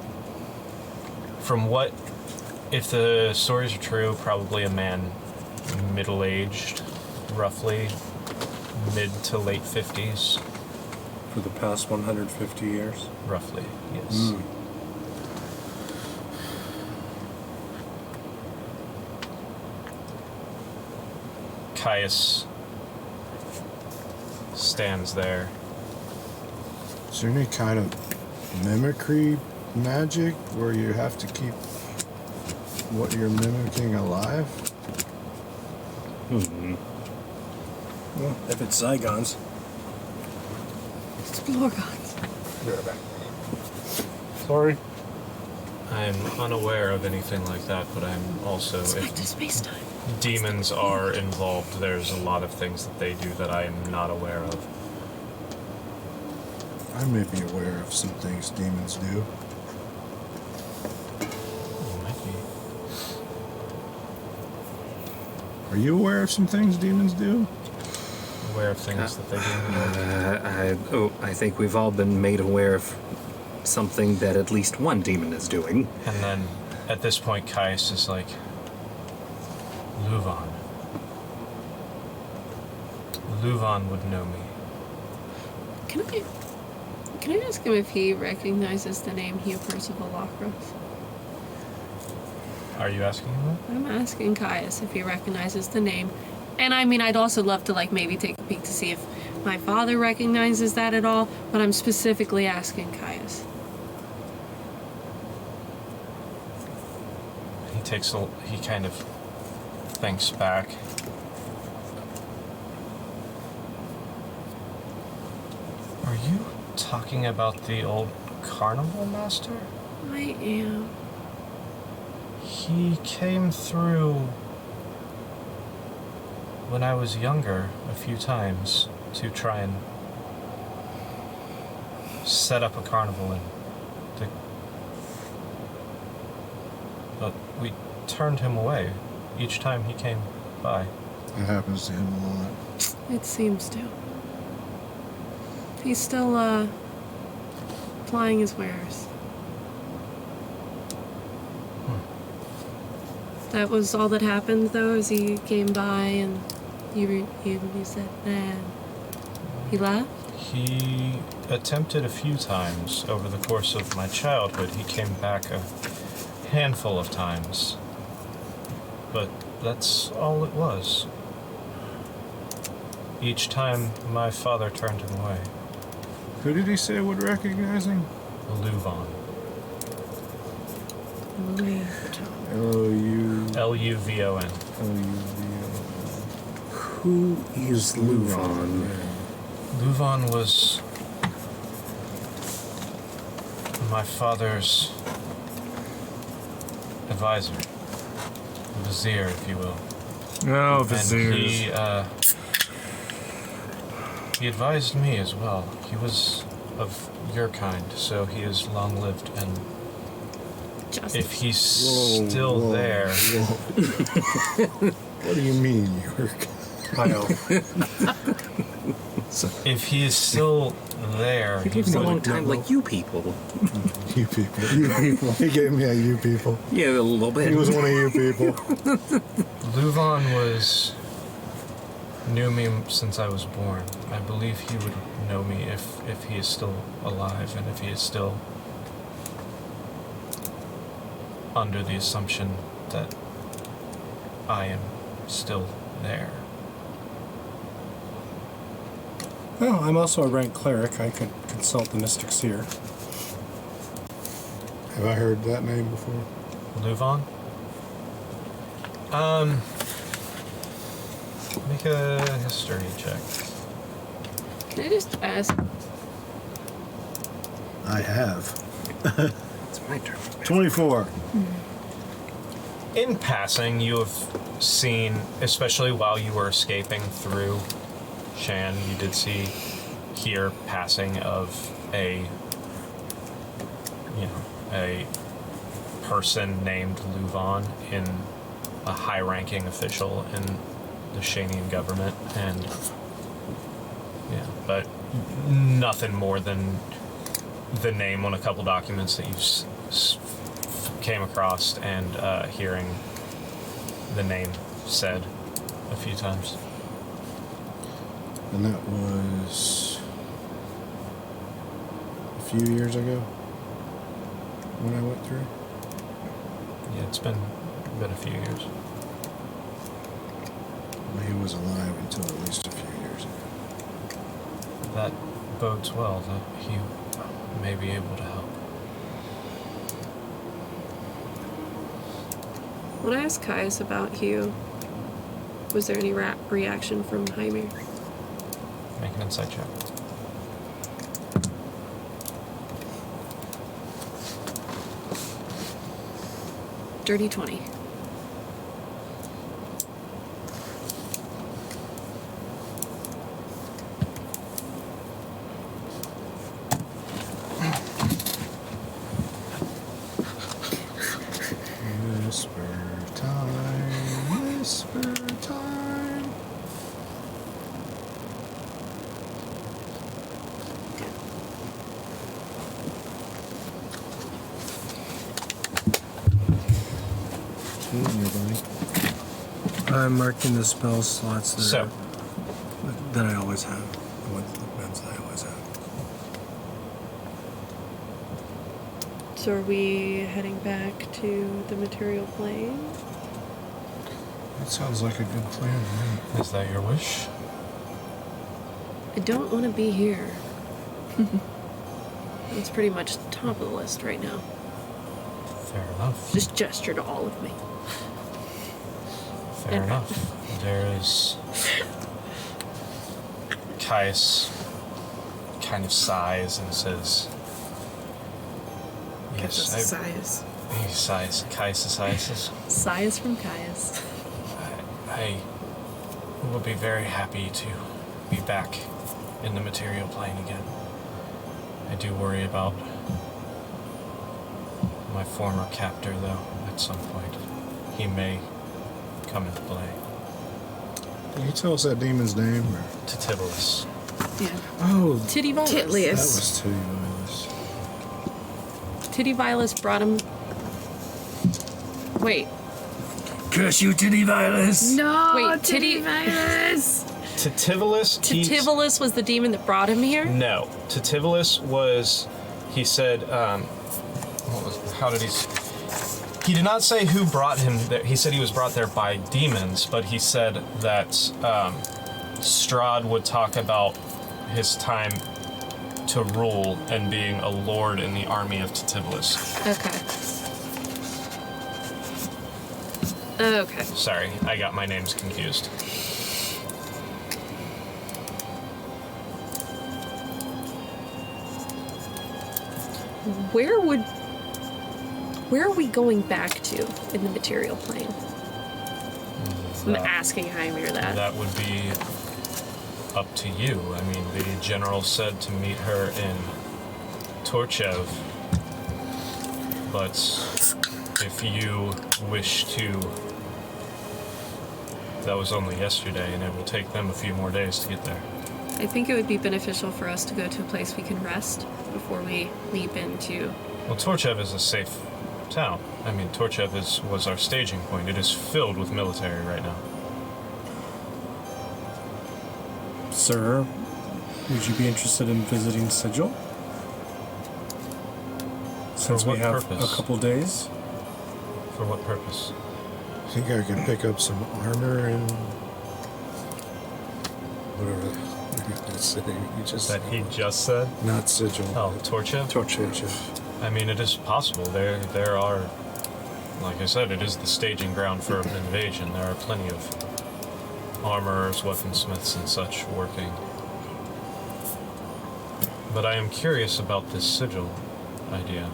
from what, if the stories are true, probably a man middle-aged, roughly mid to late 50s. For the past 150 years? Roughly, yes. Caius stands there. Is there any kind of mimicry magic where you have to keep what you're mimicking alive? Well, if it's Zygons. It's Blorgons. Sorry. I'm unaware of anything like that, but I'm also... It's back to space-time. Demons are involved, there's a lot of things that they do that I am not aware of. I may be aware of some things demons do. You might be. Are you aware of some things demons do? Aware of things that they do. I think we've all been made aware of something that at least one demon is doing. And then, at this point, Caius is like, Luvan. Luvan would know me. Can I ask him if he recognizes the name Hugh Percival Lockroth? Are you asking him that? I'm asking Caius if he recognizes the name. And I mean, I'd also love to, like, maybe take a peek to see if my father recognizes that at all, but I'm specifically asking Caius. He kind of thinks back. Are you talking about the old carnival master? I am. He came through when I was younger a few times to try and set up a carnival but we turned him away each time he came by. It happens to him a lot. It seems to. He's still, plying his wares. That was all that happened, though, as he came by and you said, nah. He left? He attempted a few times over the course of my childhood. He came back a handful of times. But that's all it was. Each time my father turned him away. Who did he say would recognize him? Luvan. L-U... Luvon. L-U-V-O... Who is Luvan? Luvan was my father's advisor. Vizier, if you will. Oh, Viziers. And he advised me as well. He was of your kind, so he is long-lived and Justice. If he's still there, What do you mean, York? High elf. if he is still there, He he lives a would- long time like you people. You people. You people. He gave me a you people. Yeah, a little bit. He was one of you people. Luvan knew me since I was born. I believe he would know me if he is still alive and if he is still under the assumption that I am still there. Well, I'm also a ranked cleric. I could consult the Mystic Seer. Have I heard that name before? Luvan? Make a history check. Can I just ask? I have. It's my turn. 24. In passing, you have seen, especially while you were escaping through Shan, you did hear passing of a person named Luvan in a high-ranking official in the Shanian government, and but nothing more than the name on a couple documents that you've came across and hearing the name said a few times. And that was a few years ago when I went through. Yeah, it's been a few years. Well, he was alive until at least a few years ago. That bodes well that he may be able to help. When I asked Caius about Hugh, was there any reaction from Hymir? Make an insight check. Dirty 20. Whisper time, whisper time. I'm marking the spell slots So, that I always have. What the ones that I always have. So are we heading back to the material plane? That sounds like a good plan to me. is that your wish? I don't want to be here. It's pretty much top of the list right now. Fair enough. Just gesture to all of me. Fair enough. There is... Caius kind of sighs and says... Just Yes, sighs. he sighs. Caius sighs. Sighs from Caius. I would be very happy to be back in the material plane again. I do worry about my former captor, though, at some point. He may come into play. Can you tell us that demon's name? Or? Titivolus. Yeah. Oh, Titty Violus. that Titlius. was too Violus. Titty Violus brought him... Wait. Curse you, Titty Violus! No, Wait, Titty Titty- Virus. Titivolus? Titivolus was the demon that brought him here? No. Titivolus was, he said, how did he... He did not say who brought him there. He said he was brought there by demons, but he said that Strahd would talk about his time to rule and being a lord in the army of Titivolus. Okay. Okay. Sorry, I got my names confused. Where are we going back to in the material plane? I'm asking Hymir that. That would be up to you. I mean, the general said to meet her in Torchev. But if you wish to... That was only yesterday, and it will take them a few more days to get there. I think it would be beneficial for us to go to a place we can rest before we leap into... Well, Torchev is a safe town. I mean, Torchev was our staging point. It is filled with military right now. Sir, would you be interested in visiting Sigil? Since we what have purpose? a couple days. For what purpose? I think I can pick up some armor and whatever the city you just That he just said? not sigil. Oh, Torchev? Torchev. I mean, it is possible. There are, like I said, it is the staging ground for an invasion. There are plenty of armorers, weaponsmiths, and such working. But I am curious about this sigil idea.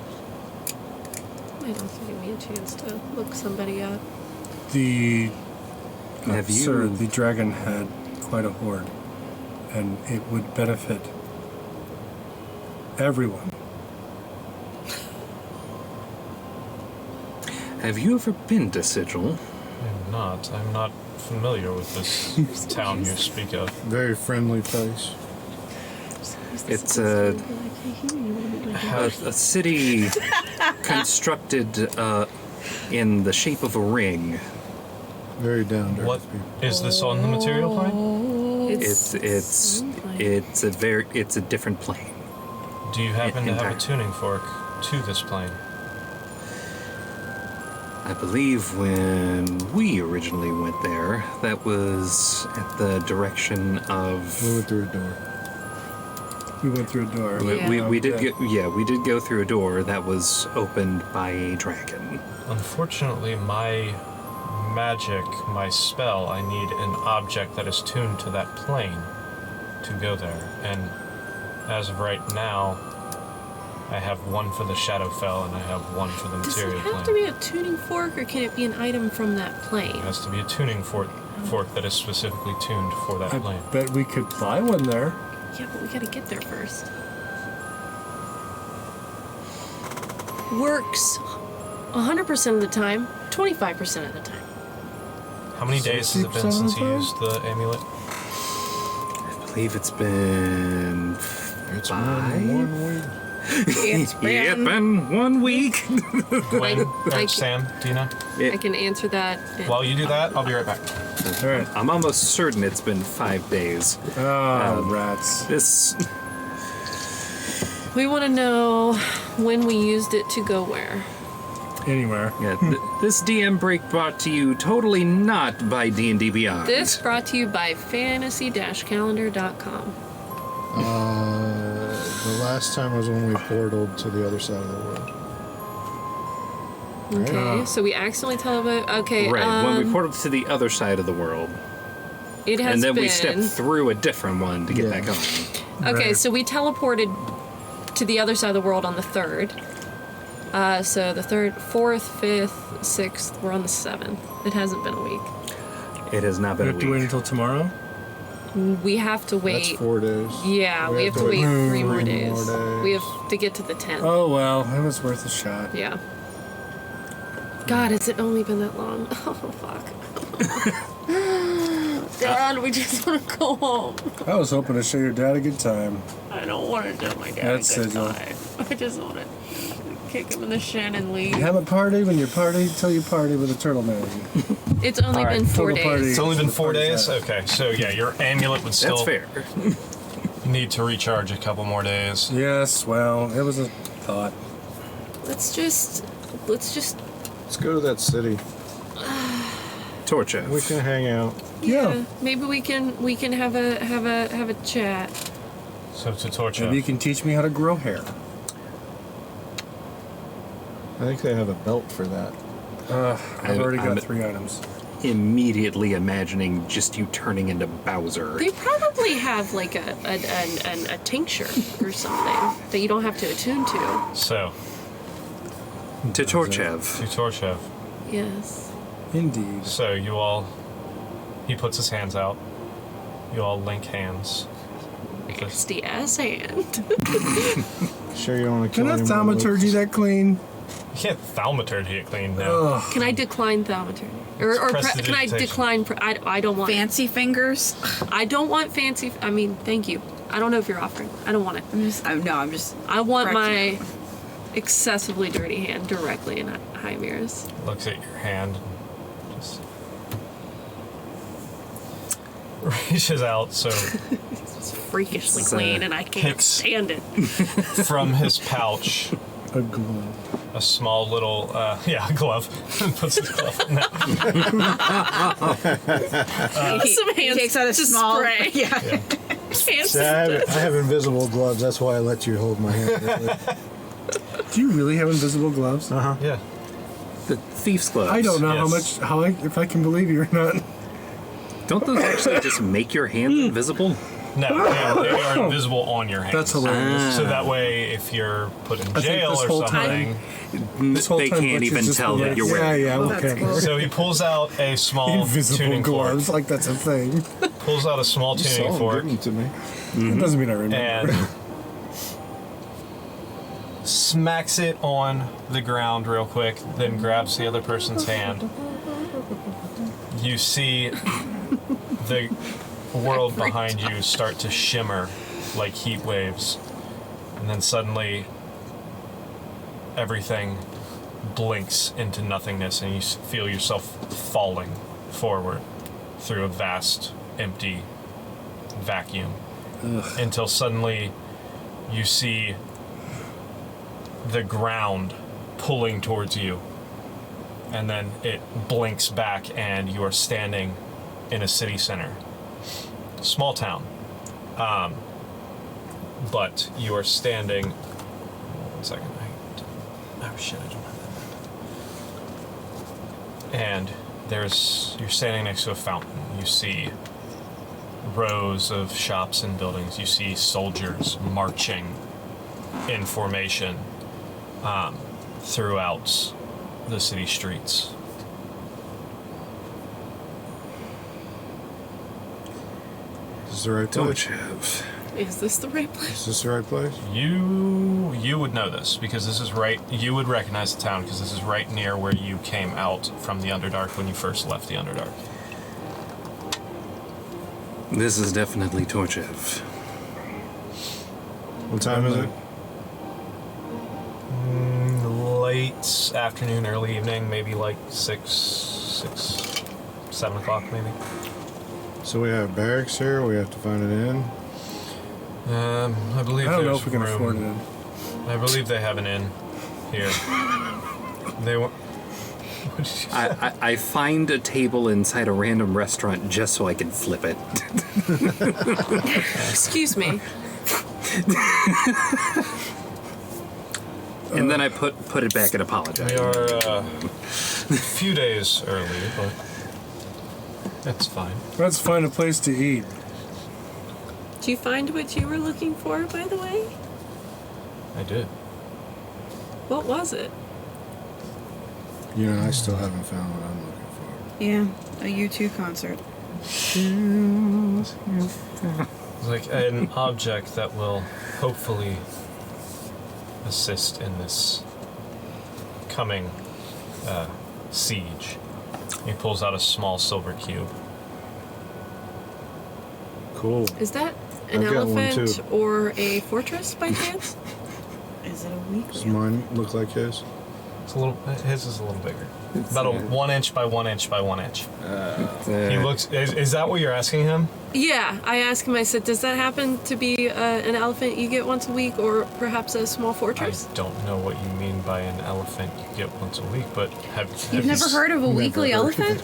I don't think give me a chance to look somebody up. Sir, the dragon had quite a hoard, and it would benefit everyone. Have you ever been to Sigil? I'm not familiar with this town you speak of. Very friendly place. It's a city constructed in the shape of a ring. Very down to What earth people. is this on the material plane? It's a different plane. Do you happen to have a Entire. tuning fork to this plane? I believe when we originally went there, that was at the direction of. We went through a door. We went through a door. Yeah. We did Okay. we did go through a door that was opened by a dragon. Unfortunately, my magic, my spell, I need an object that is tuned to that plane to go there. And as of right now, I have one for the Shadowfell and I have one for the Does it material have plane. to be a tuning fork, or can it be an item from that plane? It has to be a tuning fork that is specifically tuned for that I plane. bet we could buy one there. Yeah, but we gotta get there first. Works 100% of the time, 25% of the time. How many days has it been 60% since of you the time? used the amulet? I believe it's been It's five. been 1 week. It's Yeah, been... been 1 week. Gwen, like- Sam, do you know? I can answer that. While you do that, I'll be right back. All right. I'm almost certain it's been 5 days. Oh, rats. This We want to know when we used it to go where. Anywhere. this DM break brought to you totally not by D&D Beyond. This brought to you by fantasy-calendar.com. The last time was when we portaled to the other side of the world. Okay, so we accidentally tell about... Okay, Right, when we portaled to the other side of the world, it has and then been... we stepped through a different one to get Yeah. back on. Okay, Right. so we teleported to the other side of the world on the 3rd. So the 3rd, 4th, 5th, 6th, we're on the 7th. It hasn't been a week. It has not We been a have to wait week. until tomorrow? We have to wait. That's 4 days. Yeah, we have to wait 3 more days. days. We have to get to the 10th. Oh, well, it was worth a shot. Yeah. God, has it only been that long? Oh, fuck. Dad, we just want to go home. I was hoping to show your dad a good time. I don't want to do my dad That's a good Sigil. time. I just want to kick him in the shin and leave. Have a party when you party till you party with a turtle man. It's only been 4 total party. days. It's only been The 4 days? party's Okay, so yeah, your amulet would still That's fair. need to recharge a couple more days. Yes, well, it was a thought. Let's just Let's go to that city. Torture. We can hang out. Yeah. maybe we can have a chat. So to torture. Maybe you can teach me how to grow hair. I think they have a belt for that. I've already got I'm- 3 items. Immediately imagining just you turning into Bowser. They probably have like a tincture or something that you don't have to attune to. So, To Torchev. to Torchev. Yes. Indeed. So you all, he puts his hands out. You all link hands. Nasty ass hand. Sure you don't want to Can kill I any more thaumaturgy locals? that clean? You can't thaumaturgy it clean now. Can I decline thaumaturgy? Or can I decline? I don't want. Fancy fingers. I don't want fancy. I mean, thank you. I don't know if you're offering. I don't want it. I'm just. I want my correcting excessively dirty hand directly in Hymir's. Looks at your hand and just reaches out. So It's freakishly It's, clean, and I can't picks- stand it. from his pouch, A glove. a small little, a glove. Puts his glove in there. Some He hands takes out a to small. spray. Yeah. Hands See, I have invisible gloves. That's why I let you hold my hand. Do you really have invisible gloves? Yeah. The thief's gloves. I don't know Yes. if I can believe you or not. Don't those actually just make your hand invisible? No, they are invisible on your hands. That's hilarious. So that way, if you're put in think jail this or whole something, This whole They time can't Butch even has just tell been that like, you're yeah, wearing. yeah, that's okay. cool. so he pulls out a small Invisible tuning gloves, fork. like that's a thing. Pulls out a small tuning Saw fork him give them to me. It doesn't mean I remember. and smacks it on the ground real quick, then grabs the other person's hand. You see the world behind you start to shimmer like heat waves, and then suddenly everything blinks into nothingness, and you feel yourself falling forward through a vast, empty vacuum until suddenly you see the ground pulling towards you, and then it blinks back and you are standing in a city center. Small town. But you are standing. 1 second. Oh shit, I don't have that. And you're standing next to a fountain. You see rows of shops and buildings. You see soldiers marching in formation throughout the city streets. Is this the right Don't place? have. Is this the right place? Is this the right place? You would know this because this is right. You would recognize the town because this is right near where you came out from the Underdark when you first left the Underdark. This is definitely Torchev. What time is it? Late afternoon, early evening, maybe like 7 o'clock, maybe. So we have barracks here. We have to find an inn. I believe I don't know there's if we can room. afford it. I believe they have an inn here. They want. What did you say? I find a table inside a random restaurant just so I can flip it. Excuse me. And then I put it back and apologize. We are a few days early, but that's fine. Let's find a place to eat. Did you find what you were looking for, by the way? I did. What was it? You know, I still haven't found what I'm looking for. Yeah, a U2 concert. It's like an object that will hopefully assist in this coming siege. He pulls out a small silver cube. Cool. Is that an I've got one, elephant too. or a fortress by chance? Is it a week? Does mine look like his? It's a little. His is a little bigger. About a 1 inch by 1 inch by 1 inch. He looks. Is that what you're asking him? Yeah, I asked him, I said, does that happen to be an elephant you get once a week or perhaps a small I fortress? don't know what you mean by an elephant you get once a week, but You've never heard of a weekly elephant?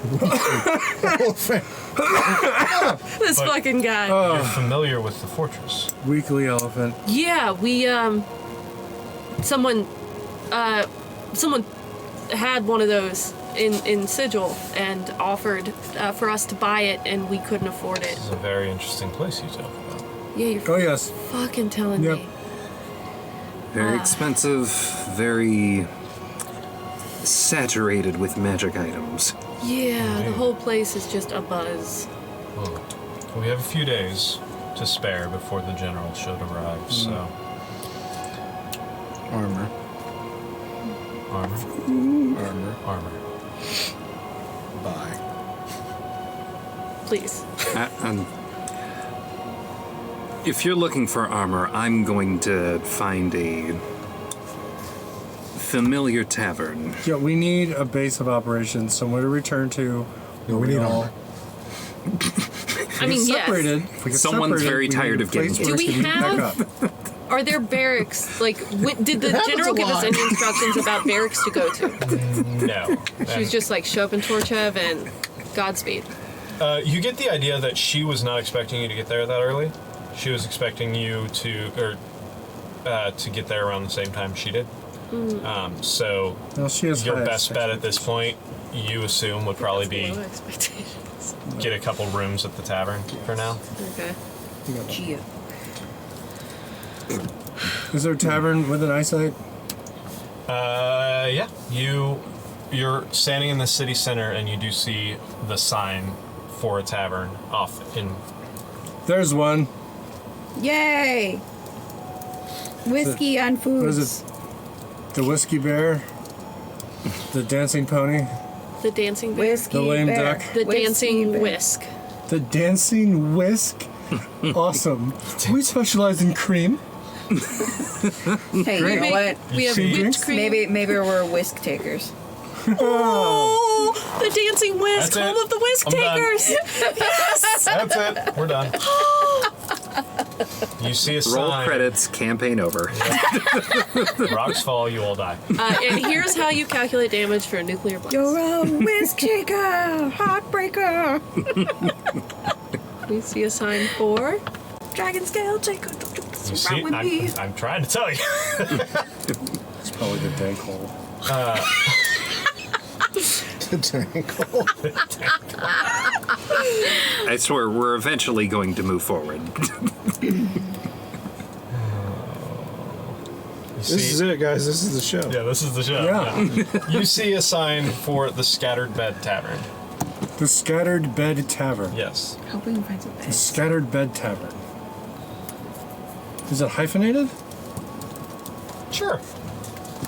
This fucking guy. You're familiar with the fortress. Weekly elephant. Yeah, we, someone had one of those in Sigil and offered for us to buy it, and we couldn't afford it. This is a very interesting place you talk about. Yeah, you're Oh yes. fucking telling Yep. me. Very expensive, very saturated with magic items. Yeah, the whole place is just a buzz. Well, we have a few days to spare before the general should arrive, so Armor. Armor. Armor. Buy. Please. If you're looking for armor, I'm going to find a familiar tavern. Yeah, we need a base of operations, somewhere to return to. No, we need all armor. I mean, separated. yes. If we get Someone's separated, very we tired need a of getting place Do where we can back have- up. Are there barracks? Like, did the happens general a give us lot. any instructions about barracks to go to? No. She was just like, show up in Torchev and Godspeed. You get the idea that she was not expecting you to get there that early. She was expecting you to get there around the same time she did. So Well, she has your high best bet at this point, you assume, would probably be Low expectations. get a couple rooms at the tavern for now. Okay. Gia. Is there a tavern with an eyesight? Yeah. You're standing in the city center and you do see the sign for a tavern off in. There's one. Yay! Whiskey on food. What is it? The Whiskey Bear? The Dancing Pony? The dancing bear. Whiskey The lame bear. duck. The Whiskey dancing bear. whisk. The Dancing Whisk? Awesome. We specialize in cream. Hey, you know what? We have See whipped drinks? cream. Maybe we're whisk takers. Oh, the dancing whisk, That's home it. of the whisk I'm done. takers. Yes. That's it. We're done. You see a Roll sign. credits, campaign over. Rocks fall, you all die. And here's how you calculate damage for a nuclear blast. You're a whisk taker, heartbreaker, We see a sign for. dragon scale taker. You What's wrong see, with me? I'm trying to tell you. It's probably the dank hole. The tangle. I swear, we're eventually going to move forward. This is it, guys. This is the show. Yeah, this is the show. Yeah. You see a sign for the Scattered Bed Tavern. The Scattered Bed Tavern. Yes. Hope we can find some The beds. Scattered Bed Tavern. Is it hyphenated? Sure.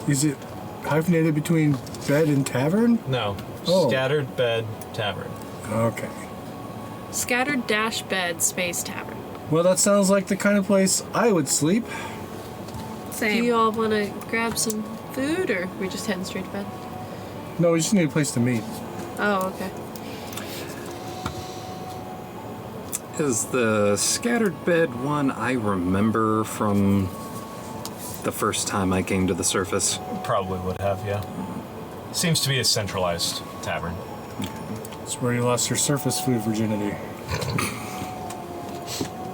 Is it hyphenated between bed and tavern? No. Oh. Scattered Bed Tavern. Okay. Scattered dash bed space tavern. Well, that sounds like the kind of place I would sleep. Do Same. you all want to grab some food, or we just heading straight to bed? No, we just need a place to meet. Oh, okay. Is the scattered bed one I remember from the first time I came to the surface? Probably would have, yeah. Seems to be a centralized tavern. It's where you lost your surface food virginity.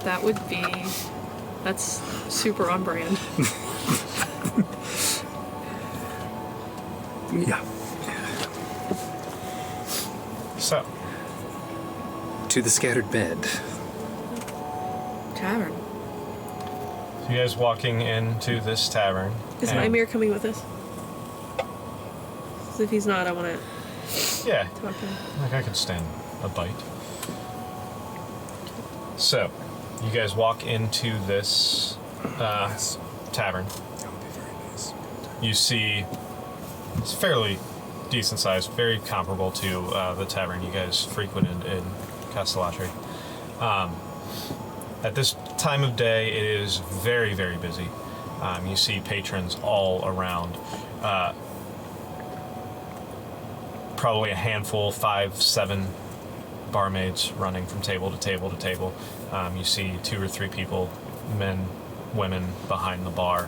That would be. That's super on brand. Yeah. So, To the scattered bed. Tavern. you guys walking into this tavern. Is and- Mimir coming with us? 'Cause if he's not, I want to Yeah. talk to him. Like I could stand a bite. So, you guys walk into this tavern. You see it's fairly decent size, very comparable to the tavern you guys frequented in Castellatri. At this time of day, it is very, very busy. You see patrons all around. Probably a handful, 5, 7 barmaids running from table to table to table. You see 2 or 3 people, men, women, behind the bar.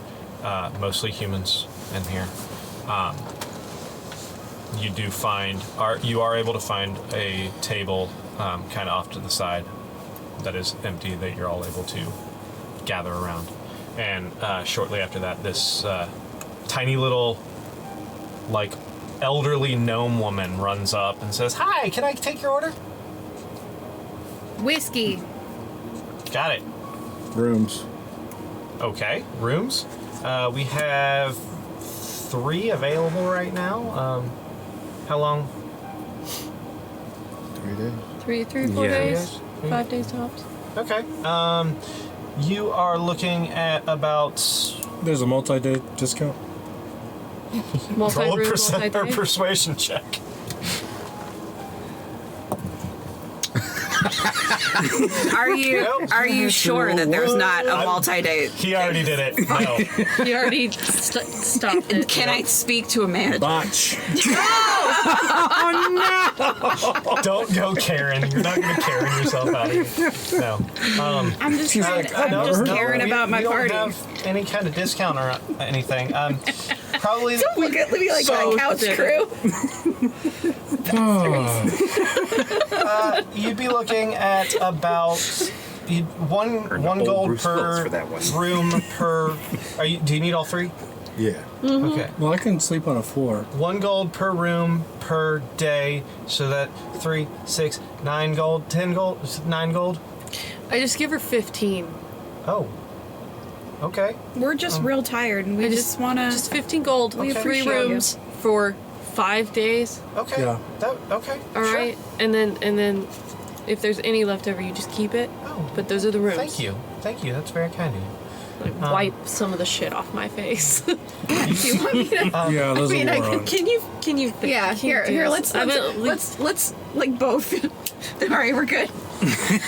Mostly humans in here. You do find, you are able to find a table kind of off to the side that is empty that you're all able to gather around. And shortly after that, this tiny little, like, elderly gnome woman runs up and says, "Hi, can I take your order?" Whiskey. Got it. Rooms. Okay, rooms. We have 3 available right now. How long? 3 days. 3, 4 Yeah. days? 5 days tops. Okay. You are looking at about There's a multi-day discount. Roll a Multi-room, percent or multi-day. persuasion check. Are you sure that there's not a multi-day? He already did it. No. You already stopped it. Can I speak to a manager? Botch. Don't go Karen. You're not going to Karen yourself out of it. No. I'm just No, caring about my we party. don't have any kind of discount or anything. Probably Look at me like So that couch different. crew. you'd be looking at about one old gold Bruce Willis per for that one. room per. Do you need all three? Yeah. Okay. Well, I can sleep on a floor. 1 gold per room per day, so that 3, 6, 9 gold, 10 gold, 9 gold. I just give her 15. Oh. Okay. We're just real tired, and we just want to. Just 15 gold. We have Okay. 3 Appreciate you. rooms for 5 days. Okay. Yeah. Okay. All sure. right, and then if there's any left over, you just keep it. Oh. But those are the rooms. Thank you. That's very kind of you. Like, wipe some of the shit off my face. Do you want me to? Yeah, those I mean, are I more on. Can you? Yeah, here. Let's like both. All right, we're good.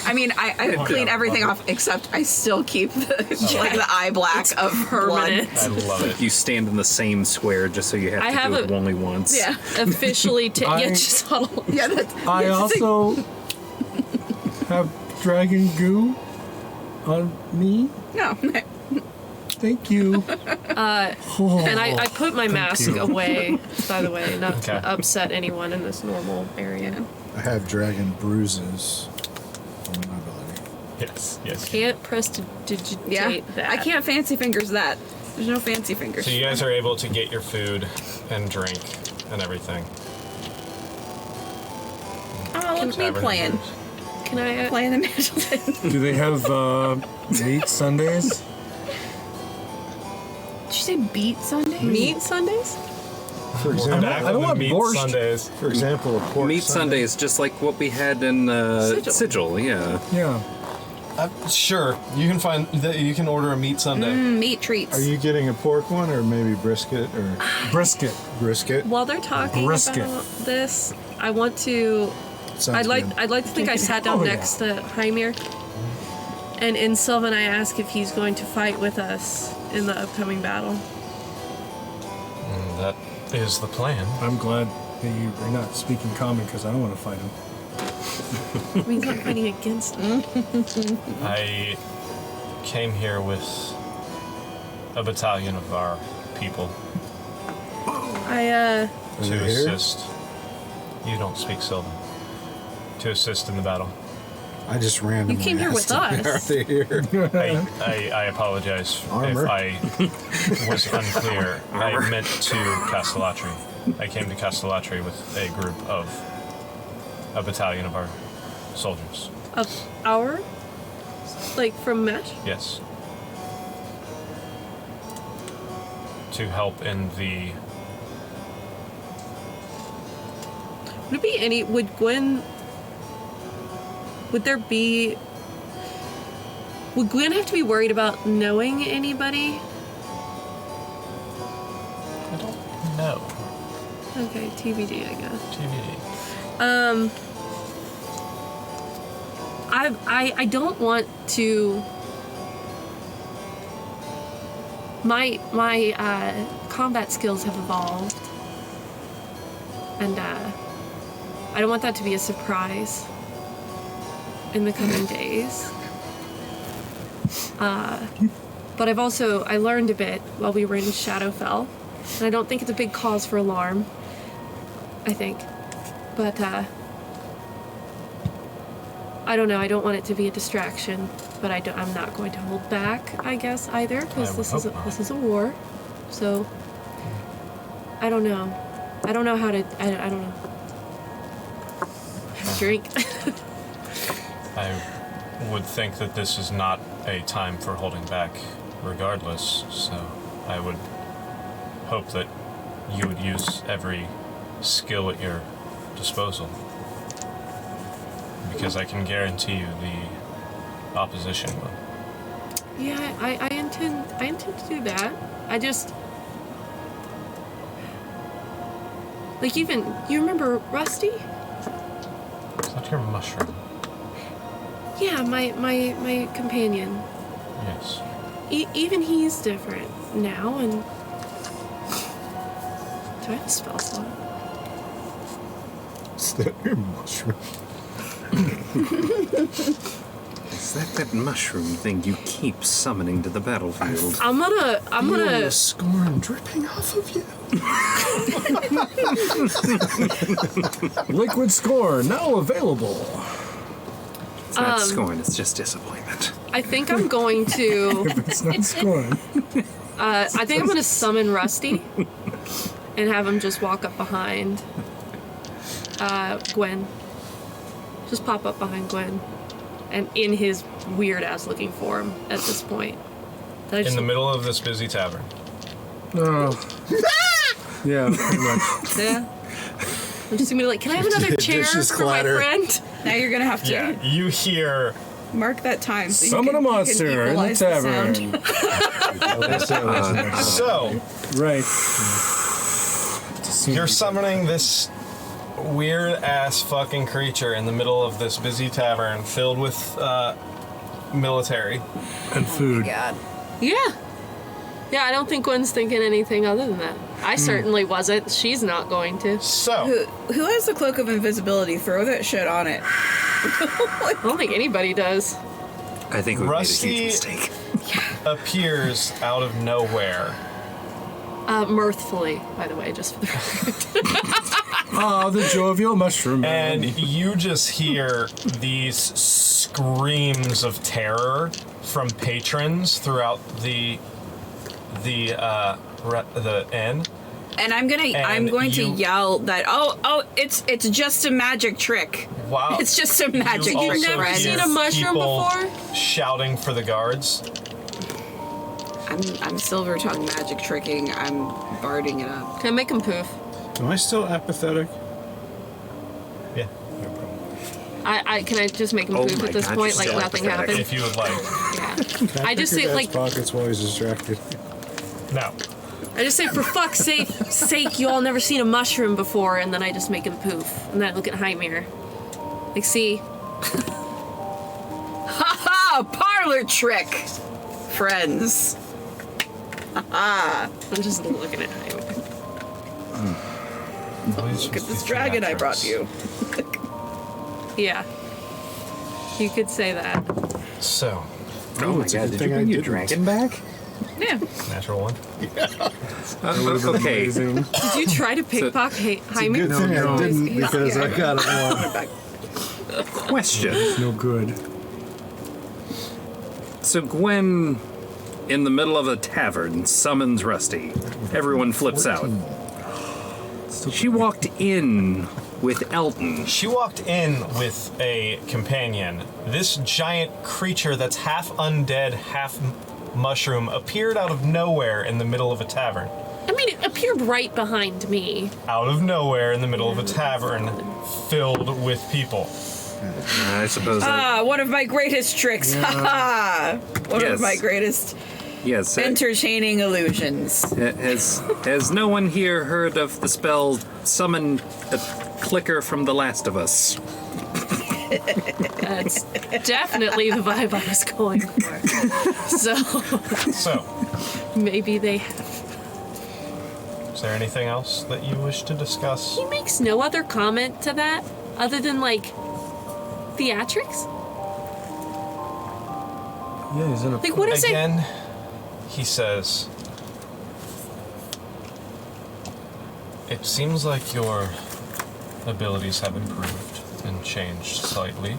I mean, I clean everything off except I still keep the like the eye black of her blood. permanent. I love it. You stand in the same square just so you have I to have do it a- only once. Yeah, Officially, I- yeah, just huddle. yeah. That's, I yeah, it's like- also have dragon goo on me. no. Thank you. And I put my mask you. away, by the way, not Okay. to upset anyone in this normal area. I have dragon bruises on my ability. Yes. Can't prestidigitate Yeah, that. I can't fancy fingers that. There's no fancy fingers. So you guys are able to get your food and drink and everything. Oh, look me Tavern playing Can I? the mandolin. Do they have meat Sundays? Did you say beat Sunday? Meat Sundays? For I'm example, back I don't with want meat borscht. Sundays. for example, a pork Meat Sundays, just like what we had in Sigil, yeah. Yeah. Sure, you can find that. You can order a meat Sunday. Meat treats. Are you getting a pork one or maybe brisket or Brisket. brisket? While they're talking Brisket. about this, I want to. Sounds I'd like. good. I'd like to think I sat down Oh, yeah. next to Hymir, and in Sylvan I ask if he's going to fight with us in the upcoming battle. That is the plan. I'm glad that you're not speaking common because I don't want to fight him. I mean, he's not fighting against me. I came here with a battalion of our people I Is to it here? assist. You don't speak Sylvan. To assist in the battle. I just randomly came here with asked, us. Are they here? I apologize Armor. if I was unclear. I meant to Castellatri. I came to Castellatri with a group of a battalion of our soldiers. of our like from Mesh. Yes. To help in the. Would it be any? Would Gwen? Would there be? Would Gwen have to be worried about knowing anybody? I don't know. Okay, TBD, I guess. TBD. I don't want to. My combat skills have evolved, and I don't want that to be a surprise in the coming days. But I learned a bit while we were in Shadowfell, and I don't think it's a big cause for alarm. I think, but I don't know. I don't want it to be a distraction, but I'm not going to hold back, I guess, either, because I would hope not. this is a war. So I don't know. I don't know how to. I don't know. Drink. I would think that this is not a time for holding back, regardless. So I would hope that you would use every skill at your disposal, because I can guarantee you the opposition will. Yeah, I intend to do that. I just Like even, you remember Rusty? Is that your mushroom? Yeah, my companion. Yes. Even he's different now, and... Do I have a spell slot? Is that your mushroom? Is that mushroom thing you keep summoning to the battlefield? I'm gonna... Scorn dripping off of you. Liquid Scorn, now available. It's not scorn, it's just disappointment. I think I'm going to... It's not Scorn. I think I'm gonna summon Rusty and have him just walk up behind Gwen. Just pop up behind Gwen. And in his weird-ass looking form at this point. In the middle of this busy tavern. Oh. Yeah, pretty much. Yeah. I'm just gonna be like, can I have another chair Dishes for my clatter. friend? Now you're gonna have to Yeah, you hear mark that time. So Summon a you can monster in the equalize sound. tavern. so Right. you're summoning this weird ass fucking creature in the middle of this busy tavern filled with military. And food. God. Yeah. Yeah, I don't think Gwen's thinking anything other than that. I certainly wasn't. She's not going to. So Who has the cloak of invisibility? Throw that shit on it. I don't think anybody does. I think we made a Rusty- huge mistake. appears out of nowhere. Mirthfully, by the way, just for the record. Oh, the jovial mushroom man. And you just hear these screams of terror from patrons throughout the inn. And I'm going to yell that it's just a magic trick. Wow. It's just a magic You trick, also never friend. seen hear a mushroom people before? shouting for the guards. I'm silver tongue magic tricking. I'm barding it up. Can I make him poof? Am I still apathetic? Yeah. Can I just make him Oh poof my at this God, point, you're like still nothing apathetic. happened? If you would like. Yeah. I just say like pockets while he's distracted. No. I just say for fuck's sake, you all never seen a mushroom before, and then I just make him poof, and then I look at Hymir, like, see, Ha! Parlor trick, friends. I'm just looking at Hymir. Look at this dragon I brought you. Yeah, you could say that. So, Oh my god, did you bring your dragon back? Yeah. natural one. Okay. Amazing. Did you try to pickpocket Hymir? Good thing no. I didn't He's- because I yeah. got it wrong. Back. Question. No good. So Gwen, in the middle of a tavern, summons Rusty. Everyone flips out. She walked in with Elton. She walked in with a companion. This giant creature that's half undead, half mushroom appeared out of nowhere in the middle of a tavern. I mean, it appeared right behind me. Out of nowhere in the middle of a tavern filled with people. I suppose. that- One of my greatest tricks. Ha ha! One Yes. of my greatest yes. entertaining illusions. Has no one here heard of the spell summon a clicker from The Last of Us? That's definitely the vibe I was going for. So, So, maybe they have. is there anything else that you wish to discuss? He makes no other comment to that, other than, like, theatrics? Yeah, he's in a. Like, what is it? Again, he says, it seems like your abilities have improved and changed slightly.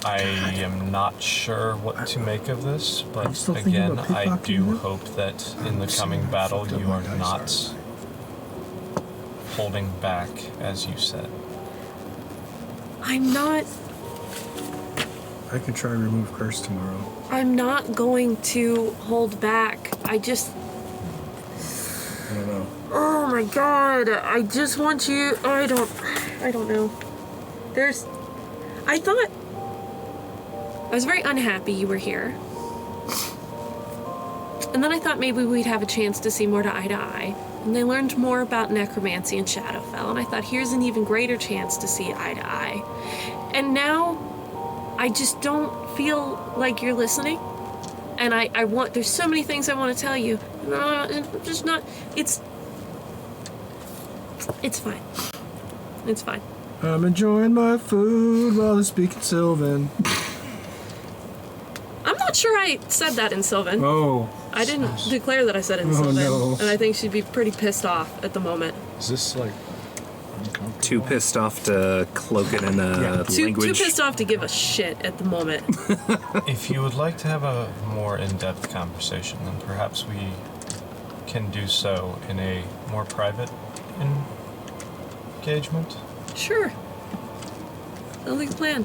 I am not sure what to make of this, but still thinking again, about I pickpocketing do you? hope that in the coming battle fucked up you my are dice not holding back, as you said. I'm not I can try and remove curse tomorrow. I'm not going to hold back. I just I don't know. oh my god. I just want you I don't know. I was very unhappy you were here. And then I thought maybe we'd have a chance to see more to eye. And they learned more about necromancy and Shadowfell, and I thought here's an even greater chance to see eye to eye. And now, I just don't feel like you're listening. And I want, there's so many things I want to tell you. No, I'm just not, it's fine. It's fine. I'm enjoying my food while they're speaking Sylvan. I'm not sure I said that in Sylvan. Oh. I didn't declare that I said it in Oh, Sylvan. no. And I think she'd be pretty pissed off at the moment. Is this like uncomfortable? Too pissed off to cloak it in a Too language. pissed off to give a shit at the moment. If you would like to have a more in-depth conversation, then perhaps we can do so in a more private engagement. Sure. Sounds like a plan.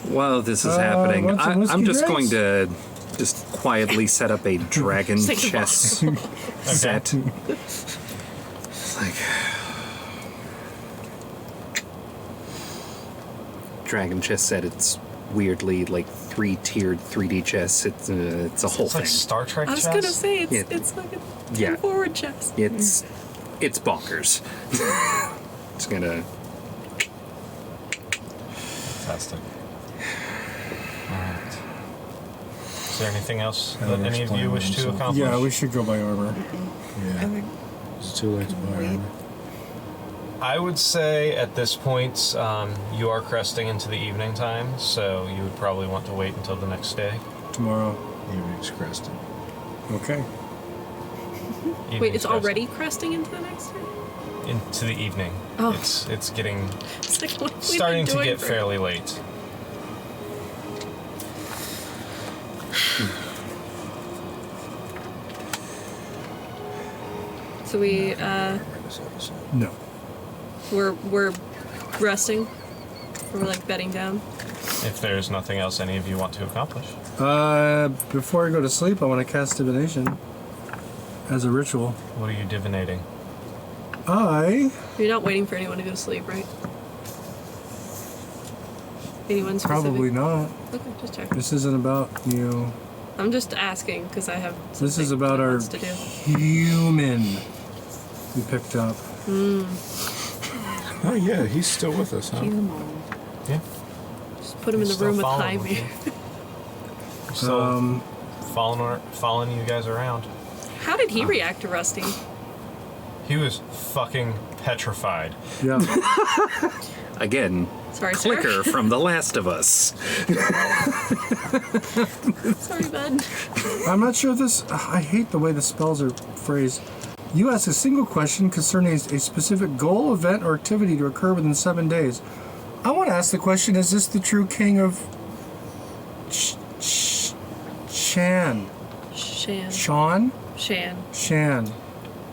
While this is happening, want some I'm whiskey just drinks? going to just quietly set up a dragon Take the chess set. It's like dragon chess set. It's weirdly like 3-tiered 3D chess. It's a whole It's like thing. Star Trek I was chess. gonna say Yeah. it's like a Yeah. forward chess. It's bonkers. It's gonna. Fantastic. Alright. Is there anything else that any of you wish to accomplish? Yeah, we should go buy armor. Yeah. It's too late to buy armor. I would say at this point, you are cresting into the evening time, so you would probably want to wait until the next day. Tomorrow. Evening's crested. Okay. Wait, Evening's it's already cresting into the next day? cresting. Into the evening. Oh. It's getting It's like, what have we starting been to doing get for- fairly late. So we No. we're resting. We're like bedding down. If there's nothing else any of you want to accomplish. Before I go to sleep, I want to cast divination as a ritual. What are you divinating? You're not waiting for anyone to go to sleep, right? Anyone specific? Probably not. Okay, just check. This isn't about, I'm just asking because I have. this is something about that our wants to do. human we picked up. Oh yeah, he's still with us, huh? Yeah. Just put him in the Still room with following Jaime. you. Still following you guys around. How did he react to Rusty? He was fucking petrified. Yeah. Again, Sorry, clicker from The Last of Us. sir. Sorry, bud. I'm not sure this. I hate the way the spells are phrased. You ask a single question concerning a specific goal, event, or activity to occur within 7 days. I want to ask the question: is this the true king of Shan? Shan. Sean? Shan. Shan.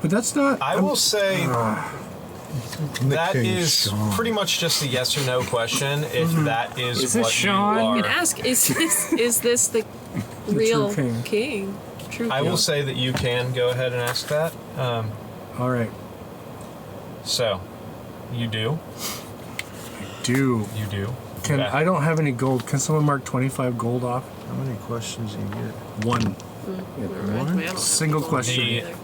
But that's not. I will say that King is Sean. pretty much just a yes or no question. If that is Is it what Sean? you You are, can ask, is this the real king. king? True I will say that you can go ahead and ask that. All right. So, you do. Do. You do. Can Yeah. I don't have any gold. Can someone mark 25 gold off? How many questions do you get? One. Single question. The-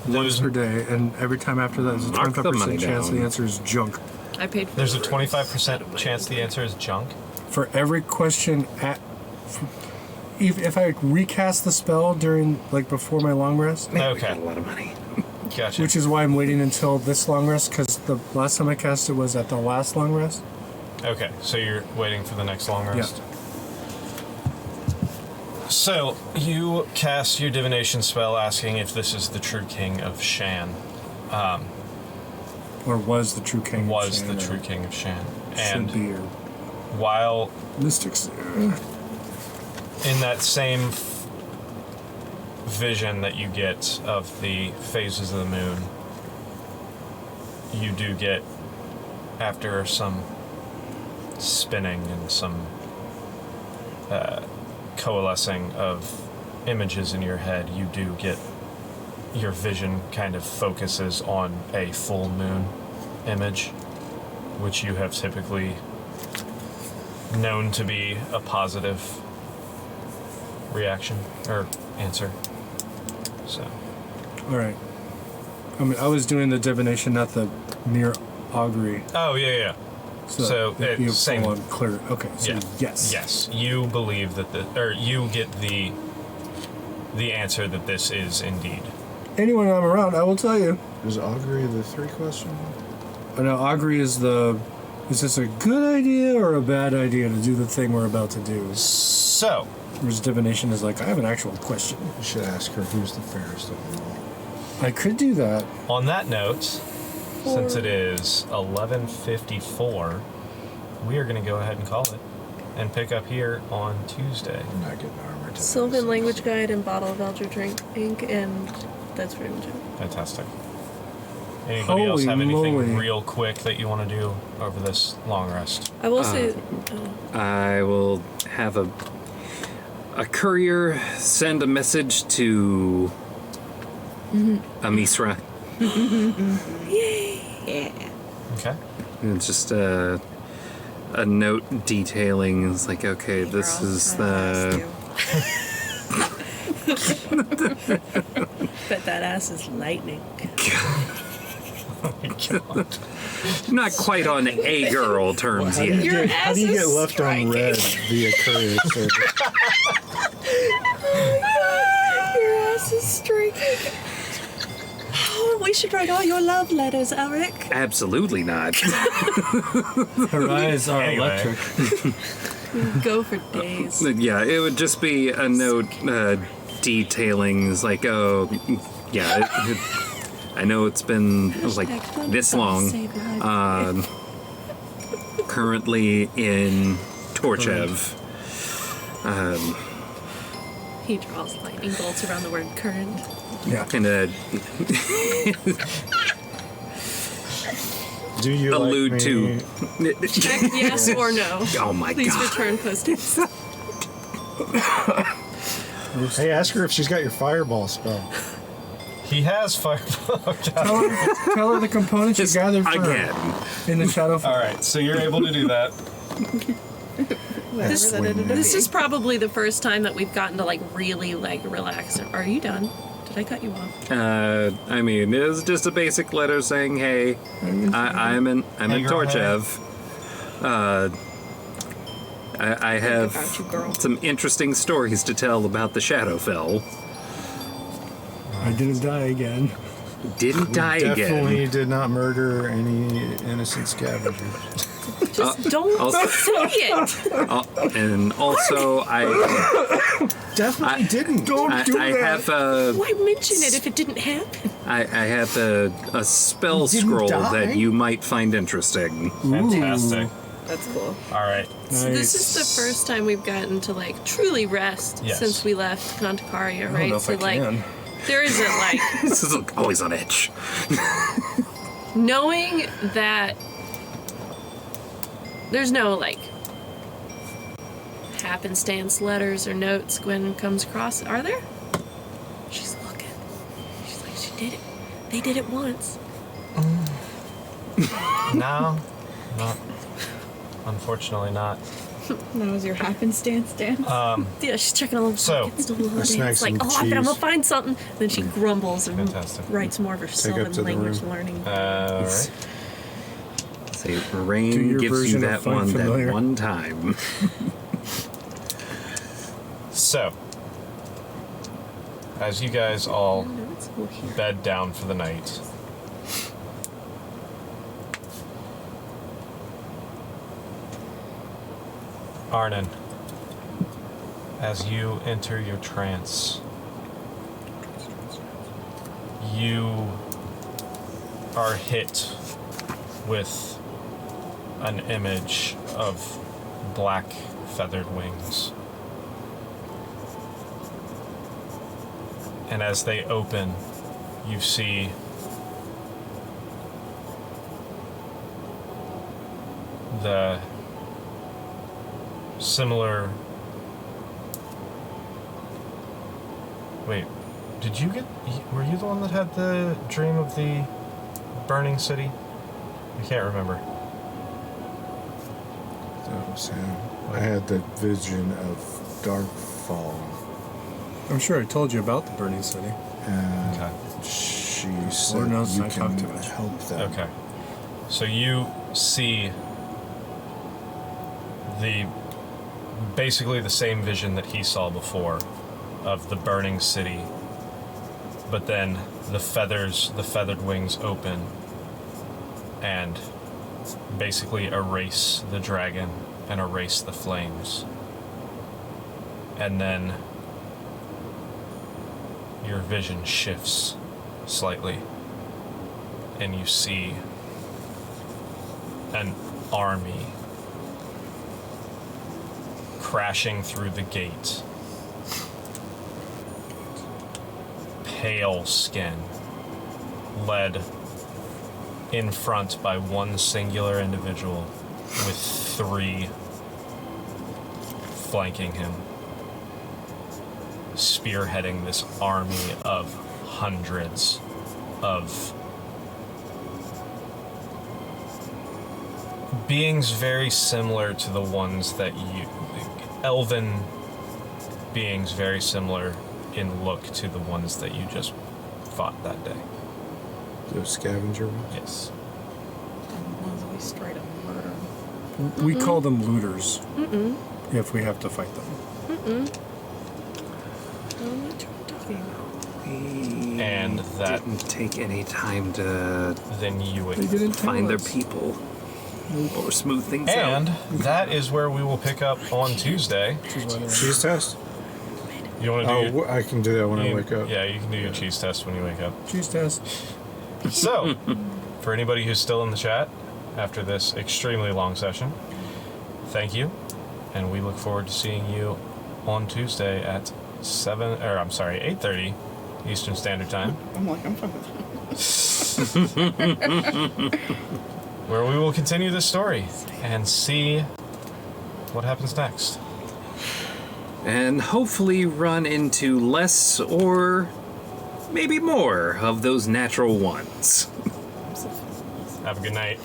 Once Those, per day, and every time after that, there's a Mark the 25% money chance down. the answer is junk. I paid for there's a the 25% chance the answer is junk. For every question if I recast the spell during, like, before my long rest, We Okay, got a lot of money. gotcha. which is why I'm waiting until this long rest, because the last time I cast it was at the last long rest. Okay, so you're waiting for the next long rest. So, you cast your divination spell asking if this is the true king of Shan. Or was the true king. Was of the Shan, true king of Shan. Should And be, or while mystics. in that same vision that you get of the phases of the moon, you do get, after some spinning and some coalescing of images in your head, you do get your vision kind of focuses on a full moon image, which you have typically known to be a positive reaction or answer. So, All right. I mean, I was doing the divination, not the mere augury. oh yeah. So it'd be a same. full-on clear. Okay, so Yeah. yes. Yes, you believe that you get the answer that this is indeed. Anyone I'm around, I will tell you. Is augury the 3 question? I know augury is this a good idea or a bad idea to do the thing we're about to do? So, Whereas divination is like, I have an actual question. You should ask her who's the fairest of them all. I could do that. on that note, since it is 11:54, we are going to go ahead and call it and pick up here on Tuesday. I'm not getting armor today. Sylvan Language Guide and Bottle of Elder Drink Ink, and that's pretty much it. Fantastic. Anybody else Holy have anything moly. real quick that you want to do over this long rest? I will say, I will have a courier send a message to Amisra. Yeah. Okay. And it's just a note detailing. It's like, okay, this is the. bet that ass is lightning. Not quite on A girl terms How do yet. you Your get, how ass do you is get left on red via courier service? Your ass is streaking. Oh, we should write all your love letters, Eric. Absolutely not. Her eyes are Anyway. electric. Go for days. Yeah, it would just be a note detailing. It's like, oh, yeah. I know it's been like this long. Currently in Torchev. He draws lightning bolts around the word current. Yeah. And Do you allude like to. me? Check yes or no. Oh my Please god. return post-its. Hey, ask her if she's got your fireball spell. He has fireball. Tell her the components you gathered for her Again. in the Shadowfell. All right, so you're able to do that. This is probably the first time that we've gotten to like really like relax. Are you done? Did I cut you off? I mean, it's just a basic letter saying, "Hey, I'm in Hey, girl, Torchev. I have about you, girl. some interesting stories to tell about the Shadowfell. I didn't die again. Didn't die Definitely again. did not murder any innocent scavengers. Just don't also- say it. And also, I Definitely didn't. Don't do I that. have Why mention it if it didn't happen? I have a spell didn't scroll die? that you might find interesting. Fantastic. That's cool. All right. So this is the Nice. first time we've gotten to like truly rest Yes. since we left Conticaria, I don't right? know if So I like can. there isn't like This is always on edge. knowing that there's no like happenstance letters or notes Gwen comes across. Are there? She's looking. She's like, she did it. They did it once. No, not. Unfortunately, not. That was your happenstance, Dan. Yeah, she's checking all the So, pockets. Still loading. snag It's like, some oh, I bet I'm gonna cheese. find something. Then she grumbles and Fantastic. writes more of her up Sylvan to the language room. learning. All right. Say, Do Rain your gives you version of that Find one Familiar. that one time. So, as you guys all Notes will hear. bed down for the night, Arnon, as you enter your trance, you are hit with an image of black feathered wings. And as they open, you see the similar. Wait, did you get? Were you the one that had the dream of the burning city? I can't remember. So, Sam, I had the vision of Darkfall, I'm sure I told you about the burning city. and Okay. she said Lord knows you I can talked too much. help them. Okay. So you see basically the same vision that he saw before of the burning city, but then the feathered wings open and basically erase the dragon and erase the flames. And then your vision shifts slightly and you see an army crashing through the gate. Pale skin, led in front by one singular individual with 3 flanking him, spearheading this army of hundreds of beings very similar to the ones that elven beings very similar in look to the ones that you just fought that day. Those scavenger ones? Yes. We straight up murder. We call them looters. If we have to fight them. And that didn't take any time to then you would They didn't tell find their us. people or smooth things and out. that is where we will pick up on Tuesday. Cheese test? You want to do I can do that when I your, wake up. Yeah, you can do your cheese test when you wake up. Cheese test. So, for anybody who's still in the chat after this extremely long session, thank you, and we look forward to seeing you on Tuesday at 8:30 Eastern Standard Time, I'm like, I'm fucking. where we will continue this story and see what happens next. And hopefully run into less or maybe more of those natural ones. Have a good night.